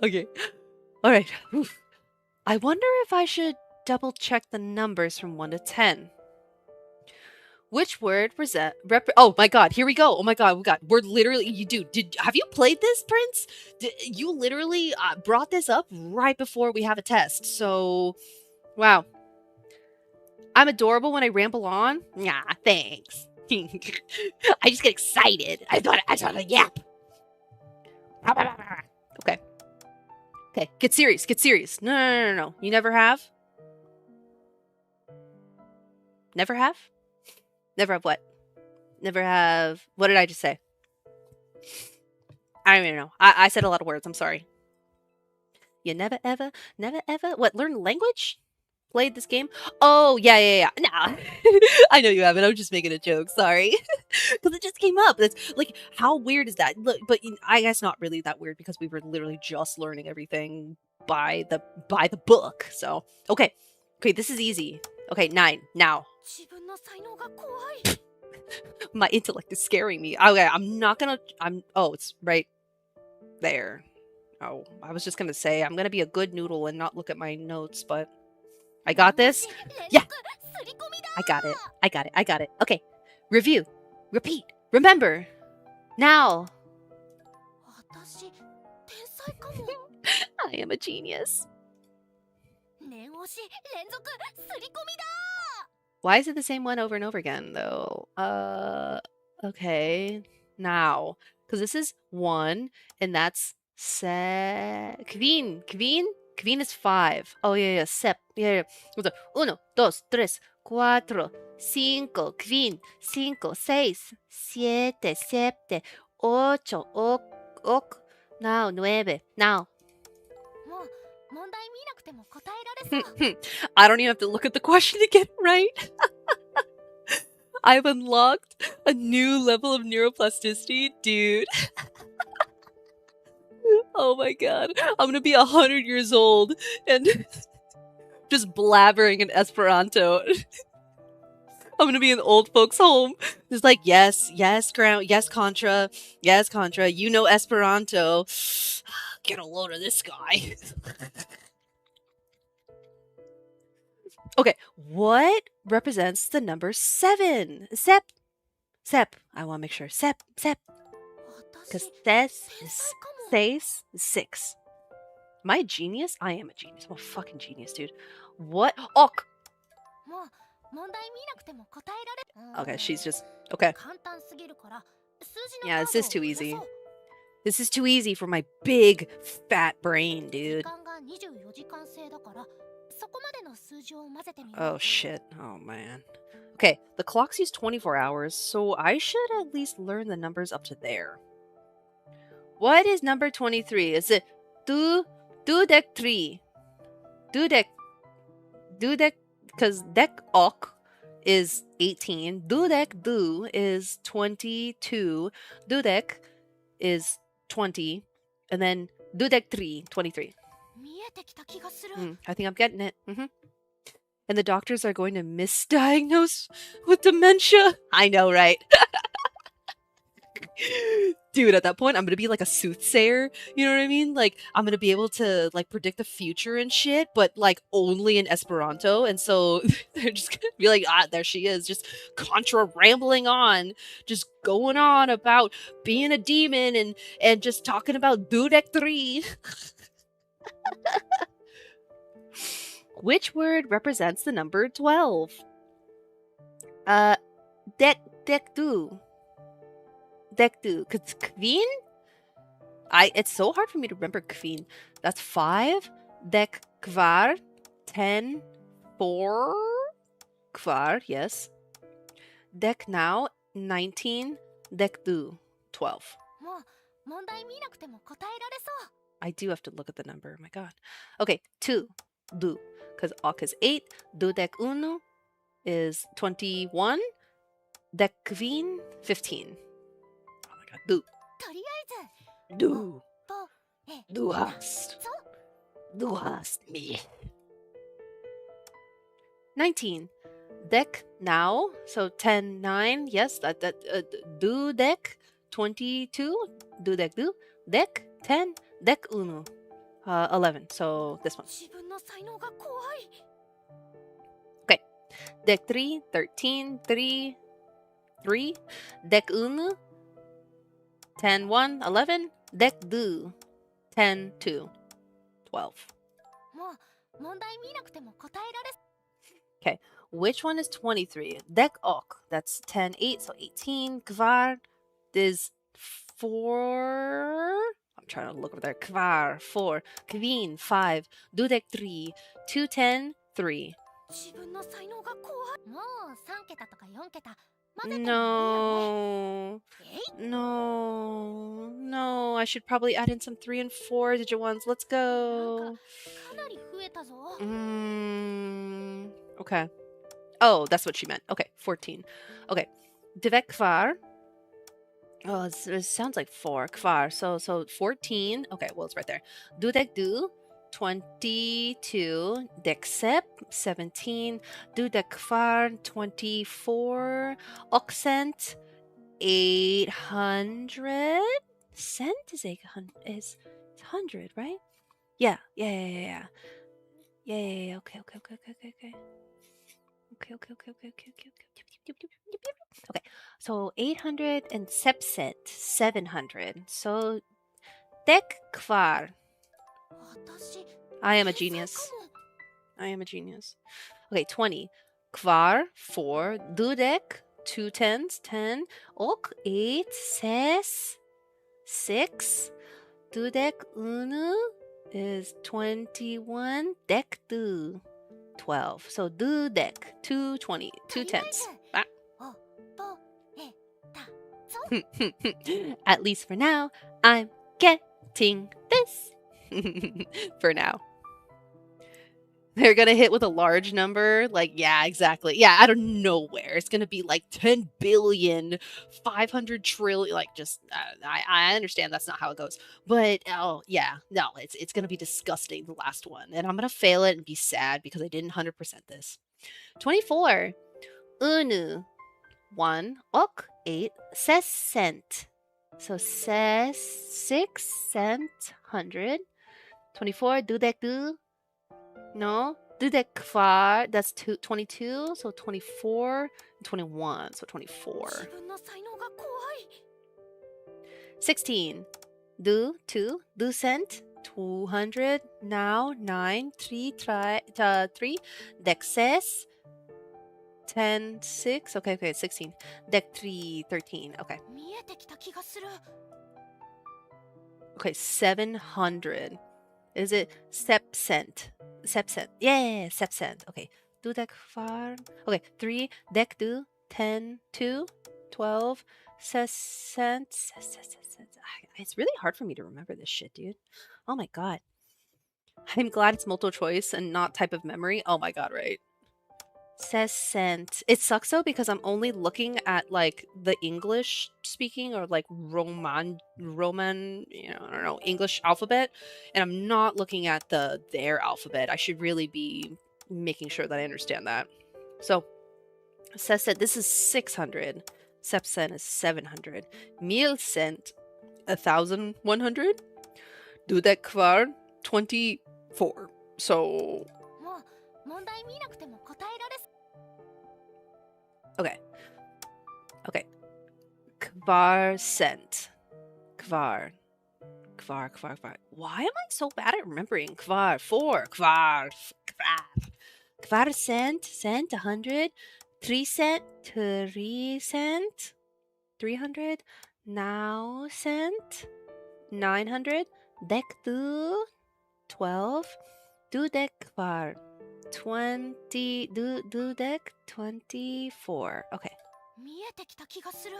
Okay. All right. Oof. I wonder if I should double check the numbers from 1 to 10. Which word oh my god, here we go. Oh my god, we're literally have you played this, Prince? You literally brought this up right before we have a test. So, wow. I'm adorable when I ramble on. Nah, thanks. I just get excited. I thought to yap. Okay. Okay, get serious. No. You never have? Never have? Never have what? Never have... What did I just say? I don't even know. I said a lot of words. I'm sorry. You never ever... What, learn language? Played this game? Oh, yeah. Nah. I know you haven't. I'm just making a joke. Sorry. Because it just came up. It's like, how weird is that? Look, but I guess not really that weird because we were literally just learning everything by the book. So, okay. Okay, this is easy. Okay, 9. Now. My intellect is scaring me. Okay, oh, it's right there. Oh, I was just gonna say, I'm gonna be a good noodle and not look at my notes, but I got this. Yeah, I got it. Okay, review, repeat, remember, now. I am a genius. Why is it the same one over and over again, though? Okay. Now. Because this is 1, and that's Kvin. Kvin is 5. Oh, yeah. Sep. Yeah. 1, 2, 3, cuatro, cinco, quin, cinco, seis, siete, siete, ocho, ok, now, nueve, now. もう問題見なくても答えられそう I don't even have to look at the question to get it right. I've unlocked a new level of neuroplasticity, dude. Oh my god. I'm gonna be 100 years old and just blabbering in Esperanto. I'm gonna be in the old folks' home. Just like, yes, yes, yes, Contra, yes, Contra. You know Esperanto. Get a load of this guy. Okay, what represents the number 7? Sep. I want to make sure. Sep. 私 Because this 天 is 才かも says 6. Am I a genius? I am a genius. I'm a fucking genius, dude. What? Ok. もう問題見なくても答えられ Okay, she's just okay. 簡単すぎるから数字の Yeah, カ this ー is ド too を増や easy. そう This is too easy for my big fat brain, 時 dude. 間が24時間制だからそこまでの数字を混ぜてみよう Oh shit. Oh man. Okay, the clocks use 24 hours, so I should at least learn the numbers up to there. What is number 23? Is it dudek 3? Dudek, because dek ok is 18. Dudek du is 22. Dudek is 20. And then dudek 3, 23. 見えてきた気がする、 I think I'm getting it. And the doctors are going to misdiagnose with dementia. I know, right? Dude, at that point, I'm gonna be like a soothsayer. You know what I mean? Like, I'm gonna be able to like predict the future and shit, but like only in Esperanto. And so they're just gonna be like, ah, there she is, just contra rambling on, just going on about being a demon and just talking about Dudek 3. Which word represents the number 12? Dekdu. Dekdu. Cause Kveen? It's so hard for me to remember Kveen. That's 5. Dek kvar. 10. 4. Kvar, yes. Dek now. 19. Dekdu. 12. もう問題見なくても答えられそう I do have to look at the number. Oh my god. Okay, 2. Du. Because Ok is 8. Du dek uno is 21. Dek kveen. 15. Oh my god. Du. とりあえず Du. とえ Du hast. そう Du hast me. 19. Deck now. So 10, 9. Yes, do deck 22. Do deck do. Deck 10. Deck uno. 11. So this one. 自分の才能が怖い Deck 3, 13, 3, 3. Deck uno. 10, 1, 11. Deck do. 10, 2, 12. もう問題見なくても答えられ Okay, which one is 23? Dek ok, that's 10, 8, so 18. Kvar is 4. I'm trying to look over there. Kvar, 4. Kveen, 5. Dudek, 3. 210, 3. 自分の才能が怖いもう3桁とか4桁混ぜてもいいよね No. No, I should probably add in some 3 and 4 digit ones. Let's なん go. かなり増えたぞ Okay. Oh, that's what she meant. Okay, 14. Okay. Divek kvar. Oh, it sounds like 4. Kvar. So 14. Okay, well, it's right there. Dudek du. 22. Deksep. 17. Dudek kvar. 24. Occent. 800. Cent is 800. Is 100, right? Yeah. Yeah. Okay. Okay, so 800 and sepset 700. So dek kvar. 私 I am a 天才 genius. かも I am a genius. Okay, 20. Kvar 4. Dudek 2 tens 10. Ok 8 ses 6. Dudek unu is 21. Dek du 12. So dudek, 220, 2 tenths. Ah. おぼえたぞ。 At least for now, I'm getting this. For now. They're going to hit with a large number. Like, yeah, exactly. Yeah, out of nowhere. It's going to be like 10 billion, 500 trillion. Like, just, I understand that's not how it goes. But, oh, yeah, no, it's going to be disgusting, the last one. And I'm going to fail it and be sad because I didn't 100% this. 24. Unu. 1, ok, 8, ses cent. So, ses, 6 cent, 100. 24, dudek du. No, dudek kvar, that's 22, so 24, and 21, so 24. 自分の才能が怖い。 16, du, 2, du cent, 200, now, 9, 3, 3, dek ses, 10, 6, okay, 16, dek 3, 13, okay. 見えてきた気がする。 Okay, 700. Is it sepcent? Sepcent. Yeah, sepcent. Okay. Do dek far. Okay, 3. Dek do. 10. 2. 12. Sescent. It's really hard for me to remember this shit, dude. Oh my god. I'm glad it's multiple choice and not type of memory. Oh my god, right? Sescent. It sucks though because I'm only looking at like the English speaking or like Roman, you know, I don't know, English alphabet, and I'm not looking at their alphabet. I should really be making sure that I understand that. So, Sescent, this is 600. Sepcent is 700. Milcent, 1,100. Dudek kvar, 24. So もう問題見なくても答えられ okay. Okay. Kvar cent. Kvar. Why am I so bad at remembering? Kvar. 4. Kvar. Kvar cent. Cent. 100. 3 cent. 3 cent. 300. Now cent. 900. Dek du. 12. Du dek kvar. 20 do deck 24. Okay. 見えてきた気がする。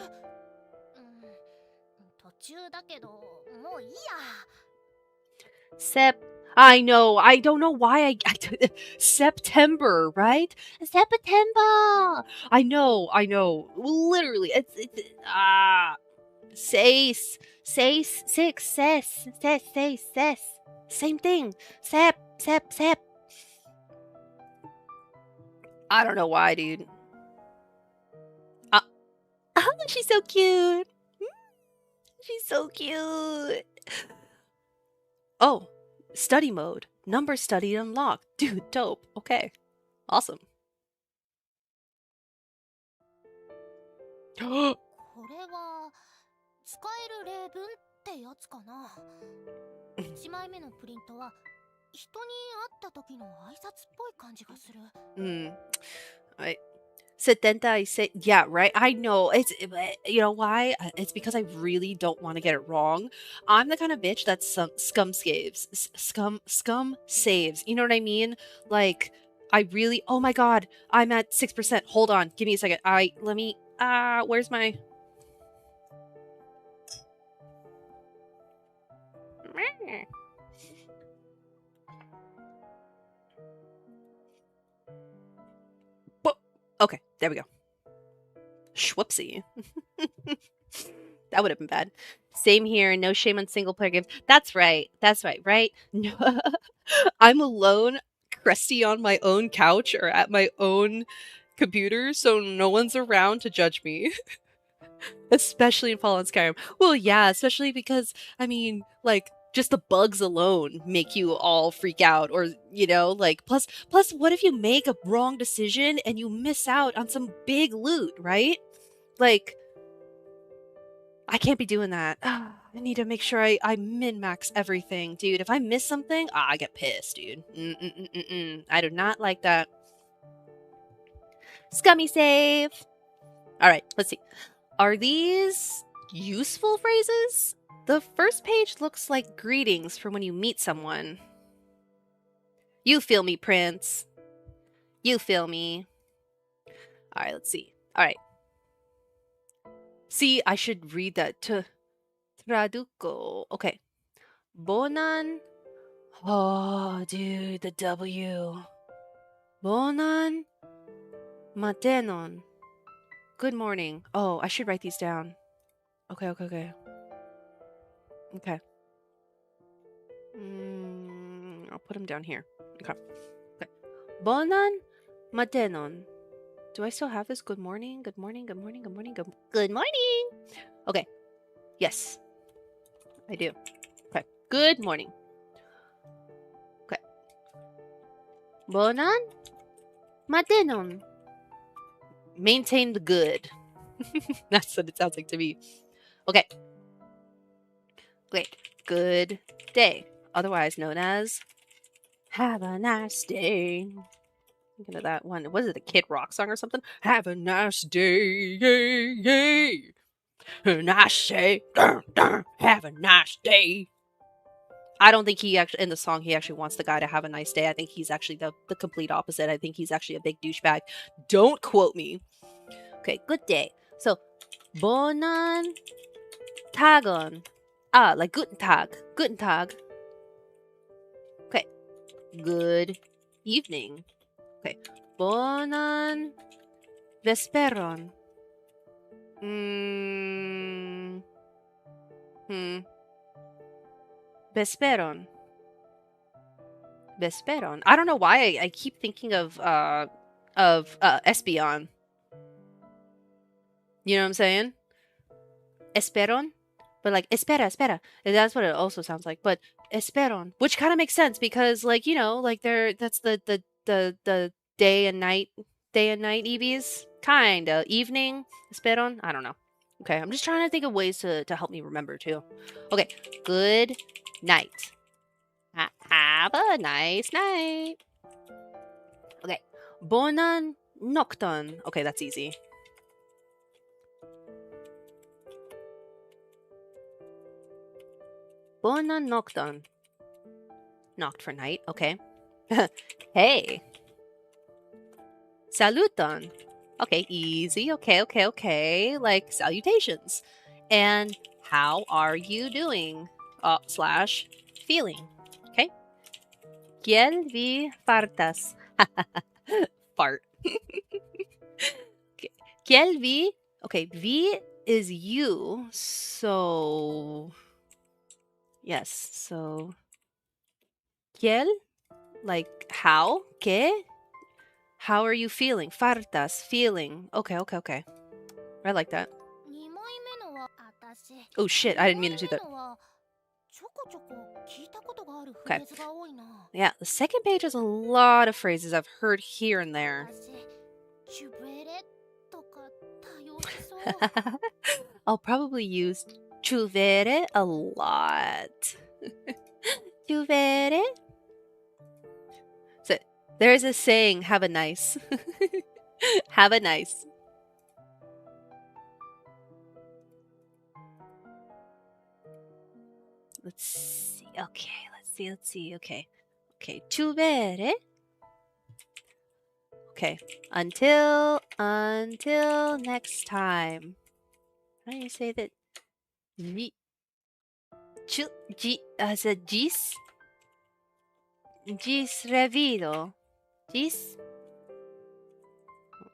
途中だけどもういいや。 I know. I don't know why September, right? September. I know. Literally, it's seis, six, ses. Same thing. Sep. I don't know why, dude. She's so cute. She's so cute. Oh, study mode. Number study unlocked. Dude, dope. Okay. Awesome. これは使える例文ってやつかな。1枚目のプリントは人に会った時の挨拶っぽい感じがする。I say, yeah, right. I know it's, you know why? It's because I really don't want to get it wrong. I'm the kind of bitch that scum saves. Scum saves. You know what I mean? Like, I really. Oh my god, I'm at 6%. Hold on, give me a second. Let me. Where's my? Okay, there we go. Schwupsie. That would have been bad. Same here. No shame on single player games. That's right, right? No. I'm alone, crusty on my own couch or at my own computer, so no one's around to judge me. Especially in Fallout Skyrim. Well, yeah, especially because, I mean, like, just the bugs alone make you all freak out, or, you know, like, plus what if you make a wrong decision and you miss out on some big loot, right? Like, I can't be doing that. I need to make sure I min-max everything, dude. If I miss something, I get pissed, dude. I do not like that. Scummy save. All right, let's see. Are these useful phrases? The first page looks like greetings for when you meet someone. You feel me, Prince. You feel me? All right, let's see. All right. See, I should read that to traduco. Okay. Bonan. Oh, dude, the W. Bonan matenon. Good morning. Oh, I should write these down. Okay, okay, okay. Okay. I'll put them down here. Okay. Okay. Bonan matenon. Do I still have this? Good morning. Good morning. Good morning. Good morning. Good morning. Okay. Yes, I do. Okay. Good morning. Okay. Bonan matenon. Maintain the good. That's what it sounds like to me. Okay. Okay. Good day. Otherwise known as have a nice day. Thinking of that one. Was it a Kid Rock song or something? Have a nice day. Yay, yay. And I say, have a nice day. I don't think he actually, in the song, he actually wants the guy to have a nice day. I think he's actually the complete opposite. I think he's actually a big douchebag. Don't quote me. Okay, good day. So, bonan tagon. Ah, like guten Tag. Guten Tag. Okay, good evening. Okay, bonan vesperon. Vesperon. Vesperon. I don't know why I keep thinking of Espion. You know what I'm saying? Esperon, but like espera, espera. That's what it also sounds like. But esperon, which kind of makes sense because like like that's the day and night EVs kind of evening esperon. I don't know. Okay, I'm just trying to think of ways to help me remember too. Okay, good night. Have a nice night. Okay, bonan nocton. Okay, that's easy. Bonan nocton. Knocked for night. Okay. Hey. Saluton. Okay, easy. Okay, okay, okay. Like salutations. And how are you doing? Slash feeling. Okay. Kiel vi fartas? Fart. Kiel vi? Okay, vi is you. So yes. So kiel, like how? ¿Qué? How are you feeling? Fartas, feeling. Okay, okay, okay. I like that. Oh shit, I didn't mean to do that. Okay. Yeah, the second page has a lot of phrases I've heard here and there. I'll probably use chuvere a lot. Chuvere? So there's a saying, have a nice. Have a nice. Let's see. Okay, let's see. Okay. Okay, chuvere. Okay. Until next time. How do you say that? Gis? Gis revido. Gis?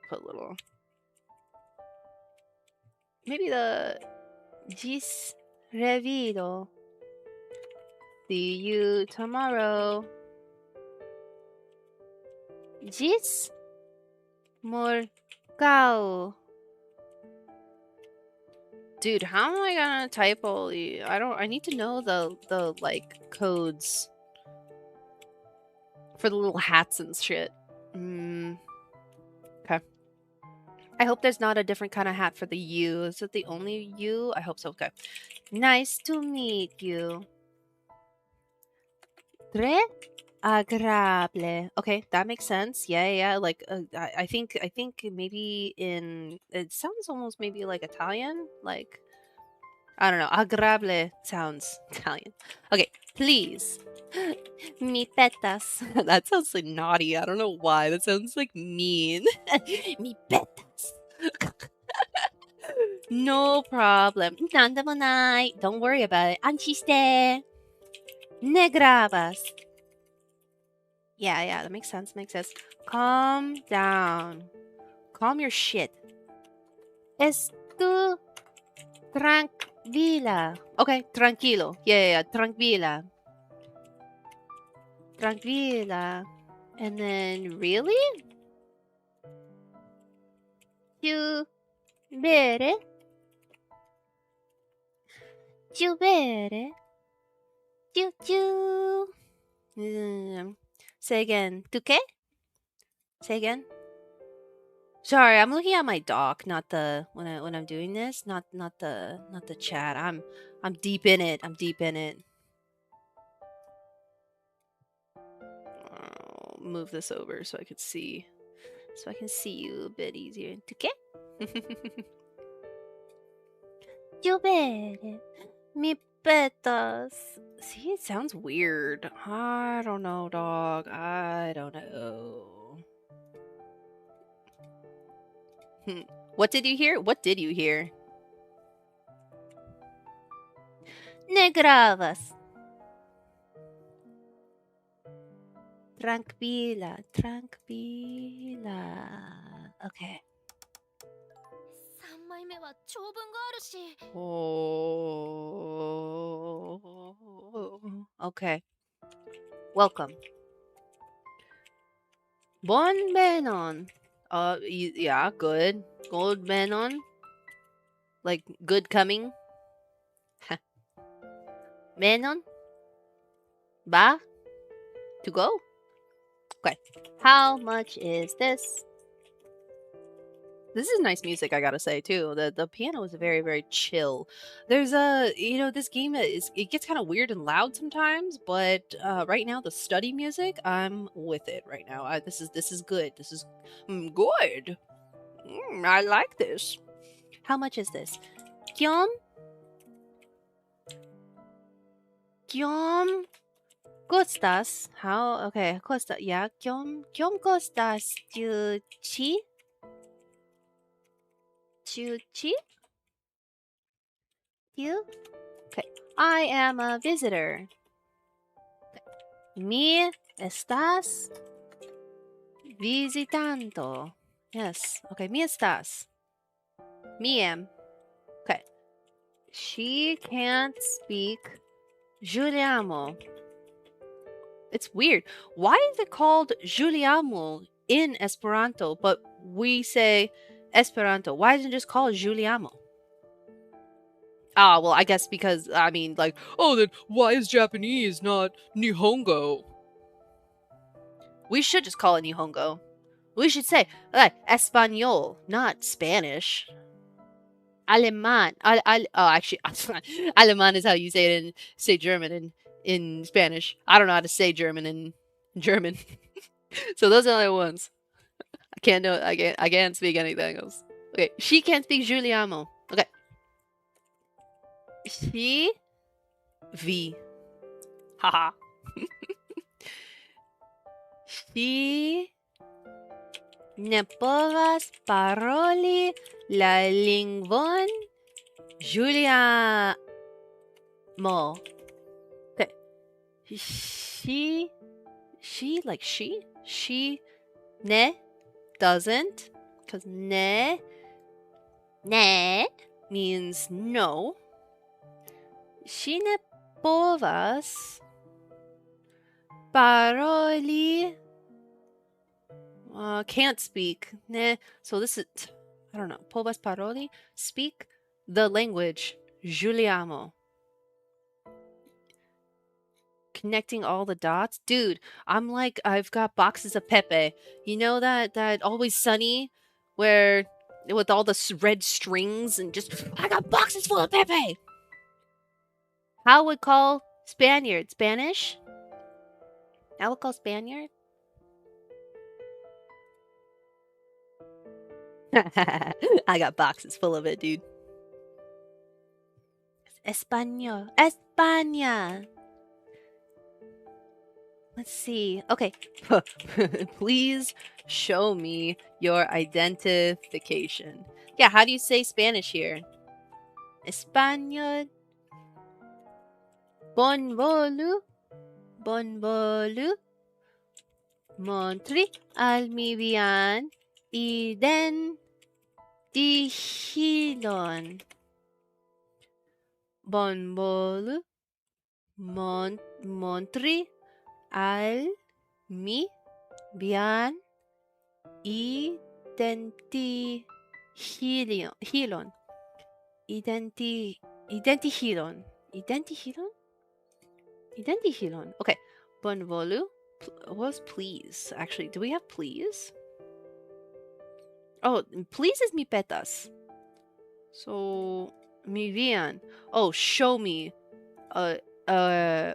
Put a little. Maybe the gis revido. See you tomorrow. Gis morgao. Dude, how am I gonna type all the? I need to know the like codes for the little hats and shit. Okay. I hope there's not a different kind of hat for the U. Is it the only U? I hope so. Okay. Nice to meet you. Tre agradable. Okay, that makes sense. Yeah. Like, I think maybe it sounds almost maybe like Italian. Like, I don't know. Agradable sounds Italian. Okay, please Mi petas. That sounds like naughty. I don't know why. That sounds like mean. Mi petas. No problem. Nandamonai. Don't worry about it. Anchiste. Negravas. Yeah, that makes sense. Makes sense. Calm down. Calm your shit. Estu tranquila. Okay, tranquilo. Yeah. Tranquila. Tranquila. And then, really? You bere? You bere? Choo. Say again. Tu qué? Say again. Sorry, I'm looking at my doc, not the when I'm doing this, not the chat. I'm deep in it. I'm deep in it. I'll move this over so I can see you a bit easier. Tu qué? Llover. Mi petas. See, it sounds weird. I don't know, dog. I don't know. What did you hear? What did you hear? Negravas. Tranquila. Okay. 3枚目は長文があるし。 Oh. Okay. Welcome. Bon menon. Yeah, good. Gold menon. Like good coming. Menon. Ba. To go. Okay. How much is this? This is nice music, I gotta say too. The piano is very very chill. There's this game it gets kind of weird and loud sometimes, but right now the study music, I'm with it right now. This is good. This is good. I like this. How much is this? Kyom costas. How okay? Costa yeah. Kyom costas chi. Chuchi? You? Okay. I am a visitor. Mi estás visitando. Yes. Okay. Mi estás. Mi am. Okay. She can't speak Giuliamo. It's weird. Why is it called Giuliamo in Esperanto, but we say Esperanto? Why isn't it just called Giuliamo? Ah, well, I guess because, I mean, like, oh, then why is Japanese not Nihongo? We should just call it Nihongo. We should say, Espanol, not Spanish. Alemán. Actually, Alemán is how you say German in Spanish. I don't know how to say German in German. So those are the only ones. I can't speak anything else. Okay, she can't speak Giuliano. Okay. She V. Haha. She ne povas paroli la lingvon Giuliamo. Okay. She like she ne doesn't, because ne means no. She ne povas paroli can't speak. Ne. So this is, I don't know. Povas paroli, speak the language Giuliamo. Connecting all the dots, dude. I'm like, I've got boxes of Pepe. You know that Always Sunny, where with all the red strings and just I got boxes full of Pepe. How would call Spaniard Spanish? I would call Spaniard. I got boxes full of it, dude. Español, España. Let's see. Okay. Please show me your identification. Yeah, how do you say Spanish here? Español. Bonvolu. Bonvolu. Montri al mi bien. Identigilon. Bonvolu. Montri al mi bien. Hilon. Identigilon. Identigilon? Identigilon. Okay. Bonvolu. What was please? Actually, do we have please? Oh, please is mi petas. So, mi bien. Oh, show me. Uh, uh,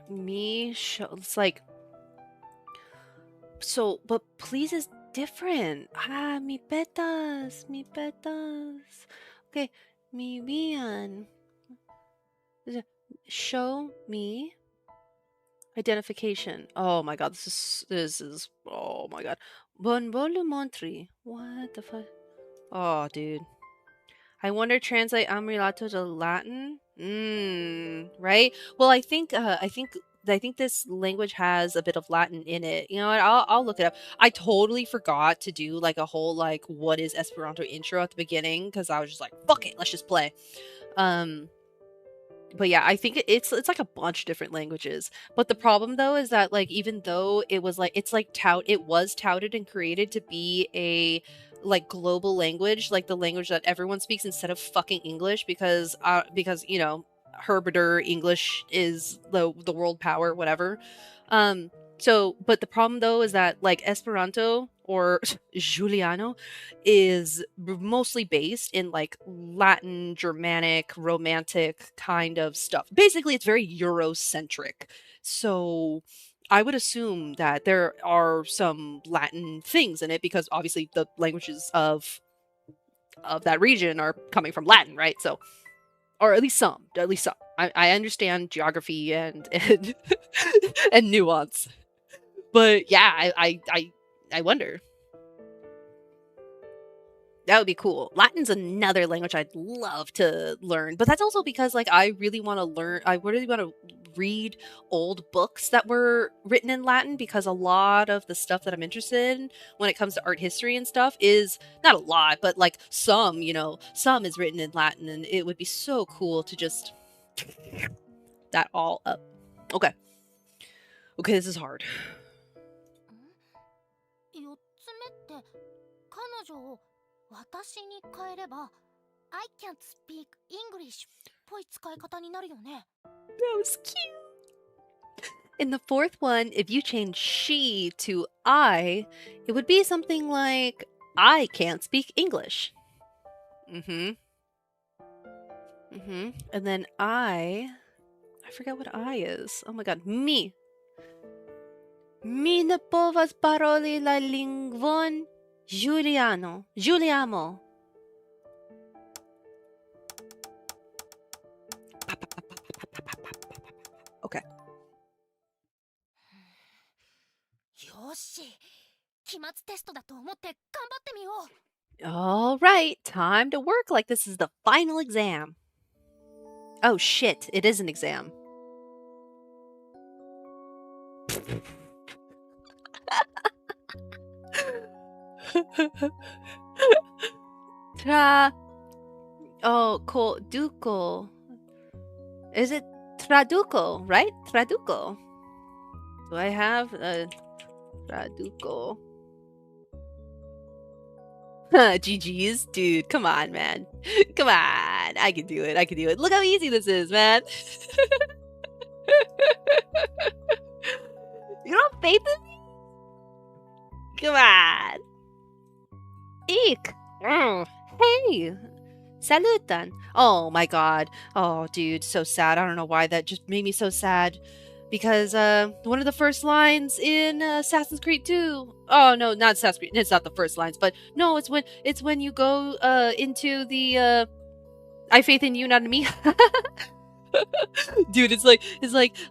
it's like, so, but please is different. Ah, mi petas, mi petas. Okay, mi bien. Show me identification. Oh my god, this is oh my god. Bon montri. What the fuck? Oh, dude. I wonder translate amrilato to Latin. Right? Well, I think this language has a bit of Latin in it. You know what? I'll look it up. I totally forgot to do like a whole like what is Esperanto intro at the beginning because I was just like, fuck it, let's just play. Um but yeah, I think it's like a bunch of different languages. But the problem though is that like even though it was like it was touted and created to be a like global language, like the language that everyone speaks instead of fucking English because you know, Herberter English is the world power, whatever. Um so but the problem though is that like Esperanto or Giuliano is mostly based in like Latin, Germanic, Romantic kind of stuff. Basically, it's very Eurocentric. So I would assume that there are some Latin things in it because obviously the languages of that region are coming from Latin, right? So or at least some, at least some. I understand geography and and nuance, but yeah, I wonder. That would be cool. Latin's another language I'd love to learn, but that's also because like I really want to learn. I really want to read old books that were written in Latin because a lot of the stuff that I'm interested in when it comes to art history and stuff is not a lot, but like some, you know, some is written in Latin, and it would be so cool to just that all up. Okay, okay, this is hard. 4つ目って彼女を私に変えれば I can't speak English っぽい使い方になるよね。 That was cute. In the fourth one, if you change she to I, it would be something like I can't speak English. Mm-hmm. Mm-hmm. And then I forget what I is. Oh my god. Mi. Mi ne povas paroli la lingvon Giuliano. Giuliamo. Okay. よし、期末テストだと思って頑張ってみよう。 All right, time to work like this is the final exam. Oh shit, it is an exam. Duco. Is it traduco, right? Traduco. Do I have a traduco? GG's, dude. Come on, man. Come on. I can do it. I can do it. Look how easy this is, man. You don't have faith in me? Come on. Eek. Hey. Salutan. Oh my god. Oh, dude, so sad. I don't know why that just made me so sad. Because one of the first lines in Assassin's Creed 2. Oh no, not Assassin's Creed. It's not the first lines, but no, it's when you go into the I faith in you, not in me. Dude, it's like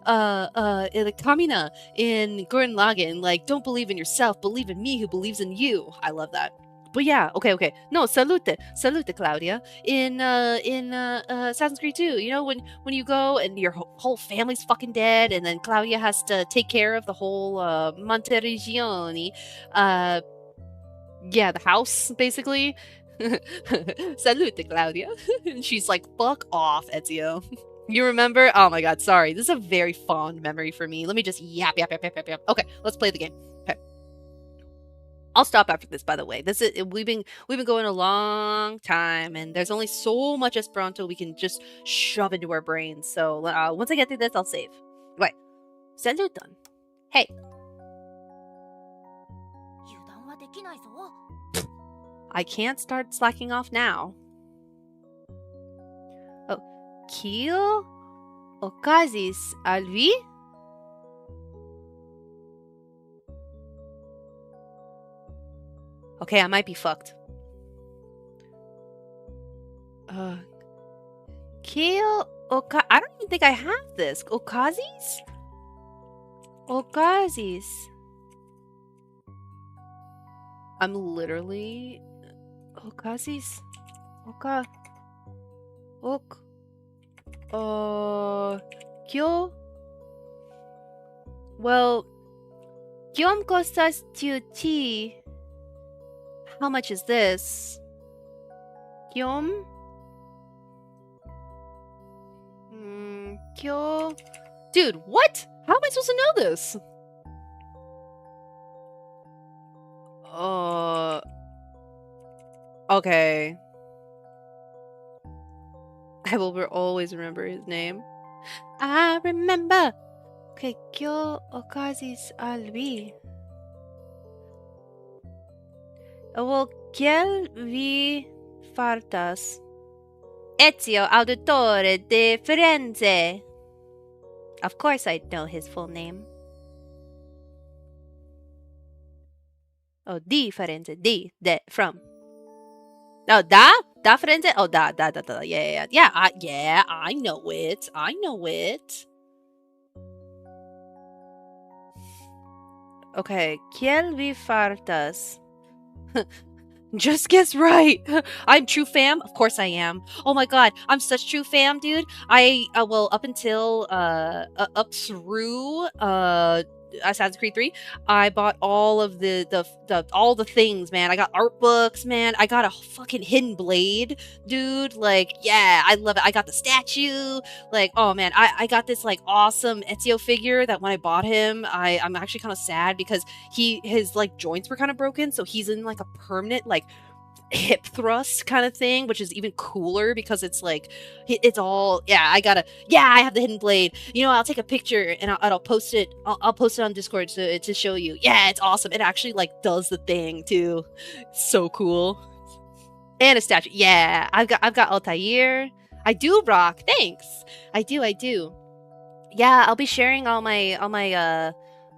Kamina in Gurren Lagann, like, don't believe in yourself, believe in me who believes in you. I love that. But yeah, okay. No, salute, Claudia. In Assassin's Creed 2, you know when you go and your whole family's fucking dead, and then Claudia has to take care of the whole Monteriggioni, uh, yeah, the house basically. Salute, Claudia. And she's like, fuck off, Ezio. You remember? Oh my god, sorry. This is a very fond memory for me. Let me just yap. Okay, let's play the game. Okay. I'll stop after this, by the way. This is we've been going a long time, and there's only so much Esperanto we can just shove into our brains. So once I get through this, I'll save. Right. Saluton. Hey. 油断はできないぞ。 I can't start slacking off now. Oh, Kio okazis al vi? Okay, I might be fucked. Kio I don't even think I have this. Okazis? Okazis. I'm literally... Okazis? Oka... Ok... Kyo? Well... Kyom costas tu tea. How much is this? Kyom? Kyo... Dude, what? How am I supposed to know this? Okay. I will always remember his name. I remember. Que kyo okazis alvi. Well, kiel vi fartas? Ezio Auditore de Firenze. Of course I know his full name. Oh, di Firenze. De, from. Oh, da Firenze? Oh, da. Yeah, I know it. Okay, kiel vi fartas? Just guess right. I'm true fam. Of course I am. Oh my god, I'm such true fam, dude. I well up until up through Assassin's Creed 3, I bought all of the all the things, man. I got art books, man. I got a fucking hidden blade, dude. Like, yeah, I love it. I got the statue. Like, oh man, I got this like awesome Ezio figure that when I bought him, I'm actually kind of sad because his like joints were kind of broken, so he's in like a permanent like hip thrust kind of thing, which is even cooler because it's like it's all I have the hidden blade. You know, I'll take a picture and I'll post it. I'll post it on Discord to show you. Yeah, it's awesome. It actually like does the thing too. So cool. And a statue. Yeah, I've got Altair. I do rock. Thanks. I do. Yeah, I'll be sharing all my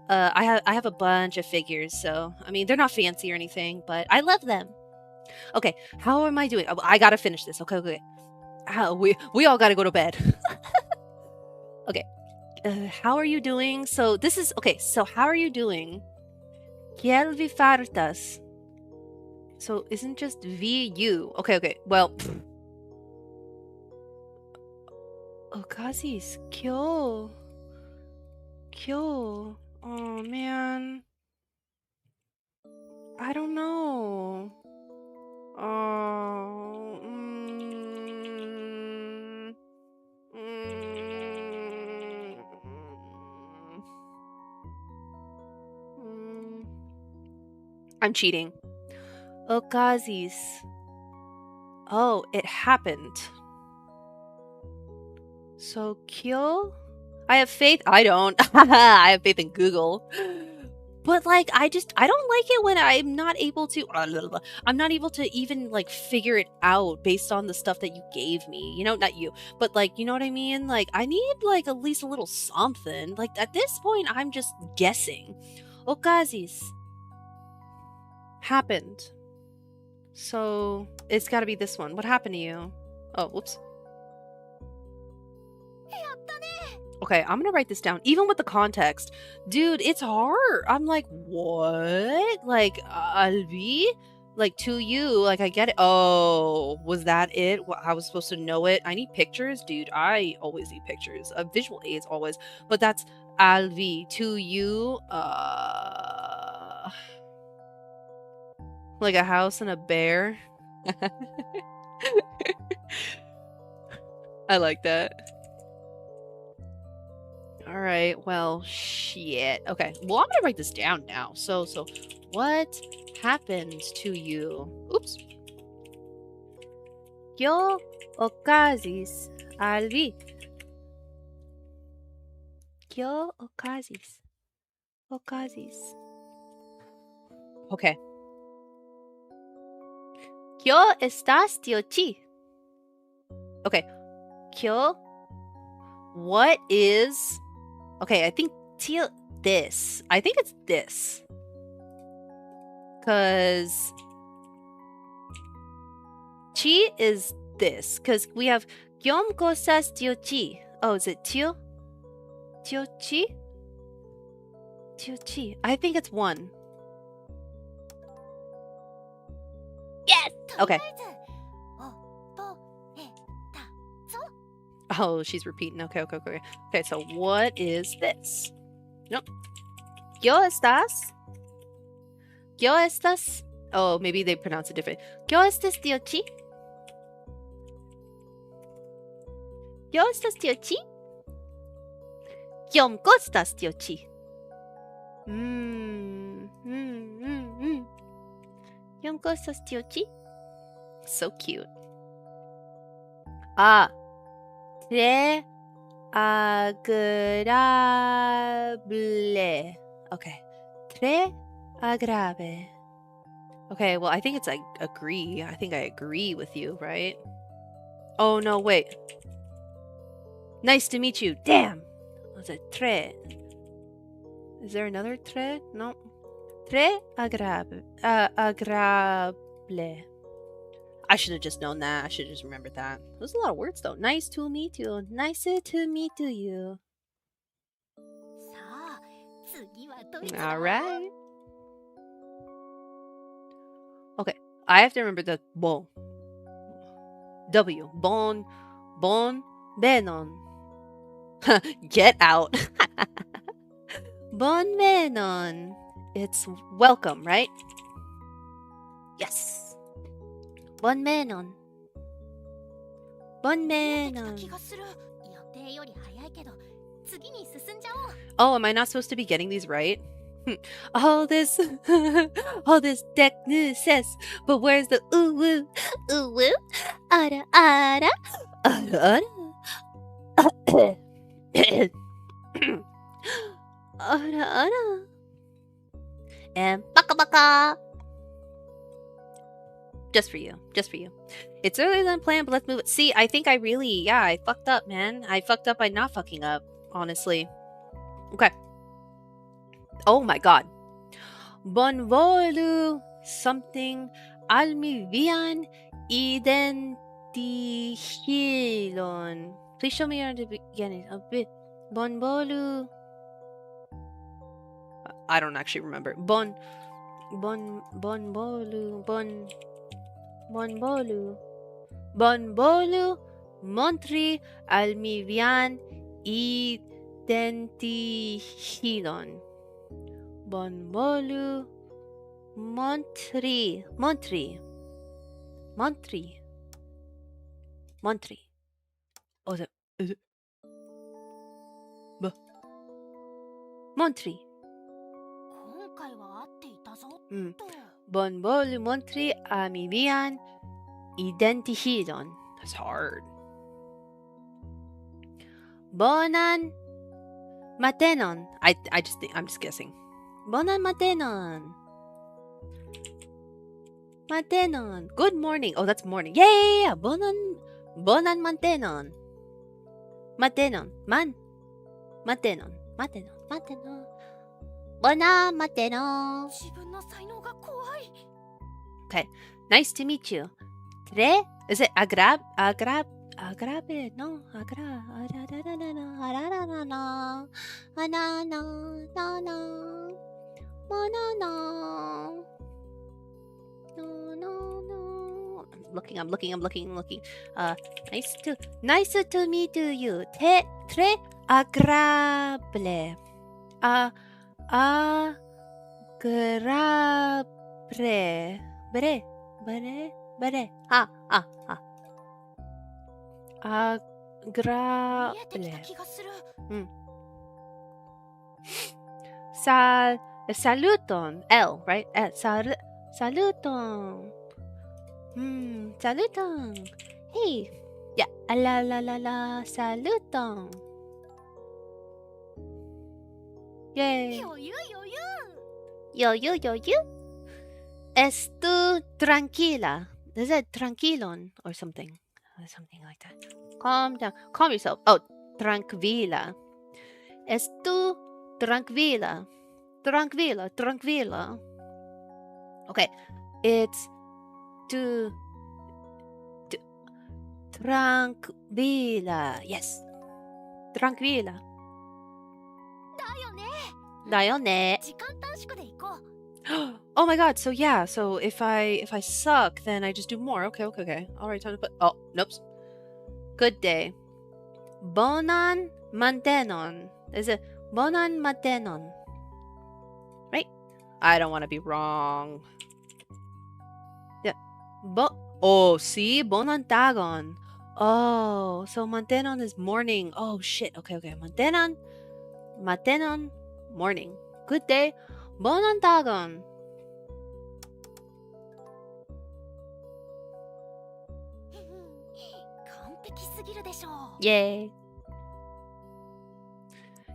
I have a bunch of figures, so I mean they're not fancy or anything, but I love them. Okay, how am I doing? Oh, I gotta finish this. Okay. We all gotta go to bed. Okay, how are you doing? So this is okay. So how are you doing? Kiel vi fartas? So isn't just vi you? Okay. Well, okazis kyo. Oh man, I don't know. Oh, I'm cheating. Okazis. Oh, it happened. So, Kyo? I have faith. I don't. I have faith in Google. But like I don't like it when I'm not able to even like figure it out based on the stuff that you gave me. You know, not you, but like you know what I mean? Like I need like at least a little something. Like at this point I'm just guessing. Okazis happened. So it's got to be this one. What happened to you? Oh, whoops. Okay, I'm gonna write this down, even with the context. Dude, it's hard. I'm like, what? Like, Alvi? Like, to you. Like, I get it. Oh, was that it? I was supposed to know it? I need pictures? Dude, I always need pictures. Visual aids, always. But that's Alvi. To you. Like a house and a bear. I like that. All right. Well, shit. Okay. Well, I'm gonna write this down now. So, what happened to you? Oops. ¿Qué okazis, Alvi? ¿Qué okazis? Okazis. Okay. ¿Qué estás, tío Chi? Okay. ¿Qué? What is? Okay, I think this. I think it's this. Because chi is this. Because we have Gyom cosas tio chi. Oh, is it tio? Tio chi? Tio chi. I think it's one. Yes! Okay. Oh, she's repeating. Okay. Okay, so what is this? Nope. ¿Qué estás? ¿Qué estás? Oh, maybe they pronounce it different. ¿Qué estás, tío Chi? ¿Qué estás, tío Chi? ¿Qué costas, tío Chi? ¿Qué costas, tío Chi? So cute. Ah. Très agradable. Okay. Très agradable. Okay, well, I think it's like agree. I think I agree with you, right? Oh, no, wait. Nice to meet you. Damn. Was it très? Is there another très? No. Très agradable. Agradable. I should have just known that. I should have just remembered that. There's a lot of words, though. Nice to meet you. Nicer to meet you. All right. Okay. I have to remember the bon. W. Bon. Bon. Benon. Get out. Bon benon. It's welcome, right? Yes. Bon menon. Bon menon. Oh, am I not supposed to be getting these right? all this technicis, but where's the ooh woo? Ooh woo? Ara ara. Ara ara. Ara ara. And baka baka. Just for you. It's earlier than planned, but let's move it. See, I think I fucked up, man. I fucked up by not fucking up, honestly. Okay. Oh my god. Bonvolu something almivian identihilon. Please show me at the beginning a bit. Bonvolu. I don't actually remember. Bonbolu montri almivian identihilon. Bonbolu montri. Oh, is it? Montri. Bonbolu montri almivian identihilon. That's hard. Bonan matenon. I'm just guessing. Bonan matenon. Matenon. Good morning. Oh, that's morning. Yeah. Bonan matenon. Matenon. Matenon. Bonan matenon. Okay. Nice to meet you. Tre? Is it agrab? No. banana, banana, banana, banana. No, no, no. I'm looking. Nice to meet you. Tre agradable. Agradable. Bre. Ha. 見えてきた Agradable. 気がする。 Saluton. L, right? Saluton. Saluton. Hey. Yeah. La. Saluton. Yay. 余裕余裕。 Yo. Estu tranquila. Is that tranquilon or something? Something like that. Calm down. Calm yourself. Oh, tranquila. Estu tranquila. Tranquila. Okay. It's to tranquila. Yes. Tranquila. だよね。 Dayone. 時間短縮で行こう。 Oh my god, so yeah, so if I suck, then I just do more. Okay. Alright, time to put nope. Good day. Bonan mantenon. Is it bonan mantenon? Right? I don't want to be wrong. Yeah. See? Bonan tagon. Oh, so mantenon is morning. Oh shit. Okay. Mantenon, morning. Good day. Bonan tagon. 完璧すぎるでしょう。 Yay.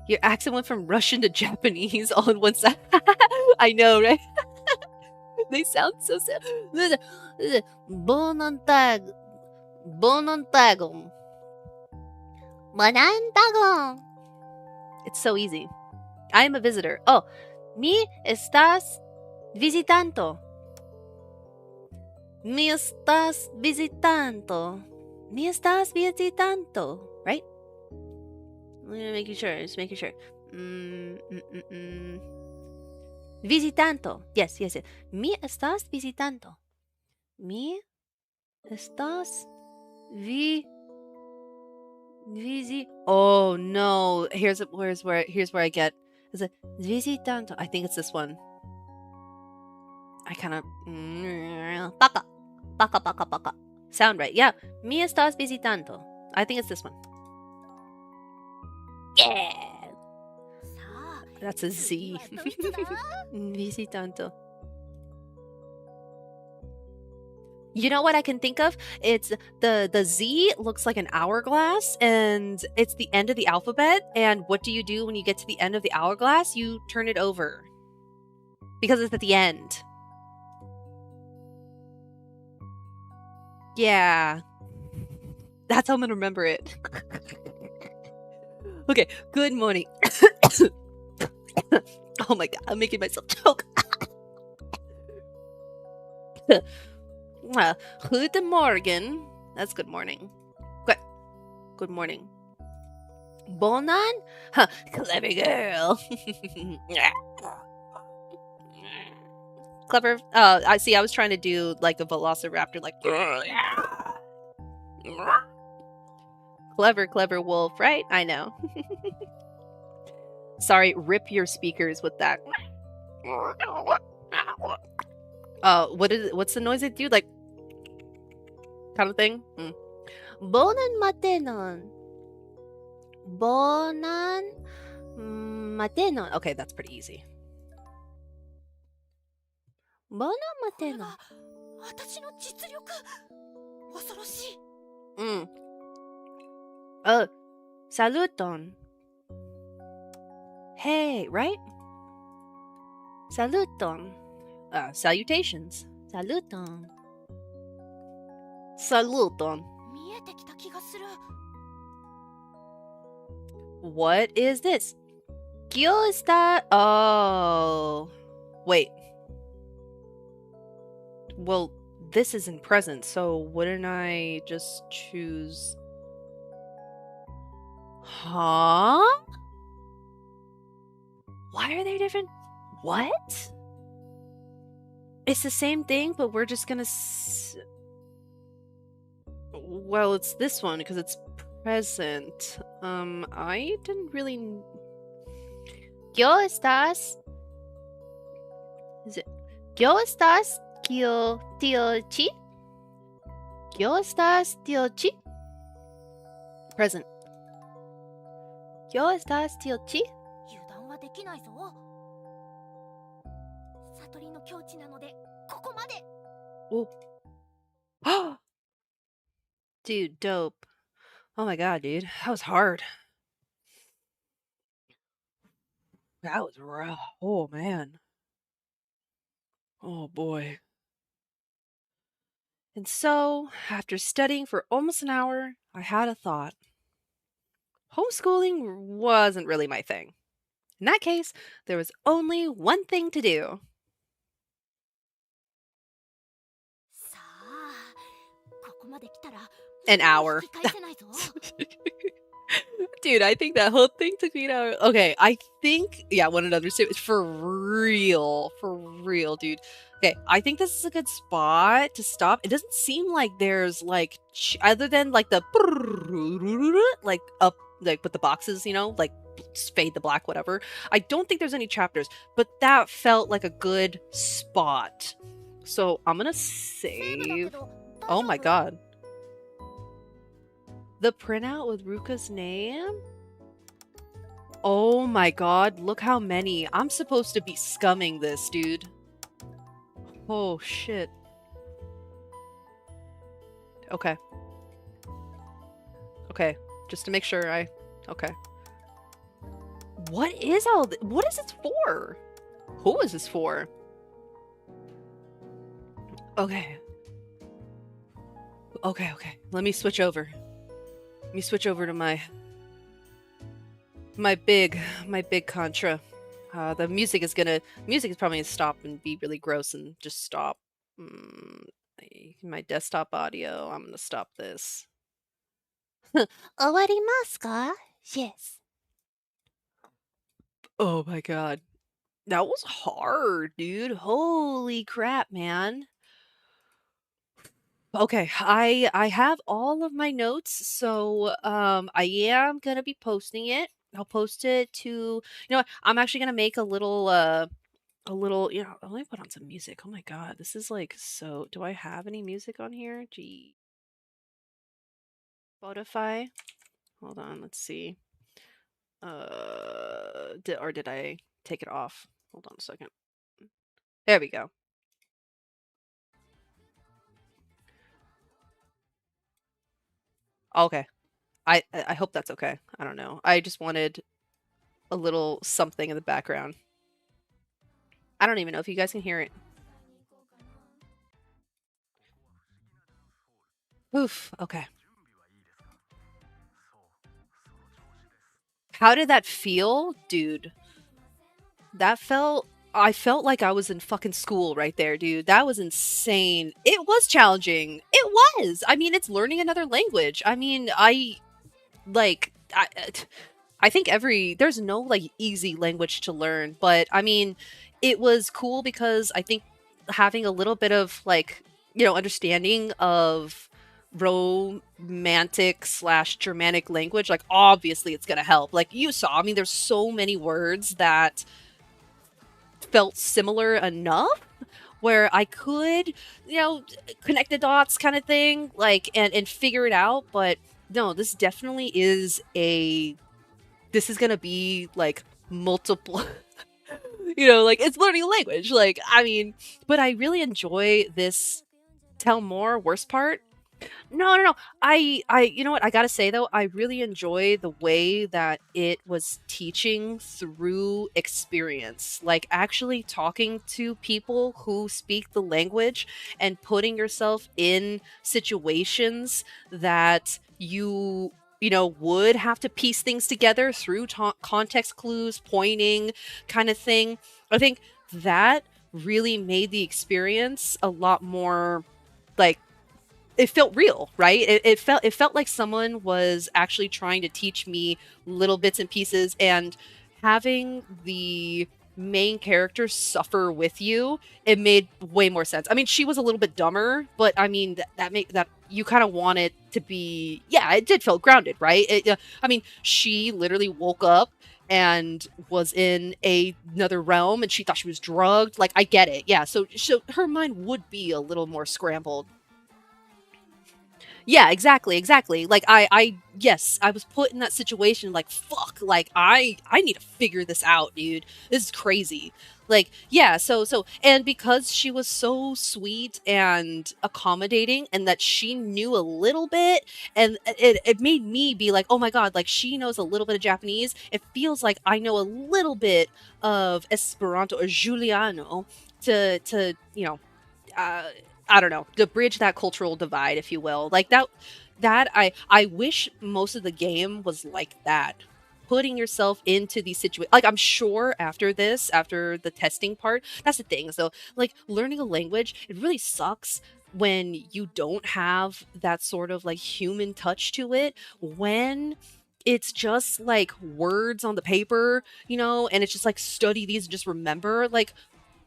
Your accent went from Russian to Japanese all in one side. I know, right? They sound so sad. Bonantag. Bonantagon. Bonantagon. It's so easy. I am a visitor. Oh, mi estás visitando. Mi estás visitando. Right? Making sure. Visitando. Yes. Mi estás visitando. Mi estás Oh no. Here's where I get. Is it visitando? I think it's this one. I kind of Baka. Sound right. Yeah. Mi estás visitando. I think it's this one. Yeah. さあ、 That's a 次 Z. はどいつだ？ Visitando. You know what I can think of? It's the Z looks like an hourglass and it's the end of the alphabet. And what do you do when you get to the end of the hourglass? You turn it over because it's at the end. Yeah. That's how I'm going to remember it. Okay, good morning. Oh my god, I'm making myself choke. Good morning. That's good morning. Good morning. Bonan? Huh, clever girl. Clever. I see. I was trying to do like a velociraptor, like clever wolf, right? I know. Sorry, rip your speakers with that. What's the noise it do? Like kind of thing? Bonan matenon. Bonan matenon. Okay, that's pretty easy. Bonan これ matenon. が私の実力。恐ろしい。 Saluton. Hey, right? Saluton. Salutations. Saluton. 見えてきた気がする。 What is this? ¿Qué está? Oh. Wait. Well, this is in present, so wouldn't I just choose... Huh? Why are they different? What? It's the same thing, but we're just gonna. Well, it's this one because it's present. I didn't really. ¿Qué estás? Is it? ¿Qué estás, tío Chi? ¿Qué estás, tío Chi? Present. ¿Qué estás, tío Chi? 油断はできないぞ。悟りの境地なのでここまで。Oh. Dude, dope. Oh my god, dude. That was hard. That was rough. Oh man. Oh boy. And so, after studying for almost an hour, I had a thought. Homeschooling wasn't really my thing. In that case, there was only one thing to do. さあ、ここまで来たら An hour. 引き返せないぞ。Dude, I think that whole thing took me an hour. Okay, I think, yeah, one another statement. For real, dude. Okay, I think this is a good spot to stop. It doesn't seem like there's like, other than like the, like up, like with the boxes, you know, like fade the black, whatever. I don't think there's any chapters, but that felt like a good spot. So I'm gonna save. Oh my god. The printout with Ruka's name? Oh my god, look how many. I'm supposed to be scumming this, dude. Oh shit. Okay. Okay, just to make sure I... Okay. What is all this? What is this for? Who is this for? Okay. Okay. Let me switch over. Let me switch over to my big contra. The music is probably gonna stop and be really gross and just stop. My desktop audio. I'm gonna stop this. 終わりますか? Yes. Oh my god. That was hard, dude. Holy crap, man. Okay, I have all of my notes, so I am gonna be posting it. I'll post it to, you know what, I'm actually gonna make a little you know, let me put on some music. Oh my god, this is like so, do I have any music on here? Gee. Spotify. Hold on, let's see. Did I take it off? Hold on a second. There we go. Okay. I hope that's okay. I don't know. I just wanted a little something in the background. I don't even know if you guys can hear it. Oof. Okay. How did that feel, dude? I felt like I was in fucking school right there, dude. That was insane. It was challenging. It was. I mean, it's learning another language. I mean, like I think there's no like easy language to learn, but I mean, it was cool because I think having a little bit of like, you know, understanding of romantic slash Germanic language, like obviously it's gonna help. Like you saw, I mean, there's so many words that felt similar enough where I could, you know, connect the dots kind of thing, like and figure it out. But no, this definitely is this is gonna be like multiple you know, like it's learning a language. Like, I mean, but I really enjoy this tell more worst part. No. You know what? I gotta say though, I really enjoy the way that it was teaching through experience. Like actually talking to people who speak the language and putting yourself in situations that you know, would have to piece things together through context clues, pointing kind of thing. I think that really made the experience a lot more like it felt real, right? It felt like someone was actually trying to teach me little bits and pieces, and having the main character suffer with you, it made way more sense. I mean, she was a little bit dumber, but I mean that make that you kind of want it to be. Yeah, it did feel grounded, right? I mean, she literally woke up and was in another realm, and she thought she was drugged. Like, I get it. Yeah, so her mind would be a little more scrambled. Yeah, exactly, exactly. Like yes, I was put in that situation like fuck, like I need to figure this out, dude. This is crazy. Like, yeah, and because she was so sweet and accommodating and that she knew a little bit and it made me be like, "Oh my god, like she knows a little bit of Japanese." It feels like I know a little bit of Esperanto or Giuliano to uh, I don't know, to bridge that cultural divide, if you will. Like that I wish most of the game was like that. Putting yourself into these situations. Like, I'm sure after this, after the testing part, that's the thing. So, like, learning a language, it really sucks when you don't have that sort of like human touch to it. When it's just like words on the paper, and it's just like study these and just remember. Like,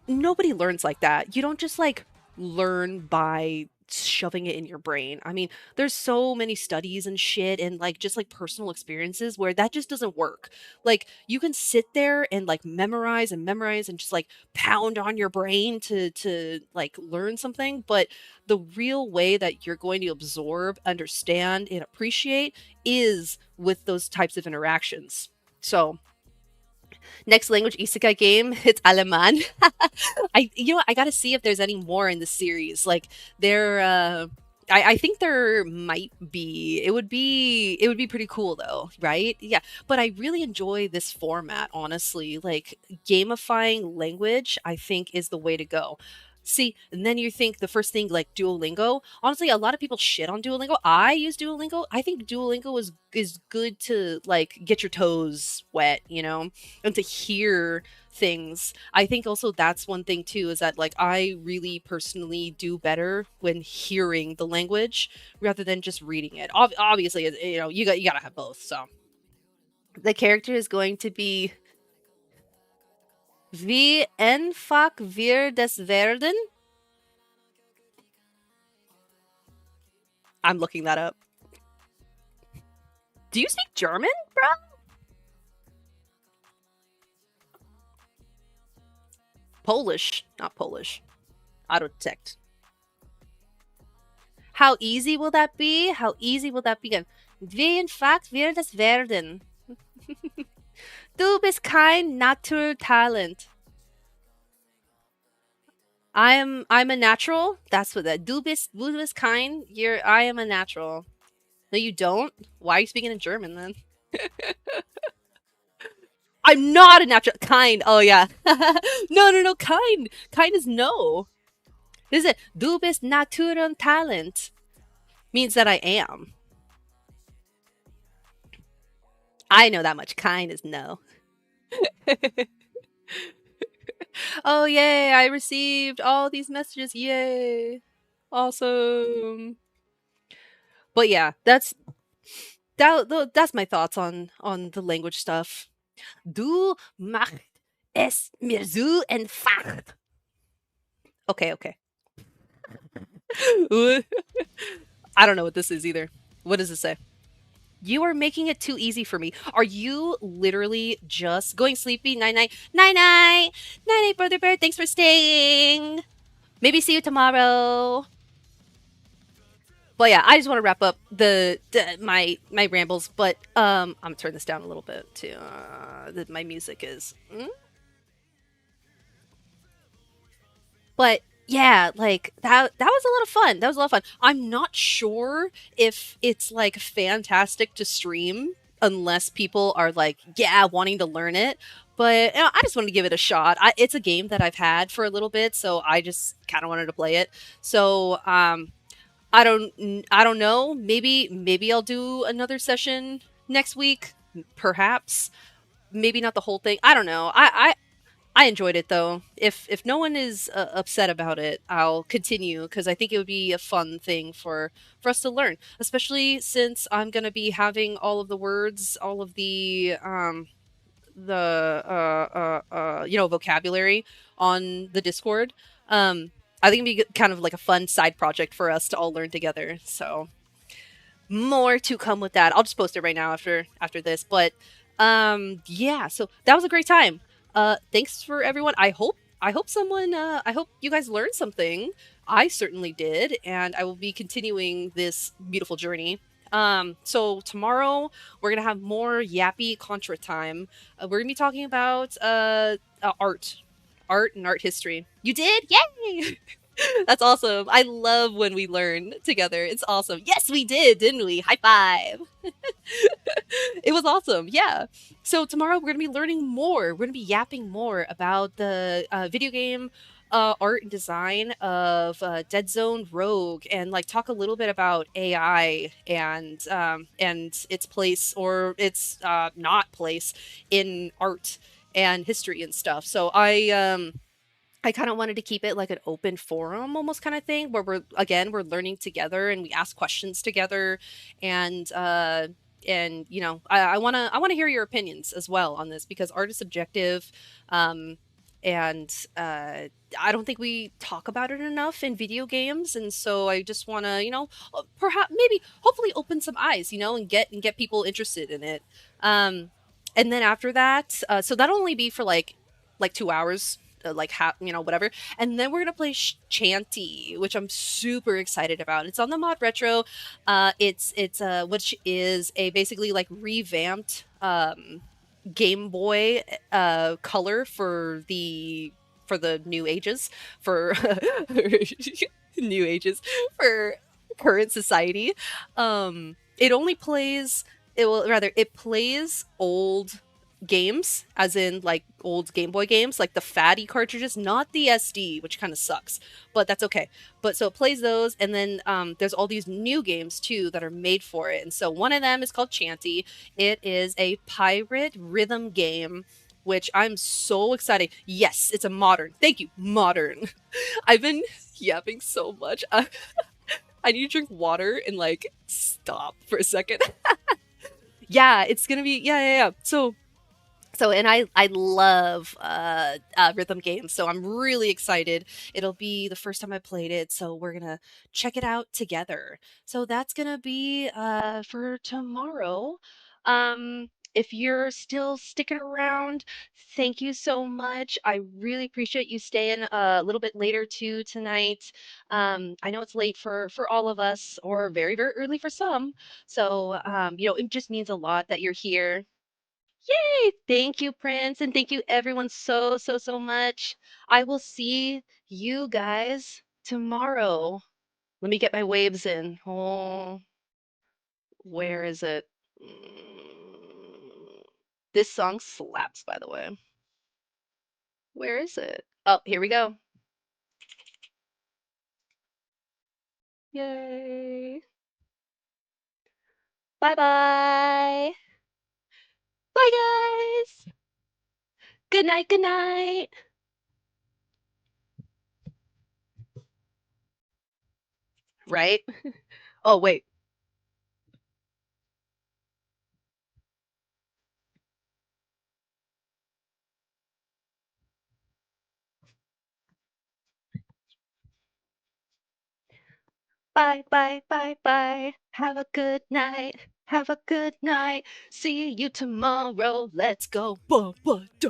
nobody learns like that. You don't just like learn by shoving it in your brain. I mean, there's so many studies and shit and like just like personal experiences where that just doesn't work. Like, you can sit there and like memorize and just like pound on your brain to like learn something, but the real way that you're going to absorb, understand and appreciate is with those types of interactions. So, next language isekai game, it's Aleman. I gotta see if there's any more in the series. Like, there I think there might be. It would be pretty cool though, right? Yeah. But I really enjoy this format, honestly. Like, gamifying language, I think, is the way to go. See, and then you think the first thing like Duolingo. Honestly, a lot of people shit on Duolingo. I use Duolingo. I think Duolingo is good to like get your toes wet, and to hear things. I think also that's one thing too, is that like I really personally do better when hearing the language rather than just reading it. Obviously, you gotta have both. So the character is going to be Wie einfach wir das werden. I'm looking that up. Do you speak German, bro? Polish, not Polish. Auto detect. How easy will that be? How easy will that be? Wie einfach wir das werden. Du bist kein Naturtalent. I'm a natural. That's what that. Du bist kein. I am a natural. No, you don't. Why are you speaking in German then? I'm not a natural. Kind. Oh yeah. No, no, no. Kind. Kind is no. Is it? Du bist Naturtalent means that I am. I know that much. Kind is no. Oh yay! I received all these messages. Yay! Awesome. But yeah, that's my thoughts on the language stuff. Du macht es mir so einfach. Okay, okay. I don't know what this is either. What does it say? You are making it too easy for me. Are you literally just going sleepy? Night night. Night night. Night night, brother bear. Thanks for staying. Maybe see you tomorrow. But yeah, I just want to wrap up my rambles. But I'm gonna turn this down a little bit too. My music is. But yeah, like that was a lot of fun. That was a lot of fun. I'm not sure if it's like fantastic to stream unless people are like, yeah, wanting to learn it. But I just wanted to give it a shot. It's a game that I've had for a little bit, so I just kind of wanted to play it. So I don't know. Maybe I'll do another session next week, perhaps. Maybe not the whole thing. I don't know. I enjoyed it though. If no one is upset about it, I'll continue because I think it would be a fun thing for us to learn, especially since I'm gonna be having all of the words, all of vocabulary on the Discord. Um, I think it'd be kind of like a fun side project for us to all learn together. So more to come with that. I'll just post it right now after this. But yeah, so that was a great time. Thanks for everyone. I hope you guys learned something. I certainly did, and I will be continuing this beautiful journey. So tomorrow we're gonna have more yappy contra time. We're gonna be talking about art and art history. You did? Yay! That's awesome. I love when we learn together. It's awesome. Yes, we did, didn't we? High five. It was awesome. Yeah. So tomorrow we're going to be learning more. We're going to be yapping more about the video game art and design of Dead Zone Rogue, and like talk a little bit about AI and its place or its not place in art and history and stuff. So I kind of wanted to keep it like an open forum almost kind of thing where we're learning together and we ask questions together, and I want to hear your opinions as well on this because art is subjective, um and I don't think we talk about it enough in video games, and so I just want to perhaps maybe hopefully open some eyes, and get people interested in it. And then after that, so that'll only be for like 2 hours, like whatever, and then we're gonna play Chanty, which I'm super excited about. It's on the mod retro. It's which is a basically like revamped Game Boy color for the new ages, for new ages, for current society. It only plays it will rather it plays old games, as in like old Game Boy games, like the fatty cartridges, not the SD, which kind of sucks, but that's okay. But so it plays those, and then there's all these new games too that are made for it. And so one of them is called Chanty. It is a pirate rhythm game, which I'm so excited. Yes, it's a modern. Thank you, modern. I've been yapping so much. I need to drink water and like stop for a second. Yeah, it's gonna be yeah. So and I love rhythm games, so I'm really excited. It'll be the first time I played it, so we're gonna check it out together. So that's gonna be for tomorrow. If you're still sticking around, thank you so much. I really appreciate you staying a little bit later too tonight. I know it's late for all of us, or very very early for some. So it just means a lot that you're here. Yay! Thank you, Prince, and thank you everyone so, so, so much. I will see you guys tomorrow. Let me get my waves in. Oh, where is it? This song slaps, by the way. Where is it? Oh, here we go. Yay. Bye bye. Bye, guys. Good night, good night. Right? Oh, wait. Bye, bye, bye, bye. Have a good night. Have a good night. See you tomorrow. Let's go. Ba, ba, da.